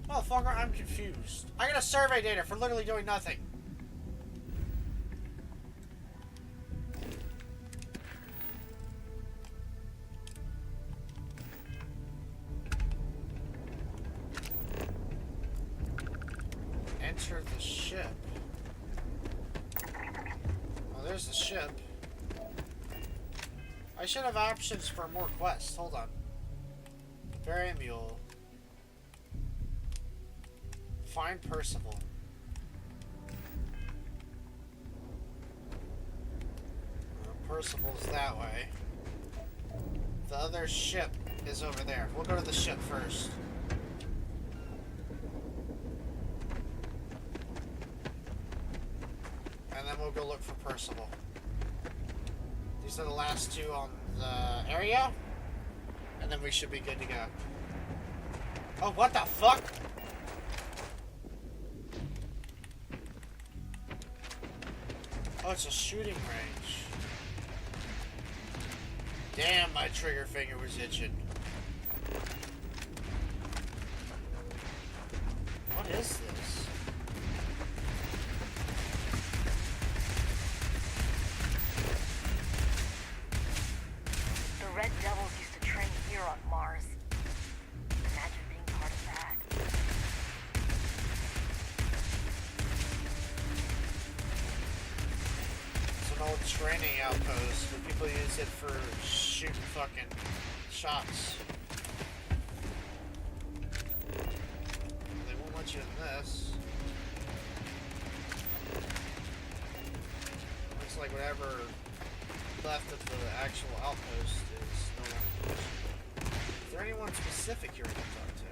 Motherfucker, I'm confused. I got a survey data for literally doing nothing. Enter the ship. Oh, there's the ship. I should have options for more quests. Hold on. Bury Mule. Find Percival. Percival's that way. The other ship is over there. We'll go to the ship first. And then we'll go look for Percival. These are the last two on the area. And then we should be good to go. Oh, what the fuck? Oh, it's a shooting range. Damn, my trigger finger was itching. What is this?
The Red Devils used to train here on Mars. Imagine being part of that.
It's an old training outpost where people use it for shooting fucking shots. They won't let you in this. Looks like whatever left of the actual outpost is no longer used. Is there anyone specific you're going to talk to?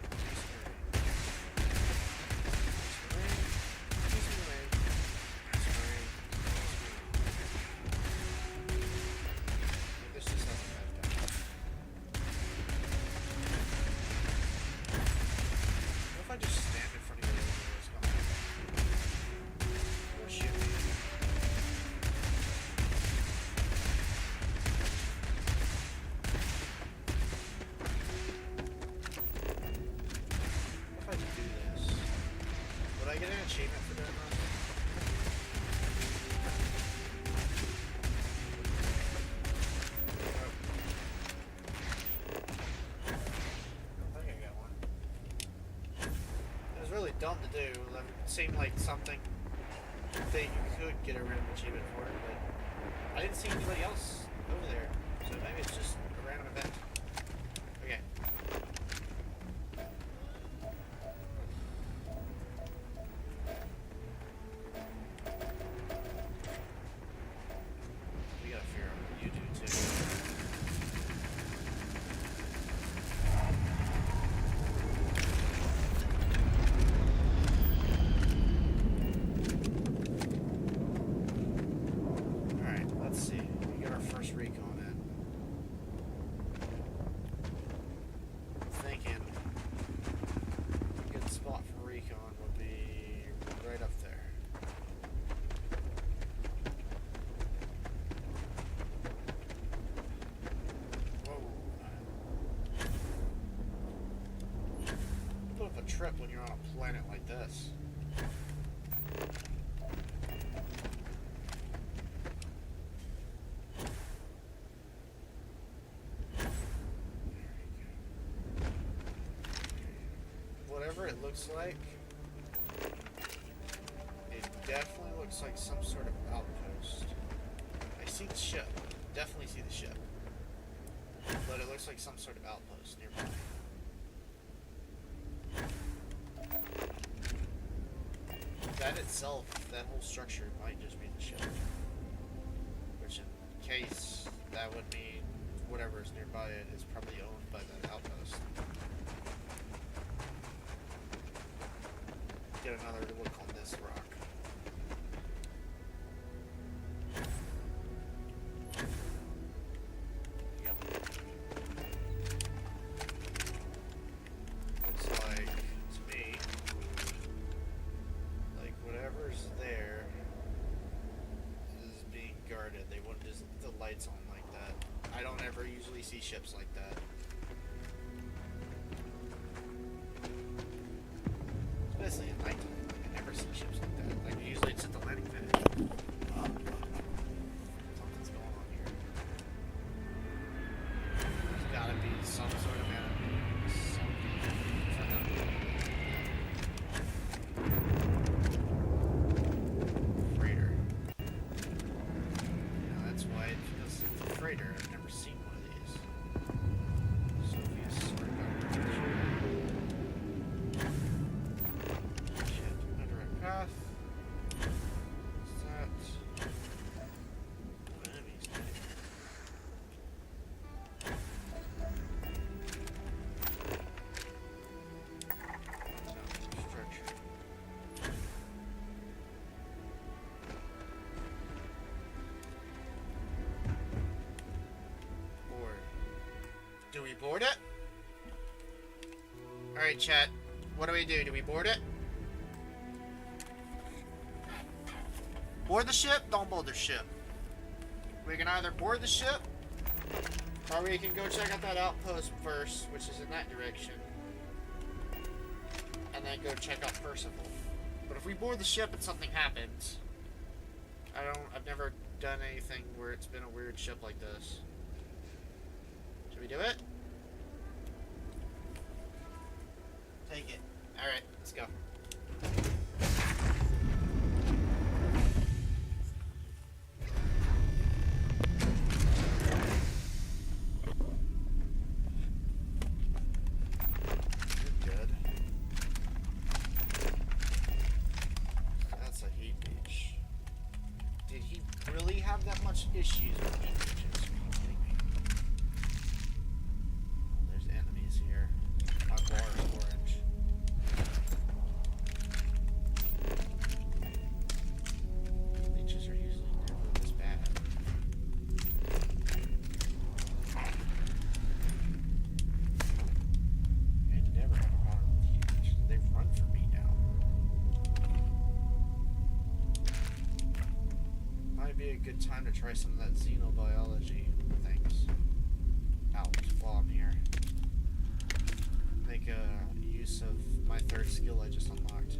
This just hasn't moved down. What if I just stand in front of you and what's going on? Or shoot me? If I do this, would I get an achievement for doing that? I think I got one. It was really dumb to do. It seemed like something that you could get a random achievement for it, but I didn't see anybody else over there. So maybe it's just a random event. Okay. trip when you're on a planet like this. Whatever it looks like, it definitely looks like some sort of outpost. I see the ship. Definitely see the ship. But it looks like some sort of outpost nearby. That itself, that whole structure might just be the ship. Which in case, that would mean whatever is nearby it is probably owned by that outpost. Get another look on this rock. Yep. Looks like, to me, like whatever's there is being guarded. They wouldn't just leave the lights on like that. I don't ever usually see ships like that. Especially at nighttime. I never see ships like that. Like, usually it's at the landing pad. Something's going on here. There's gotta be some sort of enemy. Something for them to freighter. Yeah, that's why it's a freighter. I've never seen one of these. Sophie's sort of path. What's that? What enemies do? Structure. Board. Do we board it? Alright, chat. What do we do? Do we board it? Board the ship, don't board the ship. We can either board the ship, or we can go check out that outpost first, which is in that direction. And then go check out Percival. But if we board the ship and something happens, I've never done anything where it's been a weird ship like this. Should we do it? Take it. Alright, let's go. Issues with heat leeches. Are you kidding me? Oh, there's enemies here. My bar is orange. Leeches are usually never this bad. I never have a problem with heat leeches. They run for me now. Might be a good time to try some of that xenobiology things out while I'm here. Make use of my third skill I just unlocked.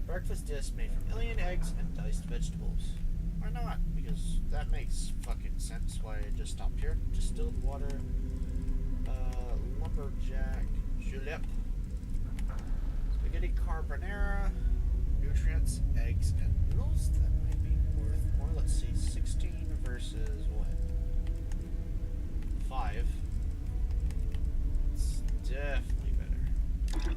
Breakfast dish made from alien eggs and diced vegetables. Why not? Because that makes fucking sense why I just stopped here. Distilled water, lumberjack, julep, spaghetti carbonara, nutrients, eggs, and noodles. That might be worth more. Let's see, 16 versus what? 5. It's definitely better.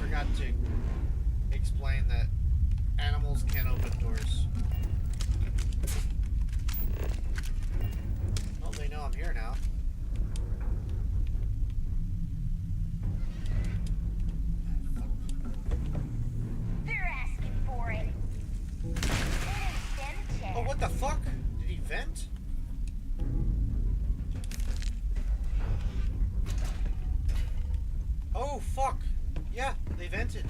forgot to explain that animals can't open doors. Oh, they know I'm here now.
They're asking for it.
Oh, what the fuck? Did he vent? Oh, fuck. Yeah, they vented.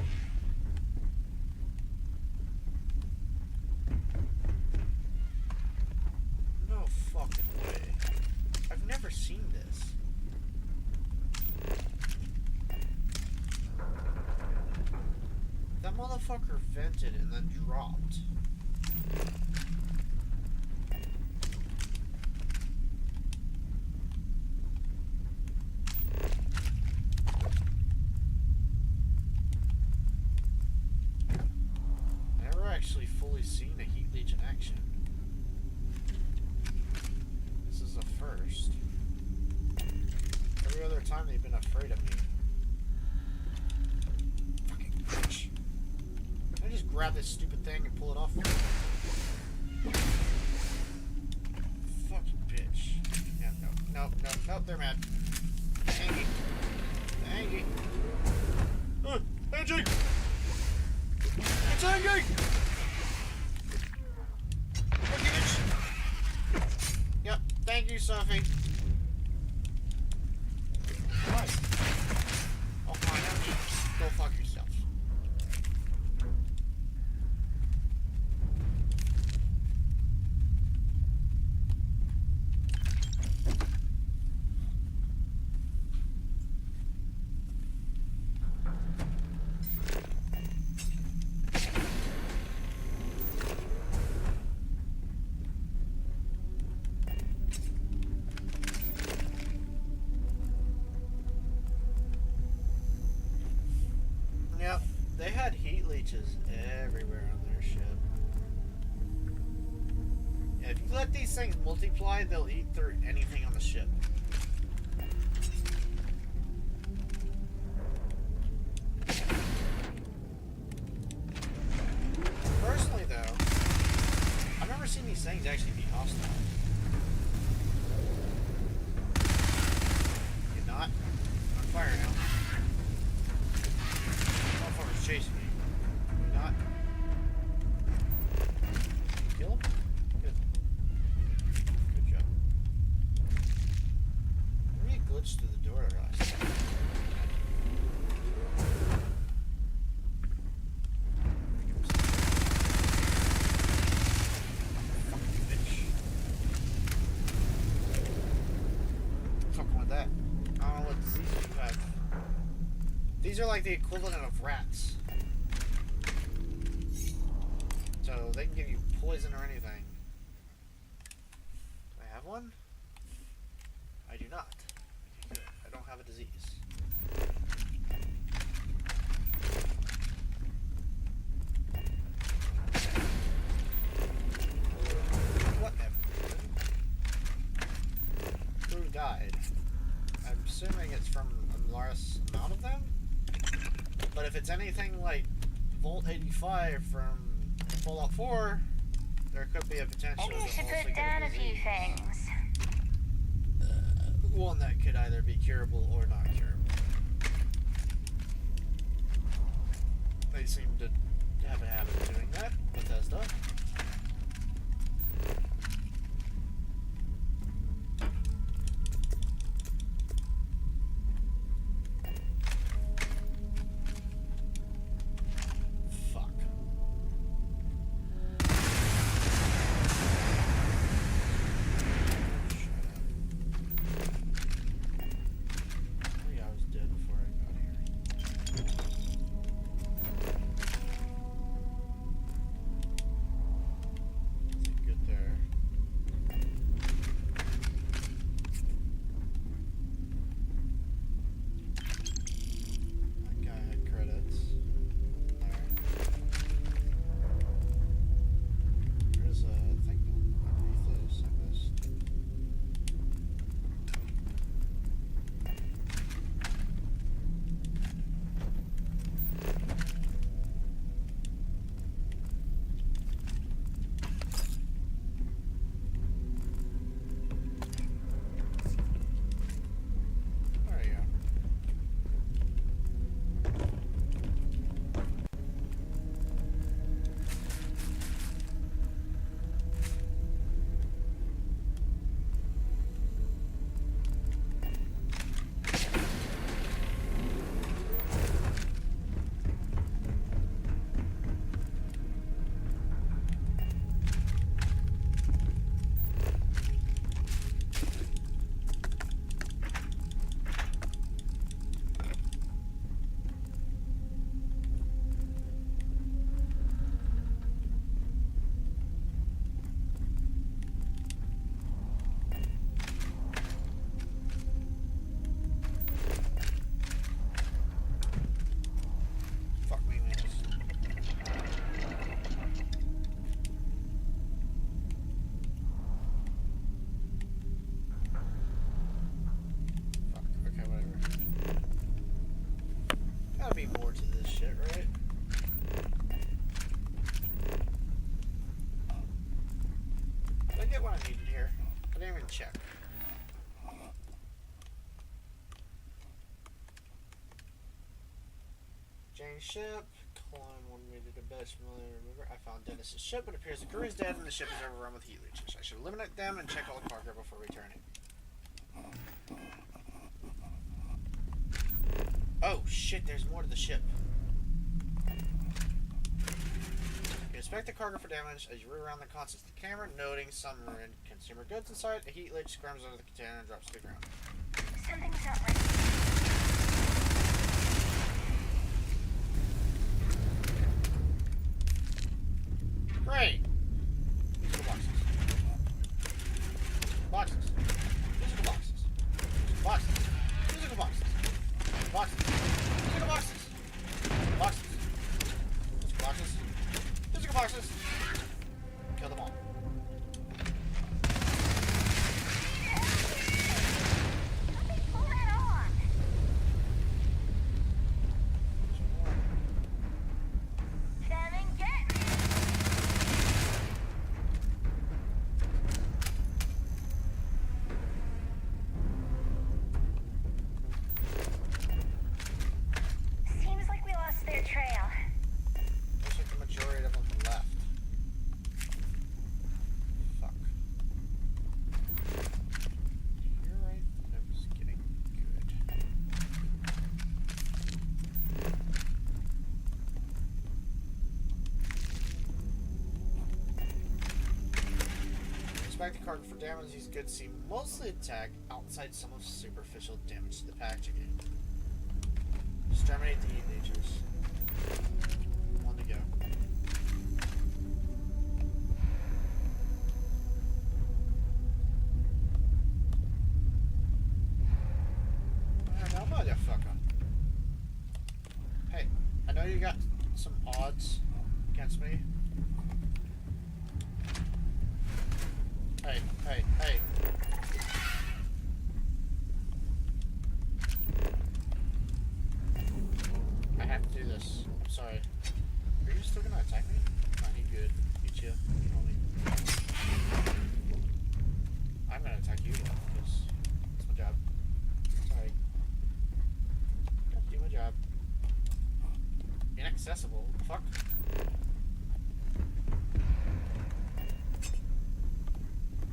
No fucking way. I've never seen this. That motherfucker vented and then dropped. Never actually fully seen a heat leech in action. This is a first. Every other time they've been afraid of me. Fucking bitch. Can I just grab this stupid thing and pull it off? Fucking bitch. Yeah, no, they're mad. Angie. Angie. Angie! It's Angie! Fucking bitch! Yep, thank you, Sophie. What? Oh, come on, Angie. Go fuck yourself. Yep, they had heat leeches everywhere on their ship. Yeah, if you let these things multiply, they'll eat through anything on the ship. Personally, though, I've never seen these things actually be hostile. You're not? I'm on fire now. Motherfucker's chasing me. You're not? Kill him? Good. Good job. Maybe it glitched through the door last time. Fucking with that. I don't know what disease you have. These are like the equivalent of rats. So they can give you poison or anything. Do I have one? I do not. Okay, good. I don't have a disease. Whatever. Who died? I'm assuming it's from a large amount of them? But if it's anything like Volt 85 from Fallout 4, there could be a potential
Maybe you should
also
put
get
down a few
disease.
things.
One that could either be curable or not curable. They seem to have a habit of doing that, Bethesda. Fuck. I was dead before I got here. get what I needed here. I didn't even check. Jane's ship. Climb 1 meter to best familiar river. I found Dennis's ship. It appears the crew is dead and the ship is overrun with heat leeches. I should eliminate them and check all the cargo before returning. Oh shit, there's more to the ship. You inspect the cargo for damage as you root around the contents of the camera, noting some marine consumer goods inside. A heat leech squirms out of the container and drops to the ground.
Something's not right.
Great! Musical boxes. Boxes. Musical boxes. Boxes. Musical boxes. Boxes. Musical boxes. Boxes. Musical boxes. Musical boxes. Kill them all.
Pull that on. Come and get me. Seems like we lost their trail.
Looks like the majority of them left. Fuck. You're right. I was getting good. Inspect the cargo for damage. These goods seem mostly intact outside some of superficial damage to the packaging. Exterminate the heat leeches. On to go. Now, motherfucker. Hey, I know you got some odds against me. Hey, hey, hey. I have to do this. I'm sorry. Are you still gonna attack me? Nah, he good. You chill. You know me. I'm gonna attack you though, because it's my job. Sorry. Gotta do my job. Inaccessible. What the fuck?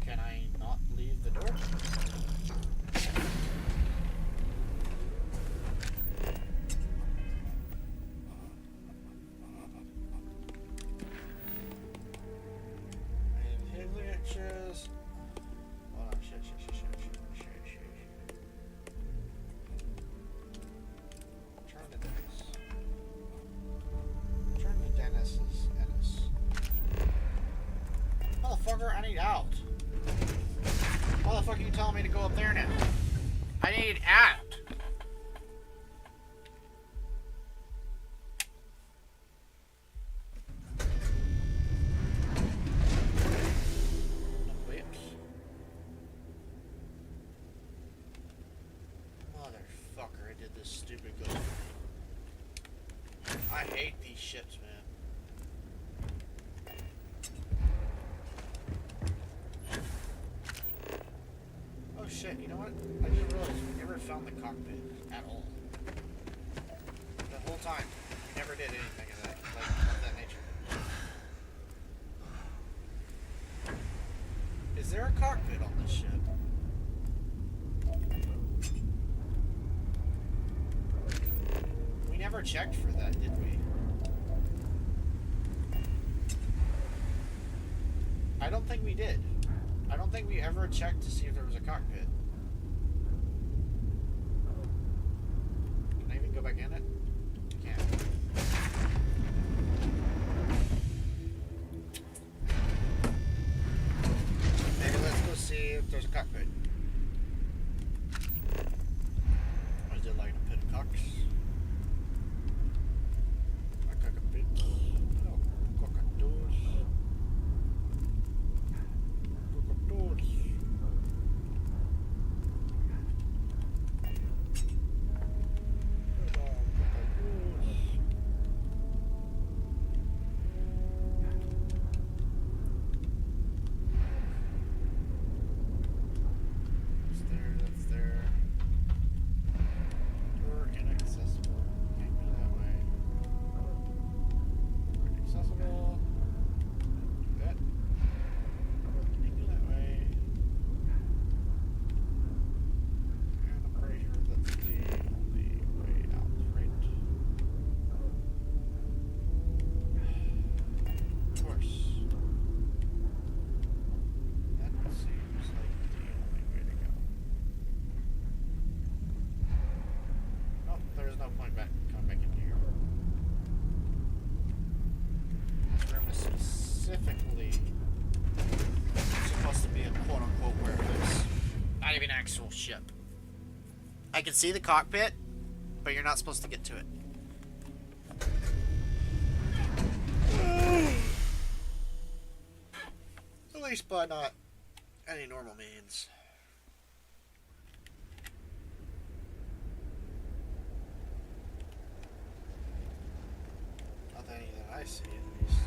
Can I not leave the door? And his leeches. Oh shit. Turn to Dennis. Turn to Dennis's Ennis. Motherfucker, I need out. Motherfucker, you telling me to go up there now? I need out. Motherfucker, I did this stupid go. I hate these ships, man. Oh shit, you know what? I just realized we never found the cockpit at all. The whole time. We never did anything of that, like, of that nature. Is there a cockpit on this ship? We never checked for that, did we? I don't think we did. I don't think we ever checked to see if there was a cockpit. Can I even go back in it? I can't. Maybe let's go see if there's a cockpit. Or is it like a pit of cocks? A cockpit? No, cockatoos. Cockatoos. ship. I can see the cockpit, but you're not supposed to get to it. At least by not any normal means. Not any that I see, at least.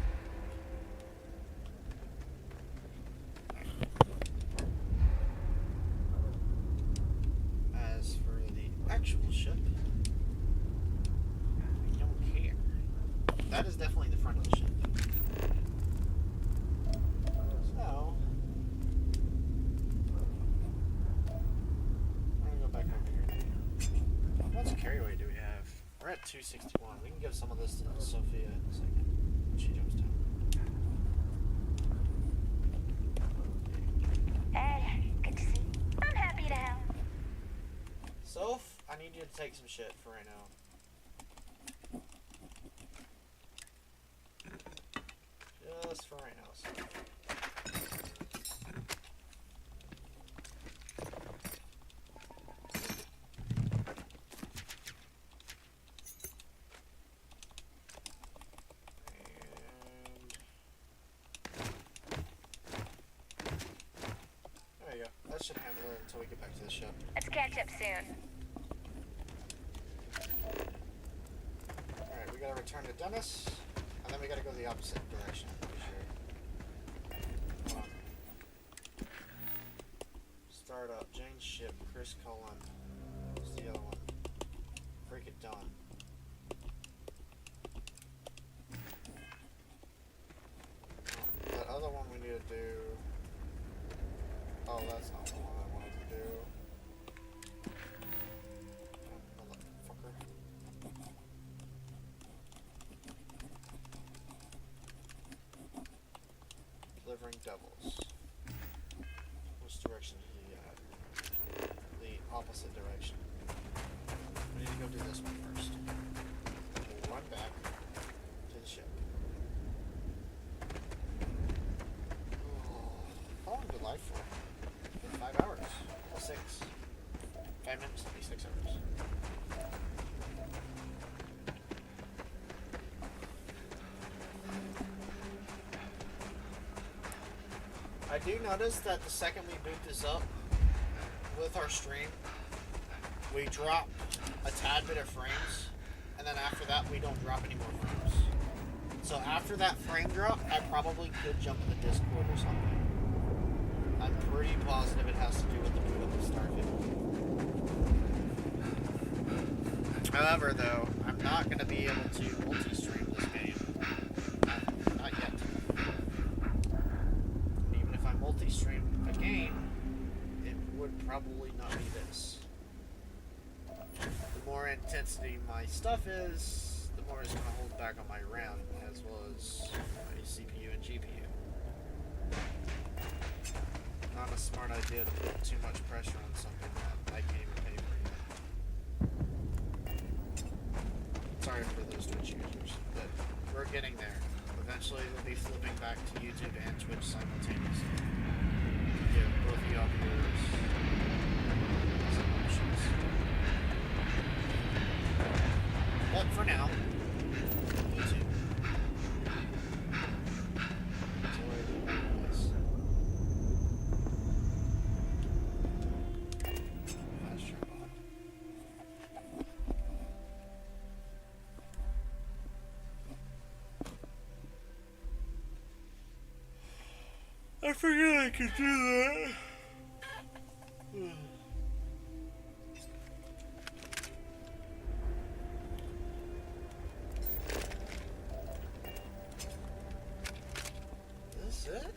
As for the actual ship, I don't care. That is definitely the front of the ship. So, I'm gonna go back over here. How much carryway do we have? We're at 261. We can give some of this to Sophia in a second when she jumps down.
Hey, good to see you. I'm happy to help.
Soph, I need you to take some shit for right now. Just for right now. Soph. There you go. That should handle it until we get back to the ship.
Let's catch up soon.
Alright, we gotta return to Dennis, and then we gotta go the opposite direction, I'm pretty sure. Hold on. Start up. Jane's ship. Chris Cullen. What's the other one? Break it done. Oh, that other one we need to do. Oh, that's not the one I wanted to do. Motherfucker. Delivering devils. Which direction is he at? The opposite direction. We need to go do this one first. We'll run back to the ship. How long did life for? 5 hours. Well, 6. 5 minutes, 6 hours. I do notice that the second we boot this up with our stream, we drop a tad bit of frames, and then after that we don't drop any more frames. So after that frame drop, I probably could jump in the Discord or something. I'm pretty positive it has to do with the boot up of Starfield. However, though, I'm not going to be able to multi-stream this game. Not yet. Even if I multi-stream a game, it would probably not be this. The more intensity my stuff is, the more it's going to hold back on my RAM, as well as my CPU and GPU. Not a smart idea to put too much pressure on something that I can't even pay for yet. Sorry for those Twitch users, but we're getting there. Eventually we'll be flipping back to YouTube and Twitch simultaneously. Give both of y'all viewers some options. But for now, YouTube. That's all I do anyways. I forget I could do that. Is this it?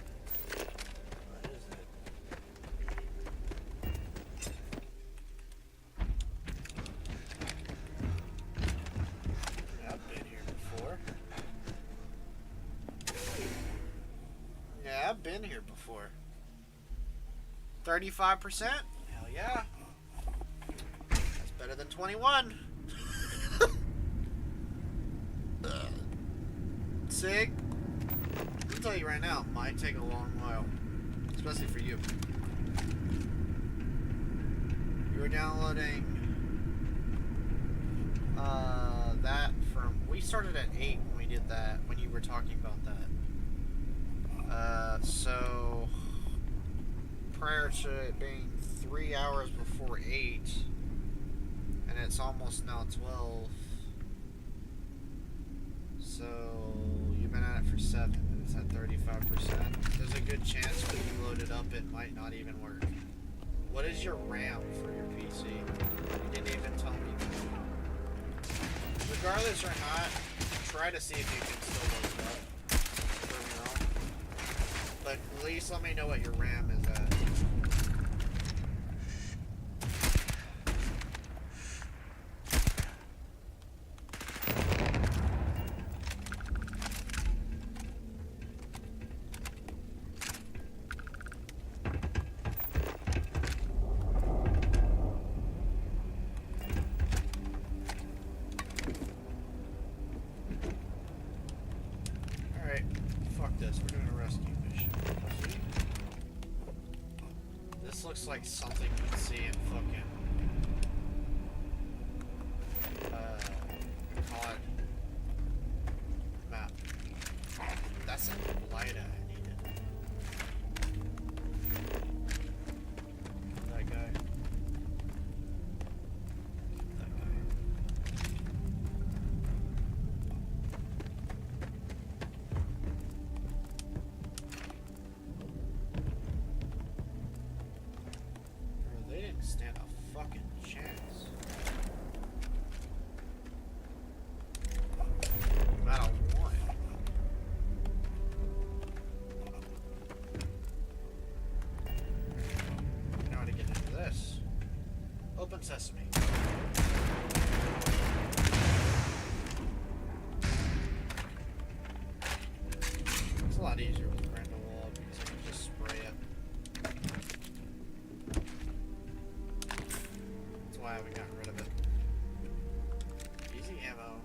What is it? Yeah, I've been here before. Yeah, I've been here before. 35%? Hell yeah. That's better than 21. Sig, I'll tell you right now, it might take a long while. Especially for you. we're downloading that from. We started at 8 when we did that. When you were talking about that. So prior to it being 3 hours before 8, and it's almost now 12. So you've been at it for 7. It's at 35%. There's a good chance when you load it up, it might not even work. What is your RAM for your PC? You didn't even tell me. Regardless or not, try to see if you can still load it up. Prove me wrong. But at least let me know what your RAM is at. Like something you'd see in fucking COD map. That's a light I needed. That guy. That guy. They didn't stand a fucking chance. Not a one. You know how to get into this. Open sesame. It's a lot easier with Grindelwald because I can just spray it. I haven't gotten rid of it. Easy ammo,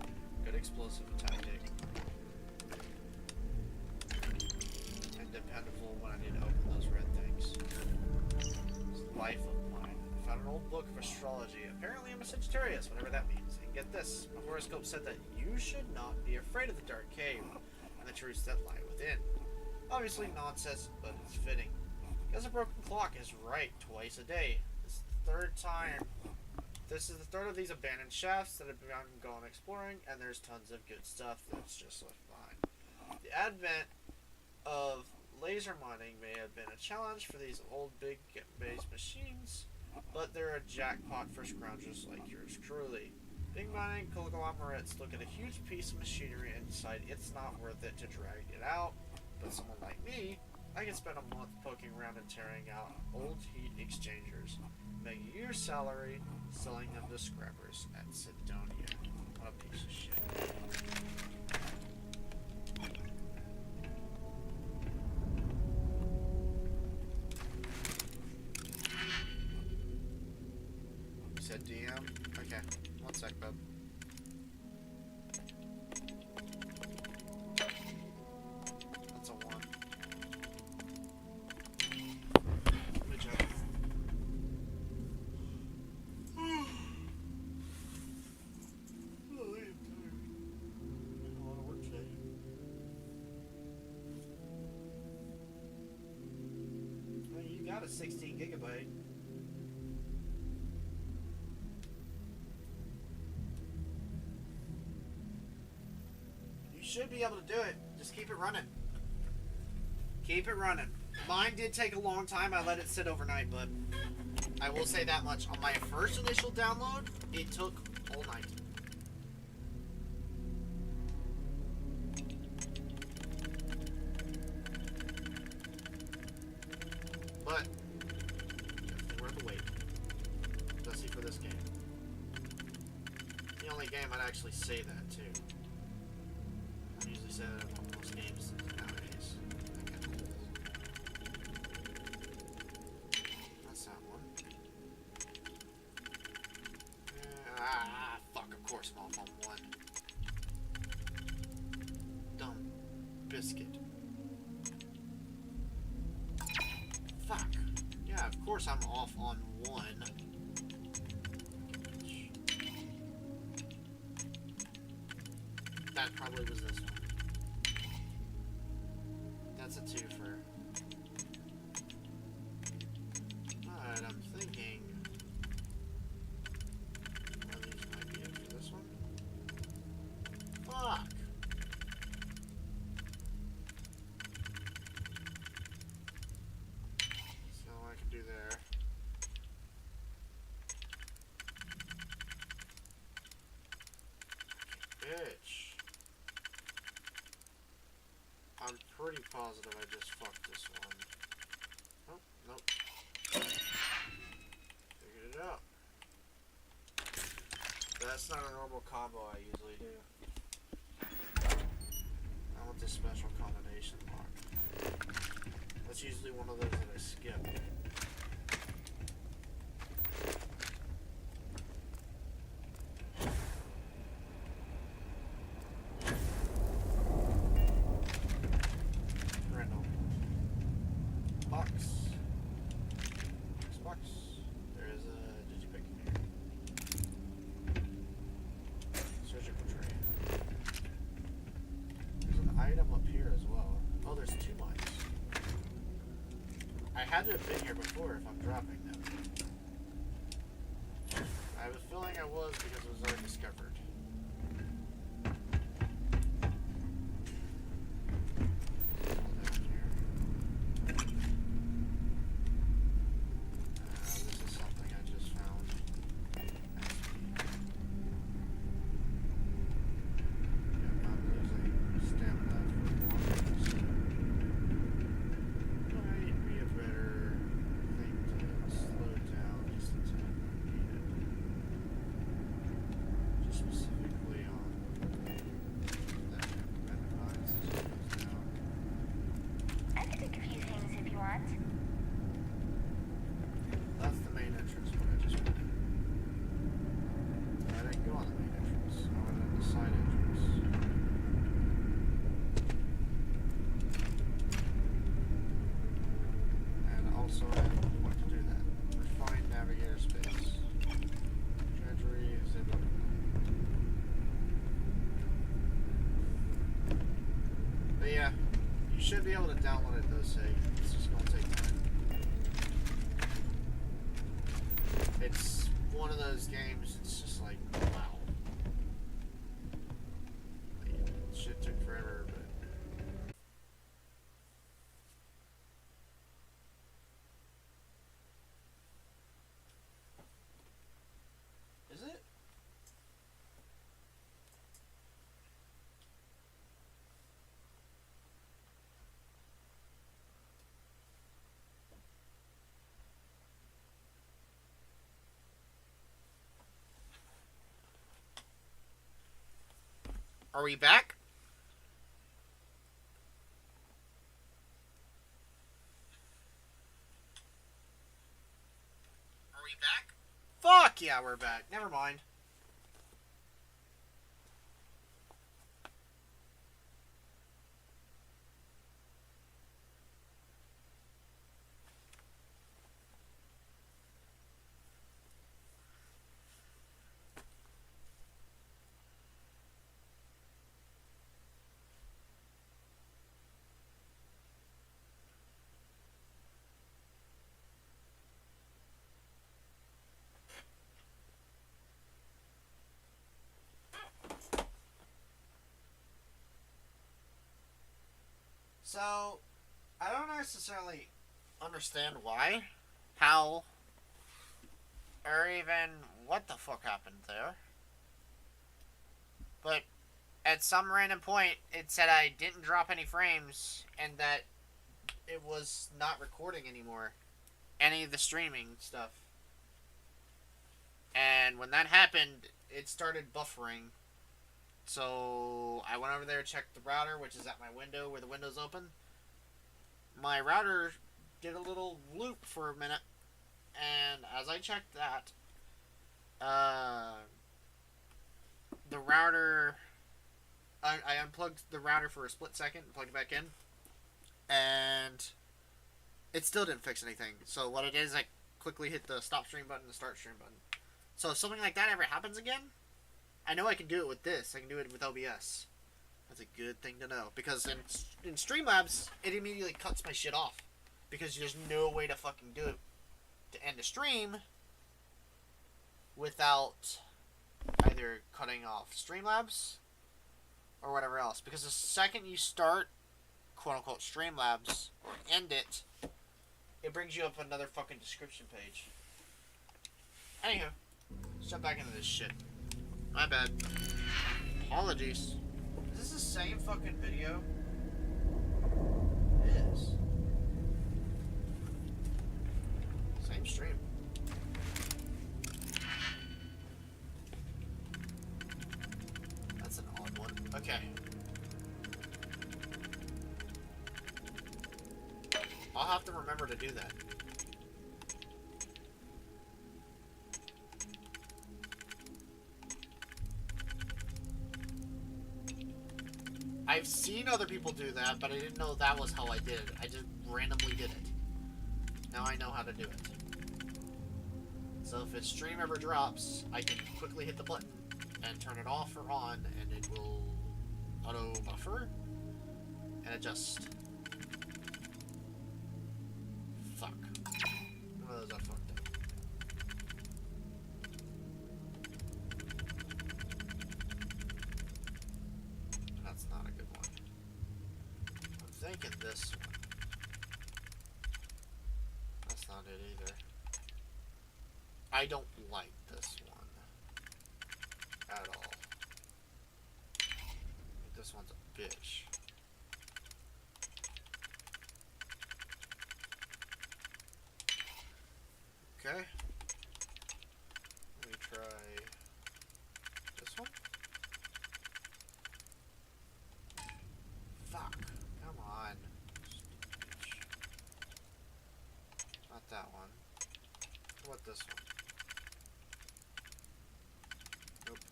good explosive tactic, and dependable when I need to open those red things. It's life of mine. I found an old book of astrology. Apparently I'm a Sagittarius, whatever that means. And get this, my horoscope said that you should not be afraid of the dark cave and the truths that lie within. Obviously nonsense, but it's fitting. Because a broken clock is right twice a day. This is the third time. This is the third of these abandoned shafts that have been gone exploring, and there's tons of good stuff that's just left behind. The advent of laser mining may have been a challenge for these old big base machines, but they're a jackpot for scroungers like yours truly. Big mining conglomerates look at a huge piece of machinery and decide it's not worth it to drag it out, but someone like me, I can spend a month poking around and tearing out old heat exchangers, making a year's salary selling them to scrappers at Sidonia. What a piece of shit. You said DM? Okay. One sec, bub. That's a 1. Good job. You got a 16 gigabyte. You should be able to do it. Just keep it running. Keep it running. Mine did take a long time. I let it sit overnight, but I will say that much. On my first initial download, it took all night. But definitely worth the wait, especially for this game. The only game I'd actually say that too. I usually say that on most games nowadays. That's that one. Fuck, of course I'm off on 1. Dumb biscuit. Fuck. Yeah, of course I'm off on 1. that probably was this one. That's a twofer. But I'm thinking one of these might be after this one. Fuck! So I can do there. Bitch. I'm pretty positive I just fucked this one. Oh, nope. Figured it out. That's not a normal combo I usually do. I want this special combination lock. That's usually one of those that I skip. Random. Box. Box. There is a digipick here. Surgical tray. There's an item up here as well. Oh, there's 2 mines. I had to have been here before if I'm dropping them. I have a feeling I was because it was already discovered. This is something I just found. Yeah, I'm losing stamina for more. Might be a better thing to slow down just a tad when needed. Just specifically on that advice goes down.
I can take a few things if you want.
That's the main entrance, what I just went in. I didn't go on the main entrance. I went in the side entrance. And also I have a point to do that. Refine navigator space. Treasury is in. But yeah, you should be able to download it, those say. It's just gonna take time. It's one of those games, it's just like, wow. Like, shit took forever, but... Is it? Are we back? Are we back? Fuck yeah, we're back. Never mind. So, I don't necessarily understand why, how, or even what the fuck happened there. But at some random point, it said I didn't drop any frames and that it was not recording anymore. Any of the streaming stuff. And when that happened, it started buffering. So I went over there, checked the router, which is at my window where the window's open. My router did a little loop for a minute, and as I checked that, the router, I unplugged the router for a split second and plugged it back in, and it still didn't fix anything. So what it is, I quickly hit the stop stream button and the start stream button. So if something like that ever happens again, I know I can do it with this. I can do it with OBS. That's a good thing to know. Because in Streamlabs, it immediately cuts my shit off. Because there's no way to fucking do it to end a stream without either cutting off Streamlabs or whatever else. Because the second you start, quote-unquote, Streamlabs, or end it, it brings you up another fucking description page. Anywho, let's jump back into this shit. My bad. Apologies. Is this the same fucking video? It is. Same stream. That's an odd one. Okay. I'll have to remember to do that. I've seen other people do that, but I didn't know that was how I did it. I just randomly did it. Now I know how to do it. So if its stream ever drops, I can quickly hit the button and turn it off or on, and it will auto buffer and adjust. Fuck. One of those I fucked up. That's not a good one. I'm thinking this one. That's not it either. I don't like this one at all. This one's a bitch. Okay. Let me try this one. Fuck. Come on. Bitch. Not that one. What about this one? Nope.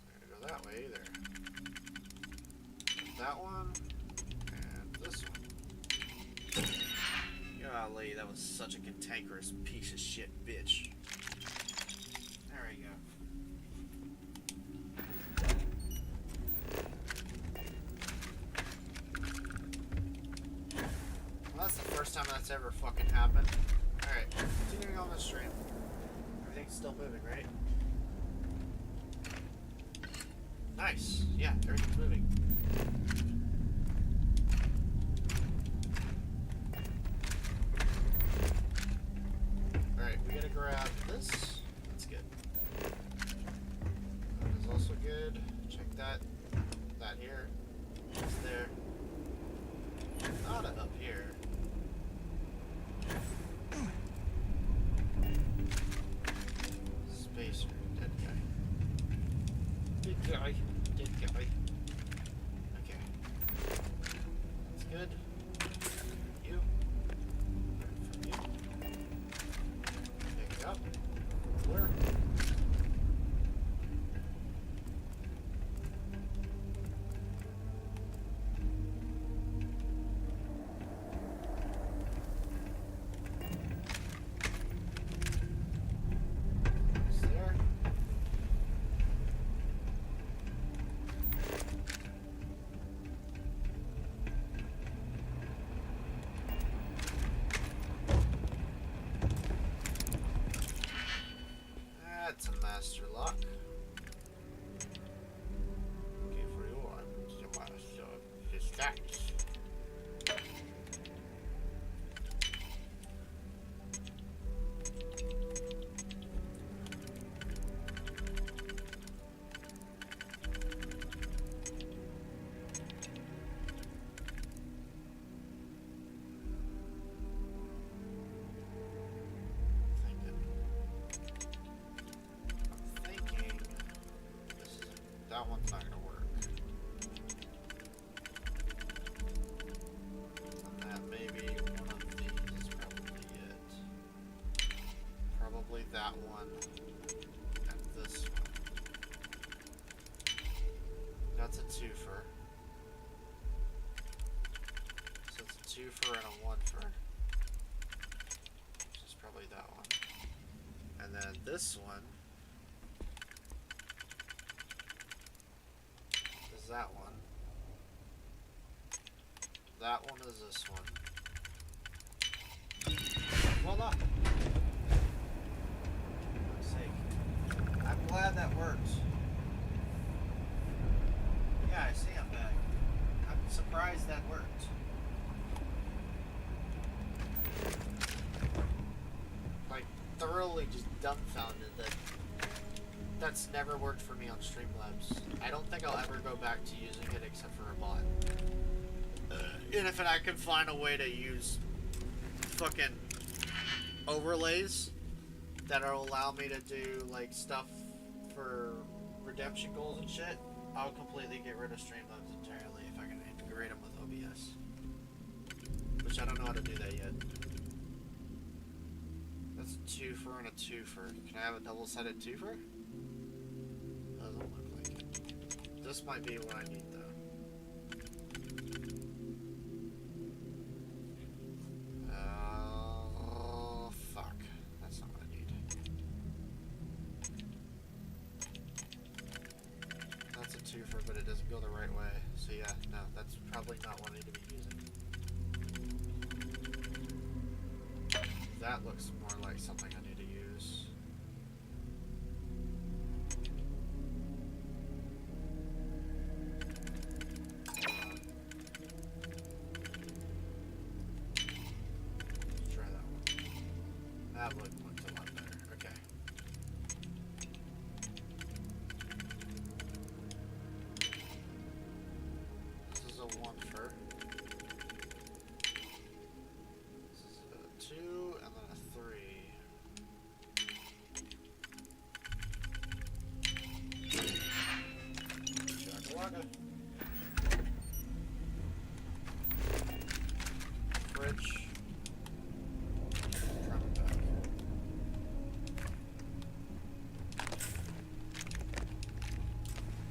Not gonna go that way either. That one. And this one. Golly, that was such a cantankerous piece of shit bitch. There we go. Well, that's the first time that's ever fucking happened. Alright, continuing on the stream. Everything's still moving, right? Nice. Yeah, everything's moving. Alright, we gotta grab this. That's good. That is also good. Check that. That here. It's there. Not up here. Spacer. Dead guy. Dead guy. Dead guy. Okay. That's good. You. From you. Pick it up. Where? It's there. That's a master lock. Okay, for you, I'm the master of his stacks. Thinking this is that one's not gonna work. And that maybe one of these is probably it. Probably that one and this one. That's a twofer. So it's a twofer and a onefer. Which is probably that one. And then this one that one. That one is this one. Voila! For fuck's sake. I'm glad that worked. Yeah, I see I'm back. I'm surprised that worked. Like, thoroughly just dumbfounded that that's never worked for me on Streamlabs. I don't think I'll ever go back to using it except for a bot. And if I could find a way to use fucking overlays that'll allow me to do like stuff for redemption goals and shit, I'll completely get rid of Streamlabs entirely if I can integrate them with OBS. Which I don't know how to do that yet. That's a twofer and a twofer. Can I have a double-sided twofer? Doesn't look like it. This might be what I need though. Fuck. That's not what I need. That's a twofer, but it doesn't go the right way. So yeah, no, that's probably not what I need to be using. That looks more like something I need to use. Let's try that one. That looks a lot better. Okay. This is a 1-fer. This is a 2 and then a 3. Chaka-waka. Fridge. Travel pack.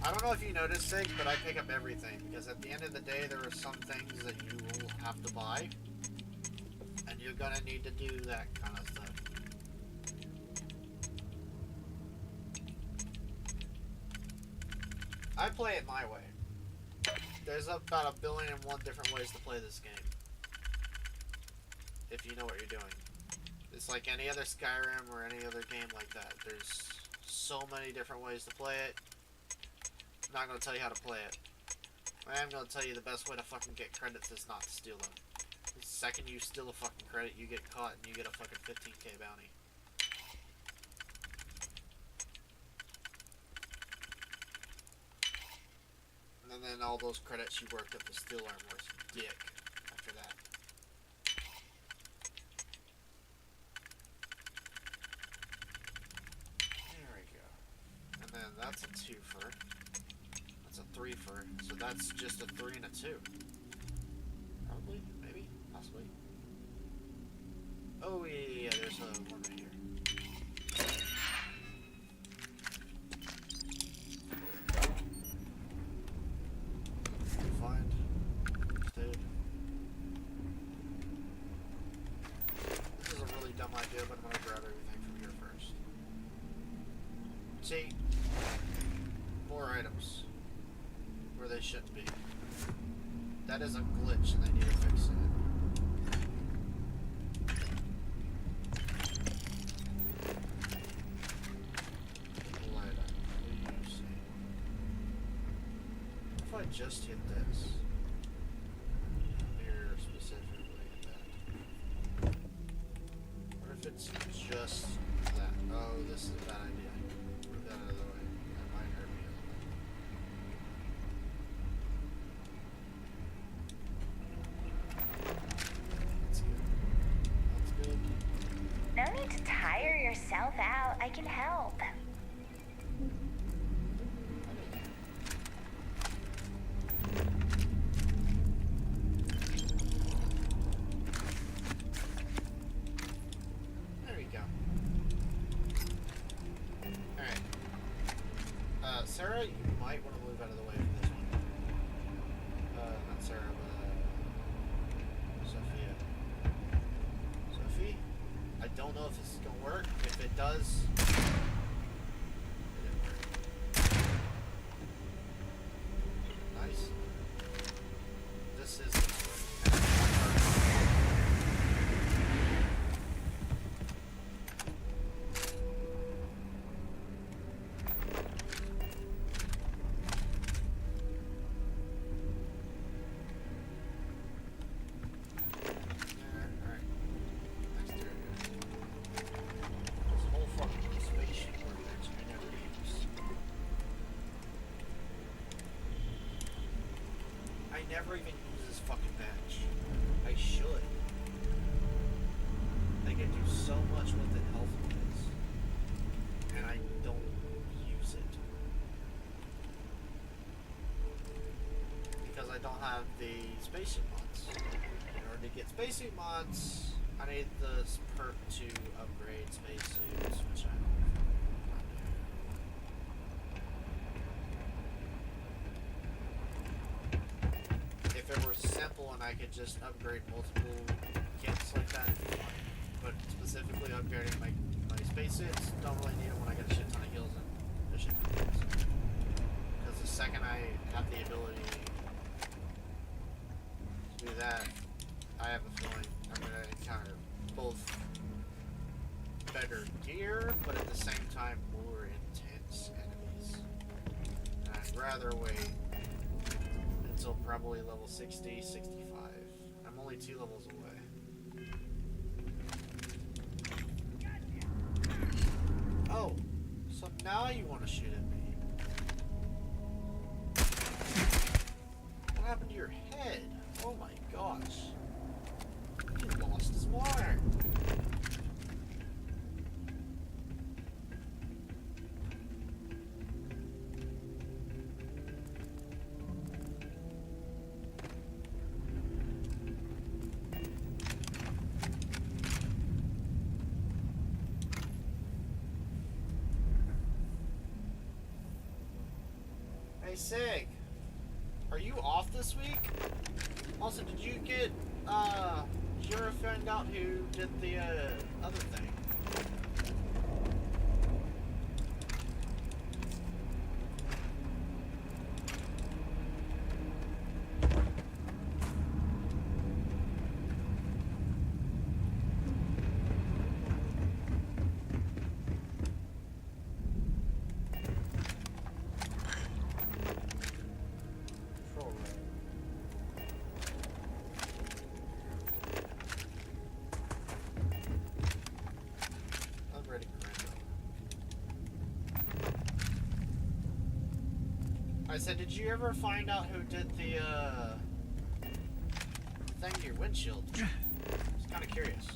I don't know if you noticed, Sig, but I pick up everything because at the end of the day, there are some things that you will have to buy, and you're gonna need to do that kind of stuff. I play it my way. There's about 1,000,001 different ways to play this game. If you know what you're doing. It's like any other Skyrim or any other game like that. There's so many different ways to play it. I'm not going to tell you how to play it. I am going to tell you the best way to fucking get credits is not to steal them. The second you steal a fucking credit, you get caught and you get a fucking 15k bounty. And then all those credits you worked up to steal are worth dick after that. There we go. And then that's a 2-fer. That's a 3-fer. So that's just a 3 and a 2. Probably, maybe, possibly. Oh yeah, there's a 1 right here. Find. Dude. This is a really dumb idea, but I'm gonna grab everything from here first. See? More items. Where they shouldn't be. That is a glitch and they need to fix it. Light up. What do you see? If I just hit this. Here specifically hit that. What if it's just that? Oh, this is a bad idea. Move that out of the way. That might hurt me a little bit. That's good. That's good.
No need to tire yourself out. I can help.
There we go. Alright. Sarah, you might want to move out of the way for this one. Not Sarah, but Sophia. Sophie? I don't know if this is gonna work. If it does, it didn't work. never even use this fucking bench. I should. They can do so much with it health-wise. And I don't use it. Because I don't have the spacesuit mods. In order to get spacesuit mods, I need the perk to upgrade spacesuits, which I don't. If it were simple and I could just upgrade multiple kits like that, but specifically upgrading my spacesuits, don't really need it when I get a shit ton of heals and a shit ton of heals. Because the second I have the ability to do that, I have a feeling I'm going to encounter both better gear, but at the same time more intense enemies. And I'd rather wait until probably level 60, 65. I'm only 2 levels away. Oh, so now you want to shoot at me. What happened to your head? Oh my gosh. You lost his wire. Hey Sig, are you off this week? Also, did you get, did you ever find out who did the, other thing? I said, did you ever find out who did the, thing to your windshield? I was kind of curious.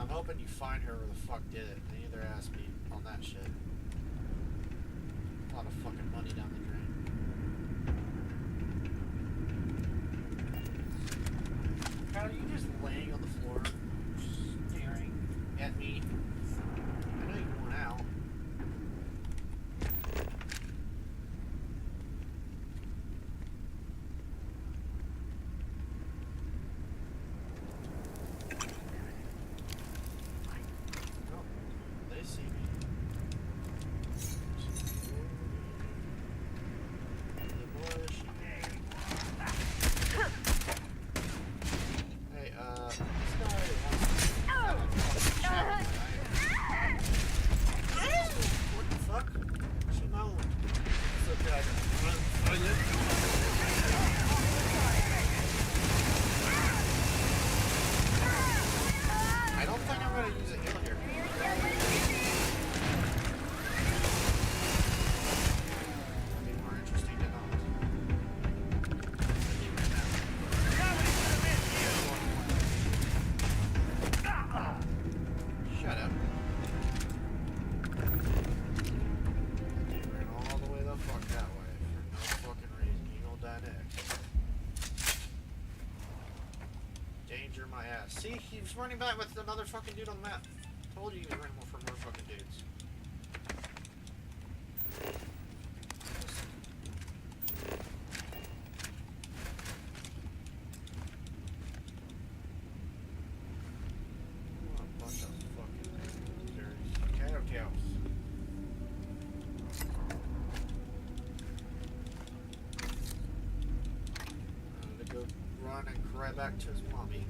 Hoping you find whoever the fuck did it. They either asked me on that shit. A lot of fucking money down the drain. How are you just laying on the floor, staring at me? I know you want out. See, he was running back with another fucking dude on the map. Told you he was running more for more fucking dudes. Oh, a bunch of fucking dirty cows. To go run and cry back to his mommy.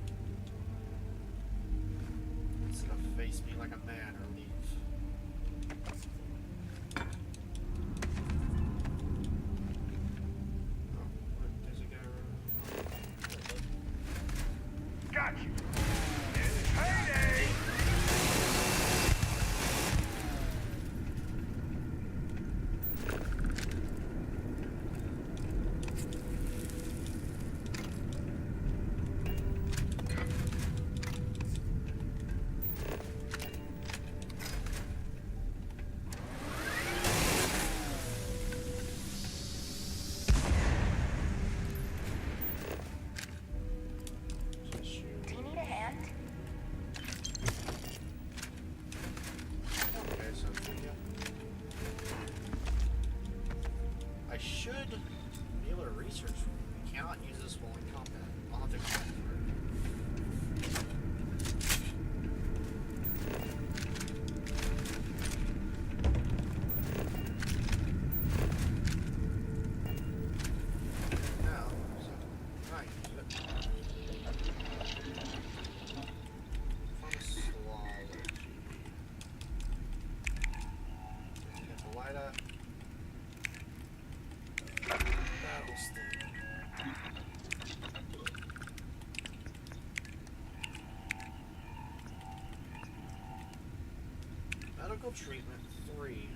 Medical treatment 3.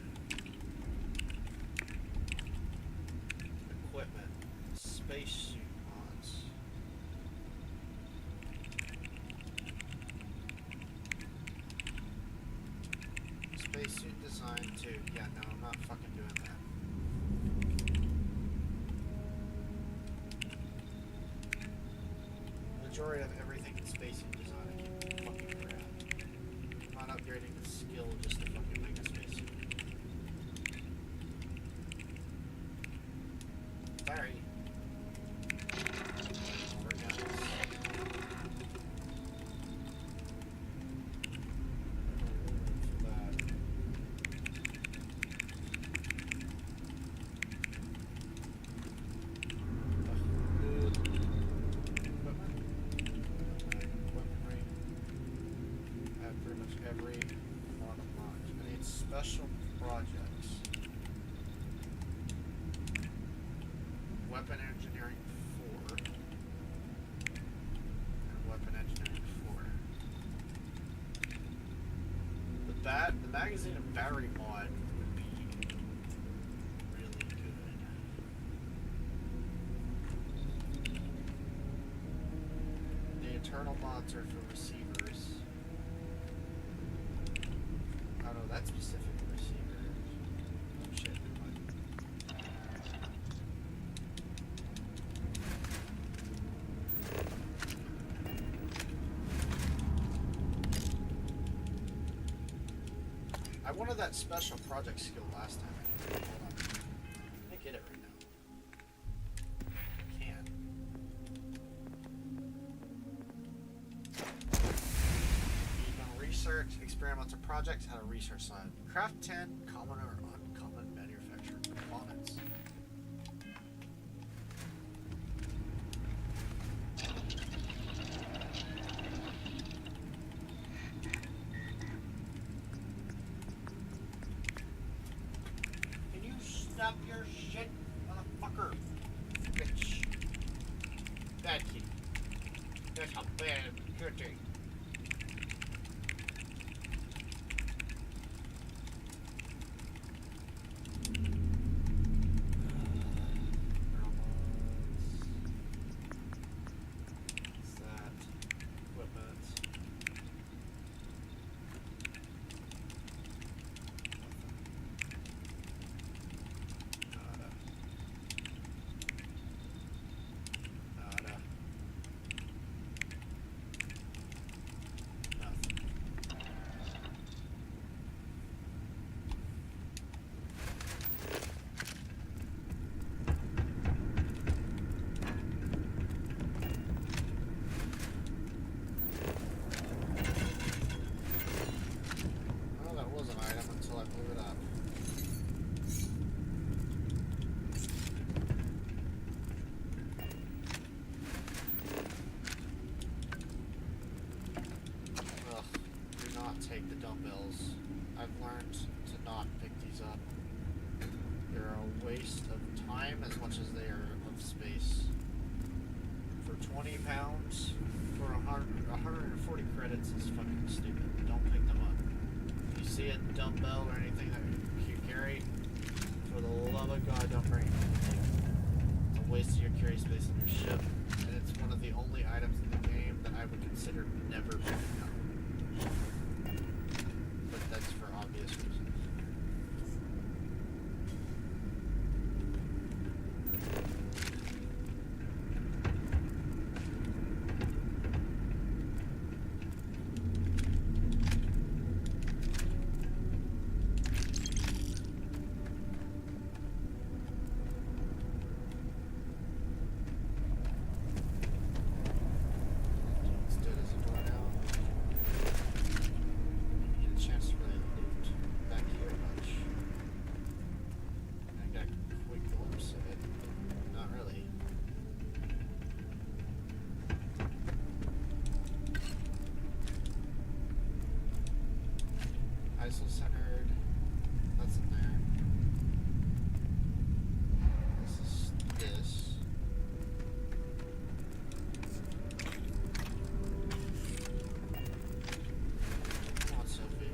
Equipment. Spacesuit mods. Spacesuit design 2. Yeah, no, I'm not fucking doing that. Majority of everything in spacesuit design I can fucking grab. I'm not upgrading the skill just to fucking make a spacesuit. Sorry. For guns. For that. Weaponry. I have pretty much every mod unlocked. I need special projects. Weapon engineering 4. And weapon engineering 4. The magazine and battery mod would be really good. The internal mods are for receivers. Oh no, that's specific to receivers. Oh shit, never mind. I wanted that special project skill last time. Hold on. Let me get it right now. I can. Even research, experiments, or projects had a research side. Craft 10 common or uncommon manufactured components. Can you stop your shit, motherfucker? Bitch. Bad kid. That's how bad kitty. Take the dumbbells. I've learned to not pick these up. They're a waste of time as much as they are of space. For 20 pounds, for 140 credits is fucking stupid. Don't pick them up. If you see a dumbbell or anything that you carry, for the love of God, don't bring it. It's a waste of your carry space on your ship, and it's one of the only items in the game that I would consider never picking up. But that's for obvious reasons. ISO-centered, that's in there. This is this. Come on, Sophie.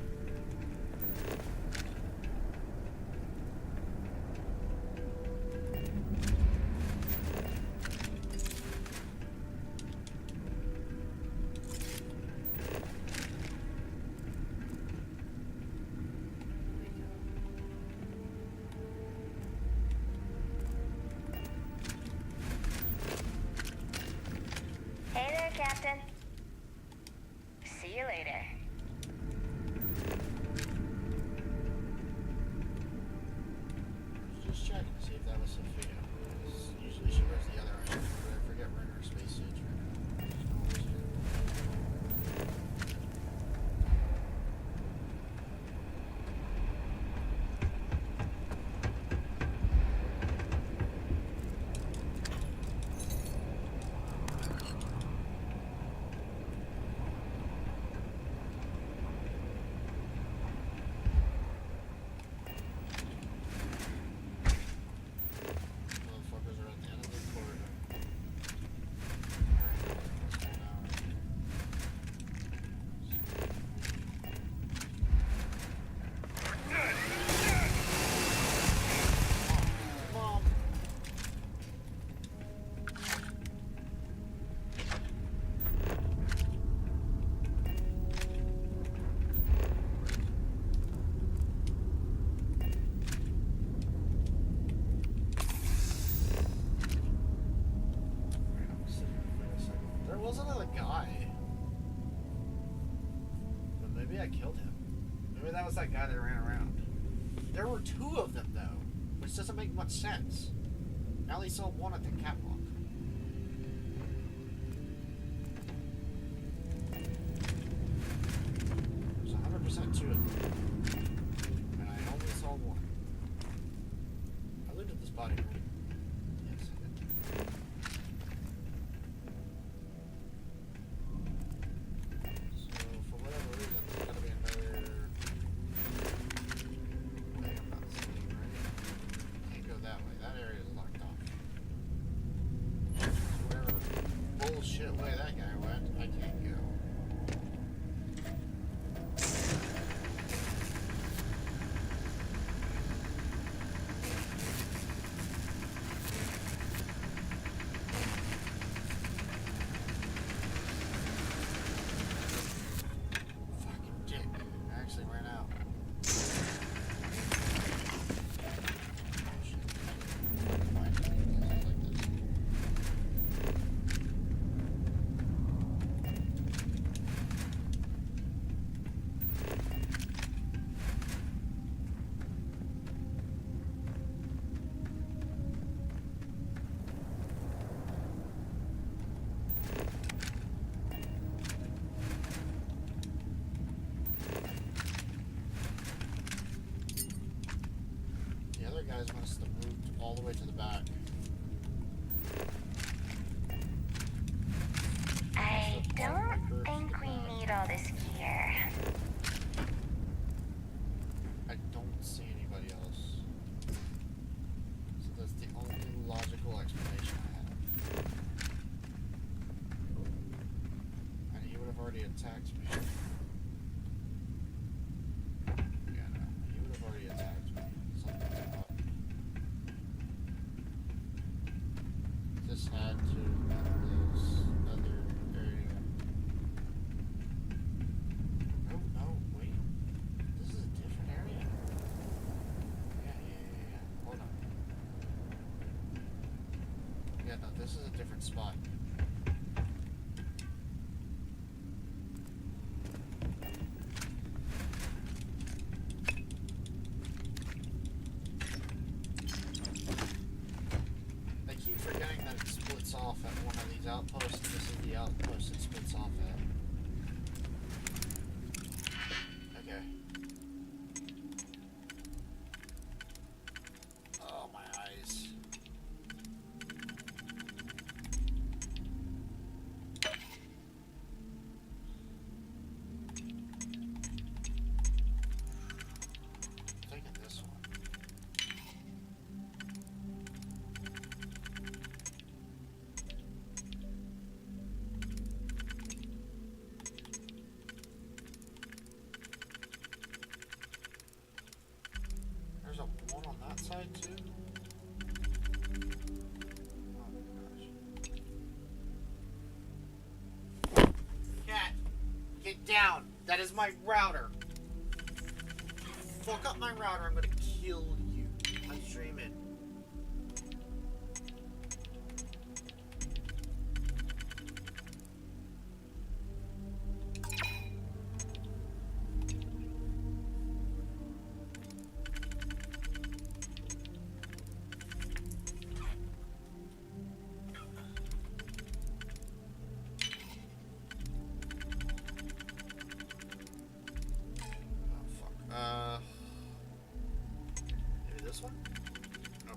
Maybe that was that guy that ran around. There were 2 of them, though, which doesn't make much sense. Now they saw one at the catwalk. There's 100% 2 of them. And I only saw 1. I looted this body, right? Yes, I did. So, for whatever reason, there's gotta be another way I'm not seeing, right? Can't go that way. That area is locked off. Whatever bullshit way that guy went, I can't go. Fucking dick. I actually ran out. The other guys must have moved all the way to the back.
I don't think we need all this gear.
I don't see anybody else. So that's the only logical explanation I have. And he would have already attacked me. Yeah, no. He would have already attacked me. Something came up. This had to this other area. Oh, no, wait. This is a different area? Yeah. Hold on. Yeah, no, this is a different spot. I keep forgetting that it splits off at one of these outposts. This is the outpost it splits off at. Okay. Oh, my eyes. Taking this one. There's a one on that side too. Oh my gosh. Cat, get down. That is my router. Fuck up my router, I'm gonna kill you. I'm streaming. Maybe this one? No.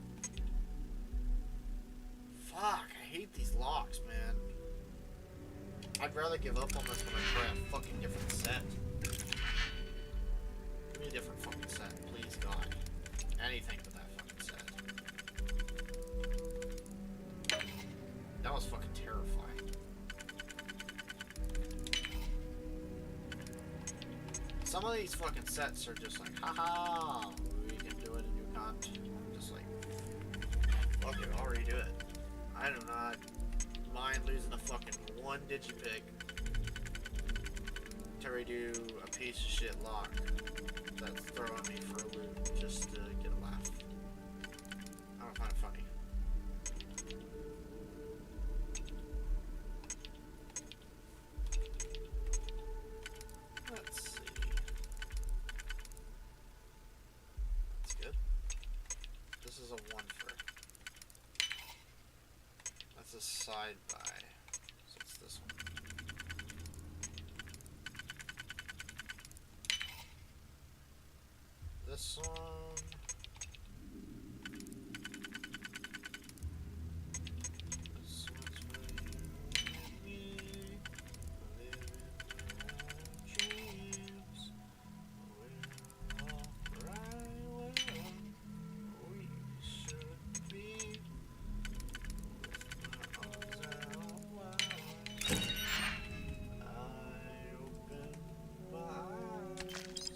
Fuck, I hate these locks, man. I'd rather give up on this when I try a fucking different set. Give me a different fucking set, please, God. Anything but that fucking set. That was fucking terrifying. Some of these fucking sets are just like, haha, we can do it and you can't. I'm just like, fuck it, I'll redo it. I do not mind losing a fucking one digipig to redo a piece of shit lock that's throwing me for a loop just to get a laugh. I don't find it funny. Let's see. outside by. So it's this one. This one. This one's for you. Living dreams. We're all right where we should be. With my arms out wide, I open my eyes.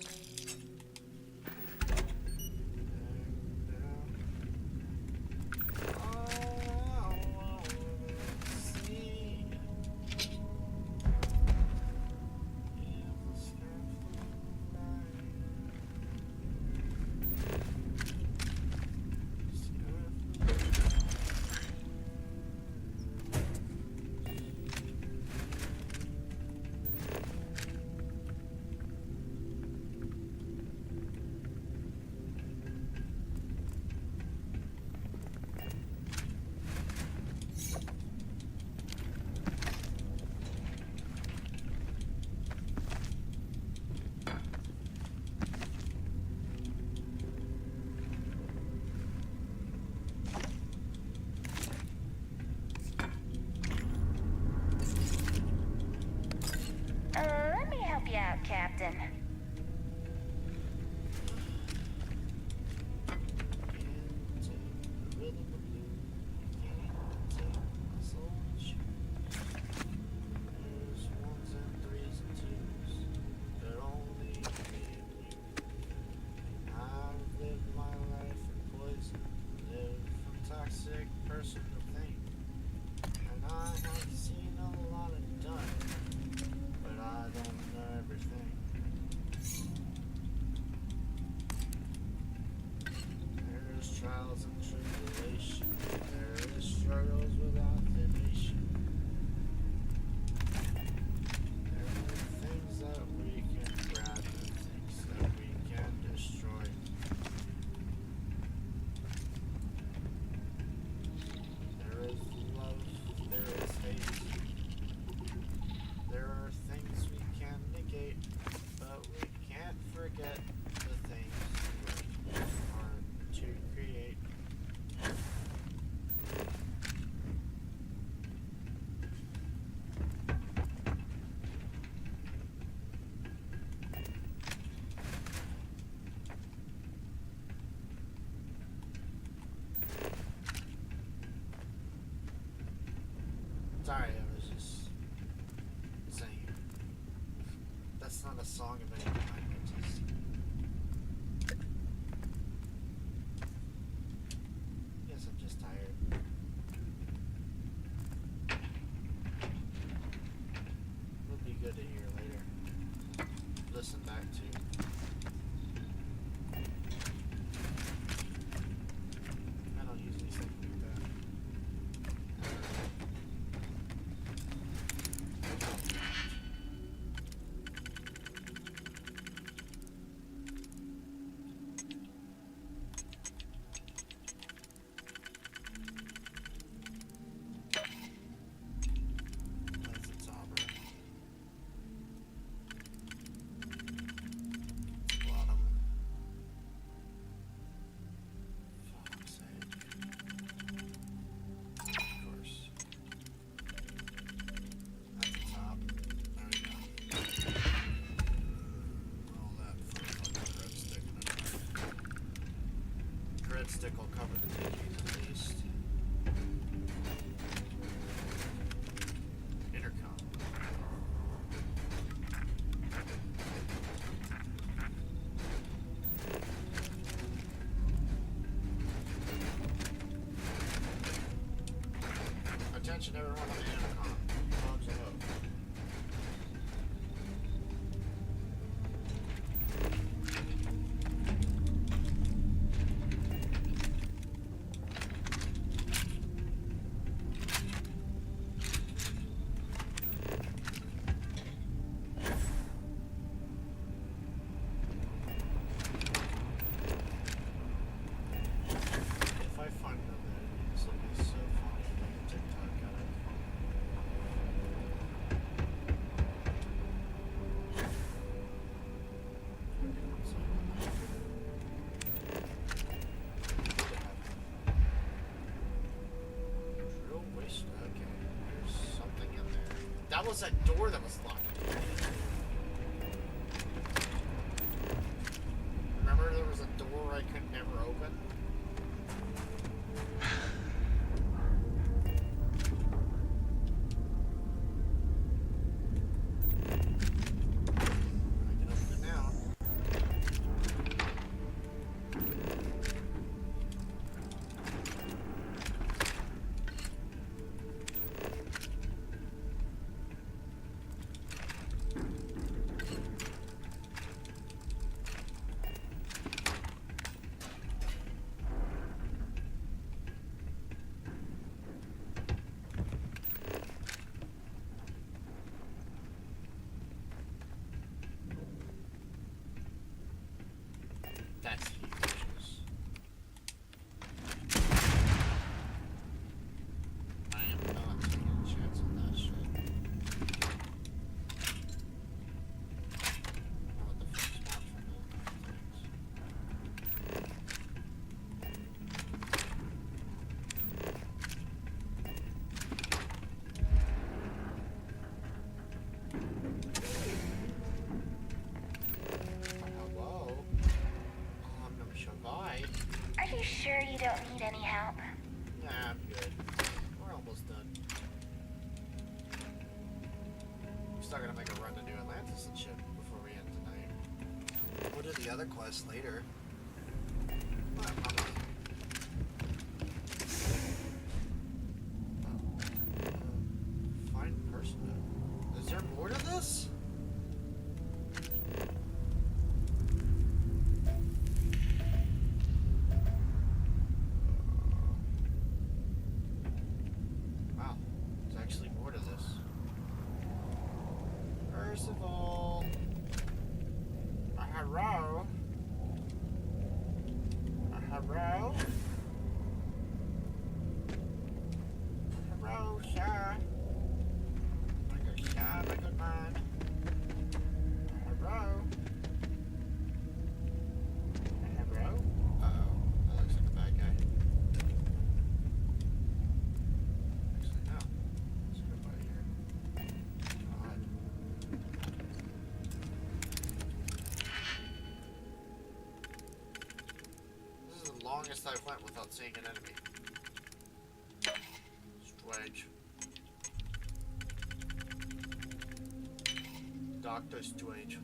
Let me help you out, Captain.
Toxic person to think, and I have seen a lot of done, but I don't know everything. There's trials and tribulation, there is struggles without the nation. There are things that we can grab and things that we can destroy. There is love, there is hate. There are things we can negate, but we can't forget the things we worked hard to create. Sorry, I was just saying. That's not a song of any kind. It's just. Guess I'm just tired. Would be good to hear later. Listen back to. I don't usually think like that. That's a topper. Bottom. Fuck's sake. Of course. That's the top. There we go. All that fucking red stick in it. Red stick will cover the digits at least. Intercom. Attention everyone on the intercom. Dogs are up. that was a door that was locked. Remember there was a door I could never open? That's huge. I am not taking a chance on that shit. What the fuck's wrong with things? Hello? Bye.
Are you sure you don't need any help?
Nah, I'm good. We're almost done. We're still gonna make a run to New Atlantis and shit before we end tonight. We'll do the other quests later. Find person. Is there more to this? Actually more to this. First of all, hello. Hello. Hello, sir. My good sir, my good man. Hello. Hello. Uh-oh. That looks like a bad guy. Actually, no. This is the longest I've went without seeing an enemy. Strange. Doctor Strange.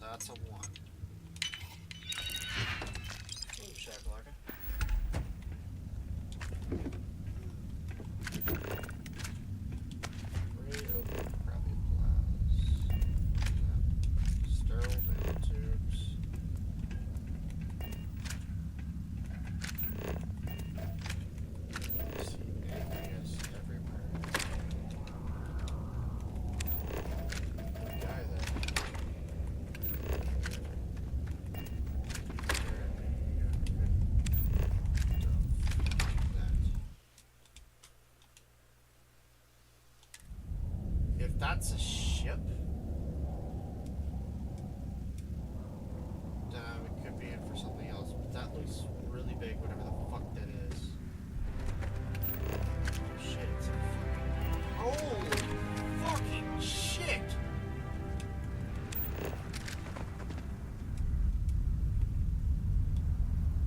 That's a 1. Ooh, Shakalaka. Ray open crabby blouse. Sterile nanotubes. See areas everywhere. Good guy there. If that's a ship, then we could be in for something else. But that looks really big, whatever the fuck that is. Oh shit, it's a fucking... Holy fucking shit!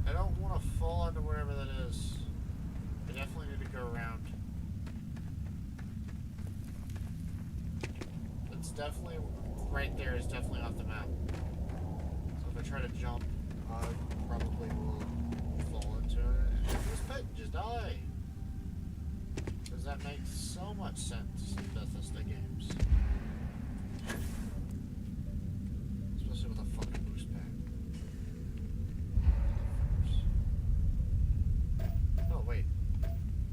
I don't want to fall into wherever that is. I definitely need to go around. It's definitely, right there is definitely off the map. So if I try to jump, I probably will fall into it and this pit and just die. Because that makes so much sense in Bethesda games. Especially with a fucking boost pack. Oh wait,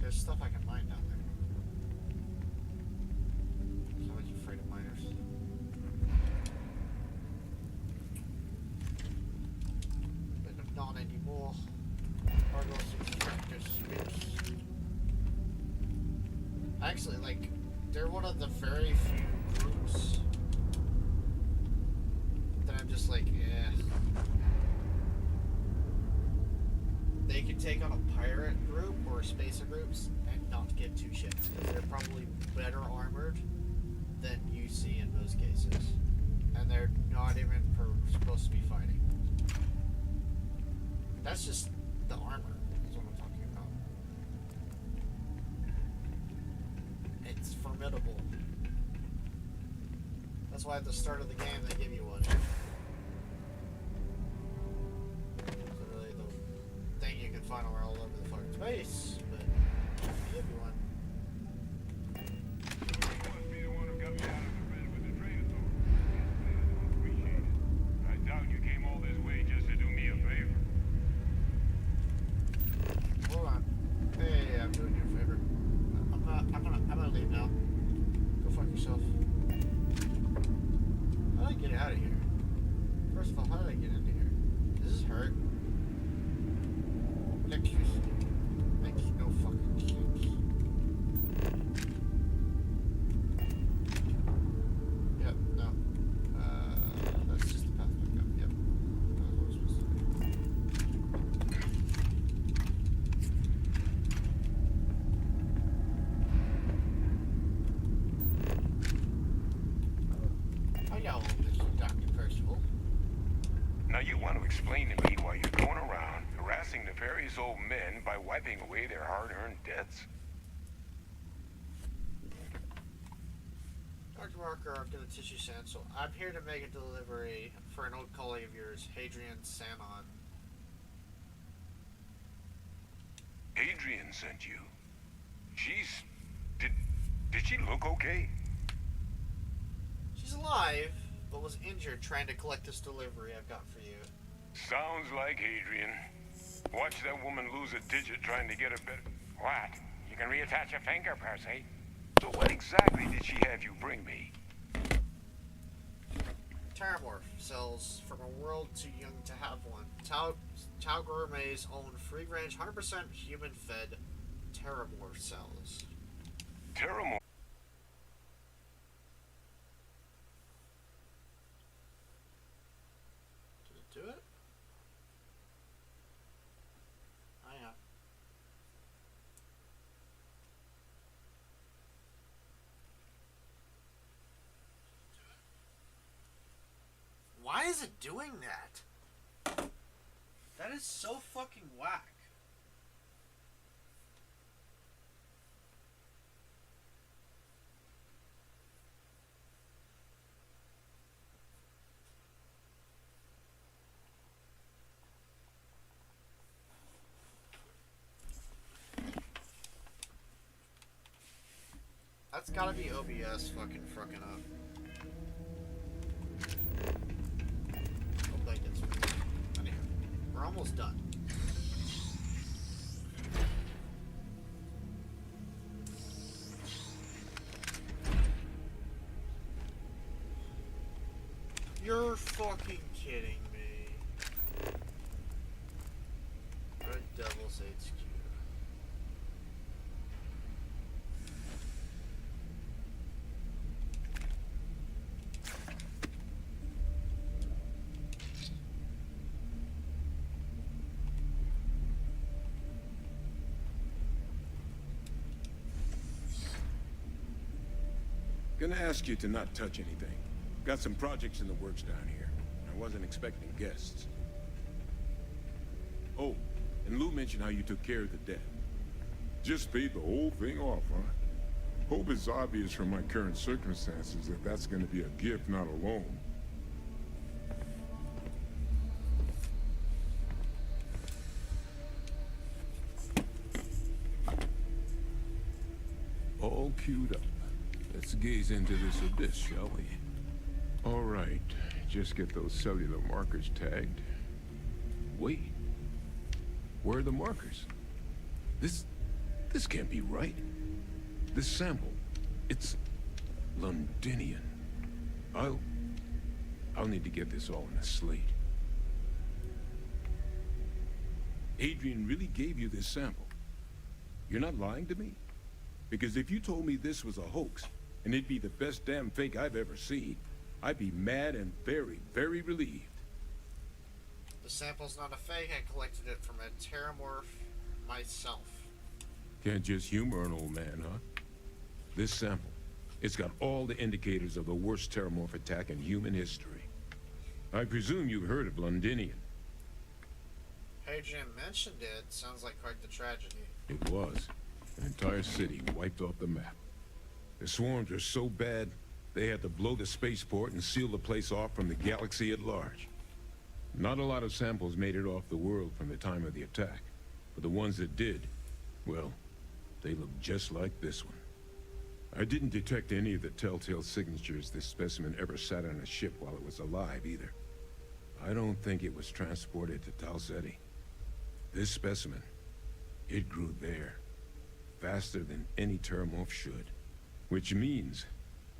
there's stuff I can mine down there. So I'm afraid of miners. anymore. Are those extractors spits? Actually, like, they're one of the very few groups that I'm just like, yeah. They can take on a pirate group or spacer groups and not give two shits because they're probably better armored than you see in most cases, and they're not even supposed to be fighting. That's just the armor. Is what I'm talking about. It's formidable. That's why at the start of the game they give you one. Thing you can find all over the fucking space, but I'll give you one.
You must be the one who got me out of the red with the trade authority. Yes, I don't appreciate it. I doubt you came all this way just to do me a favor.
Hold on. Hey, I'm doing you a favor. I'm gonna leave now. Go fuck yourself. How did I get out of here? First of all, how did I get into here? Does this hurt? Electricity makes no fucking sense. Yep, no. That's just the path back up. Yep. That's what we're supposed to do. Hello, Mr. Dr. Percival.
Now you want to explain to me why you're going around harassing nefarious old men by wiping away their hard-earned debts?
Dr. Walker, I'm gonna tissue sand, so I'm here to make a delivery for an old colleague of yours, Hadrian Sanon.
Adrian sent you. Did she look okay?
She's alive, but was injured trying to collect this delivery I've got for you.
Sounds like Adrian. Watch that woman lose a digit trying to get a better...
What? You can reattach a finger, Percy.
So what exactly did she have you bring me?
Terramorph cells from a world too young to have one. Tau Gourmet's own free-range, 100% human-fed Terramorph cells.
Terramorph?
Did it do it? Oh yeah. Why is it doing that? That is so fucking whack. That's gotta be OBS fucking up. Hope I get some. Anyhow, we're almost done. You're fucking kidding me. Red Devil's HQ.
Gonna ask you to not touch anything. Got some projects in the works down here. I wasn't expecting guests. Oh, and Lou mentioned how you took care of the debt.
Just paid the whole thing off, huh? Hope it's obvious from my current circumstances that that's gonna be a gift, not a loan.
All queued up. Let's gaze into this abyss, shall we?
All right, just get those cellular markers tagged.
Wait. Where are the markers? This can't be right. This sample, it's Londinian. I'll need to get this all in a slate. Adrian really gave you this sample. You're not lying to me? Because if you told me this was a hoax, and it'd be the best damn fake I've ever seen, I'd be mad and very, very relieved.
The sample's not a fake. I collected it from a terramorph myself.
Can't just humor an old man, huh? This sample, it's got all the indicators of the worst terramorph attack in human history. I presume you've heard of Londinian.
Hadrian mentioned it. Sounds like quite the tragedy.
It was. An entire city wiped off the map. The swarms were so bad, they had to blow the spaceport and seal the place off from the galaxy at large. Not a lot of samples made it off the world from the time of the attack, but the ones that did, well, they look just like this one. I didn't detect any of the telltale signatures this specimen ever sat on a ship while it was alive, either. I don't think it was transported to Tal Ceti. This specimen, it grew there, faster than any terramorph should. Which means,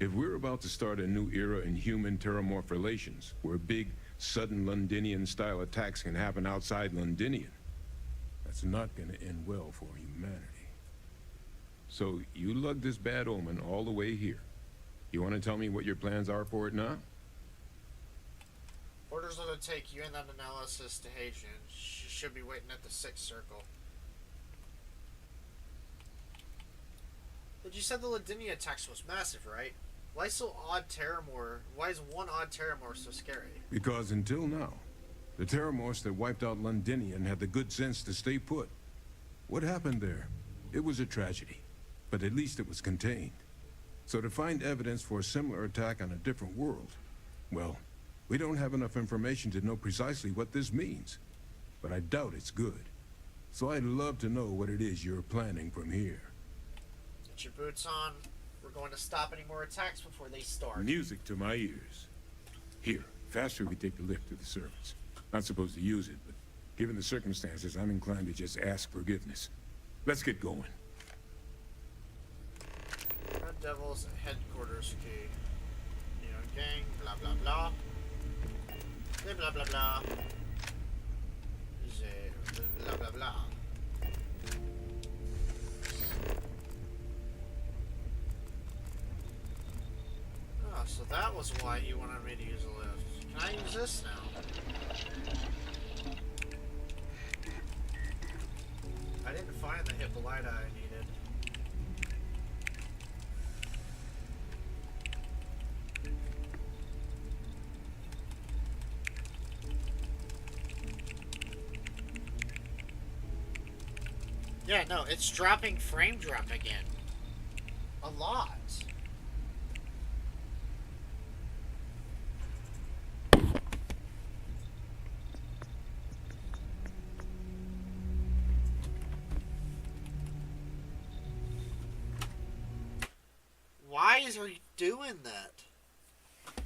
if we're about to start a new era in human-terramorph relations, where big, sudden Londinian-style attacks can happen outside Londinian, that's not gonna end well for humanity. So, you lugged this bad omen all the way here. You want to tell me what your plans are for it now?
Orders are to take you and that analysis to Hadrian. She should be waiting at the 6th circle. But you said the Londinian attacks was massive, right? Why so odd Terramore? Why is one odd Terramore so scary?
Because until now, the terramorphs that wiped out Londinian had the good sense to stay put. What happened there? It was a tragedy, but at least it was contained. So to find evidence for a similar attack on a different world, well, we don't have enough information to know precisely what this means. But I doubt it's good. So I'd love to know what it is you're planning from here.
Get your boots on. We're going to stop any more attacks before they start.
Music to my ears. Here, faster we take the lift to the servants. Not supposed to use it, but given the circumstances, I'm inclined to just ask forgiveness. Let's get going.
Red Devil's headquarters key. You know, gang, blah blah blah. Blah blah blah. Blah blah blah. Oh, so that was why you wanted me to use a lift. Can I use this now? I didn't find the Hippolyta I needed. Yeah, no, it's dropping frame drop again. A lot. Why are you doing that?